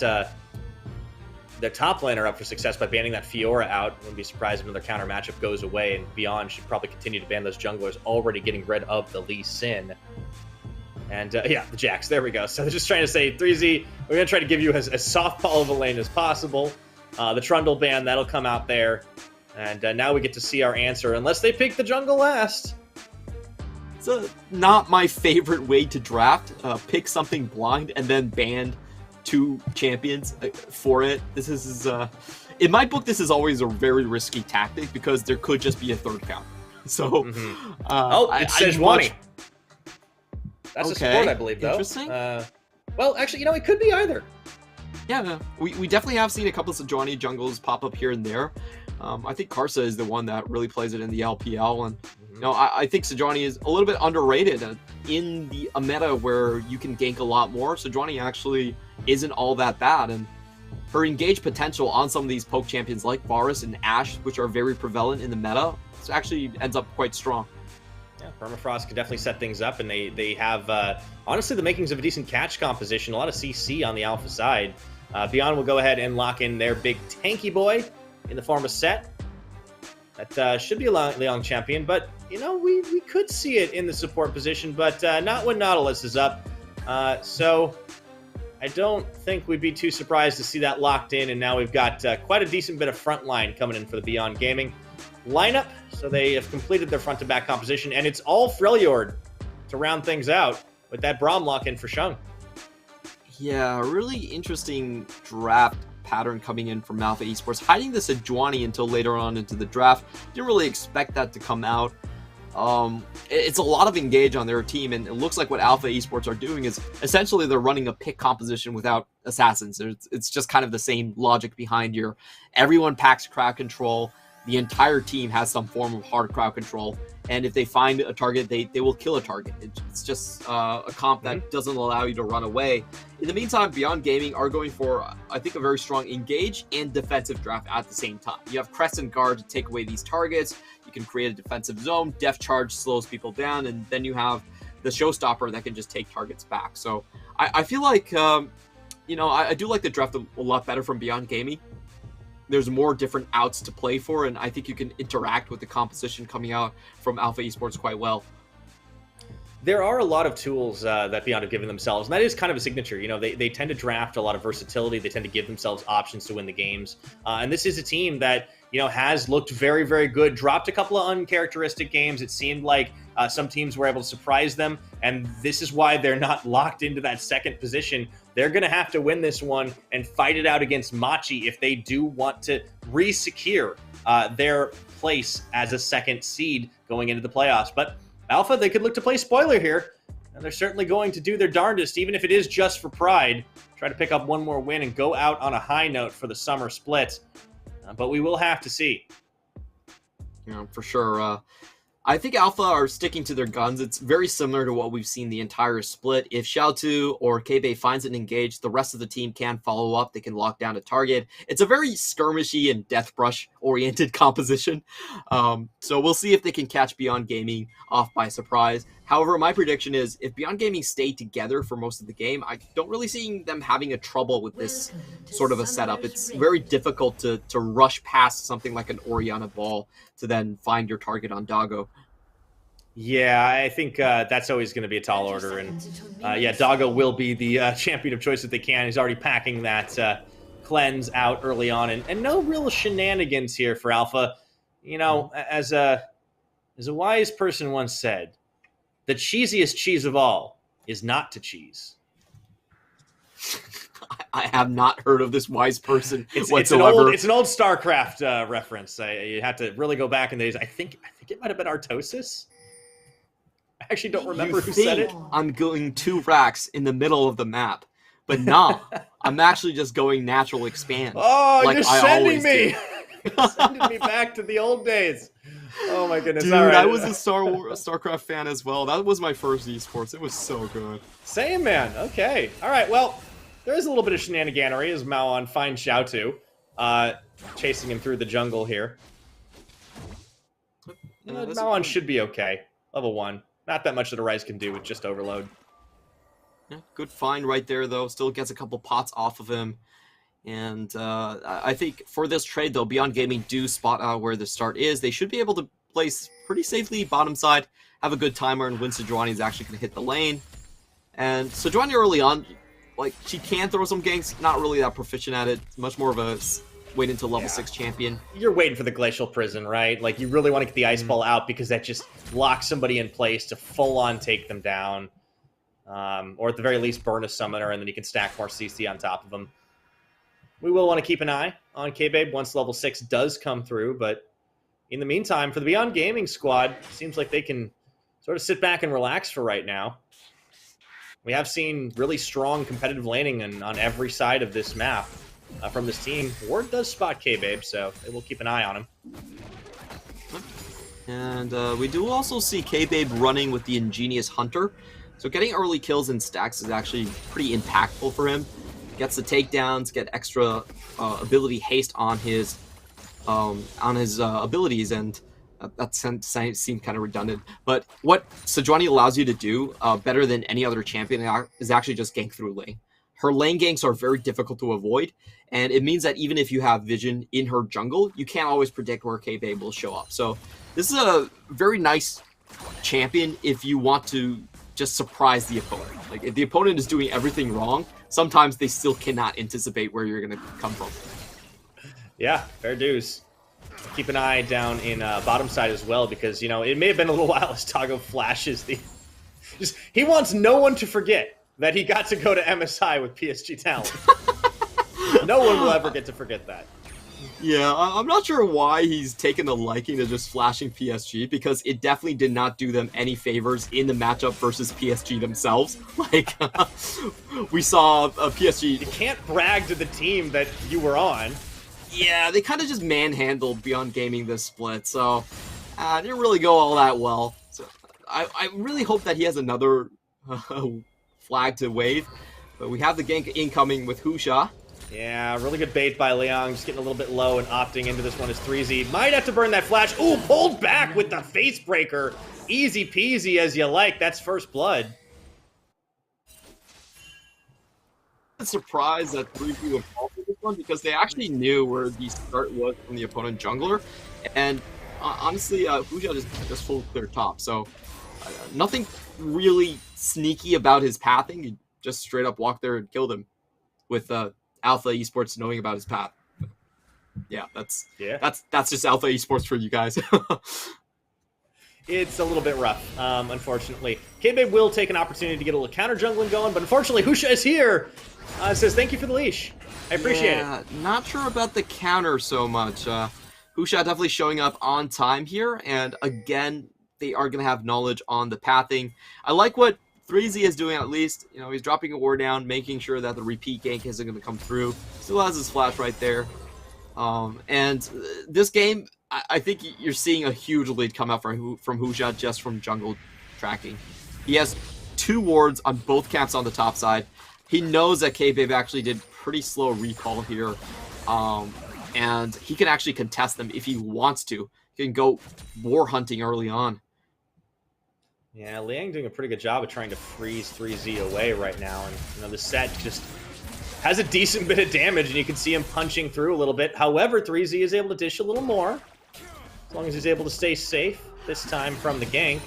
Speaker 1: their top laner up for success by banning that Fiora out. Wouldn't be surprised if another counter matchup goes away, and Beyond should probably continue to ban those junglers, already getting rid of the Lee Sin. And yeah, the Jax, there we go. So they're just trying to say, 3Z, we're going to try to give you as softball of a lane as possible. The Trundle ban, that'll come out there. And now we get to see our answer, unless they pick the jungle last.
Speaker 2: It's not my favorite way to draft. Pick something blind and then ban 2 champions for it. This is, in my book, this is always a very risky tactic because there could just be a third counter. So,
Speaker 1: it's Sejuani. That's
Speaker 2: okay.
Speaker 1: a support, I believe, though.
Speaker 2: Interesting.
Speaker 1: Well, actually, it could be either.
Speaker 2: Yeah, we definitely have seen a couple of Sejuani jungles pop up here and there. I think Karsa is the one that really plays it in the LPL, and I think Sejuani is a little bit underrated in a meta where you can gank a lot more. Sejuani actually isn't all that bad, and her engage potential on some of these poke champions like Varus and Ashe, which are very prevalent in the meta, actually ends up quite strong.
Speaker 1: Yeah, Permafrost can definitely set things up, and they have, honestly, the makings of a decent catch composition, a lot of CC on the Alpha side. Beyond will go ahead and lock in their big tanky boy in the form of Set. That should be a Liang champion, but, we could see it in the support position, but not when Nautilus is up. So I don't think we'd be too surprised to see that locked in, and now we've got quite a decent bit of front line coming in for the Beyond Gaming lineup. So they have completed their front-to-back composition, and it's all Freljord to round things out with that Braum lock-in for Shung.
Speaker 2: Yeah, really interesting draft pattern coming in from Alpha Esports, hiding the Sejuani until later on into the draft. Didn't really expect that to come out. It's a lot of engage on their team, and it looks like what Alpha Esports are doing is essentially they're running a pick composition without assassins. It's just kind of the same logic behind everyone packs crowd control. The entire team has some form of hard crowd control, and if they find a target, they will kill a target. It's just a comp that doesn't allow you to run away. In the meantime, Beyond Gaming are going for, I think, a very strong engage and defensive draft at the same time. You have Crescent Guard to take away these targets. You can create a defensive zone. Death Charge slows people down, and then you have the Showstopper that can just take targets back. So I feel like, I do like the draft a lot better from Beyond Gaming. There's more different outs to play for, and I think you can interact with the composition coming out from Alpha Esports quite well.
Speaker 1: There are a lot of tools that Beyond have given themselves, and that is kind of a signature. They tend to draft a lot of versatility. They tend to give themselves options to win the games. And this is a team that, has looked very, very good, dropped a couple of uncharacteristic games. It seemed like some teams were able to surprise them, and this is why they're not locked into that second position. They're going to have to win this one and fight it out against Machi if they do want to re-secure their place as a second seed going into the playoffs. But Alpha, they could look to play spoiler here, and they're certainly going to do their darndest, even if it is just for pride, try to pick up one more win and go out on a high note for the summer split. But we will have to see.
Speaker 2: For sure. I think Alpha are sticking to their guns. It's very similar to what we've seen the entire split. If Xiaotu or K-Bae finds an engage, the rest of the team can follow up. They can lock down a target. It's a very skirmishy and death brush oriented composition. So we'll see if they can catch Beyond Gaming off by surprise. However, my prediction is if Beyond Gaming stay together for most of the game, I don't really see them having a trouble with this sort of a setup. It's very difficult to rush past something like an Orianna ball to then find your target on Doggo.
Speaker 1: Yeah, I think that's always going to be a tall order. And yeah, Doggo will be the champion of choice if they can. He's already packing that cleanse out early on, and no real shenanigans here for Alpha. You know, as a wise person once said, the cheesiest cheese of all is not to cheese.
Speaker 2: I have not heard of this wise person
Speaker 1: It's
Speaker 2: whatsoever.
Speaker 1: an old StarCraft reference. You have to really go back in the days. I think it might have been Artosis. I actually don't remember who said it.
Speaker 2: I'm going 2 racks in the middle of the map, but nah, I'm actually just going natural expand.
Speaker 1: Oh,
Speaker 2: like
Speaker 1: you're sending me. You're sending me back to the old days. Oh my goodness!
Speaker 2: Dude,
Speaker 1: all right.
Speaker 2: I was a StarCraft fan as well. That was my first esports. It was so good.
Speaker 1: Same, man. Okay. All right. Well, there is a little bit of shenaniganery as Maoan finds Xiaotu, chasing him through the jungle here. Maoan should be okay. Level 1. Not that much that a Rise can do with just overload.
Speaker 2: Yeah, good find right there, though. Still gets a couple pots off of him. And I think for this trade, though, Beyond Gaming do spot out where the start is. They should be able to place pretty safely bottom side, have a good timer, and when Sejuani is actually going to hit the lane. And Sejuani early on, like, she can throw some ganks, not really that proficient at it. Much more of a wait until level 6 champion.
Speaker 1: You're waiting for the Glacial Prison, right? Like, you really want to get the Ice Ball out because that just locks somebody in place to full-on take them down. Or at the very least, burn a Summoner, and then you can stack more CC on top of them. We will want to keep an eye on K-Babe once level 6 does come through, but in the meantime, for the Beyond Gaming squad, it seems like they can sort of sit back and relax for right now. We have seen really strong competitive laning on every side of this map from this team. Ward does spot K-Babe, so they will keep an eye on him.
Speaker 2: And we do also see K-Babe running with the Ingenious Hunter. So getting early kills in stacks is actually pretty impactful for him. Gets the takedowns, get extra ability haste on his abilities, and that seemed kind of redundant. But what Sejuani allows you to do better than any other champion is actually just gank through lane. Her lane ganks are very difficult to avoid, and it means that even if you have vision in her jungle, you can't always predict where K-Babe will show up. So this is a very nice champion if you want to just surprise the opponent. Like, if the opponent is doing everything wrong, sometimes they still cannot anticipate where you're going to come from.
Speaker 1: Yeah, fair dues. Keep an eye down in bottom side as well, because, you know, it may have been a little while as Tago flashes the... he wants no one to forget that he got to go to MSI with PSG talent. No one will ever get to forget that.
Speaker 2: Yeah, I'm not sure why he's taken a liking to just flashing PSG, because it definitely did not do them any favors in the matchup versus PSG themselves. Like, we saw PSG...
Speaker 1: You can't brag to the team that you were on.
Speaker 2: Yeah, they kind of just manhandled Beyond Gaming this split, so it didn't really go all that well. So I really hope that he has another flag to wave, but we have the gank incoming with Husha.
Speaker 1: Yeah, really good bait by Liang, just getting a little bit low and opting into this one as 3Z. Might have to burn that flash. Ooh, pulled back with the face breaker. Easy peasy as you like. That's first blood.
Speaker 2: I'm surprised that 3Z involved with this one, because they actually knew where the start was from the opponent jungler, and honestly, Husha just full clear top, so nothing really sneaky about his pathing. He just straight up walked there and killed him with Alpha Esports knowing about his path. Yeah, that's just Alpha Esports for you guys.
Speaker 1: It's a little bit rough, unfortunately. K-Babe will take an opportunity to get a little counter jungling going, but unfortunately, Husha is here. Says thank you for the leash. I appreciate it.
Speaker 2: Not sure about the counter so much. Husha definitely showing up on time here, and again, they are going to have knowledge on the pathing. I like what 3Z is doing, at least. You know, he's dropping a ward down, making sure that the repeat gank isn't going to come through. Still has his flash right there. And this game, I think you're seeing a huge lead come out from Husha just from jungle tracking. He has 2 wards on both camps on the top side. He knows that K-Babe actually did pretty slow recall here. And he can actually contest them if he wants to. He can go war hunting early on.
Speaker 1: Yeah, Liang doing a pretty good job of trying to freeze 3Z away right now. And, you know, the set just has a decent bit of damage, and you can see him punching through a little bit. However, 3Z is able to dish a little more. As long as he's able to stay safe this time from the gank,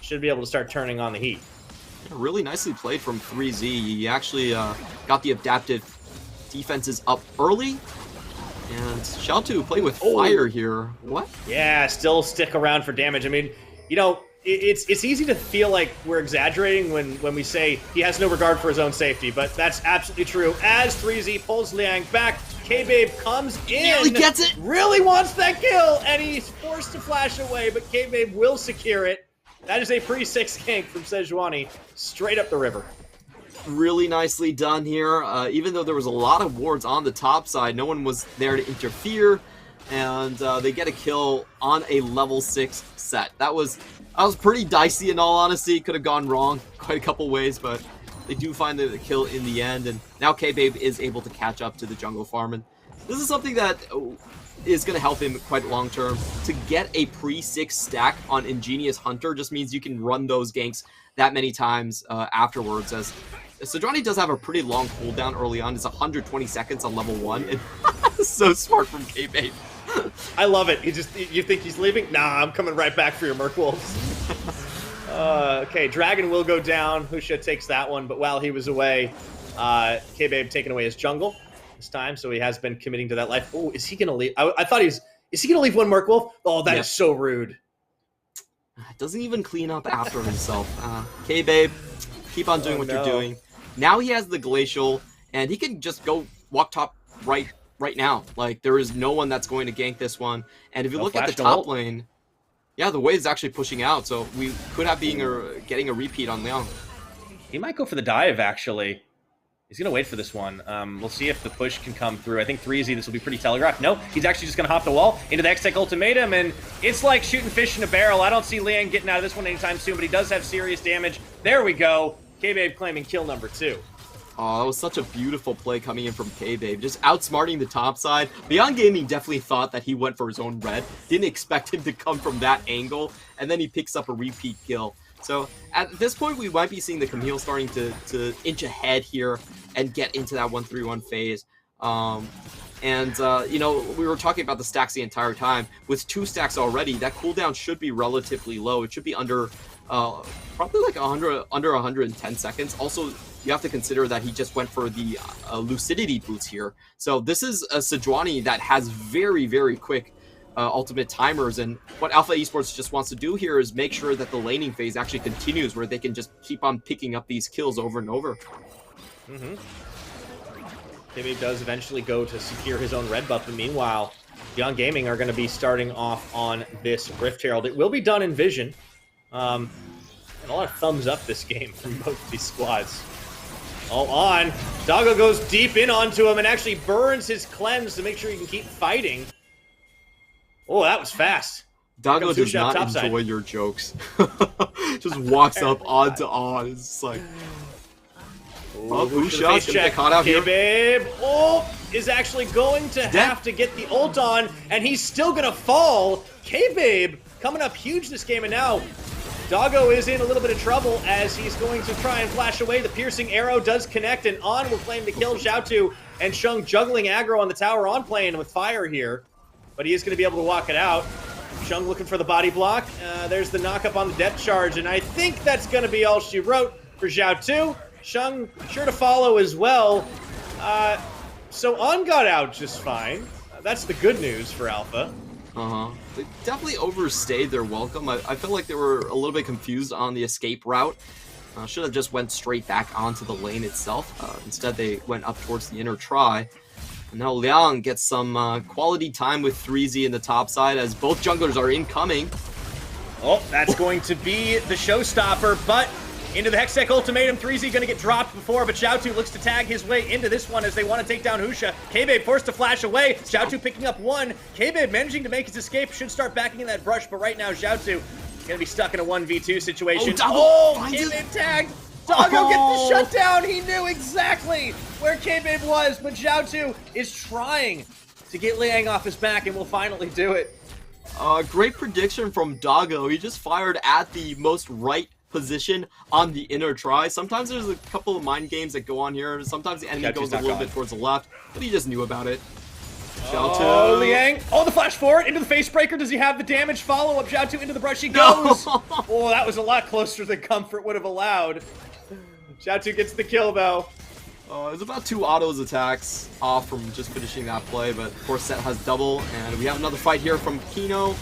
Speaker 1: should be able to start turning on the heat.
Speaker 2: Yeah, really nicely played from 3Z. He actually got the adaptive defense is up early. And Xiaotu playing with fire here. What?
Speaker 1: Yeah, still stick around for damage. I mean, you know, it's easy to feel like we're exaggerating when we say he has no regard for his own safety, but that's absolutely true. As 3Z pulls Liang back, K-Babe comes in.
Speaker 2: Really gets it.
Speaker 1: Really wants that kill, and he's forced to flash away, but K-Babe will secure it. That is a pre-6 gank from Sejuani, straight up the river.
Speaker 2: Really nicely done here. Even though there was a lot of wards on the top side, no one was there to interfere, and they get a kill on a level 6 set. That was pretty dicey in all honesty. Could have gone wrong quite a couple ways, but they do find the kill in the end, and now K-Babe is able to catch up to the jungle farm. And this is something that is going to help him quite long term. To get a pre-6 stack on Ingenious Hunter just means you can run those ganks that many times afterwards, as Sejuani does have a pretty long cooldown early on. It's 120 seconds on level 1. And so smart from K-Babe.
Speaker 1: I love it. You think he's leaving? Nah, I'm coming right back for your Merkwolves. Okay, Dragon will go down. Husha takes that one, but while he was away, K-Babe taking away his jungle this time, so he has been committing to that life. Oh, is he going to leave? I thought is he going to leave one Merkwolf? Oh, that is so rude.
Speaker 2: Doesn't even clean up after himself. K-Babe, keep on doing what you're doing. Now he has the Glacial, and he can just go walk top right now. Like, there is no one that's going to gank this one. And if you look at the top lane, yeah, the wave's actually pushing out, so we could have getting a repeat on Liang.
Speaker 1: He might go for the dive, actually. He's going to wait for this one. We'll see if the push can come through. I think 3Z, this will be pretty telegraphed. No, he's actually just going to hop the wall into the X-Tech Ultimatum, and it's like shooting fish in a barrel. I don't see Liang getting out of this one anytime soon, but he does have serious damage. There we go. K-Babe claiming kill number 2.
Speaker 2: Oh, that was such a beautiful play coming in from K-Babe. Just outsmarting the top side. Beyond Gaming definitely thought that he went for his own red. Didn't expect him to come from that angle. And then he picks up a repeat kill. So at this point, we might be seeing the Camille starting to inch ahead here and get into that 1-3-1 phase. You know, we were talking about the stacks the entire time. With 2 stacks already, that cooldown should be relatively low. It should be under probably like under 110 seconds. Also, you have to consider that he just went for the Lucidity boots here. So this is a Sejuani that has very, very quick ultimate timers, and what Alpha Esports just wants to do here is make sure that the laning phase actually continues, where they can just keep on picking up these kills over and over.
Speaker 1: K-Babe does eventually go to secure his own red buff, but meanwhile, Beyond Gaming are going to be starting off on this Rift Herald. It will be done in Vision. And a lot of thumbs up this game from both these squads. All on. Doggo goes deep in onto him and actually burns his cleanse to make sure he can keep fighting. Oh, that was fast.
Speaker 2: Doggo does not enjoy your jokes. Just walks up on to on. It's just like... Oh, Husha's gonna get caught out here.
Speaker 1: K-Babe, is actually going to have to get the ult on, and he's still gonna fall. K-Babe coming up huge this game, and now Doggo is in a little bit of trouble as he's going to try and flash away. The piercing arrow does connect, and On will claim to kill Xiaotu, and Shung juggling aggro on the tower, On playing with fire here, but he is going to be able to walk it out. Shung looking for the body block. There's the knock up on the depth charge, and I think that's going to be all she wrote for Xiaotu. Shung sure to follow as well. So On got out just fine. That's the good news for Alpha.
Speaker 2: They definitely overstayed their welcome. I felt like they were a little bit confused on the escape route. Should have just went straight back onto the lane itself. Instead, they went up towards the inner try. And now Liang gets some quality time with 3Z in the top side as both junglers are incoming.
Speaker 1: Oh, that's going to be the showstopper, but into the Hextech Ultimatum. 3Z going to get dropped before, but Xiaotu looks to tag his way into this one as they want to take down Husha. K-Babe forced to flash away. Xiaotu picking up one. K-Babe managing to make his escape. Should start backing in that brush, but right now Xiaotu going to be stuck in a 1v2 situation. K-Babe tagged. Doggo gets the shutdown. He knew exactly where K-Babe was, but Xiaotu is trying to get Liang off his back and will finally do it.
Speaker 2: Great prediction from Doggo. He just fired at the most right position on the inner try. Sometimes there's a couple of mind games that go on here. Sometimes the enemy goes a little bit towards the left, but he just knew about it.
Speaker 1: Oh, Liang. Oh, the flash forward into the face breaker. Does he have the damage? Follow up. Xiaotu into the brush. He goes. Oh, that was a lot closer than comfort would have allowed. Xiaotu gets the kill, though.
Speaker 2: It's about 2 autos attacks off from just finishing that play, but of course Set has double, and we have another fight here from Kino.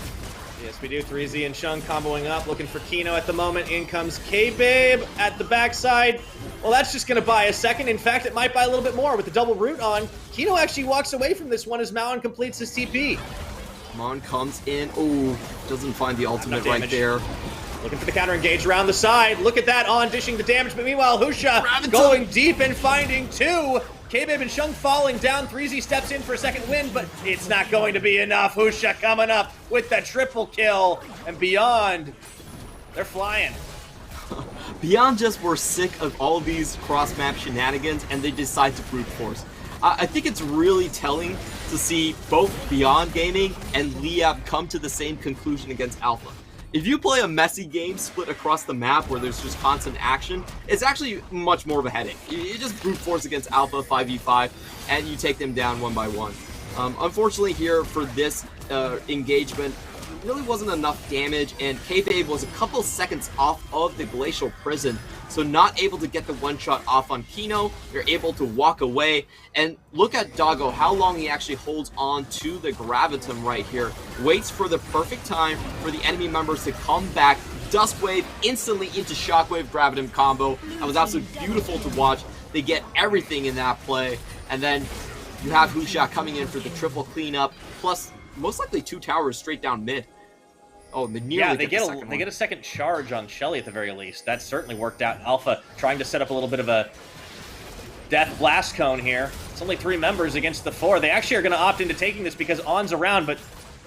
Speaker 1: Yes, we do. 3Z and Shung comboing up, looking for Kino at the moment. In comes K-Babe at the backside. Well, that's just going to buy a second. In fact, it might buy a little bit more with the double root on. Kino actually walks away from this one as Maon completes his TP.
Speaker 2: Mon comes in. Ooh, doesn't find the ultimate right there.
Speaker 1: Looking for the counter engage around the side. Look at that, on dishing the damage, but meanwhile, Husha going deep and finding 2. K-Babe and Shung falling down. 3Z steps in for a second win, but it's not going to be enough. Husha coming up with the triple kill, and Beyond, they're flying.
Speaker 2: Beyond just were sick of all of these cross-map shenanigans, and they decide to brute force. I think it's really telling to see both Beyond Gaming and Liab come to the same conclusion against Alpha. If you play a messy game split across the map where there's just constant action, it's actually much more of a headache. You just brute force against Alpha 5v5, and you take them down one by one. Unfortunately here for this engagement, really wasn't enough damage, and K-Babe was a couple seconds off of the Glacial Prison, so not able to get the one-shot off on Kino. They're able to walk away, and look at Doggo, how long he actually holds on to the Gravitum right here. Waits for the perfect time for the enemy members to come back. Dust Wave instantly into Shockwave Gravitum combo. That was absolutely beautiful to watch. They get everything in that play, and then you have Husha coming in for the triple cleanup, plus most likely 2 towers straight down mid. Oh, they get a second charge on Shelly at the very least. That certainly worked out. Alpha trying to set up a little bit of a death blast cone here. It's only 3 members against the 4. They actually are going to opt into taking this because On's around, but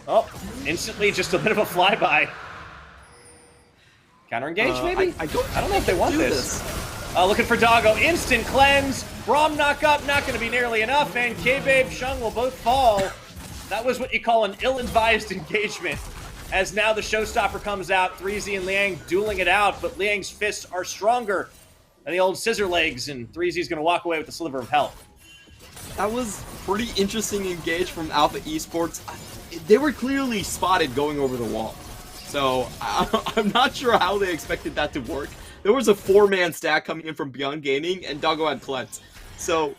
Speaker 2: oh, instantly just a bit of a flyby. Counter engage, maybe? I don't know if they want this. Looking for Doggo. Instant cleanse. Braum knock up, not going to be nearly enough, and K-Babe, Shung will both fall. That was what you call an ill-advised engagement. As now the showstopper comes out, 3Z and Liang dueling it out, but Liang's fists are stronger than the old scissor legs, and 3Z's going to walk away with a sliver of health. That was pretty interesting engage from Alpha Esports. They were clearly spotted going over the wall. So I'm not sure how they expected that to work. There was a 4-man stack coming in from Beyond Gaming, and Doggo had Cleanse. So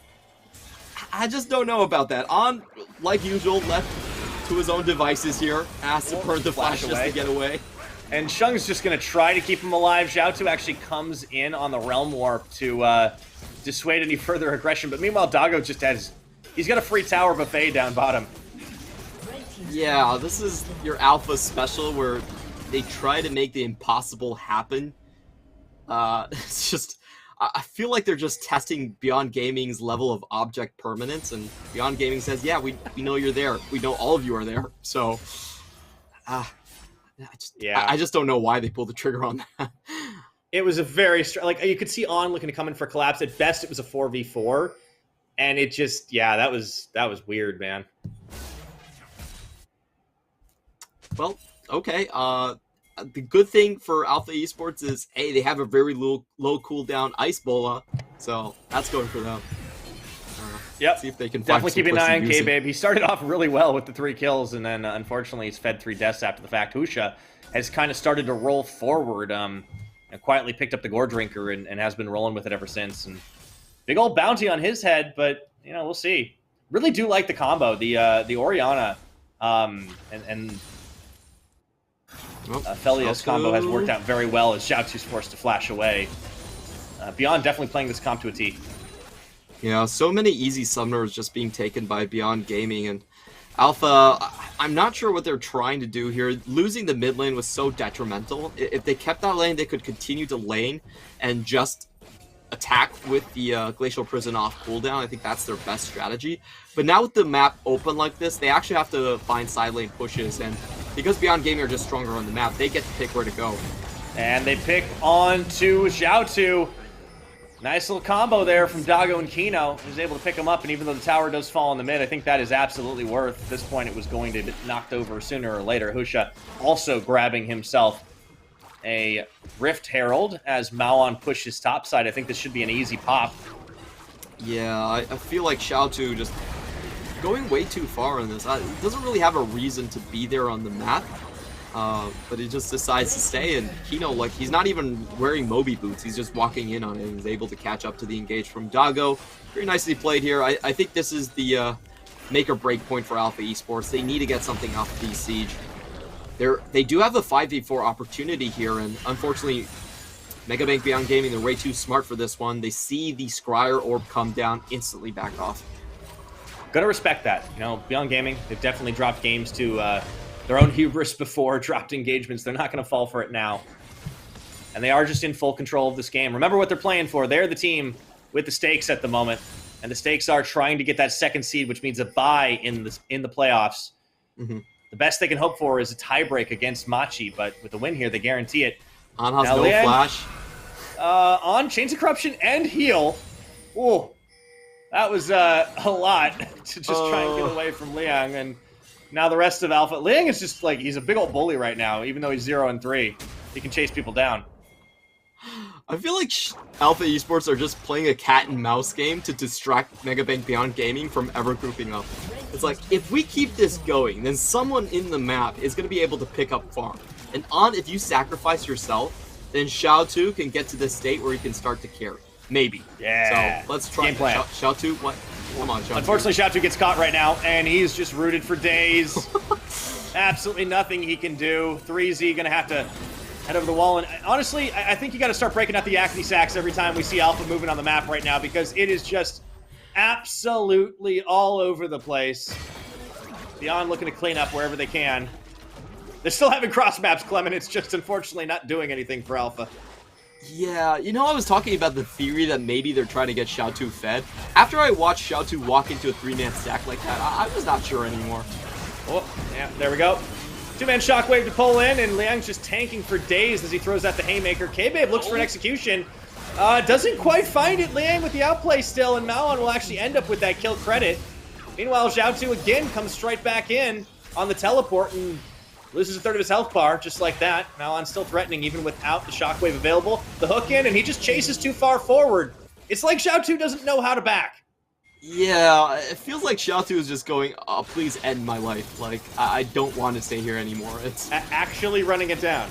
Speaker 2: I just don't know about that. On, like usual, left to his own devices here, asked to burn the flash just to get away. And Shung's just going to try to keep him alive. Xiaotu actually comes in on the Realm Warp to dissuade any further aggression. But meanwhile, Doggo just has... He's got a free tower buffet down bottom. Yeah, this is your Alpha special where they try to make the impossible happen. It's just... I feel like they're just testing Beyond Gaming's level of object permanence, and Beyond Gaming says, yeah, we know you're there. We know all of you are there. So, I just don't know why they pulled the trigger on that. It was a very, like, you could see On looking to come in for collapse. At best, it was a 4v4, and it just, yeah, that was weird, man. Well, okay, the good thing for Alpha Esports is, hey, they have a very low cooldown Ice Bola, so that's going for them. Yep. See if they can definitely keep an eye on K-Babe. He started off really well with the 3 kills, and then unfortunately he's fed 3 deaths after the fact. Husha has kind of started to roll forward, and quietly picked up the Gore Drinker and has been rolling with it ever since. And big old bounty on his head, but you know, we'll see. Really do like the combo, the Oriana, and Felia's combo has worked out very well as Xiaotu's forced to flash away. Beyond definitely playing this comp to a T. Yeah, so many easy summoners just being taken by Beyond Gaming, and Alpha, I'm not sure what they're trying to do here. Losing the mid lane was so detrimental. If they kept that lane, they could continue to lane and just attack with the Glacial Prison off cooldown. I think that's their best strategy. But now with the map open like this, they actually have to find side lane pushes, and because Beyond Gaming are just stronger on the map, they get to pick where to go. And they pick on to Xiaotu. Nice little combo there from Doggo and Kino. He was able to pick him up, and even though the tower does fall in the mid, I think that is absolutely worth. At this point, it was going to get knocked over sooner or later. Husha also grabbing himself a Rift Herald as Maon pushes topside. I think this should be an easy pop. Yeah, I feel like Xiaotu just going way too far in this. It doesn't really have a reason to be there on the map. but he just decides to stay, and Kino, like, he's not even wearing Moby boots, he's just walking in on it, and he's able to catch up to the engage from Dago. Very nicely played here. I think this is the make or break point for Alpha Esports. They need to get something off of the Siege. They do have a 5v4 opportunity here, and unfortunately, Megabank Beyond Gaming, they're way too smart for this one. They see the Scryer Orb come down, instantly back off.
Speaker 1: Gotta respect that. You know, Beyond Gaming, they've definitely dropped games to their own hubris before, dropped engagements. They're not going to fall for it now. And they are just in full control of this game. Remember what they're playing for. They're the team with the stakes at the moment. And the stakes are trying to get that second seed, which means a bye in the playoffs.
Speaker 2: Mm-hmm.
Speaker 1: The best they can hope for is a tiebreak against Machi, but with the win here, they guarantee it.
Speaker 2: On has no flash.
Speaker 1: On Chains of Corruption and heal. Ooh, that was a lot to just try and get away from Liang. And now the rest of Alpha. Liang is just like, he's a big old bully right now, even though he's 0-3. He can chase people down.
Speaker 2: I feel like Alpha Esports are just playing a cat and mouse game to distract Megabank Beyond Gaming from ever grouping up. It's like, if we keep this going, then someone in the map is going to be able to pick up farm. And if you sacrifice yourself, then Xiao2 can get to the state where he can start to carry. Maybe.
Speaker 1: Yeah.
Speaker 2: So let's try.
Speaker 1: Game plan.
Speaker 2: Xiao2, what? Come on, Xiao2.
Speaker 1: Unfortunately, Xiao2 gets caught right now, and he's just rooted for days. Absolutely nothing he can do. 3Z gonna have to head over the wall. And honestly, I think you got to start breaking out the acne sacks every time we see Alpha moving on the map right now, because it is just absolutely all over the place. Beyond looking to clean up wherever they can. They're still having cross maps, Clement. It's just unfortunately not doing anything for Alpha.
Speaker 2: Yeah, you know, I was talking about the theory that maybe they're trying to get Xiao2 fed. After I watched Xiao2 walk into a 3-man stack like that, I was not sure anymore.
Speaker 1: Oh, yeah, there we go. 2-man shockwave to pull in, and Liang's just tanking for days as he throws out the haymaker. K-Babe looks for an execution. Doesn't quite find it. Liang with the outplay still, and Maoan will actually end up with that kill credit. Meanwhile, Xiao2 again comes straight back in on the teleport and loses a third of his health bar, just like that. Maoan's still threatening even without the shockwave available. The hook in, and he just chases too far forward. It's like Xiao2 doesn't know how to back.
Speaker 2: Yeah, it feels like Xiao2 is just going, oh, please end my life. Like, I don't want to stay here anymore. It's
Speaker 1: actually running it down.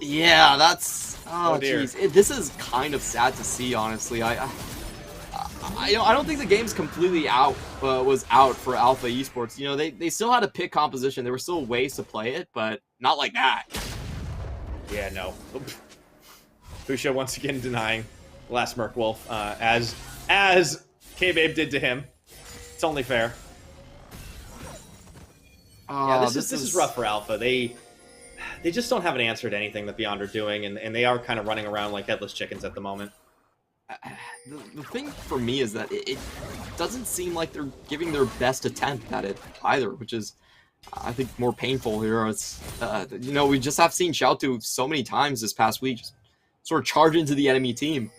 Speaker 2: Yeah, that's...
Speaker 1: Oh, dear.
Speaker 2: Jeez. This is kind of sad to see, honestly. I don't think the game's completely was out for Alpha Esports. You know, they still had a pick composition. There were still ways to play it, but not like that.
Speaker 1: Yeah, no. Fusha once again denying last Merc Wolf, as K-Babe did to him. It's only fair. Yeah, this is rough for Alpha. They just don't have an answer to anything that Beyond are doing, and they are kind of running around like headless chickens at the moment.
Speaker 2: The thing for me is that it doesn't seem like they're giving their best attempt at it either, which is, I think, more painful here. It's, you know, we just have seen Xiao2 so many times this past week just sort of charge into the enemy team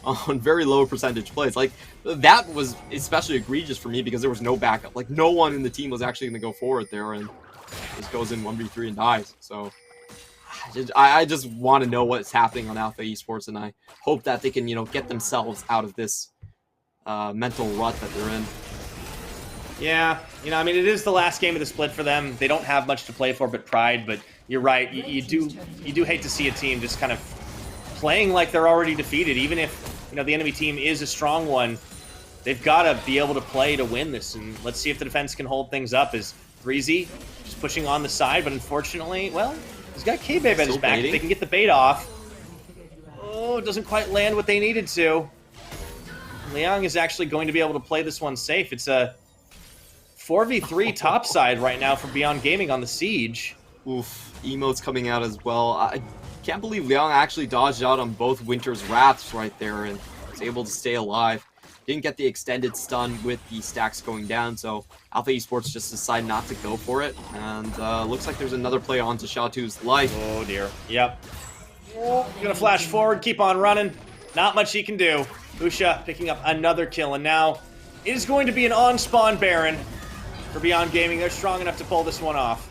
Speaker 2: on very low percentage plays. Like, that was especially egregious for me because there was no backup. Like, no one in the team was actually going to go forward there, and just goes in 1v3 and dies. So I just want to know what's happening on Alpha Esports, and I hope that they can, you know, get themselves out of this mental rut that they're in.
Speaker 1: Yeah, you know, I mean, it is the last game of the split for them. They don't have much to play for but pride, but you're right. You do hate to see a team just kind of playing like they're already defeated, even if, you know, the enemy team is a strong one. They've got to be able to play to win this, and let's see if the defense can hold things up. As 3Z just pushing on the side, but unfortunately, well, he's got K-Babe at his back. If they can get the bait off. Oh, it doesn't quite land what they needed to. Liang is actually going to be able to play this one safe. It's a 4v3 topside right now for Beyond Gaming on the Siege.
Speaker 2: Oof, emotes coming out as well. I can't believe Liang actually dodged out on both Winter's Wraths right there and was able to stay alive. Didn't get the extended stun with the stacks going down, so Alpha Esports just decided not to go for it. And looks like there's another play onto Xiao2's life.
Speaker 1: Oh dear. Yep. Oh, gonna flash forward, keep on running. Not much he can do. Usha picking up another kill, and now it is going to be an on-spawn Baron for Beyond Gaming. They're strong enough to pull this one off.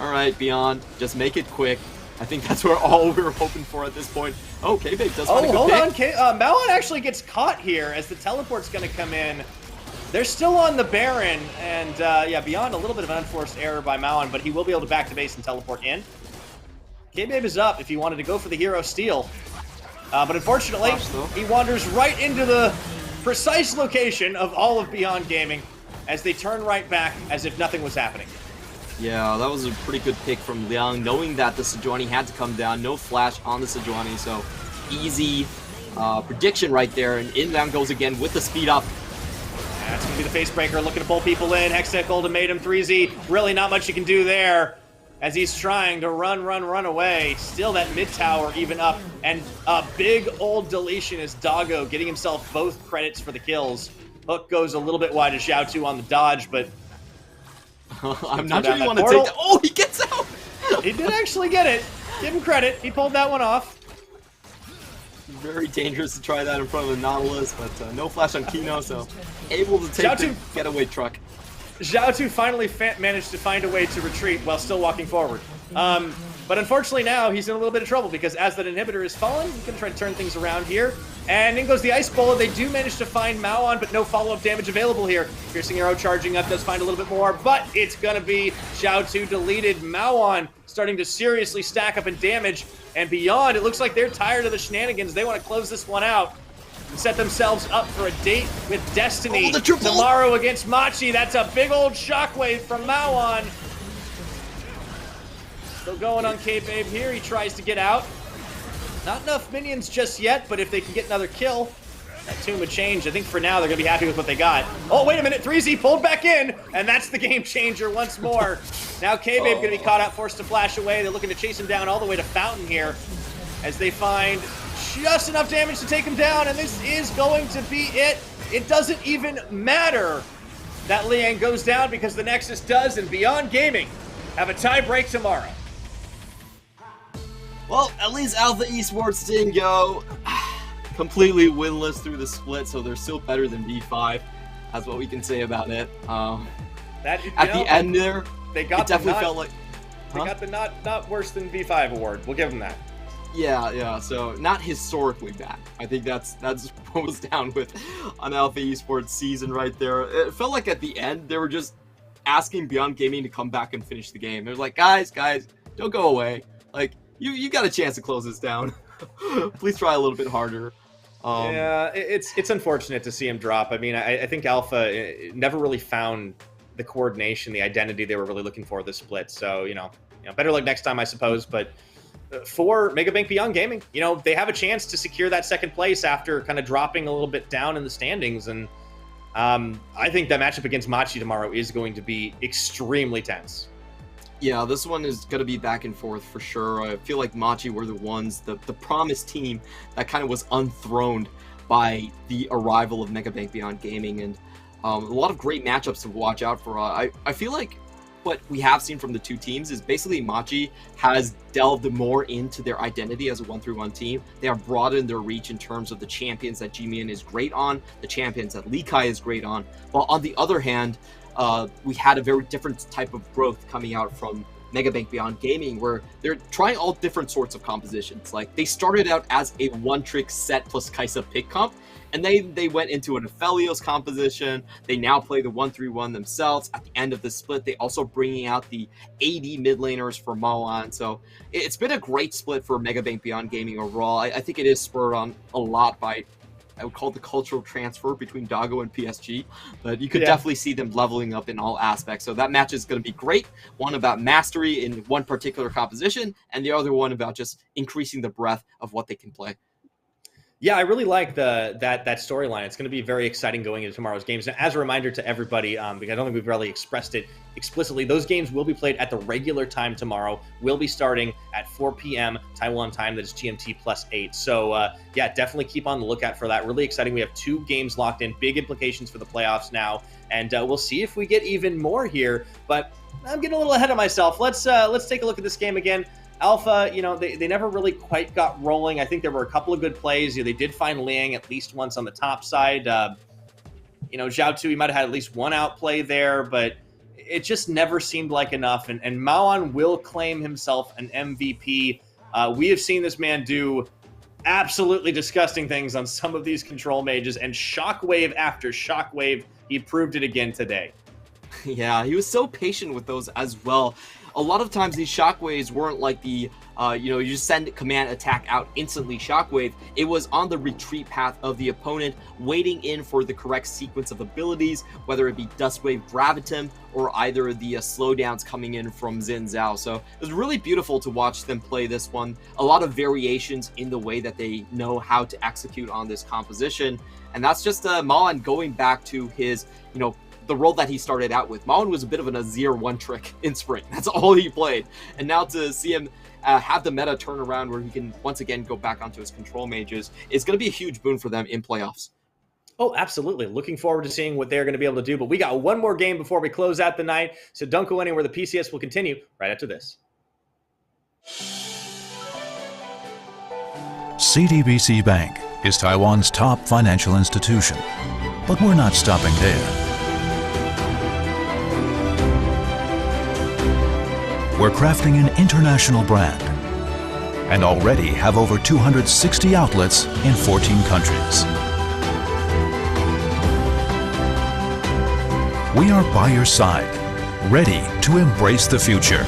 Speaker 2: Alright, Beyond, just make it quick. I think that's all we were hoping for at this point. Oh, K-Babe does find a good pick.
Speaker 1: Hold on. Maoan actually gets caught here as the teleport's going to come in. They're still on the Baron, and yeah, beyond a little bit of an unforced error by Maon, but he will be able to back to base and teleport in. K-Babe is up if he wanted to go for the hero steal. But unfortunately, he wanders right into the precise location of all of Beyond Gaming as they turn right back as if nothing was happening.
Speaker 2: Yeah, that was a pretty good pick from Liang, knowing that the Sejuani had to come down. No flash on the Sejuani, so easy prediction right there. And in Liang goes again with the speed up.
Speaker 1: That's going to be the face breaker, looking to pull people in. Hextech ultimatum, 3Z. Really not much you can do there as he's trying to run away. Still that mid tower even up. And a big old deletion is Doggo getting himself both credits for the kills. Hook goes a little bit wide to Xiao2 on the dodge, but
Speaker 2: I'm not sure you want to take that. Oh, he gets out!
Speaker 1: He did actually get it. Give him credit. He pulled that one off.
Speaker 2: Very dangerous to try that in front of the Nautilus, but no flash on Kino, so able to take the getaway truck.
Speaker 1: Xiao2 finally managed to find a way to retreat while still walking forward. But unfortunately now he's in a little bit of trouble because as that inhibitor is fallen, he's going to try to turn things around here. And in goes the Ice Bowl. They do manage to find Maon, but no follow-up damage available here. Piercing Arrow charging up does find a little bit more, but it's going to be Xiao2 deleted. Maon starting to seriously stack up in damage. And Beyond, it looks like they're tired of the shenanigans. They want to close this one out and set themselves up for a date with Destiny tomorrow against Machi. That's a big old shockwave from Maon. Still going on K-Babe here. He tries to get out. Not enough minions just yet, but if they can get another kill, that tune would change. I think for now they're going to be happy with what they got. Oh, wait a minute. 3Z pulled back in, and that's the game changer once more. Now K-Babe going to be caught out, forced to flash away. They're looking to chase him down all the way to Fountain here as they find just enough damage to take him down, and this is going to be it. It doesn't even matter that Liang goes down because the Nexus does, and Beyond Gaming have a tie break tomorrow.
Speaker 2: Well, at least Alpha Esports didn't go completely winless through the split, so they're still better than B5. That's what we can say about it. At the end there,
Speaker 1: they got
Speaker 2: it definitely felt like...
Speaker 1: They got the not worse than B5 award. We'll give them that.
Speaker 2: Yeah, so not historically bad. I think that's what was down with an Alpha Esports season right there. It felt like at the end, they were just asking Beyond Gaming to come back and finish the game. They're like, guys, don't go away. Like, you got a chance to close this down. Please try a little bit harder.
Speaker 1: Yeah, it's unfortunate to see him drop. I mean, I think Alpha never really found the coordination, the identity they were really looking for this split. So, you know, better luck next time, I suppose. But for Megabank Beyond Gaming, they have a chance to secure that second place after kind of dropping a little bit down in the standings. And I think that matchup against Machi tomorrow is going to be extremely tense.
Speaker 2: Yeah, this one is going to be back and forth for sure. I feel like Machi were the ones, the promised team that kind of was unthroned by the arrival of Megabank Beyond Gaming, and a lot of great matchups to watch out for. I feel like what we have seen from the two teams is basically Machi has delved more into their identity as a 1-3-1 team. They have broadened their reach in terms of the champions that G-Man is great on, the champions that Lee Kai is great on. While on the other hand, we had a very different type of growth coming out from Megabank Beyond Gaming, where they're trying all different sorts of compositions. Like, they started out as a one-trick set plus Kaisa pick comp, and they went into an Aphelios composition. They now play the 1-3-1 themselves. At the end of the split, they also bringing out the AD mid laners for Maoan. So it's been a great split for Megabank Beyond Gaming overall. I think it is spurred on a lot by, I would call it the cultural transfer between Doggo and PSG, but you could definitely see them leveling up in all aspects. So that match is going to be great. One about mastery in one particular composition, and the other one about just increasing the breadth of what they can play.
Speaker 1: Yeah, I really like that storyline. It's going to be very exciting going into tomorrow's games. Now, as a reminder to everybody, because I don't think we've really expressed it explicitly, those games will be played at the regular time tomorrow. We'll be starting at 4 p.m. Taiwan time. That is GMT +8. So, yeah, definitely keep on the lookout for that. Really exciting. We have 2 games locked in. Big implications for the playoffs now. And we'll see if we get even more here. But I'm getting a little ahead of myself. Let's take a look at this game again. Alpha, they never really quite got rolling. I think there were a couple of good plays. They did find Liang at least once on the top side. Xiao2, he might have had at least one outplay there, but it just never seemed like enough. And Maoan will claim himself an MVP. We have seen this man do absolutely disgusting things on some of these control mages, and shockwave after shockwave, he proved it again today.
Speaker 2: Yeah, he was so patient with those as well. A lot of times these shockwaves weren't like the, you just send command attack out instantly shockwave. It was on the retreat path of the opponent, waiting in for the correct sequence of abilities, whether it be Dustwave Gravitum or either the slowdowns coming in from Xin Zhao. So it was really beautiful to watch them play this one. A lot of variations in the way that they know how to execute on this composition. And that's just Malan going back to his, the role that he started out with. Malan was a bit of an Azir one-trick in Spring. That's all he played. And now to see him have the meta turn around where he can once again go back onto his control mages is going to be a huge boon for them in playoffs.
Speaker 1: Oh, absolutely. Looking forward to seeing what they're going to be able to do. But we got one more game before we close out the night. So don't go anywhere. The PCS will continue right after this.
Speaker 3: CDBC Bank is Taiwan's top financial institution. But we're not stopping there. We're crafting an international brand and already have over 260 outlets in 14 countries. We are by your side, ready to embrace the future.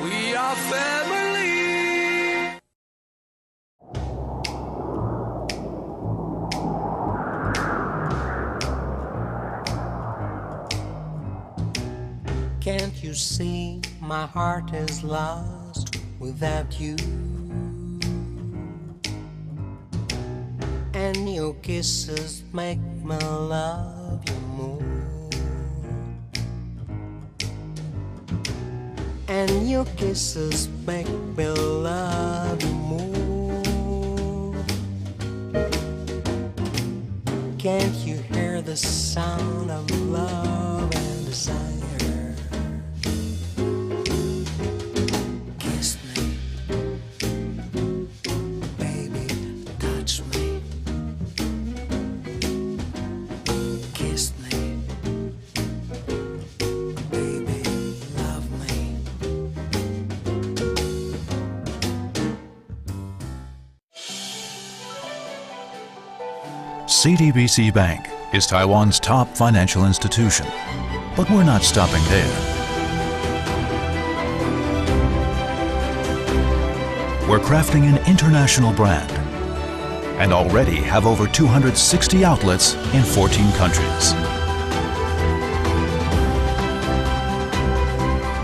Speaker 5: We are family.
Speaker 4: Can't you see my heart is lost without you? And your kisses make me love you more. And your kisses make me love you more. Can't you hear the sound of love and desire? Kiss me, baby, touch me. Kiss me, baby, love me.
Speaker 3: CDBC Bank is Taiwan's top financial institution. But we're not stopping there. We're crafting an international brand and already have over 260 outlets in 14 countries.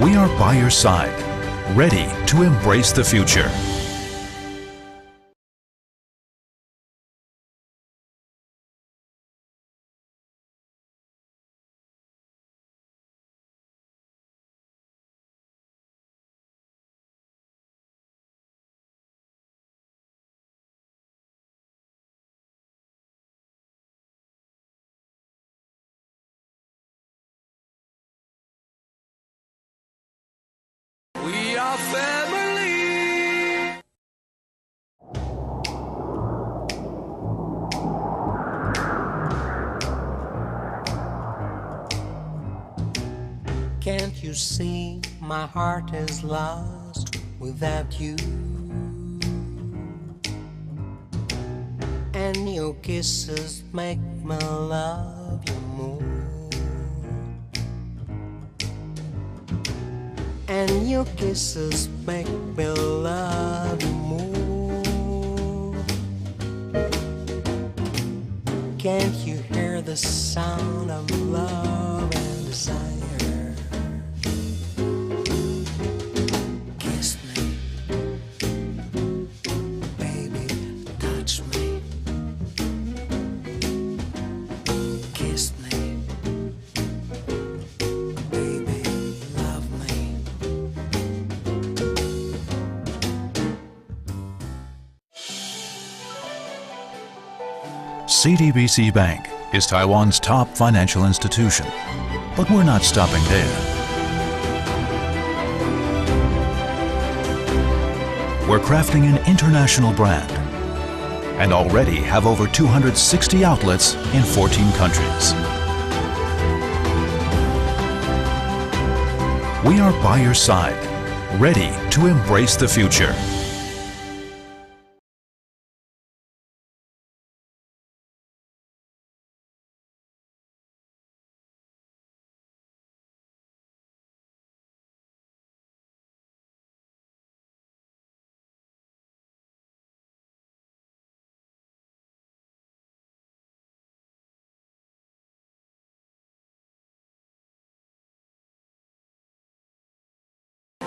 Speaker 3: We are by your side, ready to embrace the future.
Speaker 5: We are family.
Speaker 4: Can't you see my heart is lost without you? And your kisses make me love you more. And your kisses make me love you more. Can't you hear the sound of love and desire? Kiss me, baby, touch me. Kiss me, baby, love me.
Speaker 3: CTBC Bank is Taiwan's top financial institution, but we're not stopping there. We're crafting an international brand and already have over 260 outlets in 14 countries. We are by your side, ready to embrace the future.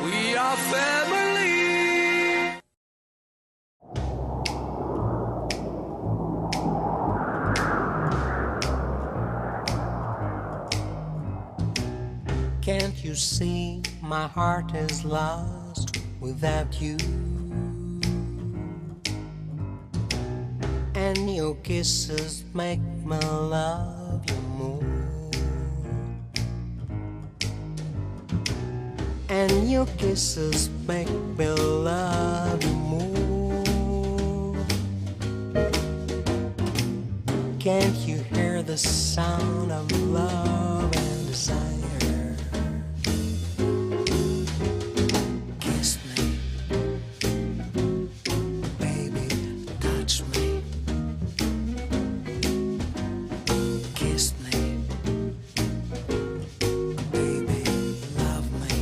Speaker 5: We are family.
Speaker 4: Can't you see my heart is lost without you? And your kisses make me love you more. And your kisses make me love you more. Can't you hear the sound of love and desire? Kiss me, baby, touch me. Kiss me, baby, love me.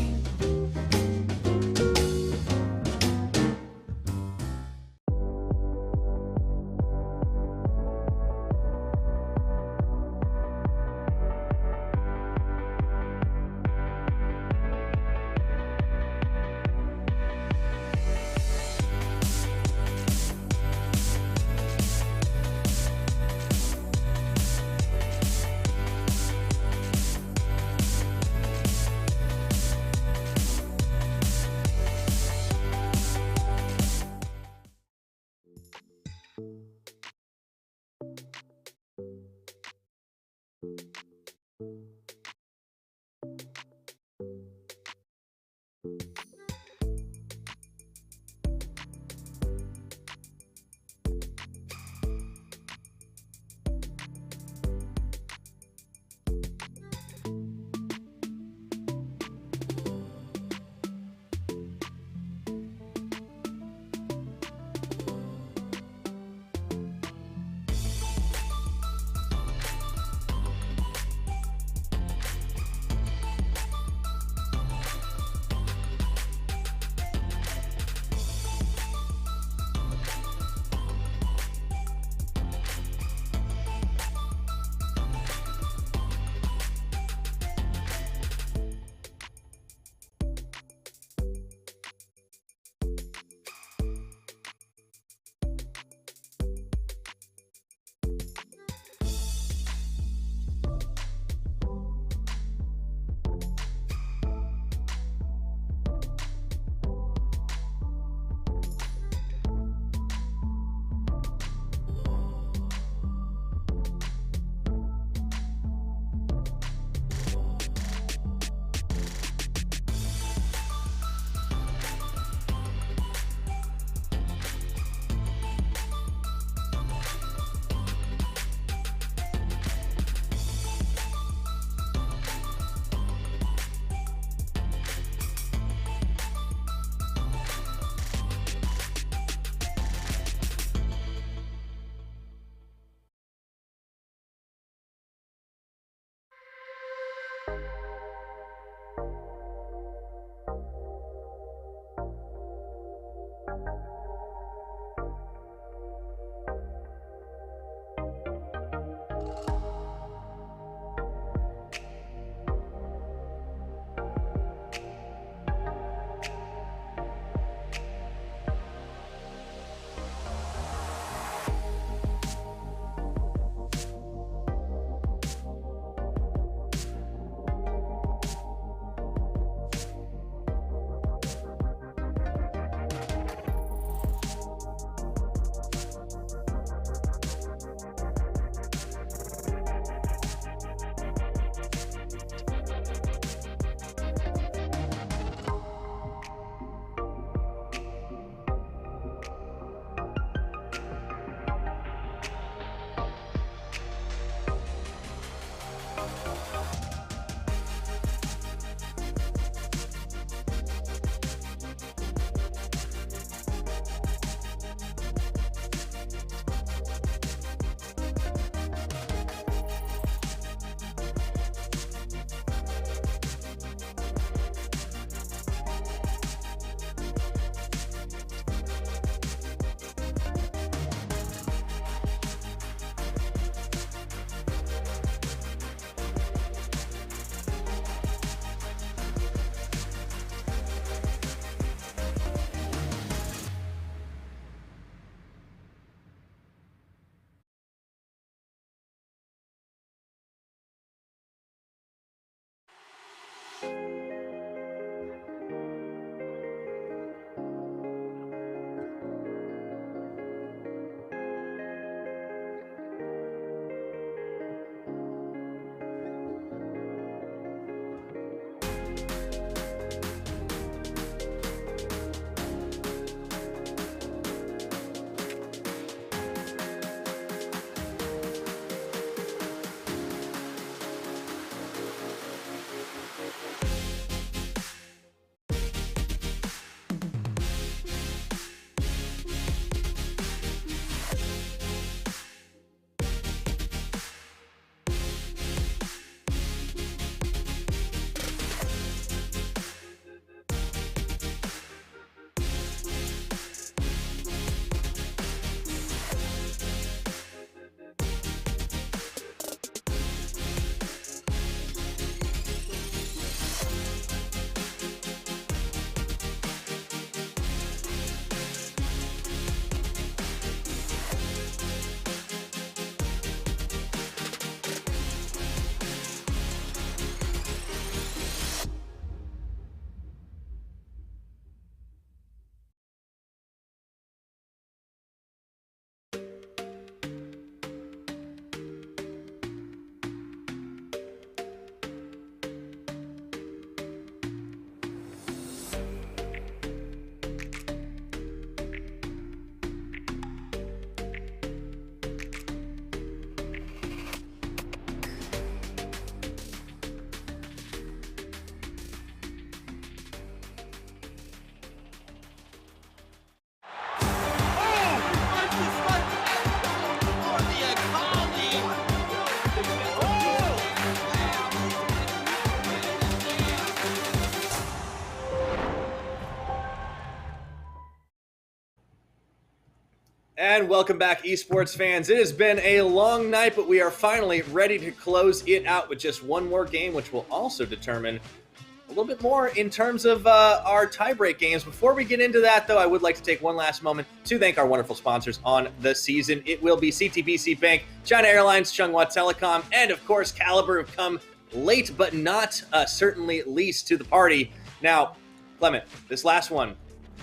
Speaker 6: And welcome back, esports fans. It has been a long night, but we are finally ready to close it out with just one more game, which will also determine a little bit more in terms of our tiebreak games. Before we get into that, though, I would like to take one last moment to thank our wonderful sponsors on the season. It will be CTBC Bank, China Airlines, Chunghwa Telecom, and, of course, Caliber have come late, but not certainly least to the party. Now, Clement, this last one,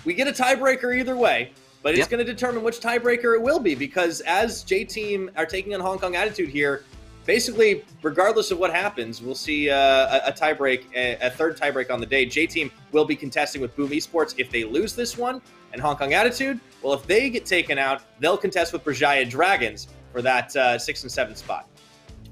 Speaker 6: we get a tiebreaker either way. But it's going to determine which tiebreaker it will be, because as J-Team are taking on Hong Kong Attitude here, basically, regardless of what happens, we'll see a tiebreak, a third tiebreak on the day. J-Team will be contesting with Boom Esports if they lose this one, and Hong Kong Attitude, well, if they get taken out, they'll contest with Berjaya Dragons for that 6 and 7 spot.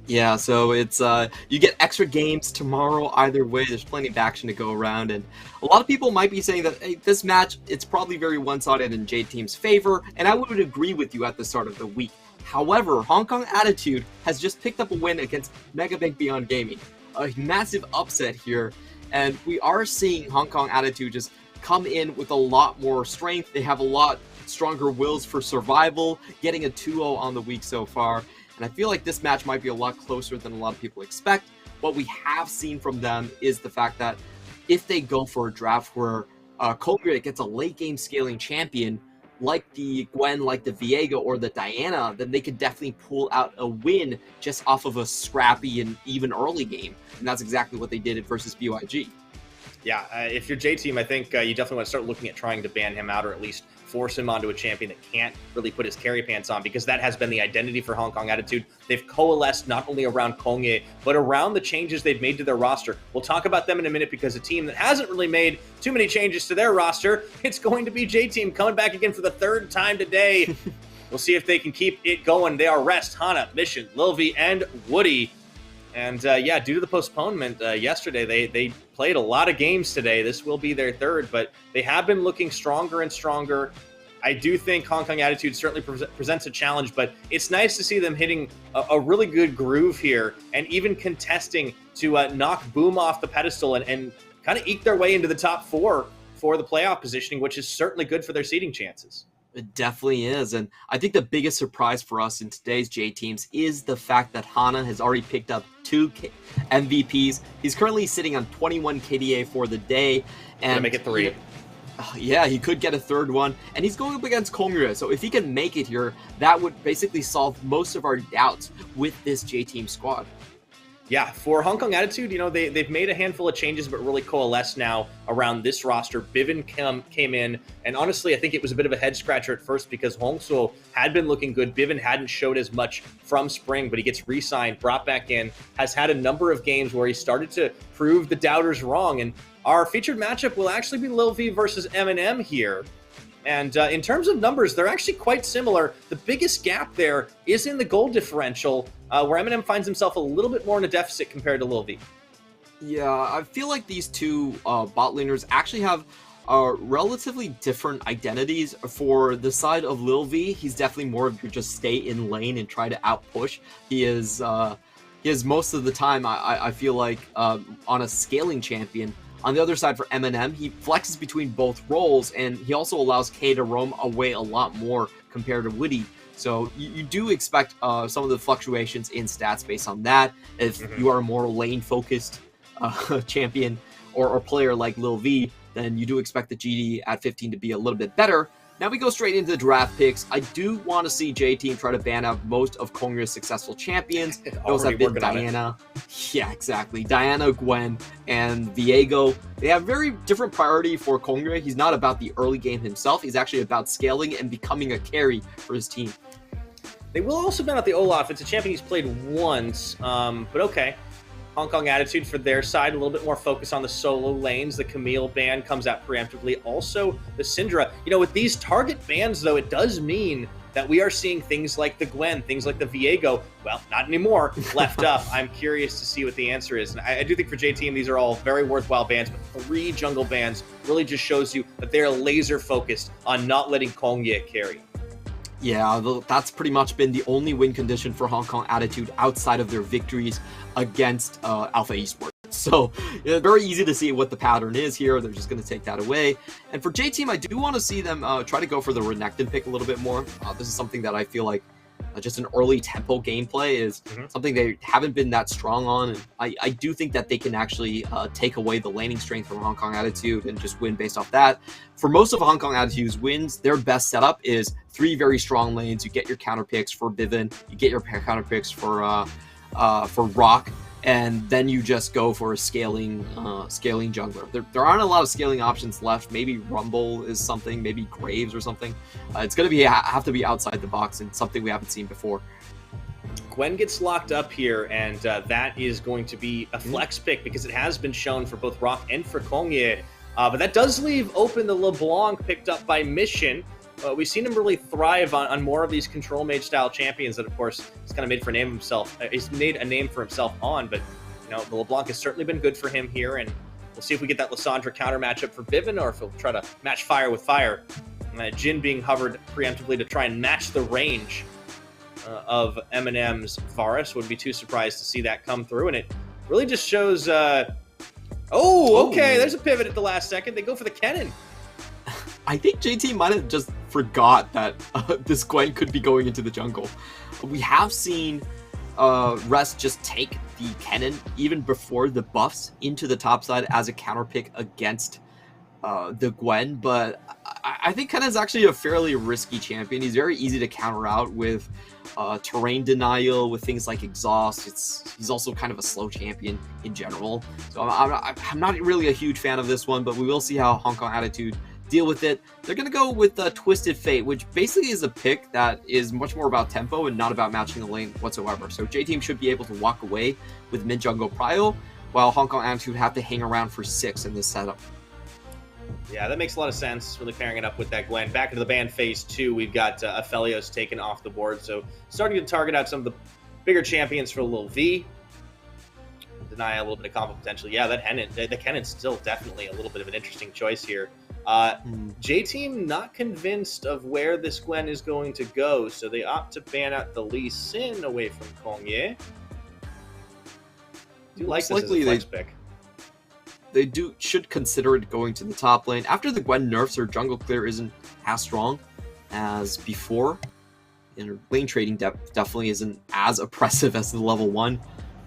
Speaker 2: Yeah, so it's you get extra games tomorrow either way. There's plenty of action to go around, and a lot of people might be saying that, hey, this match, it's probably very one-sided in J-Team's favor, and I would agree with you at the start of the week. However, Hong Kong Attitude has just picked up a win against Megabank Beyond Gaming. A massive upset here, and we are seeing Hong Kong Attitude just come in with a lot more strength. They have a lot stronger wills for survival, getting a 2-0 on the week so far. And I feel like this match might be a lot closer than a lot of people expect. What we have seen from them is the fact that if they go for a draft where Kogure gets a late game scaling champion, like the Gwen, like the Viego, or the Diana, then they could definitely pull out a win just off of a scrappy and even early game. And that's exactly what they did versus BYG.
Speaker 6: Yeah, if you're J-Team, I think you definitely want to start looking at trying to ban him out, or at least force him onto a champion that can't really put his carry pants on, because that has been the identity for Hong Kong Attitude. They've coalesced not only around Kongye, but around the changes they've made to their roster. We'll talk about them in a minute, because a team that hasn't really made too many changes to their roster, it's going to be J-Team coming back again for the third time today. We'll see if they can keep it going. They are Rest, Hana, Mission, Lilvi, and Woody. And yeah, due to the postponement yesterday, they played a lot of games today. This will be their third, but they have been looking stronger and stronger. I do think Hong Kong Attitude certainly presents a challenge, but it's nice to see them hitting a really good groove here, and even contesting to knock Boom off the pedestal and kind of eke their way into the top 4 for the playoff positioning, which is certainly good for their seeding chances.
Speaker 2: It definitely is, and I think the biggest surprise for us in today's J-Teams is the fact that Hana has already picked up 2 MVPs. He's currently sitting on 21 KDA for the day. And
Speaker 6: make it 3.
Speaker 2: Yeah, he could get a third one, and he's going up against Kongure, so if he can make it here, that would basically solve most of our doubts with this J-Team squad.
Speaker 6: Yeah, for Hong Kong Attitude, you know, they've made a handful of changes, but really coalesced now around this roster. Bivin came in, and honestly, I think it was a bit of a head-scratcher at first, because Hongso had been looking good. Bivin hadn't showed as much from spring, but he gets re-signed, brought back in, has had a number of games where he started to prove the doubters wrong, and our featured matchup will actually be Lil V versus Eminem here. And in terms of numbers, they're actually quite similar. The biggest gap there is in the goal differential, where Eminem finds himself a little bit more in a deficit compared to Lil V.
Speaker 2: Yeah, I feel like these two bot laners actually have relatively different identities. For the side of Lil V, he's definitely more of your just stay in lane and try to outpush. He is most of the time, I feel like, on a scaling champion. On the other side for Eminem, he flexes between both roles, and he also allows K to roam away a lot more compared to Woody. So you do expect some of the fluctuations in stats based on that. If you are a more lane-focused champion or player like Lil V, then you do expect the GD at 15 to be a little bit better. Now we go straight into the draft picks. I do want to see J-Team try to ban out most of Kongyu's successful champions. Those have been Diana. Yeah, exactly. Diana, Gwen, and Viego. They have very different priority for Kongyu. He's not about the early game himself. He's actually about scaling and becoming a carry for his team.
Speaker 6: They will also ban out the Olaf. It's a champion he's played once, but okay. Hong Kong Attitude for their side, a little bit more focus on the solo lanes. The Camille ban comes out preemptively. Also, the Syndra. You know, with these target bans, though, it does mean that we are seeing things like the Gwen, things like the Viego, well, not anymore, left up. I'm curious to see what the answer is. And I do think for J-Team, these are all very worthwhile bans, but 3 jungle bans really just shows you that they're laser focused on not letting Kongye carry.
Speaker 2: Yeah, that's pretty much been the only win condition for Hong Kong Attitude outside of their victories against Alpha Esports. So yeah, very easy to see what the pattern is here. They're just going to take that away. And for J-Team, I do want to see them try to go for the Renekton pick a little bit more. This is something that I feel like just an early tempo gameplay is something they haven't been that strong on. And I do think that they can actually take away the laning strength from Hong Kong Attitude and just win based off that. For most of Hong Kong Attitude's wins, their best setup is 3 very strong lanes. You get your counter picks for Bivin, you get your counter picks for Rock, and then you just go for a scaling jungler. There aren't a lot of scaling options left. Maybe Rumble is something, maybe Graves or something. It's going to have to be outside the box and something we haven't seen before.
Speaker 1: Gwen gets locked up here, and that is going to be a flex pick because it has been shown for both Rock and for Kongye. But that does leave open the LeBlanc picked up by Mission. We've seen him really thrive on more of these control mage style champions that, of course, he's kind of made he's made a name for himself on. But the LeBlanc has certainly been good for him here, and we'll see if we get that Lissandra counter matchup for Bivin, or if he'll try to match fire with fire. Jhin being hovered preemptively to try and match the range of Eminem's Varus. Wouldn't be too surprised to see that come through, and it really just shows. Okay, there's a pivot at the last second. They go for the Kennen.
Speaker 2: I think JT might have just forgot that this Gwen could be going into the jungle. We have seen Rest just take the Kennen even before the buffs into the top side as a counter pick against the Gwen, but I think Kennen's actually a fairly risky champion. He's very easy to counter out with terrain denial, with things like exhaust. He's also kind of a slow champion in general. So I'm not really a huge fan of this one, but we will see how Hong Kong Attitude deal with it. They're going to go with Twisted Fate, which basically is a pick that is much more about tempo and not about matching the lane whatsoever. So J-Team should be able to walk away with mid-jungle prio, while Hong Kong Attitude have to hang around for 6 in this setup.
Speaker 1: Yeah, that makes a lot of sense, really pairing it up with that Gwen. Back into the ban phase 2, we've got Aphelios taken off the board, so starting to target out some of the bigger champions for a little V. Deny a little bit of combo potential. Yeah, the Kennen's still definitely a little bit of an interesting choice here. J-Team not convinced of where this Gwen is going to go, so they opt to ban out the Lee Sin away from Kongye. Do you like this as a flex pick?
Speaker 2: They should consider it going to the top lane. After the Gwen nerfs, their jungle clear isn't as strong as before. And lane trading definitely isn't as oppressive as the level 1.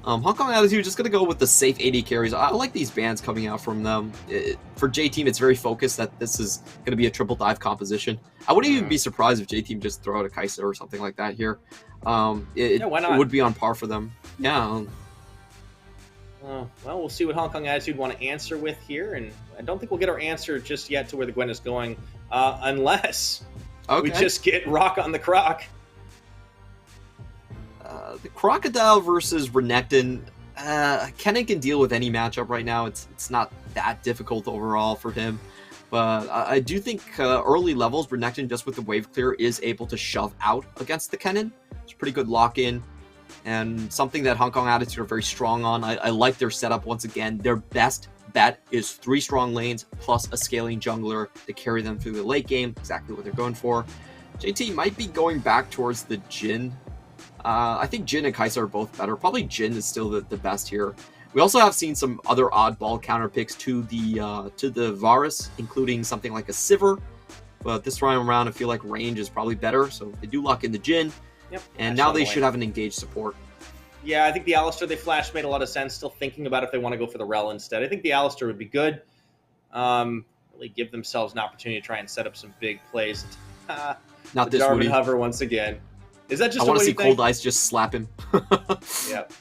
Speaker 2: Hong Kong Attitude just going to go with the safe AD carries. I like these bans coming out from them. For J-Team, it's very focused that this is going to be a triple dive composition. I wouldn't even be surprised if J-Team just throw out a Kai'Sa or something like that here. It would be on par for them. Yeah.
Speaker 1: Well, we'll see what Hong Kong Attitude want to answer with here, and I don't think we'll get our answer just yet to where the Gwen is going, unless we just get Rock on the Croc.
Speaker 2: The Crocodile versus Renekton, Kennen can deal with any matchup right now. It's not that difficult overall for him, but I do think early levels, Renekton, just with the wave clear, is able to shove out against the Kennen. It's a pretty good lock-in, and something that Hong Kong Attitude are very strong on. I like their setup once again. Their best bet is 3 strong lanes plus a scaling jungler to carry them through the late game, exactly what they're going for. JT might be going back towards the Jhin. I think Jhin and Kai'Sa are both better. Probably Jhin is still the best here. We also have seen some other oddball counter picks to the Varus, including something like a Sivir. But this time around, I feel like range is probably better, so they do lock in the Jhin.
Speaker 1: Yep.
Speaker 2: And now they should have an engaged support.
Speaker 1: Yeah, I think the Alistar they flashed made a lot of sense. Still thinking about if they want to go for the Rel instead. I think the Alistar would be good. Really give themselves an opportunity to try and set up some big plays.
Speaker 2: Not this
Speaker 1: Darwin hover once again. Is that just
Speaker 2: I want to see Cold Ice just slap him.
Speaker 1: Yep.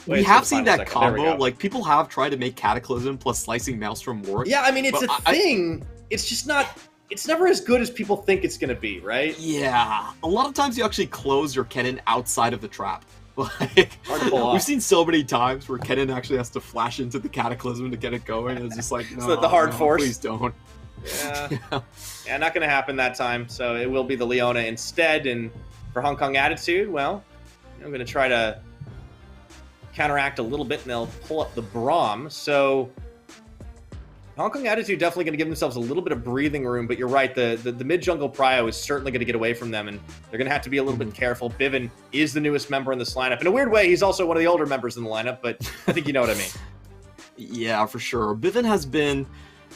Speaker 2: We have seen that combo. Like, people have tried to make Cataclysm plus Slicing Maelstrom work.
Speaker 1: Yeah, I mean, it's a thing. It's just not... It's never as good as people think it's going to be, right?
Speaker 2: Yeah. A lot of times you actually close your Kennen outside of the trap. Like,
Speaker 1: hard to pull off.
Speaker 2: We've seen so many times where Kennen actually has to flash into the Cataclysm to get it going. It's just like, no,
Speaker 1: so the hard force.
Speaker 2: Please don't.
Speaker 1: Yeah. Yeah, not going to happen that time. So it will be the Leona instead. And for Hong Kong Attitude, well, I'm going to try to counteract a little bit, and they'll pull up the Braum. So Hong Kong Attitude definitely going to give themselves a little bit of breathing room, but you're right. The mid-jungle prio is certainly going to get away from them, and they're going to have to be a little bit careful. Bivin is the newest member in this lineup. In a weird way, he's also one of the older members in the lineup, but I think you know what I mean.
Speaker 2: Yeah, for sure. Bivin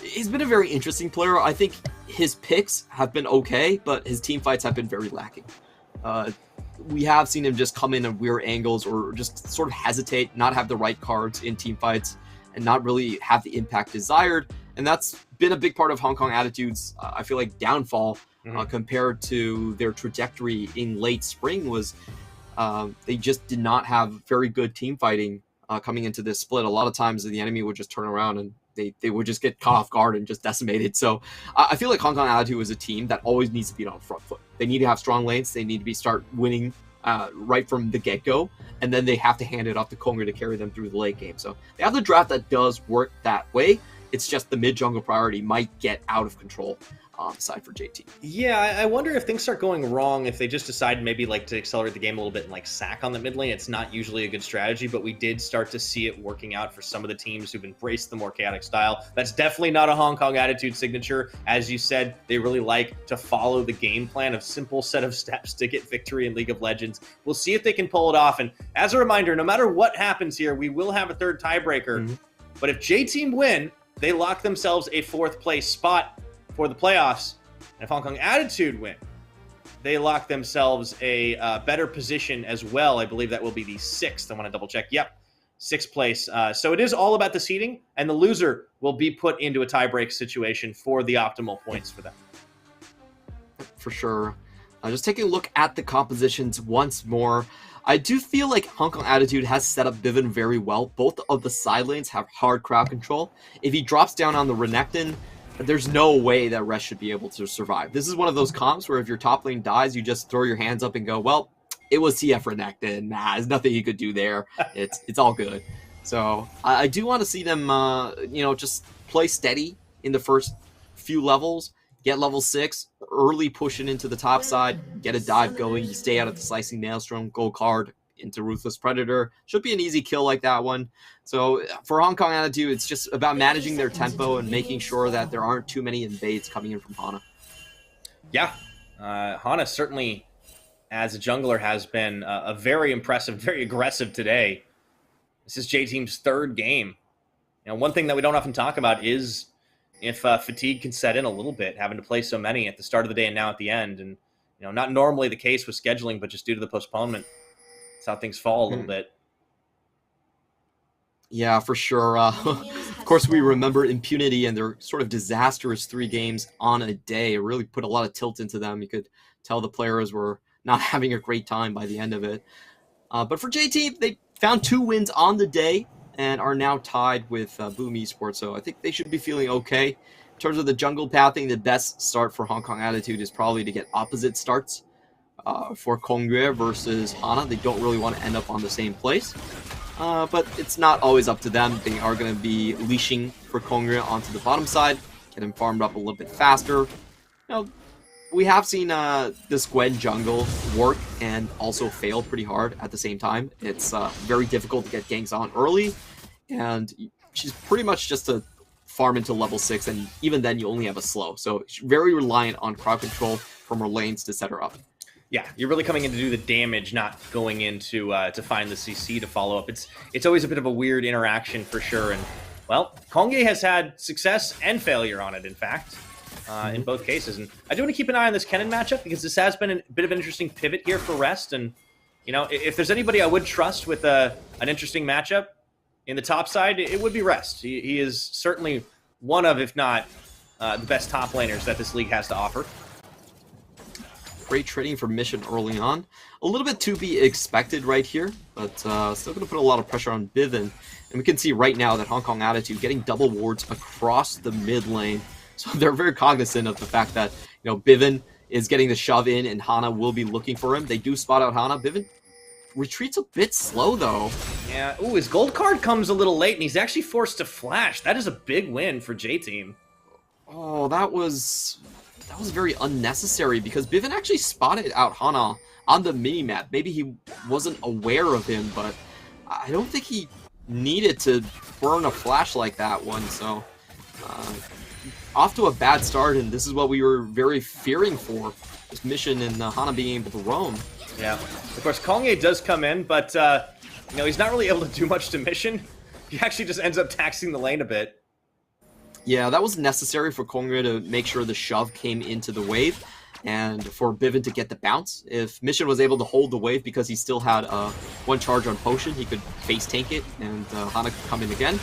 Speaker 2: he's been a very interesting player. I think his picks have been okay, but his team fights have been very lacking. We have seen him just come in at weird angles or just sort of hesitate, not have the right cards in team fights, and not really have the impact desired. And that's been a big part of Hong Kong Attitude's, I feel like, downfall compared to their trajectory in late spring was they just did not have very good team fighting coming into this split. A lot of times the enemy would just turn around and they would just get caught off guard and just decimated. So I feel like Hong Kong Attitude is a team that always needs to be on the front foot. They need to have strong lanes. They need to start winning right from the get-go, and then they have to hand it off to Konger to carry them through the late game. So they have the draft that does work that way. It's just the mid-jungle priority might get out of control aside for JT.
Speaker 1: Yeah, I wonder if things start going wrong, if they just decide maybe like to accelerate the game a little bit and like sack on the mid lane. It's not usually a good strategy, but we did start to see it working out for some of the teams who've embraced the more chaotic style. That's definitely not a Hong Kong Attitude signature. As you said, they really like to follow the game plan of simple set of steps to get victory in League of Legends. We'll see if they can pull it off. And as a reminder, no matter what happens here, we will have a third tiebreaker. But if J-Team win, they lock themselves a 4th place spot for the playoffs. And if Hong Kong Attitude win, they lock themselves a better position as well. I believe that will be the 6th. I want to double check. Yep, 6th place. So it is all about the seeding, and the loser will be put into a tiebreak situation for the optimal points for them.
Speaker 2: For sure. Just taking a look at the compositions once more. I do feel like Hong Kong Attitude has set up Bivin very well. Both of the side lanes have hard crowd control. If he drops down on the Renekton, there's no way that Rest should be able to survive. This is one of those comps where if your top lane dies, you just throw your hands up and go, well, it was TF Renekton. Nah, there's nothing he could do there. It's all good. So I do want to see them, just play steady in the first few levels, get level 6, early pushing into the top side, get a dive going, you stay out of the Slicing Maelstrom, go card into Ruthless Predator. Should be an easy kill like that one. So for Hong Kong Attitude, it's just about managing their tempo and making sure that there aren't too many invades coming in from Hana.
Speaker 1: Yeah, Hana certainly, as a jungler, has been a very impressive, very aggressive today. This is J-Team's 3rd game. One thing that we don't often talk about is if fatigue can set in a little bit, having to play so many at the start of the day and now at the end. And, not normally the case with scheduling, but just due to the postponement, that's how things fall a little bit.
Speaker 2: Yeah, for sure. Of course, we remember Impunity and their sort of disastrous 3 games on a day. It really put a lot of tilt into them. You could tell the players were not having a great time by the end of it. But for JT, they found 2 wins on the day and are now tied with Boom Esports. So I think they should be feeling okay. In terms of the jungle pathing, the best start for Hong Kong Attitude is probably to get opposite starts. For Kongyue versus Hana, they don't really want to end up on the same place. But it's not always up to them. They are going to be leashing for Kongyue onto the bottom side, get him farmed up a little bit faster. We have seen this Gwen jungle work and also fail pretty hard at the same time. It's very difficult to get ganks on early, and she's pretty much just a farm into level 6, and even then you only have a slow. So she's very reliant on crowd control from her lanes to set her up.
Speaker 1: Yeah, you're really coming in to do the damage, not going in to find the CC to follow up. It's always a bit of a weird interaction for sure. And, well, Kongyue has had success and failure on it, in fact, in both cases. And I do want to keep an eye on this Kennen matchup because this has been a bit of an interesting pivot here for Rest. And, if there's anybody I would trust with an interesting matchup in the top side, it would be Rest. He is certainly one of, if not the best top laners that this league has to offer.
Speaker 2: Great trading for Mission early on. A little bit to be expected right here, but still going to put a lot of pressure on Bivin. And we can see right now that Hong Kong Attitude getting double wards across the mid lane. So they're very cognizant of the fact that, Bivin is getting the shove in and Hana will be looking for him. They do spot out Hana. Bivin retreats a bit slow, though.
Speaker 1: Yeah. Ooh, his gold card comes a little late, and he's actually forced to flash. That is a big win for J-Team.
Speaker 2: Oh, that was very unnecessary because Bivin actually spotted out Hana on the minimap. Maybe he wasn't aware of him, but I don't think he needed to burn a flash like that one. So Off to a bad start, and this is what we were very fearing for. This mission and Hana being able to roam.
Speaker 1: Yeah. Of course, Kongye does come in, but, you know, he's not really able to do much to mission. He actually just ends up taxing the lane a bit.
Speaker 2: Yeah, that was necessary for Kongye to make sure the shove came into the wave, and for Bivin to get the bounce. If Mission was able to hold the wave because he still had one charge on Potion, he could face tank it, and Hana could come in again.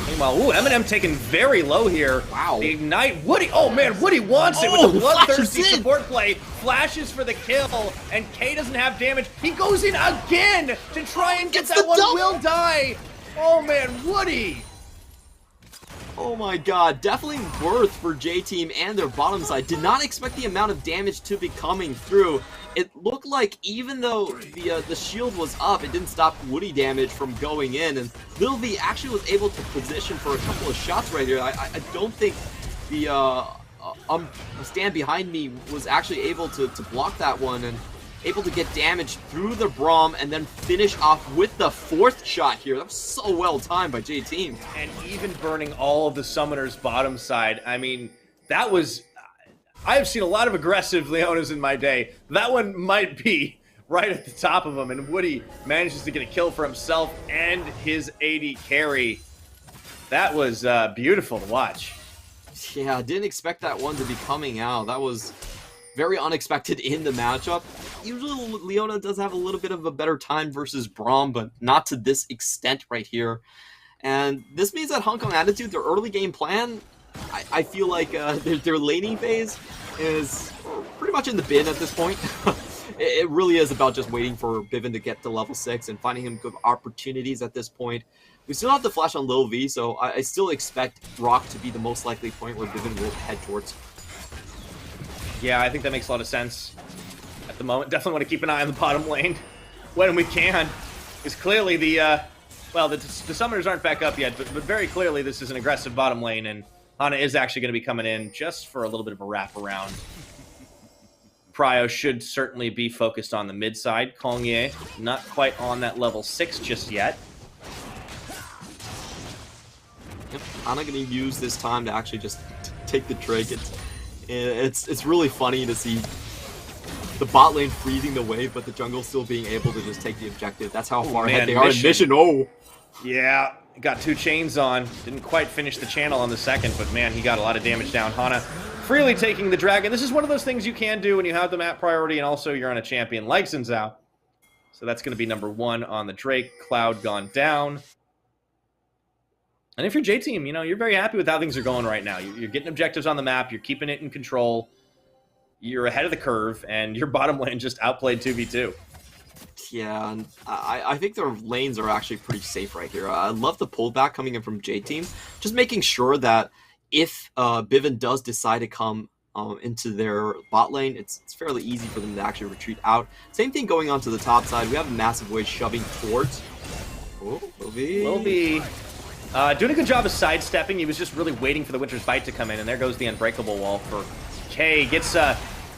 Speaker 1: Meanwhile, ooh, Eminem taken very low here.
Speaker 2: Wow.
Speaker 1: The Ignite, Woody, oh man, Woody wants it with the bloodthirsty support play. Flashes for the kill, and K doesn't have damage. He goes in again to try and get that one. Will die. Oh man, Woody.
Speaker 2: Oh my god, definitely worth for J-Team and their bottom side. Did not expect the amount of damage to be coming through. It looked like even though the shield was up, it didn't stop Woody damage from going in, and Lil V actually was able to position for a couple of shots right here. I don't think the stand behind me was actually able to block that one, and able to get damage through the Braum and then finish off with the fourth shot here. That was so well timed by J-Team.
Speaker 1: And even burning all of the Summoners bottom side. I mean, that was... I have seen a lot of aggressive Leonas in my day. That one might be right at the top of them, and Woody manages to get a kill for himself and his AD carry. That was beautiful to watch.
Speaker 2: Yeah, I didn't expect that one to be coming out. That was very unexpected in the matchup. Usually Leona does have a little bit of a better time versus Braum, but not to this extent right here. And this means that Hong Kong Attitude, their early game plan, I feel like their laning phase is pretty much in the bin at this point. It really is about just waiting for Bivin to get to level 6 and finding him good opportunities at this point. We still have the flash on Lil V, so I still expect Rock to be the most likely point where Bivin will head towards.
Speaker 1: Yeah, I think that makes a lot of sense at the moment. Definitely want to keep an eye on the bottom lane when we can. Because clearly the Summoners aren't back up yet, but very clearly this is an aggressive bottom lane, and Hana is actually going to be coming in just for a little bit of a wraparound. Pryo should certainly be focused on the mid side. Kongye, not quite on that level 6 just yet.
Speaker 2: Yep, Hana going to use this time to actually just take the trig. It's really funny to see the bot lane freezing the wave, but the jungle still being able to just take the objective. That's how far ahead they are in mission. Oh!
Speaker 1: Yeah, got 2 chains on. Didn't quite finish the channel on the second, but man, he got a lot of damage down. Hana freely taking the dragon. This is one of those things you can do when you have the map priority and also you're on a champion like Xin Zhao. So that's going to be number 1 on the Drake. Cloud gone down. And if you're J-Team, you know, you're very happy with how things are going right now. You're getting objectives on the map. You're keeping it in control. You're ahead of the curve, and your bottom lane just outplayed 2v2.
Speaker 2: Yeah, and I think their lanes are actually pretty safe right here. I love the pullback coming in from J-Team. Just making sure that if Bivin does decide to come into their bot lane, it's fairly easy for them to actually retreat out. Same thing going on to the top side. We have a massive wave shoving towards. Oh, Lil V.
Speaker 1: Doing a good job of sidestepping. He was just really waiting for the Winter's Bite to come in, and there goes the Unbreakable Wall for K. Gets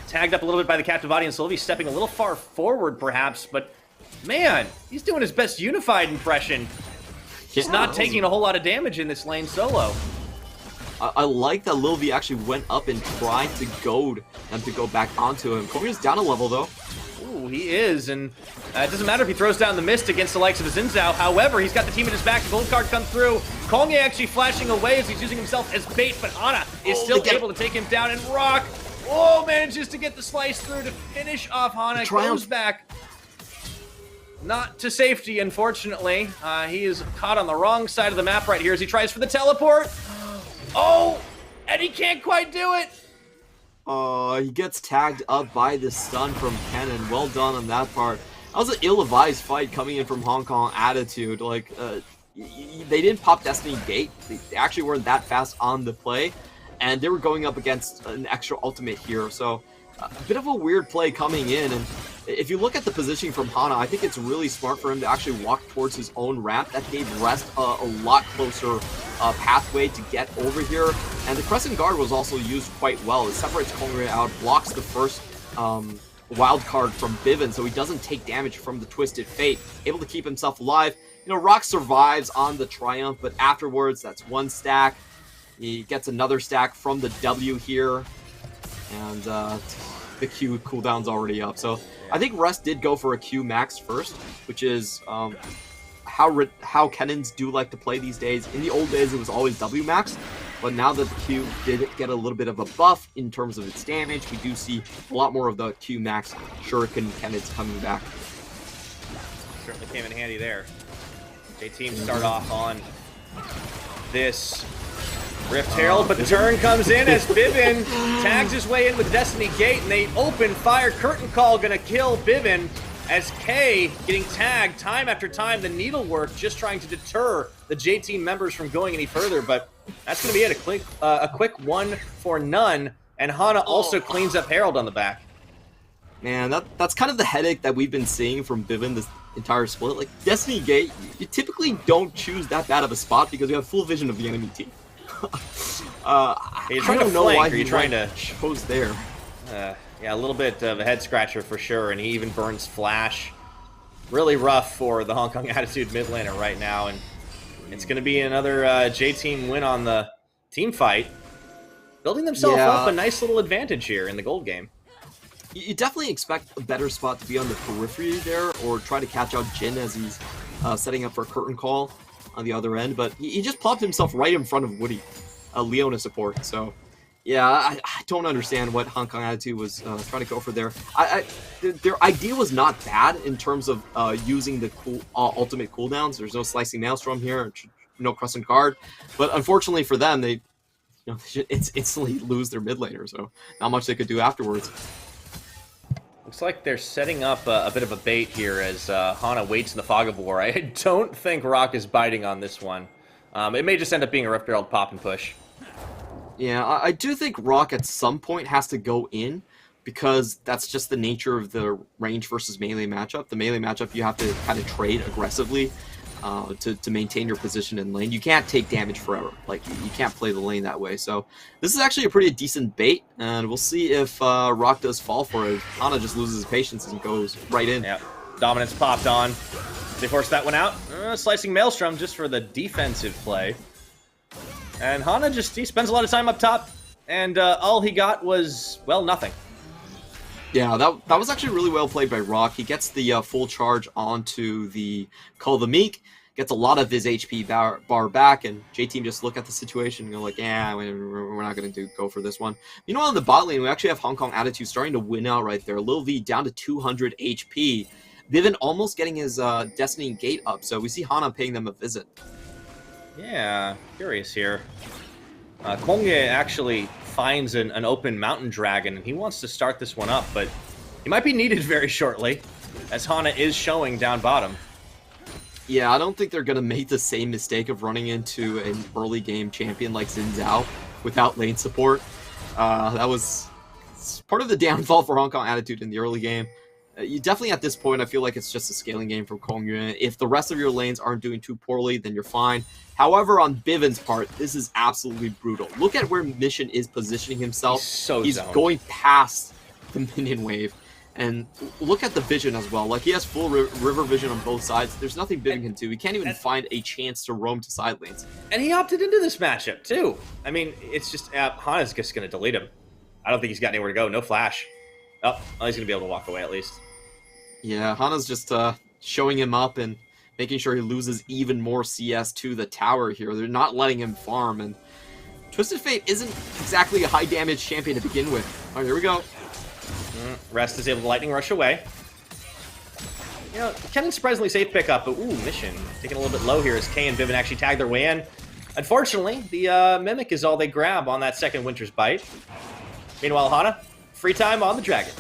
Speaker 1: tagged up a little bit by the Captive Audience. Sylvie stepping a little far forward, perhaps, but man, he's doing his best Unified impression. Just not taking a whole lot of damage in this lane solo.
Speaker 2: I like that Lil V actually went up and tried to goad them to go back onto him. Kongye's down a level, though.
Speaker 1: Ooh, he is, and it doesn't matter if he throws down the mist against the likes of Xin Zhao. However, he's got the team at his back. The gold card comes through. Kongye actually flashing away as he's using himself as bait, but Hana is still able to take him down, and Rock, manages to get the slice through to finish off Hana. Goes back. Not to safety, unfortunately. He is caught on the wrong side of the map right here as he tries for the teleport. Oh, and he can't quite do it.
Speaker 2: He gets tagged up by the stun from Kennen. Well done on that part. That was an ill-advised fight coming in from Hong Kong Attitude. Like, they didn't pop Destiny Gate. They actually weren't that fast on the play. And they were going up against an extra ultimate here. So, a bit of a weird play coming in. And if you look at the positioning from Hana, I think it's really smart for him to actually walk towards his own ramp. That gave Rest a lot closer pathway to get over here. And the Crescent Guard was also used quite well. It separates Kongye out, blocks the first wild card from Bivin, so he doesn't take damage from the Twisted Fate. Able to keep himself alive. You know, Rock survives on the Triumph, but afterwards, that's 1 stack. He gets another stack from the W here, and the Q cooldown's already up. So I think Rest did go for a Q max first, which is how Cannons do like to play these days. In the old days, it was always W max, but now that the Q did get a little bit of a buff in terms of its damage, we do see a lot more of the Q max Shuriken Cannons coming back.
Speaker 6: Certainly came in handy there. J-Team start off on this Rift Herald, but the turn comes in as Bivin tags his way in with Destiny Gate, and they open fire. Curtain Call gonna kill Bivin as K getting tagged time after time. The needlework just trying to deter the J-Team members from going any further, but that's gonna be it. A quick 1 for none, and Hana also cleans up Herald on the back.
Speaker 2: Man, that's kind of the headache that we've been seeing from Bivin this entire split. Like, Destiny Gate, you typically don't choose that bad of a spot because you have full vision of the enemy team.
Speaker 6: I don't know why he
Speaker 2: chose there.
Speaker 6: Yeah, a little bit of a head scratcher for sure, and he even burns Flash. Really rough for the Hong Kong Attitude mid laner right now, and it's going to be another J-Team win on the team fight, building themselves up a nice little advantage here in the gold game.
Speaker 2: You definitely expect a better spot to be on the periphery there, or try to catch out Jin as he's setting up for a Curtain Call on the other end, but he just popped himself right in front of Woody, Leona support. So yeah, I don't understand what Hong Kong Attitude was trying to go for there. Their idea was not bad in terms of using the ultimate cooldowns. There's no Slicing Maelstrom here, no Crescent Guard, but unfortunately for them, they instantly lose their mid laner, so not much they could do afterwards.
Speaker 6: Looks like they're setting up a bit of a bait here as Hana waits in the fog of war. I don't think Rock is biting on this one. It may just end up being a Rift Herald pop and push.
Speaker 2: Yeah, I do think Rock at some point has to go in, because that's just the nature of the range versus melee matchup. The melee matchup, you have to kind of trade aggressively to maintain your position in lane. You can't take damage forever. Like, you can't play the lane that way. So this is actually a pretty decent bait, and we'll see if Rock does fall for it. Hana just loses his patience and goes right in.
Speaker 6: Yeah, Dominance popped on. They forced that one out. Slicing Maelstrom just for the defensive play. And Hana he spends a lot of time up top, and all he got was, well, nothing.
Speaker 2: Yeah, that was actually really well played by Rock. He gets the full charge onto the Call the Meek, gets a lot of his HP bar back, and J-Team just look at the situation and go like, yeah, we're not going to go for this one. Meanwhile, in the bot lane, we actually have Hong Kong Attitude starting to win out right there. Lil V down to 200 HP. Vivin almost getting his Destiny Gate up, so we see Hana paying them a visit.
Speaker 6: Yeah, curious here. Kongye actually finds an open mountain dragon, and he wants to start this one up, but he might be needed very shortly, as Hana is showing down bottom.
Speaker 2: Yeah, I don't think they're going to make the same mistake of running into an early game champion like Xin Zhao without lane support. That was part of the downfall for Hong Kong Attitude in the early game. You definitely, at this point, I feel like it's just a scaling game from Kongyue. If the rest of your lanes aren't doing too poorly, then you're fine. However, on Bivin's part, this is absolutely brutal. Look at where Mission is positioning himself. He's going past the minion wave. And look at the vision as well. Like, he has full river vision on both sides. There's nothing Bivin can do. He can't even find a chance to roam to side lanes.
Speaker 6: And he opted into this matchup, too. I mean, it's just, Hana's just going to delete him. I don't think he's got anywhere to go. No flash. Oh, he's going to be able to walk away at least.
Speaker 2: Yeah, Hana's just showing him up and making sure he loses even more CS to the tower here. They're not letting him farm, and Twisted Fate isn't exactly a high damage champion to begin with. All right, here we go.
Speaker 6: Rest is able to lightning rush away. You know, kind of surprisingly safe pickup, but ooh, Mission taking a little bit low here as Kay and Bivin actually tag their way in. Unfortunately, the Mimic is all they grab on that second Winter's Bite. Meanwhile, Hana, free time on the Dragon.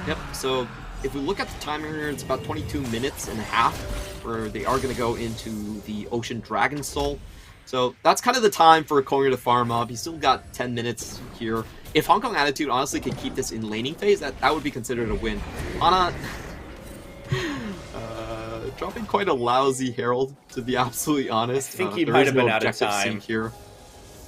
Speaker 2: Yep, so if we look at the timer here, it's about 22 minutes and a half where they are going to go into the Ocean Dragon Soul. So that's kind of the time for Kongyue to farm up. He's still got 10 minutes here. If Hong Kong Attitude honestly could keep this in laning phase, that would be considered a win. Hana dropping quite a lousy Herald, to be absolutely honest.
Speaker 6: I think he might have been out of time
Speaker 2: here.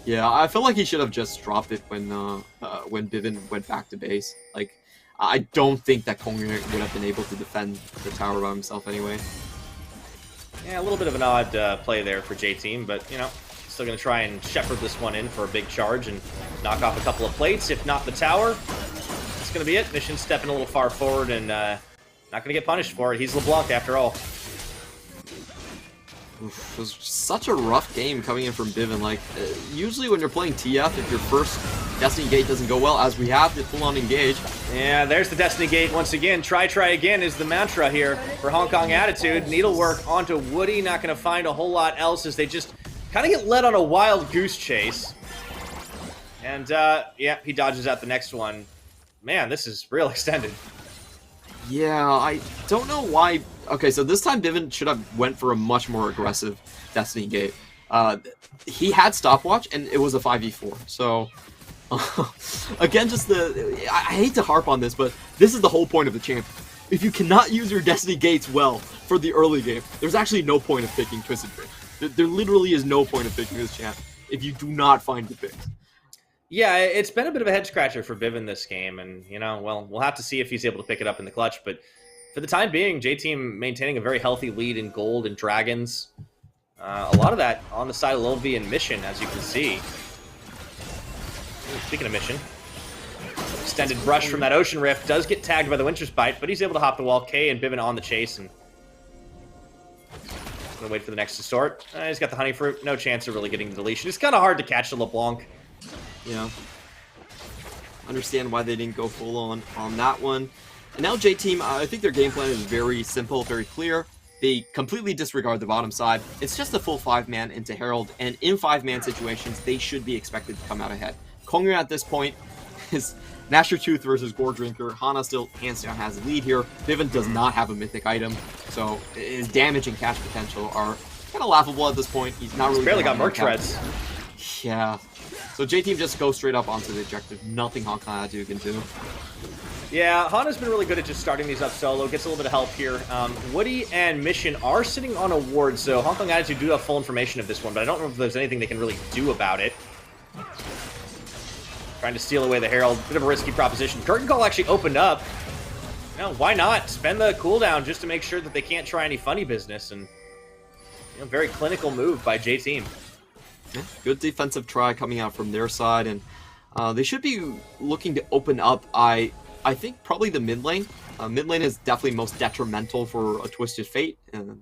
Speaker 2: Yeah, I feel like he should have just dropped it when Bivin went back to base. Like, I don't think that Kongyue would have been able to defend the tower by himself anyway.
Speaker 6: Yeah, a little bit of an odd play there for J-Team, but, you know,
Speaker 1: Still going to try and shepherd this one in for a big charge and knock off a couple of plates, if not the tower. That's going to be it. Mission stepping a little far forward and not going to get punished for it. He's LeBlanc after all.
Speaker 2: It was such a rough game coming in from Bivin. Like, usually when you're playing TF, if your first Destiny Gate doesn't go well, as we have the full-on engage.
Speaker 1: Yeah, there's the Destiny Gate once again. Try again is the mantra here for Hong Kong Attitude. Needlework onto Woody, not going to find a whole lot else as they just kind of get led on a wild goose chase. And, yeah, he dodges out the next one. Man, this is real extended.
Speaker 2: Yeah, I don't know why. Okay, so this time Bivin should have went for a much more aggressive Destiny Gate. He had stopwatch, and it was a 5v4. So, again, just I hate to harp on this, but this is the whole point of the champ. If you cannot use your Destiny Gates well for the early game, there's actually no point of picking Twisted Fate. There literally is no point of picking this champ if you do not find the picks.
Speaker 1: Yeah, it's been a bit of a head-scratcher for Bivin this game, and, you know, well, we'll have to see if he's able to pick it up in the clutch, but for the time being, J-Team maintaining a very healthy lead in gold and dragons. A lot of that on the side of Lil V and Mission, as you can see. Speaking of Mission, extended brush from that Ocean Rift does get tagged by the Winter's Bite, but he's able to hop the wall. K and Bivin on the chase, and gonna wait for the next distort. He's got the Honey Fruit, no chance of really getting the deletion. It's kind of hard to catch the LeBlanc.
Speaker 2: Yeah. Understand why they didn't go full on that one. And now J-Team, I think their game plan is very simple, very clear. They completely disregard the bottom side. It's just a full 5-man into Herald, and in 5-man situations, they should be expected to come out ahead. Kongyu at this point is Gnash Your Tooth versus Gore Drinker. Hana still hands down has the lead here. Bivin does not have a mythic item, so his damage and cash potential are kind of laughable at this point. He's not really...
Speaker 1: He's barely got Merc Treads.
Speaker 2: Yeah. So J-Team just goes straight up onto the objective. Nothing Hong Kong Attitude can do.
Speaker 1: Yeah, Hana's been really good at just starting these up solo. Gets a little bit of help here. Woody and Mission are sitting on a ward, so Hong Kong Attitude do have full information of this one, but I don't know if there's anything they can really do about it. Trying to steal away the Herald. Bit of a risky proposition. Curtain Call actually opened up. You know, why not? Spend the cooldown just to make sure that they can't try any funny business, and, you know, very clinical move by J-Team.
Speaker 2: Yeah, good defensive try coming out from their side, and they should be looking to open up, I think, probably the mid lane. Mid lane is definitely most detrimental for a Twisted Fate. And,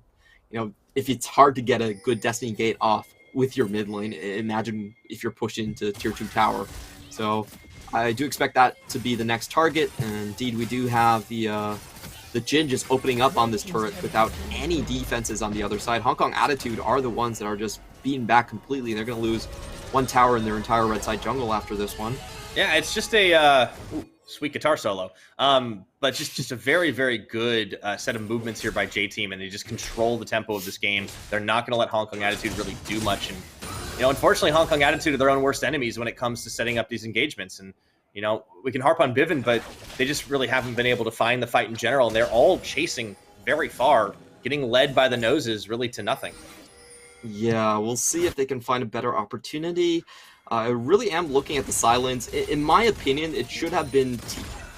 Speaker 2: you know, if it's hard to get a good Destiny Gate off with your mid lane, imagine if you're pushed into Tier 2 tower. So I do expect that to be the next target, and indeed we do have the Jin just opening up on this turret without any defenses on the other side. Hong Kong Attitude are the ones that are just beaten back completely. They're going to lose one tower in their entire red side jungle after this one.
Speaker 1: Yeah, it's just a sweet guitar solo, but just a very, very good set of movements here by J-Team, and they just control the tempo of this game. They're not going to let Hong Kong Attitude really do much, and, you know, unfortunately, Hong Kong Attitude are their own worst enemies when it comes to setting up these engagements. And, you know, we can harp on Bivin, but they just really haven't been able to find the fight in general, and they're all chasing very far, getting led by the noses really to nothing.
Speaker 2: Yeah, we'll see if they can find a better opportunity. I really am looking at the silence. In my opinion, it should have been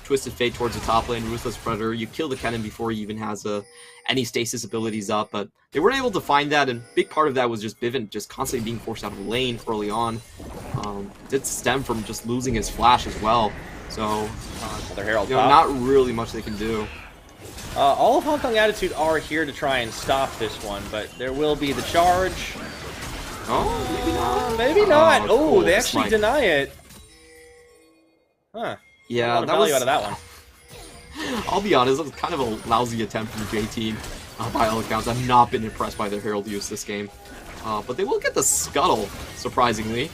Speaker 2: Twisted Fate towards the top lane, Ruthless Predator. You kill the cannon before he even has any stasis abilities up, but they weren't able to find that, and big part of that was just Bivin just constantly being forced out of lane early on. Did stem from just losing his flash as well, so
Speaker 1: their Herald,
Speaker 2: you know, not really much they can do.
Speaker 1: All of Hong Kong Attitude are here to try and stop this one, but there will be the charge.
Speaker 2: Oh, maybe not.
Speaker 1: Maybe not. Oh,
Speaker 2: cool.
Speaker 1: They actually deny it. Huh.
Speaker 2: Yeah,
Speaker 1: a lot of value out of that one.
Speaker 2: I'll be honest, it was kind of a lousy attempt from the J-Team. By all accounts, I've not been impressed by their Herald use this game. But they will get the Scuttle, surprisingly.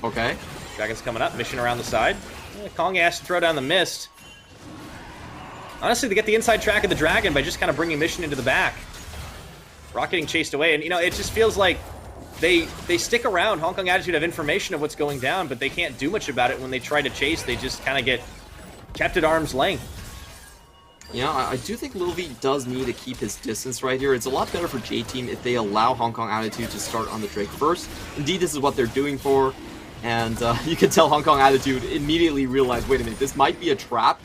Speaker 2: Okay.
Speaker 1: Dragon's coming up, Mission around the side. Yeah, Kong has to throw down the mist. Honestly, they get the inside track of the Dragon by just kind of bringing Mission into the back. Rock getting chased away, and, you know, it just feels like they stick around. Hong Kong Attitude have information of what's going down, but they can't do much about it. When they try to chase, they just kind of get kept at arm's length.
Speaker 2: Yeah, I do think Lil V does need to keep his distance right here. It's a lot better for J-Team if they allow Hong Kong Attitude to start on the Drake first. Indeed, this is what they're doing for, and you can tell Hong Kong Attitude immediately realized, wait a minute, this might be a trap,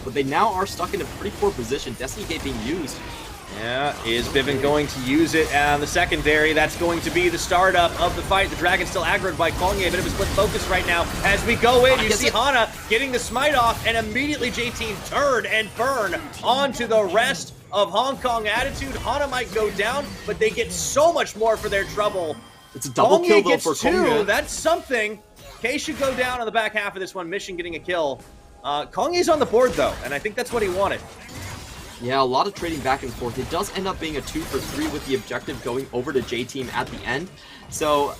Speaker 2: but they now are stuck in a pretty poor position. Destiny Gate being used,
Speaker 6: Yeah, is Bivin going to use it on the secondary? That's going to be the startup of the fight. The Dragon still aggroed by Kongye, a bit of a split focus right now. As we go in, you see Hana getting the smite off, and immediately J-Team turn and burn onto the rest of Hong Kong Attitude. Hana might go down, but they get so much more for their trouble.
Speaker 2: It's a double kill though for Kongye.
Speaker 6: That's something. K should go down on the back half of this one. Mission getting a kill. Kongye's on the board though, and I think that's what he wanted.
Speaker 2: Yeah, a lot of trading back and forth. It does end up being a 2 for 3 with the objective going over to J-Team at the end. So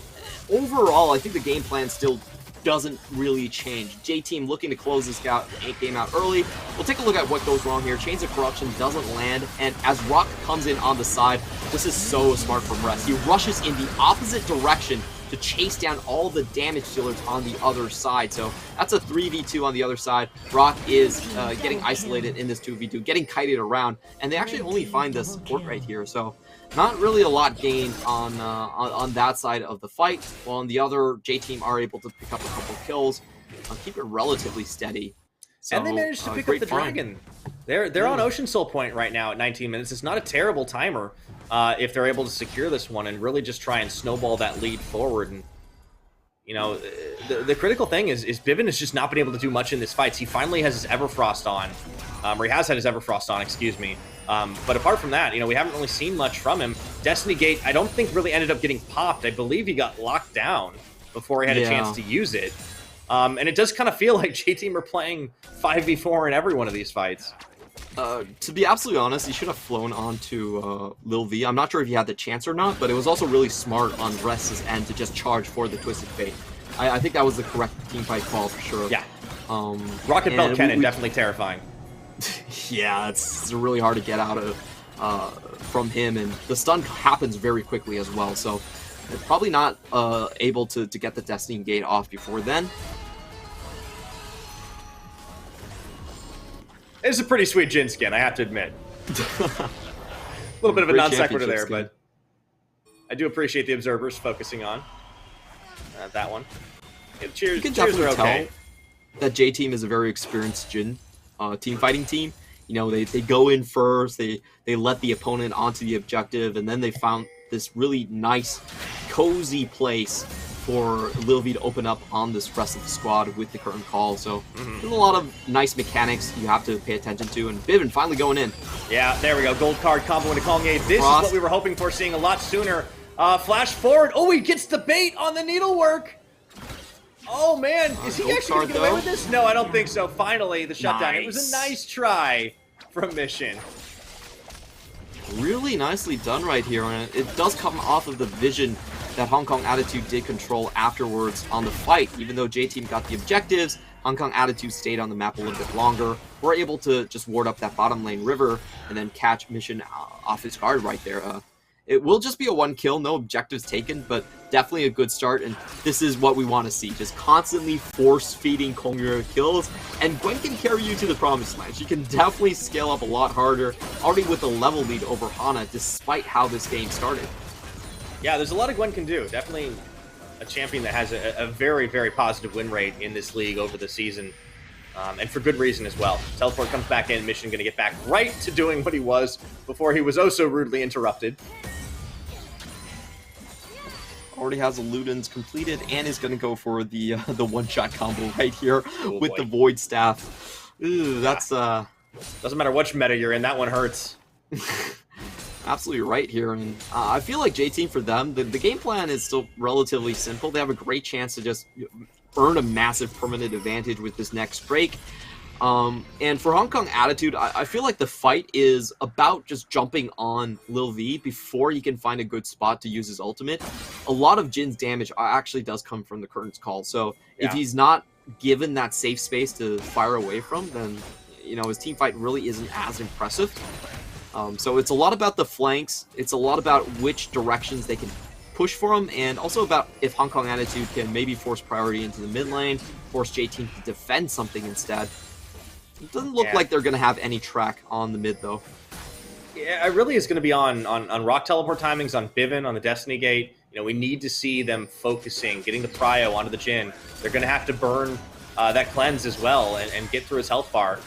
Speaker 2: overall, I think the game plan still doesn't really change. J-Team looking to close this game out early. We'll take a look at what goes wrong here. Chains of Corruption doesn't land, and as Rock comes in on the side, this is so smart from Rest. He rushes in the opposite direction to chase down all the damage dealers on the other side. So that's a 3v2 on the other side. Rock is getting isolated in this 2v2, getting kited around, and they actually only find the support right here. So not really a lot gained on that side of the fight, while on the other, J-Team are able to pick up a couple kills, keep it relatively steady. So,
Speaker 6: and they managed to pick up the Dragon. They're on Ocean Soul Point right now at 19 minutes. It's not a terrible timer if they're able to secure this one and really just try and snowball that lead forward. And you know, the critical thing is Bivin has just not been able to do much in this fight. He finally has his Everfrost on, or he has had his Everfrost on, excuse me. But apart from that, you know, we haven't really seen much from him. Destiny Gate, I don't think really ended up getting popped. I believe he got locked down before he had a chance to use it. And it does kind of feel like J-Team are playing 5v4 in every one of these fights.
Speaker 2: To be absolutely honest, he should have flown onto Lil V. I'm not sure if he had the chance or not, but it was also really smart on Rest's end to just charge for the Twisted Fate. I think that was the correct teamfight call for sure.
Speaker 6: Yeah. Rocket Belt Cannon, definitely terrifying.
Speaker 2: Yeah, it's really hard to get out of from him, and the stun happens very quickly as well, so they're probably not able to get the Destiny Gate off before then.
Speaker 6: It's a pretty sweet Jin skin, I have to admit. A little bit of a non sequitur there, but I do appreciate the observers focusing on that one. Yeah, cheers,
Speaker 2: you can
Speaker 6: cheers
Speaker 2: definitely
Speaker 6: are okay.
Speaker 2: tell that J-Team is a very experienced Jin team fighting team. You know, they go in first, they let the opponent onto the objective, and then they found this really nice, cozy place for Lil V to open up on this rest of the squad with the curtain call. So there's a lot of nice mechanics you have to pay attention to, and Bivin finally going in.
Speaker 6: Yeah, there we go. Gold card combo into Kongye. This is what we were hoping for, seeing a lot sooner. Flash forward. Oh, he gets the bait on the needlework. Oh, man. Is he actually going to get away with this? No, I don't think so. Finally, the shutdown. It was a nice try from Mission.
Speaker 2: Really nicely done right here, and it does come off of the vision that Hong Kong Attitude did control afterwards on the fight. Even though J-Team got the objectives, Hong Kong Attitude stayed on the map a little bit longer. We're able to just ward up that bottom lane river and then catch Mission off his guard right there. It will just be a 1 kill, no objectives taken, but definitely a good start, and this is what we want to see. Just constantly force-feeding Kongye kills, and Gwen can carry you to the promised land. She can definitely scale up a lot harder, already with a level lead over Hana, despite how this game started.
Speaker 6: Yeah, there's a lot of Gwen can do. Definitely a champion that has a very, very positive win rate in this league over the season, and for good reason as well. Teleport comes back in, Mission going to get back right to doing what he was before he was oh so rudely interrupted.
Speaker 2: Already has the Ludens completed and is going to go for the one-shot combo right here with the Void Staff. Ooh, that's
Speaker 6: doesn't matter which meta you're in, that one hurts.
Speaker 2: Absolutely right here, and I feel like J-Team for them, the game plan is still relatively simple. They have a great chance to just earn a massive permanent advantage with this next break. And for Hong Kong Attitude, I feel like the fight is about just jumping on Lil V before he can find a good spot to use his ultimate. A lot of Jin's damage actually does come from the Curtain's Call, so if he's not given that safe space to fire away from, then you know his team fight really isn't as impressive. So it's a lot about the flanks, it's a lot about which directions they can push for him, and also about if Hong Kong Attitude can maybe force priority into the mid lane, force J-Team to defend something instead. It doesn't look like they're going to have any track on the mid, though.
Speaker 6: Yeah, it really is going to be on Rock Teleport timings, on Bivin, on the Destiny Gate. You know, we need to see them focusing, getting the prio onto the Jin. They're going to have to burn that cleanse as well and get through his health bar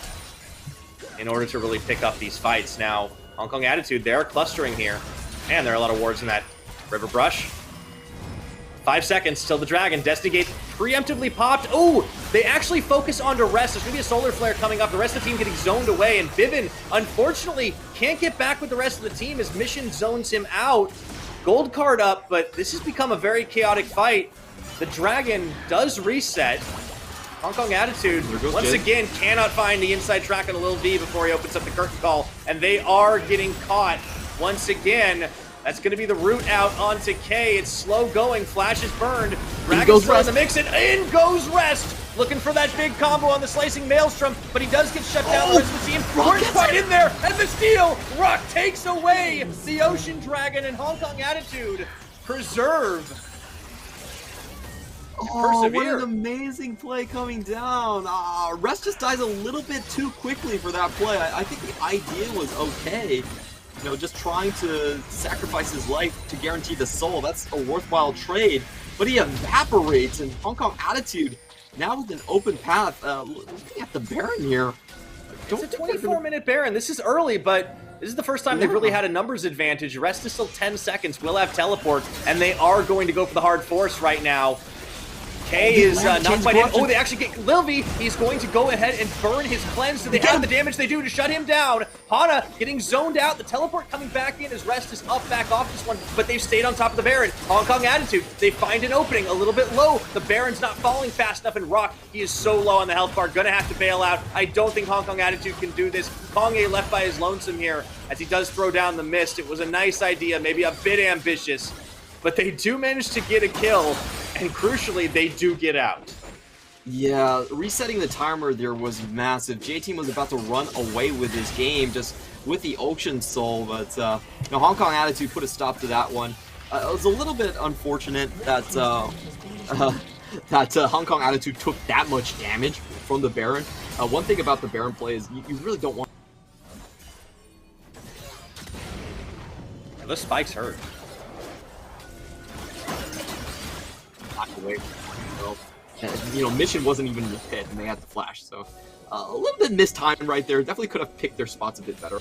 Speaker 6: in order to really pick up these fights. Now,
Speaker 1: Hong Kong Attitude, they're clustering here. Man, there are a lot of wards in that River Brush. 5 seconds till the Dragon. Destiny Gate preemptively popped. Oh, they actually focus on to rest. There's going to be a Solar Flare coming up. The rest of the team getting zoned away, and Bivin, unfortunately, can't get back with the rest of the team as Mission zones him out. Gold card up, but this has become a very chaotic fight. The Dragon does reset. Hong Kong Attitude, once again, cannot find the inside track on the Lil V before he opens up the curtain call, and they are getting caught once again. That's going to be the route out onto K. It's slow going. Flash is burned. Dragon's in the mix, and in goes Rest. Looking for that big combo on the Slicing Maelstrom, but he does get shut down. The rest of the team weren't quite in there. And the steal, Rock takes away the Ocean Dragon, and Hong Kong Attitude preserve.
Speaker 2: Oh, what an amazing play coming down. Rest just dies a little bit too quickly for that play. I think the idea was okay. You know, just trying to sacrifice his life to guarantee the soul. That's a worthwhile trade. But he evaporates, and Hong Kong Attitude now with an open path. Looking at the Baron here.
Speaker 1: It's a 24-minute Baron. This is early, but this is the first time they've really had a numbers advantage. Rest is still 10 seconds. Will have teleport, and they are going to go for the hard force right now. K is not quite in. Oh, they actually get Lilvi. He's going to go ahead and burn his cleanse. Do they have the damage they do to shut him down? Hana getting zoned out. The teleport coming back in as Rest is up back off this one, but they've stayed on top of the Baron. Hong Kong Attitude, they find an opening a little bit low. The Baron's not falling fast enough, and Rock, he is so low on the health bar, gonna have to bail out. I don't think Hong Kong Attitude can do this. Kongye left by his lonesome here as he does throw down the mist. It was a nice idea, maybe a bit ambitious, but they do manage to get a kill, and crucially, they do get out.
Speaker 2: Yeah, resetting the timer there was massive. J-Team was about to run away with this game just with the Ocean Soul, but you know, Hong Kong Attitude put a stop to that one. It was a little bit unfortunate that Hong Kong Attitude took that much damage from the Baron. One thing about the Baron play is you really don't want...
Speaker 1: Those spikes hurt.
Speaker 2: Away. Well, you know, Mission wasn't even in the pit, and they had the flash, so a little bit mistimed right there. Definitely could have picked their spots a bit better.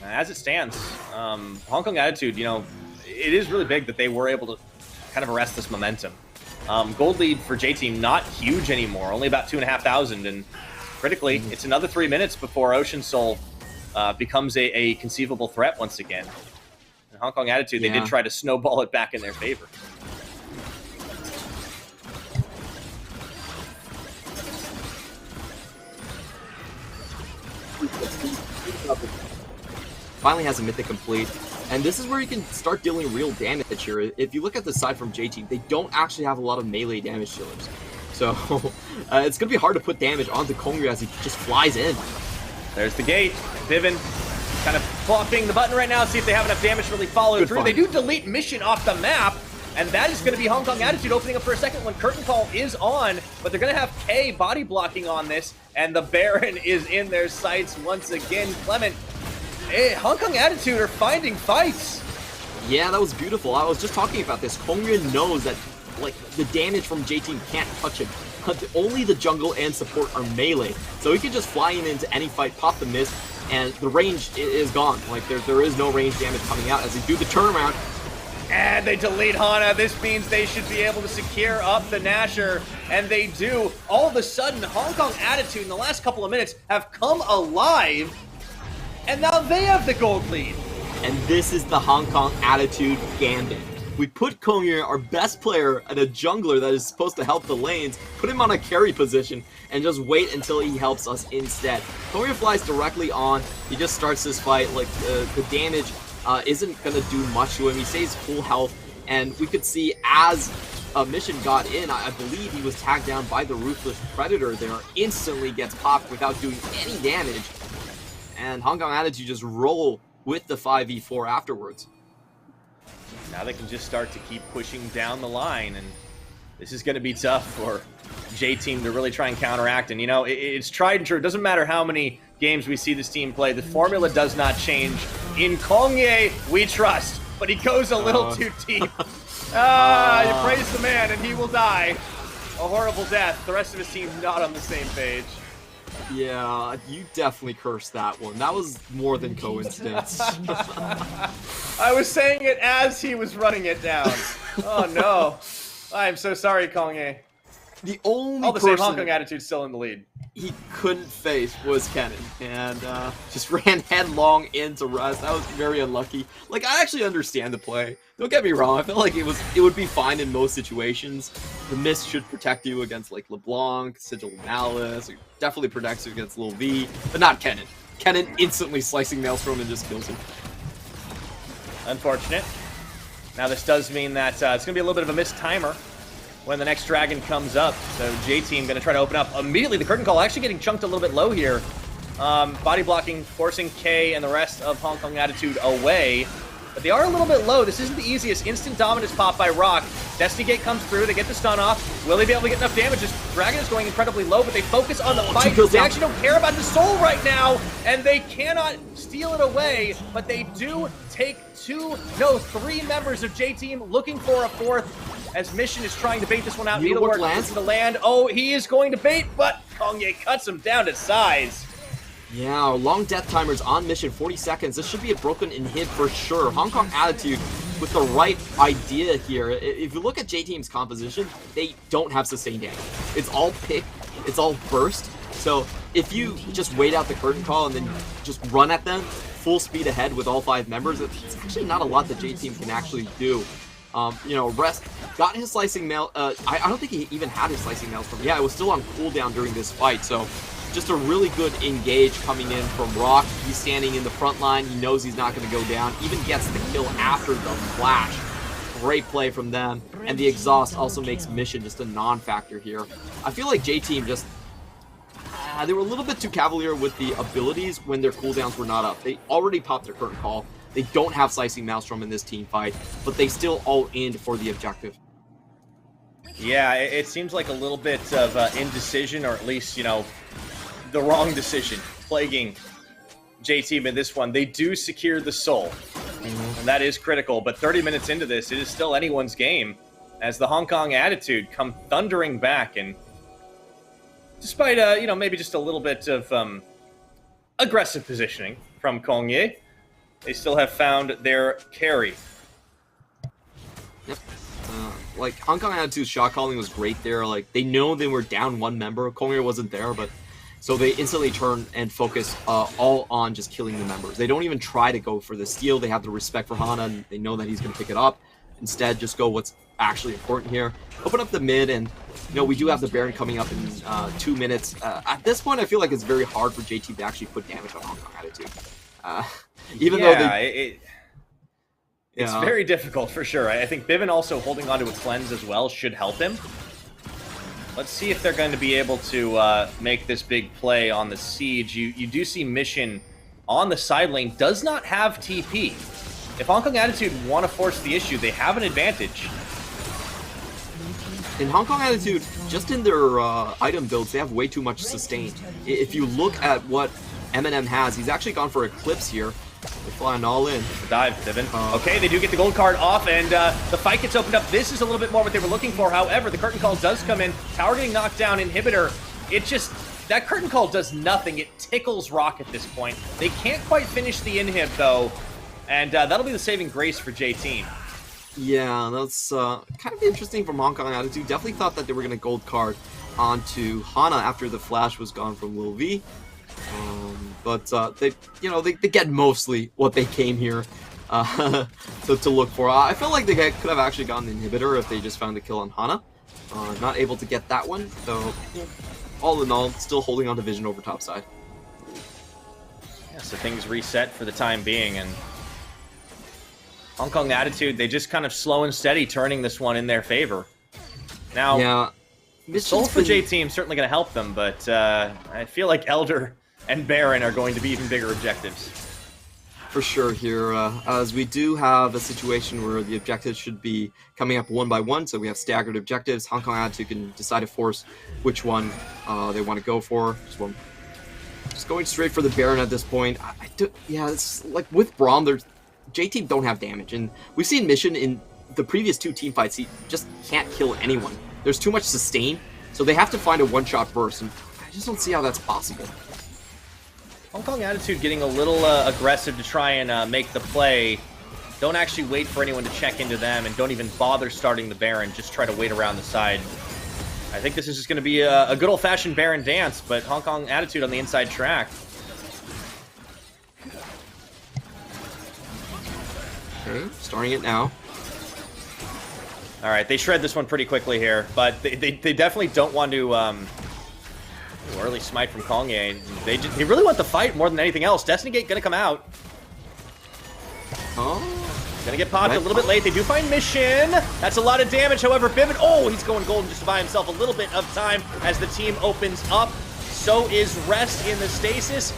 Speaker 1: As it stands, Hong Kong Attitude, you know, it is really big that they were able to kind of arrest this momentum. Gold lead for J-Team not huge anymore, only about 2,500, and critically, it's another 3 minutes before Ocean Soul becomes a conceivable threat once again. And Hong Kong Attitude, they did try to snowball it back in their favor.
Speaker 2: Finally has a Mythic complete, and this is where you can start dealing real damage here. If you look at the side from J-Team, they don't actually have a lot of melee damage dealers. So it's going to be hard to put damage onto Kongyu as he just flies in.
Speaker 1: There's the gate. Vivin kind of flopping the button right now, see if they have enough damage to really follow through. They do delete Mission off the map, and that is going to be Hong Kong Attitude opening up for a second when Curtain Call is on, but they're going to have K body blocking on this, and the Baron is in their sights once again. Clement, Hong Kong Attitude are finding fights.
Speaker 2: Yeah, that was beautiful. I was just talking about this. Kongyu knows that like the damage from J-Team can't touch him. Only the jungle and support are melee, so he can just fly in into any fight, pop the mist, and the range is gone. Like there is no range damage coming out as they do the turnaround.
Speaker 1: And they delete Hana. This means they should be able to secure up the Nasher, and they do. All of a sudden, Hong Kong Attitude in the last couple of minutes have come alive, and now they have the gold lead.
Speaker 2: And this is the Hong Kong Attitude gambit. We put Kongyu, our best player, at a jungler that is supposed to help the lanes, put him on a carry position, and just wait until he helps us instead. Kongyu flies directly on. He just starts this fight. Like the damage isn't going to do much to him. He stays full health, and we could see as Mission got in, I believe he was tagged down by the Ruthless Predator there, instantly gets popped without doing any damage, and Hong Kong Attitude just roll with the 5v4 afterwards.
Speaker 1: Now they can just start to keep pushing down the line, and this is going to be tough for J-Team to really try and counteract. And, you know, it's tried and true. It doesn't matter how many games we see this team play. The formula does not change. In Kongye, we trust, but he goes a little too deep. You praise the man, and he will die. A horrible death. The rest of his team not on the same page.
Speaker 2: Yeah, you definitely cursed that one. That was more than coincidence.
Speaker 6: I was saying it as he was running it down. Oh no. I'm so sorry, Kongye.
Speaker 2: The only
Speaker 6: All the same,
Speaker 2: person
Speaker 6: Hong Kong Attitude still in the lead.
Speaker 2: he couldn't face was Kennen, and just ran headlong into Rust. That was very unlucky. Like, I actually understand the play. Don't get me wrong. I feel like it would be fine in most situations. The mist should protect you against like LeBlanc, Sigil Malice. It definitely protects you against Lil V, but not Kennen. Kennen instantly slicing Maelstrom and just kills him.
Speaker 6: Unfortunate. Now this does mean that it's going to be a little bit of a missed timer when the next dragon comes up. So J-Team going to try to open up immediately. The curtain call actually getting chunked a little bit low here. Body blocking, forcing K and the rest of Hong Kong Attitude away. But they are a little bit low. This isn't the easiest. Instant dominance pop by Rock. Destiny Gate comes through. They get the stun off. Will they be able to get enough damage? This dragon is going incredibly low, but they focus on the fight. They actually don't care about the soul right now, and they cannot steal it away, but they do take three members of J-Team looking for a fourth, as Mission is trying to bait this one out. Needlework lands the land. Oh, he is going to bait, but Kongye cuts him down to size.
Speaker 2: Yeah, long death timers on Mission, 40 seconds. This should be a broken inhib for sure. Hong Kong Attitude with the right idea here. If you look at J-Team's composition, they don't have sustained damage. It's all pick, it's all burst. So if you just wait out the curtain call and then just run at them full speed ahead with all 5 members, it's actually not a lot that J-Team can actually do. You know, Rest got his slicing mail. I don't think he even had his slicing mails from. Yeah, it was still on cooldown during this fight. So just a really good engage coming in from Rock. He's standing in the front line. He knows he's not going to go down. Even gets the kill after the flash. Great play from them. And the exhaust also makes Mission just a non-factor here. I feel like J-Team just... they were a little bit too cavalier with the abilities when their cooldowns were not up. They already popped their curtain call. They don't have Slicing Maelstrom in this team fight, but they still all in for the objective.
Speaker 6: Yeah, it seems like a little bit of indecision, or at least, you know, the wrong decision plaguing J-Team in this one. They do secure the soul, and that is critical, but 30 minutes into this, it is still anyone's game as the Hong Kong Attitude come thundering back, and despite, you know, maybe just a little bit of aggressive positioning from Kongye, they still have found their carry.
Speaker 2: Yep. Like, Hong Kong Attitude's shot calling was great there. Like, they know they were down 1 member. Kongye wasn't there, but so they instantly turn and focus all on just killing the members. They don't even try to go for the steal. They have the respect for Hana, and they know that he's going to pick it up. Instead, just go what's actually important here. Open up the mid, and, you know, we do have the Baron coming up in 2 minutes. At this point, I feel like it's very hard for JT to actually put damage on Hong Kong Attitude. Even though they...
Speaker 6: It's very difficult for sure. I think Bivin also holding onto a cleanse as well should help him. Let's see if they're going to be able to make this big play on the siege. You do see Mission on the side lane does not have TP. If Hong Kong Attitude want to force the issue, they have an advantage.
Speaker 2: In Hong Kong Attitude, just in their item builds, they have way too much sustain. If you look at what Eminem has, he's actually gone for Eclipse here. They're flying all in.
Speaker 6: The dive, Divin. Okay, they do get the gold card off, and the fight gets opened up. This is a little bit more what they were looking for. However, the curtain call does come in. Tower getting knocked down. Inhibitor. It just... That curtain call does nothing. It tickles Rock at this point. They can't quite finish the inhib, though. And that'll be the saving grace for J-Team.
Speaker 2: Yeah, that's kind of interesting from Hong Kong Attitude. Definitely thought that they were going to gold card onto Hana after the flash was gone from Lil V. But they get mostly what they came here to look for. I feel like they could have actually gotten the inhibitor if they just found the kill on Hana. Not able to get that one, so all in all, still holding on to Vision over topside.
Speaker 6: Yeah, so things reset for the time being, and Hong Kong Attitude, they just kind of slow and steady turning this one in their favor. Now,
Speaker 2: yeah,
Speaker 6: soul for J-Team certainly going to help them, but I feel like Elder and Baron are going to be even bigger objectives.
Speaker 2: For sure here, as we do have a situation where the objectives should be coming up 1 by 1, so we have staggered objectives. Hong Kong Attitude can decide to force which one they want to go for. Just going straight for the Baron at this point. Yeah, it's like with Braum, J-Team don't have damage, and we've seen Mission in the previous 2 team fights, he just can't kill anyone. There's too much sustain, so they have to find a one-shot burst, and just don't see how that's possible.
Speaker 6: Hong Kong Attitude getting a little aggressive to try and make the play. Don't actually wait for anyone to check into them, and don't even bother starting the Baron. Just try to wait around the side. I think this is just going to be a good old-fashioned Baron dance, but Hong Kong Attitude on the inside track.
Speaker 2: Okay, starting it now.
Speaker 6: All right, they shred this one pretty quickly here, but they definitely don't want to... early smite from Kongye. They really want the fight more than anything else. Destiny Gate going to come out.
Speaker 2: Oh.
Speaker 6: Gonna get popped a little bit late. They do find Mission. That's a lot of damage. However, Bivin, oh, he's going golden just to buy himself a little bit of time as the team opens up. So is Rest in the stasis.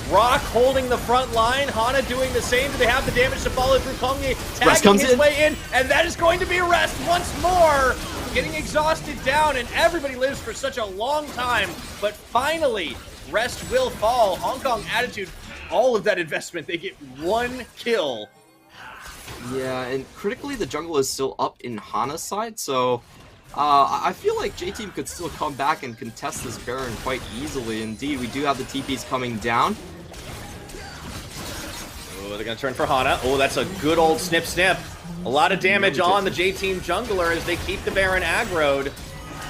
Speaker 6: Rock holding the front line. Hana doing the same. Do they have the damage to follow through? Kongye tagging his way in, and that is going to be Rest once more. Getting exhausted down, and everybody lives for such a long time. But finally, Rest will fall. Hong Kong Attitude, all of that investment, they get one kill.
Speaker 2: Yeah, and critically, the jungle is still up in Hana's side, so I feel like J-Team could still come back and contest this Baron quite easily. Indeed, we do have the TPs coming down.
Speaker 6: Oh, they're going to turn for Hana. Oh, that's a good old snip. A lot of damage on the J-Team jungler as they keep the Baron aggroed.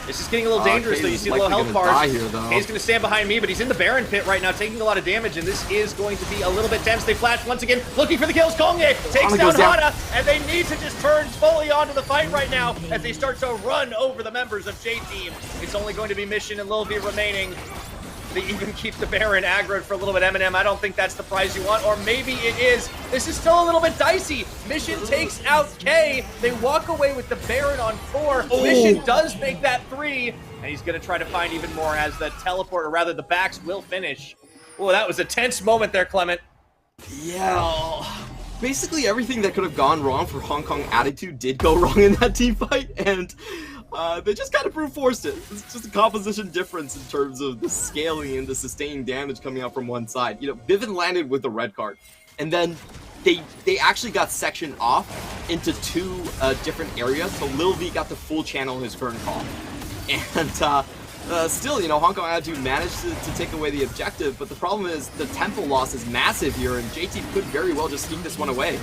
Speaker 6: This is getting a little dangerous, though. You see the low health bars. Kay's going to stand behind me, but he's in the Baron pit right now, taking a lot of damage, and this is going to be a little bit tense. They flash once again, looking for the kills. Kongye takes down Hana, and they need to just turn fully onto the fight right now as they start to run over the members of J-Team. It's only going to be Mission and Lil V remaining. They even keep the Baron aggroed for a little bit. Eminem, I don't think that's the prize you want, or maybe it is. This is still a little bit dicey. Mission takes out Kay. They walk away with the Baron on 4. Oh. Mission does make that 3, and he's going to try to find even more as the teleport, or rather the backs, will finish. Oh, that was a tense moment there, Clement.
Speaker 2: Yeah. Basically, everything that could have gone wrong for Hong Kong Attitude did go wrong in that team fight, and they just kind of brute forced it. It's just a composition difference in terms of the scaling and the sustained damage coming out from one side. You know, Bivin landed with a red card, and then they actually got sectioned off into 2 different areas, so Lil V got to full channel his current call. And still, you know, Hong Kong Attitude managed to take away the objective, but the problem is the tempo loss is massive here, and JT could very well just sneak this one away.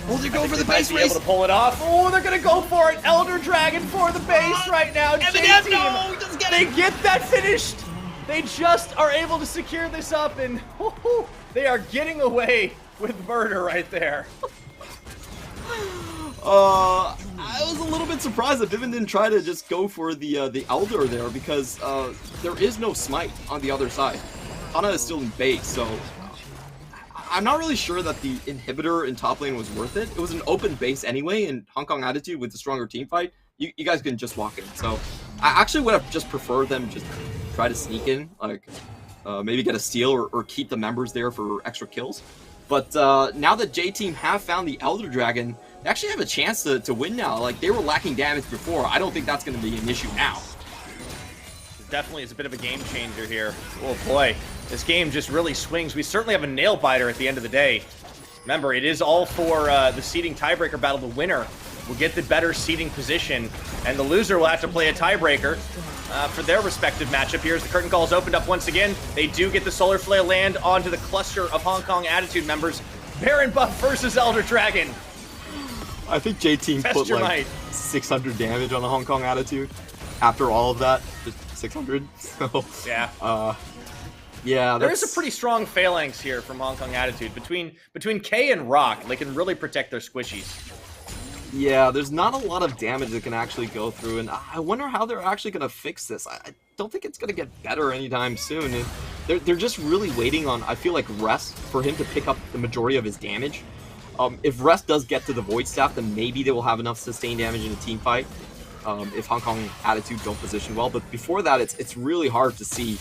Speaker 2: Oh, they're going for the base race.
Speaker 6: Able to pull it off. Oh, they're going to go for it. Elder Dragon for the base right now.
Speaker 2: Eminem, no, just get it.
Speaker 6: They get that finished. They just are able to secure this up, and they are getting away with murder right there.
Speaker 2: I was a little bit surprised that Bivin didn't try to just go for the Elder there, because there is no smite on the other side. Hana is still in base, so I'm not really sure that the inhibitor in top lane was worth it. It was an open base anyway, and Hong Kong Attitude with the stronger team fight, you guys can just walk in. So I actually would have just preferred them just try to sneak in, like maybe get a steal or keep the members there for extra kills. But now that J-Team have found the Elder Dragon, they actually have a chance to win now. Like, they were lacking damage before. I don't think that's going to be an issue now.
Speaker 6: Definitely is a bit of a game changer here. Oh boy, this game just really swings. We certainly have a nail biter at the end of the day. Remember, it is all for the seeding tiebreaker battle. The winner will get the better seeding position, and the loser will have to play a tiebreaker for their respective matchup. Here's the curtain calls opened up once again. They do get the Solar Flail land onto the cluster of Hong Kong Attitude members. Baron Buff versus Elder Dragon.
Speaker 2: I think J-Team put like 600 damage on a Hong Kong Attitude. After all of that, just 600. So,
Speaker 6: yeah.
Speaker 2: Yeah,
Speaker 6: there is a pretty strong phalanx here from Hong Kong Attitude. Between K and Rock, they can really protect their squishies.
Speaker 2: Yeah, there's not a lot of damage that can actually go through, and I wonder how they're actually going to fix this. I don't think it's going to get better anytime soon. And they're just really waiting on, I feel like, Rest for him to pick up the majority of his damage. If Rest does get to the Void Staff, then maybe they will have enough sustained damage in a team fight. If Hong Kong Attitude don't position well, but before that, it's really hard to see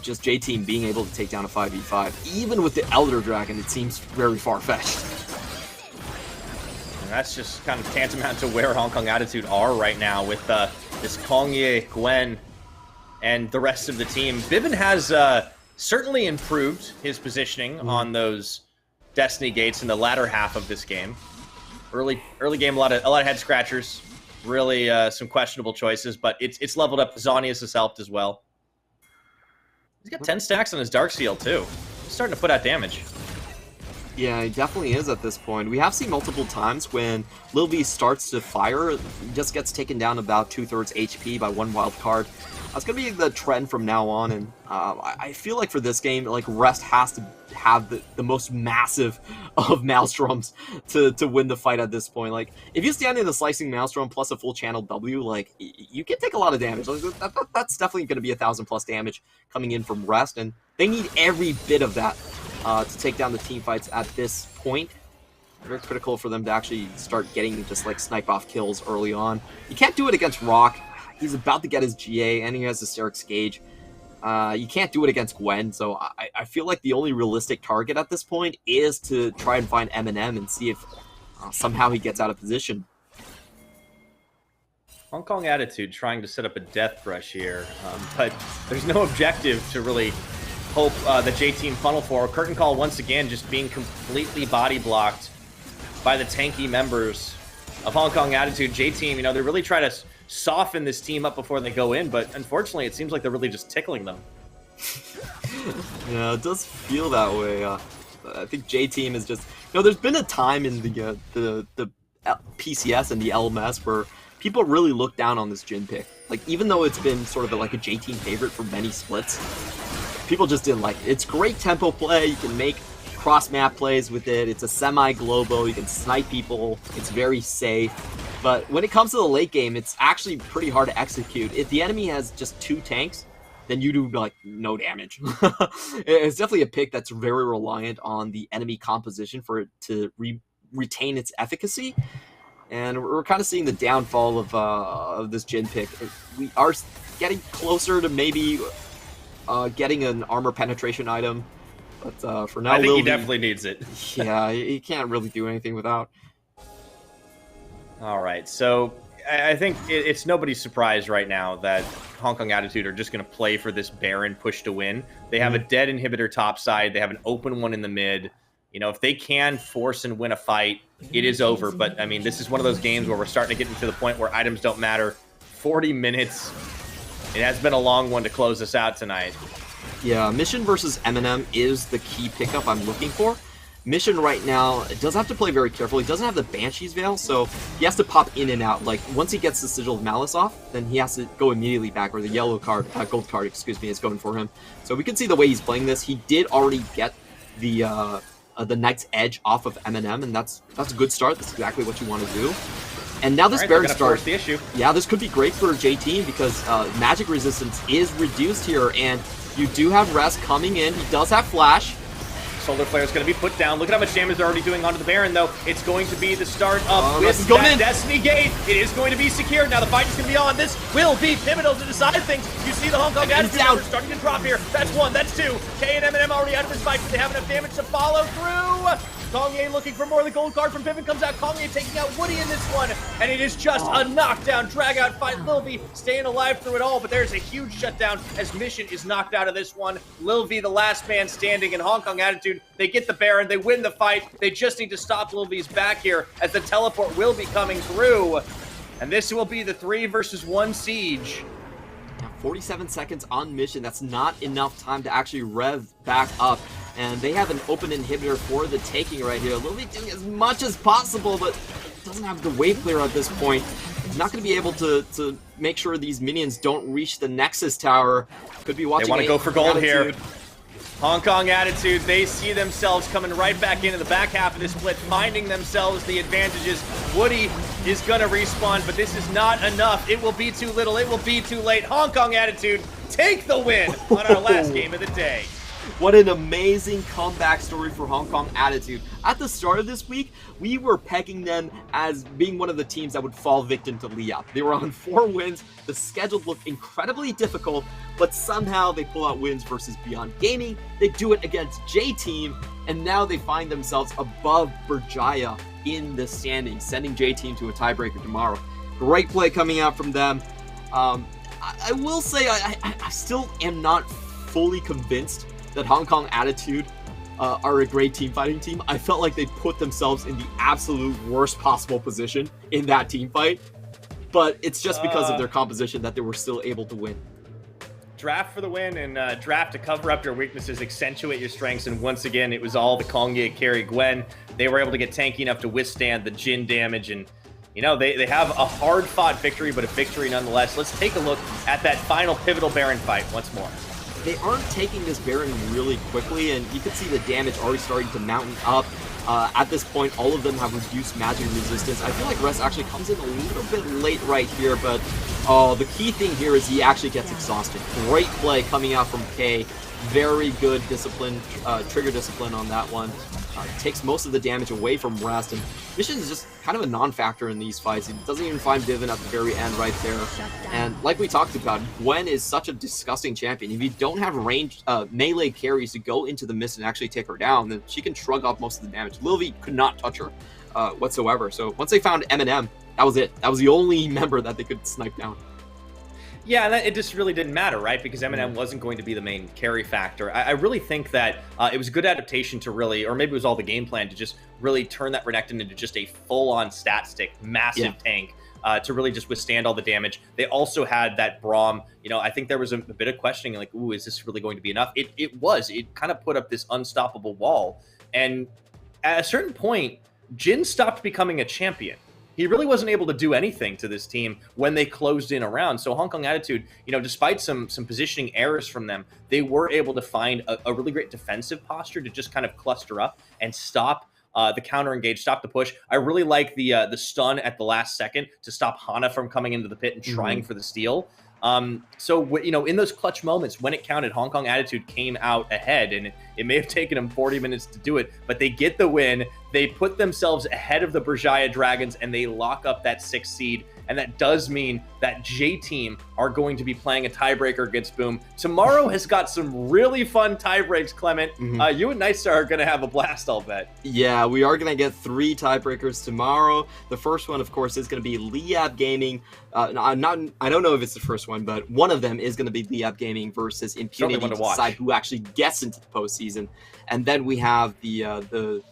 Speaker 2: just J-Team being able to take down a 5v5. Even with the Elder Dragon, it seems very far-fetched.
Speaker 6: And that's just kind of tantamount to where Hong Kong Attitude are right now with this Kongye, Gwen, and the rest of the team. Bivin has certainly improved his positioning on those Destiny gates in the latter half of this game. Early game, a lot of head scratchers.
Speaker 1: Really some questionable choices, but it's leveled up. Zonius has helped as well. He's got 10 stacks on his Darksteel, too. He's starting to put out damage.
Speaker 2: Yeah, he definitely is at this point. We have seen multiple times when Lil V starts to fire, he just gets taken down about 2/3 HP by one wild card. That's going to be the trend from now on, and I feel like for this game, like, Rest has to have the most massive of Maelstroms to win the fight at this point. Like, if you stand in a Slicing Maelstrom plus a full channel W, like, you can take a lot of damage. Like, that's definitely going to be 1,000+ damage coming in from Rest, and they need every bit of that to take down the team fights at this point. Very critical for them to actually start getting just like snipe off kills early on. You can't do it against Rock. He's about to get his GA and he has the Syrinx Gauge. You can't do it against Gwen, so I feel like the only realistic target at this point is to try and find Eminem and see if somehow he gets out of position.
Speaker 1: Hong Kong Attitude trying to set up a death rush here, but there's no objective to really hope the J-Team funnel for. Curtain Call once again just being completely body blocked by the tanky members of Hong Kong Attitude. J-Team, you know, they're really trying to soften this team up before they go in, but unfortunately it seems like they're really just tickling them.
Speaker 2: Yeah, it does feel that way. I think J-Team is just... You know, there's been a time in the PCS and the LMS where people really look down on this Jhin pick. Like, even though it's been sort of like a J-Team favorite for many splits, people just didn't like it. It's great tempo play. You can make cross-map plays with it. It's a semi-globo. You can snipe people. It's very safe. But when it comes to the late game, it's actually pretty hard to execute. If the enemy has just 2 tanks, then you do, like, no damage. It's definitely a pick that's very reliant on the enemy composition for it to retain its efficacy. And we're kind of seeing the downfall of this Jhin pick. We are getting closer to maybe getting an armor penetration item. But for now,
Speaker 1: I think he definitely needs it.
Speaker 2: Yeah, he can't really do anything without.
Speaker 1: All right, so I think it's nobody's surprise right now that Hong Kong Attitude are just going to play for this Baron push to win. They have a dead inhibitor topside. They have an open one in the mid. You know, if they can force and win a fight, it is over. But, I mean, this is one of those games where we're starting to get into the point where items don't matter. 40 minutes. It has been a long one to close us out tonight.
Speaker 2: Yeah, Mission versus Eminem is the key pickup I'm looking for. Mission right now does have to play very carefully. He doesn't have the Banshee's Veil, so he has to pop in and out. Like, once he gets the Sigil of Malice off, then he has to go immediately back, or the yellow card, gold card, excuse me, is going for him. So we can see the way he's playing this. He did already get the Knight's Edge off of Eminem, and that's a good start. That's exactly what you want to do. And now this Baron start,
Speaker 1: the issue.
Speaker 2: Yeah, this could be great for J-Team because magic resistance is reduced here, and you do have Rest coming in. He does have Flash.
Speaker 1: Solar Flare is going to be put down. Look at how much damage they're already doing onto the Baron, though. It's going to be the start of with that Destiny Gate. It is going to be secured. Now the fight is going to be on. This will be pivotal to decide things. You see the Hong Kong Attitude starting to drop here. That's 1, that's 2. K and Eminem already out of this fight, but they have enough damage to follow through. Kongye looking for more. The gold card from Piven comes out. Kongye taking out Woody in this one. And it is just a knockdown, drag-out fight. Lil V staying alive through it all, but there's a huge shutdown as Mission is knocked out of this one. Lil V, the last man standing, in Hong Kong Attitude. They get the Baron. They win the fight. They just need to stop Lil V's back here as the teleport will be coming through. And this will be the 3 versus 1 siege.
Speaker 2: 47 seconds on Mission. That's not enough time to actually rev back up. And they have an open inhibitor for the taking right here. Lil V doing as much as possible, but doesn't have the wave clear at this point. He's not going to be able to make sure these minions don't reach the Nexus Tower. Could be watching.
Speaker 1: They want to go for gold here. Hong Kong Attitude, they see themselves coming right back into the back half of this split, finding themselves the advantages. Woody is going to respawn, but this is not enough. It will be too little. It will be too late. Hong Kong Attitude take the win on our last game of the day.
Speaker 2: What an amazing comeback story for Hong Kong Attitude. At the start of this week, we were pegging them as being one of the teams that would fall victim to Liap. They were on 4 wins. The schedule looked incredibly difficult, but somehow they pull out wins versus Beyond Gaming. They do it against J-Team, and now they find themselves above Berjaya in the standings, sending J-Team to a tiebreaker tomorrow. Great play coming out from them. I will say I still am not fully convinced that Hong Kong Attitude are a great team fighting team. I felt like they put themselves in the absolute worst possible position in that team fight. but it's just because of their composition that they were still able to win.
Speaker 6: Draft for the win, and draft to cover up your weaknesses, accentuate your strengths, and once again, it was all the Kongye carry Gwen. They were able to get tanky enough to withstand the Jhin damage, and you know, they have a hard-fought victory, but a victory nonetheless. Let's take a look at that final pivotal Baron fight once more.
Speaker 2: They aren't taking this Baron really quickly, and you can see the damage already starting to mountain up. At this point, all of them have reduced magic resistance. I feel like Rest actually comes in a little bit late right here, but the key thing here is he actually gets exhausted. Great play coming out from K. Very good discipline, trigger discipline on that one. Takes most of the damage away from Rest, and Mission is just kind of a non-factor in these fights. He doesn't even find Divin at the very end right there. And like we talked about, Gwen is such a disgusting champion. If you don't have ranged melee carries to go into the mist and actually take her down, then she can shrug off most of the damage. Lilvi could not touch her whatsoever. So once they found Eminem, that was it. That was the only member that they could snipe down.
Speaker 6: Yeah, and it just really didn't matter, right? Because Eminem wasn't going to be the main carry factor. I really think that it was a good adaptation to really, or maybe it was all the game plan, to just really turn that Renekton into just a full-on stat stick, massive tank, to really just withstand all the damage. They also had that Braum. You know, I think there was a bit of questioning, like, ooh, is this really going to be enough? It was. It kind of put up this unstoppable wall. And at a certain point, Jhin stopped becoming a champion. He really wasn't able to do anything to this team when they closed in around. So Hong Kong Attitude, you know, despite some positioning errors from them, they were able to find a really great defensive posture to just kind of cluster up and stop the counter engage, stop the push. I really like the stun at the last second to stop Hana from coming into the pit and trying for the steal. So, you know, in those clutch moments when it counted, Hong Kong Attitude came out ahead, and it may have taken them 40 minutes to do it, but they get the win. They put themselves ahead of the Berjaya Dragons, and they lock up that 6th seed. And that does mean that J-Team are going to be playing a tiebreaker against Boom. Tomorrow has got some really fun tiebreaks, Clement. You and Nightstar are going to have a blast, I'll bet.
Speaker 2: Yeah, we are going to get 3 tiebreakers tomorrow. The first one, of course, is going to be Liab Gaming. I don't know if it's the first one, but one of them is going to be Liab Gaming versus Impunity to decide who actually gets into the postseason. And then we have the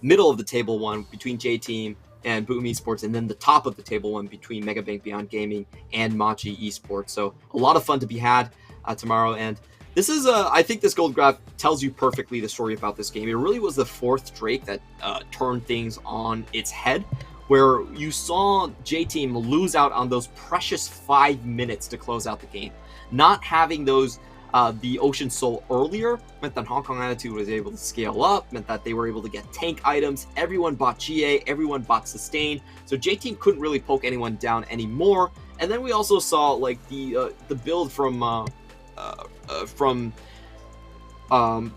Speaker 2: middle of the table one between J-Team and Boom Esports, and then the top of the table one between Megabank Beyond Gaming and Machi Esports. So a lot of fun to be had tomorrow. And this is, I think this gold graph tells you perfectly the story about this game. It really was the 4th Drake that turned things on its head, where you saw J-Team lose out on those precious 5 minutes to close out the game. Not having those the Ocean Soul earlier meant that Hong Kong Attitude was able to scale up, meant that they were able to get tank items. Everyone bought GA, everyone bought Sustain, so J-Team couldn't really poke anyone down anymore. And then we also saw like the build from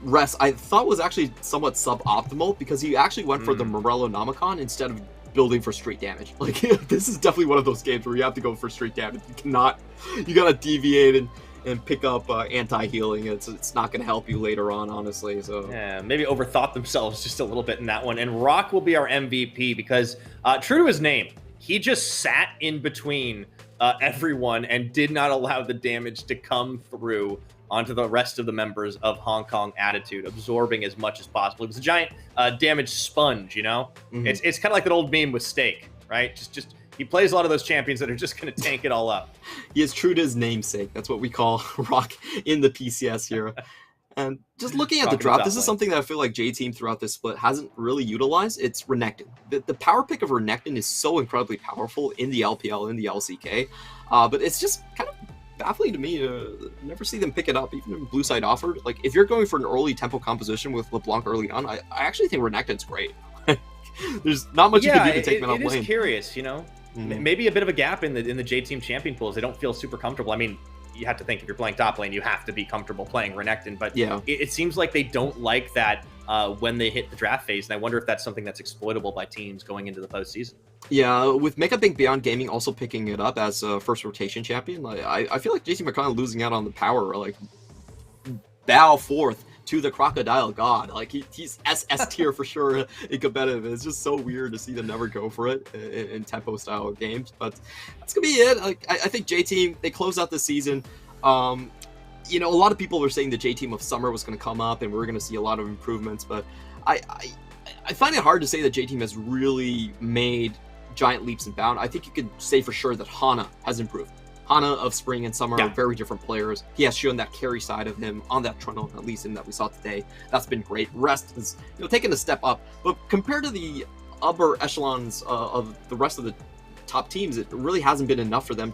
Speaker 2: Rest, I thought was actually somewhat suboptimal, because he actually went for the Morello Nomicon instead of building for street damage. Like, this is definitely one of those games where you have to go for street damage. You gotta deviate and pick up anti-healing. It's not going to help you later on, honestly. So
Speaker 6: yeah, maybe overthought themselves just a little bit in that one. And Rock will be our MVP because, true to his name, he just sat in between everyone and did not allow the damage to come through onto the rest of the members of Hong Kong Attitude, absorbing as much as possible. It was a giant damage sponge, you know? It's kind of like that old meme with Steak, right? Just he plays a lot of those champions that are just going to tank it all up.
Speaker 2: He is true to his namesake. That's what we call Rock in the PCS here. And just looking at the draft, this is something that I feel like J-Team throughout this split hasn't really utilized. It's Renekton. The power pick of Renekton is so incredibly powerful in the LPL, in the LCK. But it's just kind of baffling to me to never see them pick it up, even in Blue Side offered. Like, if you're going for an early tempo composition with LeBlanc early on, I actually think Renekton's great. There's not much you can do to take him out of lane.
Speaker 6: It is curious, you know? Maybe a bit of a gap in the J-Team champion pools. They don't feel super comfortable. I mean, you have to think if you're playing top lane, you have to be comfortable playing Renekton. But
Speaker 2: yeah,
Speaker 6: it seems like they don't like that when they hit the draft phase. And I wonder if that's something that's exploitable by teams going into the postseason.
Speaker 2: Yeah, with Megabank Beyond Gaming also picking it up as a first rotation champion, I feel like J-Team are kind of losing out on the power. Like, bow forth to the Crocodile God. Like, he's SS tier for sure in competitive. It's just so weird to see them never go for it in tempo style games. But that's gonna be it. Like, I think J-Team, they close out the season. You know, a lot of people were saying the J-Team of Summer was going to come up and we are going to see a lot of improvements, but I find it hard to say that J-Team has really made giant leaps and bounds. I think you could say for sure that Hana has improved. Hana of Spring and Summer are very different players. He has shown that carry side of him on that Trundle, at least in that we saw today. That's been great. Rest has taken a step up, but compared to the upper echelons of the rest of the top teams, it really hasn't been enough for them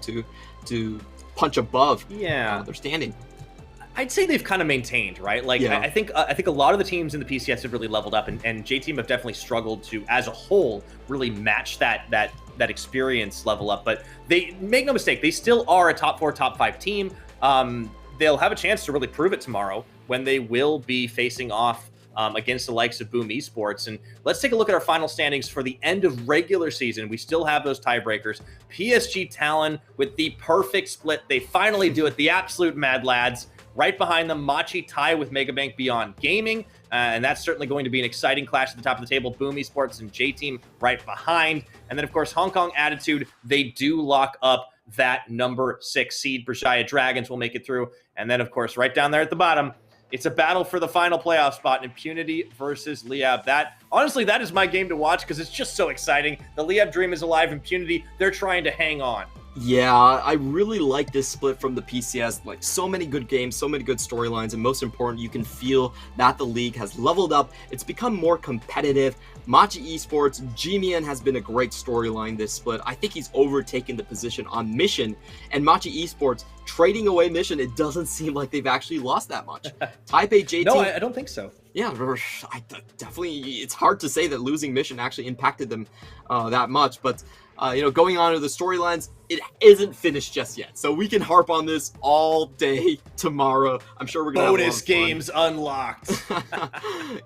Speaker 2: to punch above their standing.
Speaker 1: I'd say they've kind of maintained, right? Like, I think a lot of the teams in the PCS have really leveled up, and J-Team have definitely struggled to, as a whole, really match that experience level up. But they, make no mistake, they still are a top 4, top 5 team. They'll have a chance to really prove it tomorrow when they will be facing off against the likes of Boom Esports. And let's take a look at our final standings for the end of regular season. We still have those tiebreakers. PSG Talon with the perfect split. They finally do it. The absolute Mad Lads. Right behind them, Machi tie with Megabank Beyond Gaming, and that's certainly going to be an exciting clash at the top of the table. Boom Esports and J-Team right behind. And then, of course, Hong Kong Attitude, they do lock up that number 6 seed. Bershaya Dragons will make it through. And then, of course, right down there at the bottom, it's a battle for the final playoff spot, Impunity versus Liab. Honestly, that is my game to watch because it's just so exciting. The Liab dream is alive. Impunity, they're trying to hang on.
Speaker 2: Yeah, I really like this split from the PCS. Like, so many good games, so many good storylines, and most important, you can feel that the league has leveled up. It's become more competitive. Machi Esports, G-Mian has been a great storyline this split. I think he's overtaken the position on Mission, and Machi Esports trading away Mission, it doesn't seem like they've actually lost that much. Taipei J-Team...
Speaker 1: No, I don't think so.
Speaker 2: Yeah, definitely, it's hard to say that losing Mission actually impacted them that much, but going on to the storylines, it isn't finished just yet. So we can harp on this all day tomorrow. I'm sure we're gonna
Speaker 1: bonus games unlocked.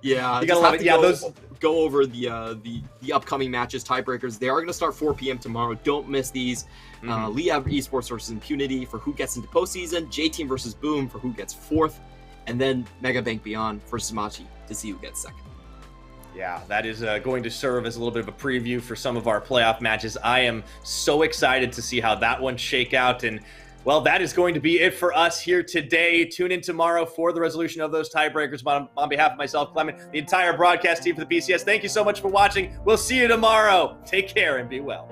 Speaker 2: Yeah,
Speaker 1: you gotta love it. Yeah,
Speaker 2: go over the upcoming matches, tiebreakers. They are gonna start 4 p.m. tomorrow. Don't miss these. Liab Esports versus Impunity for who gets into postseason. J-Team versus Boom for who gets 4th, and then Megabank Beyond versus Machi to see who gets 2nd.
Speaker 1: Yeah, that is going to serve as a little bit of a preview for some of our playoff matches. I am so excited to see how that one shake out. And, well, that is going to be it for us here today. Tune in tomorrow for the resolution of those tiebreakers. On behalf of myself, Clement, the entire broadcast team for the PCS, thank you so much for watching. We'll see you tomorrow. Take care and be well.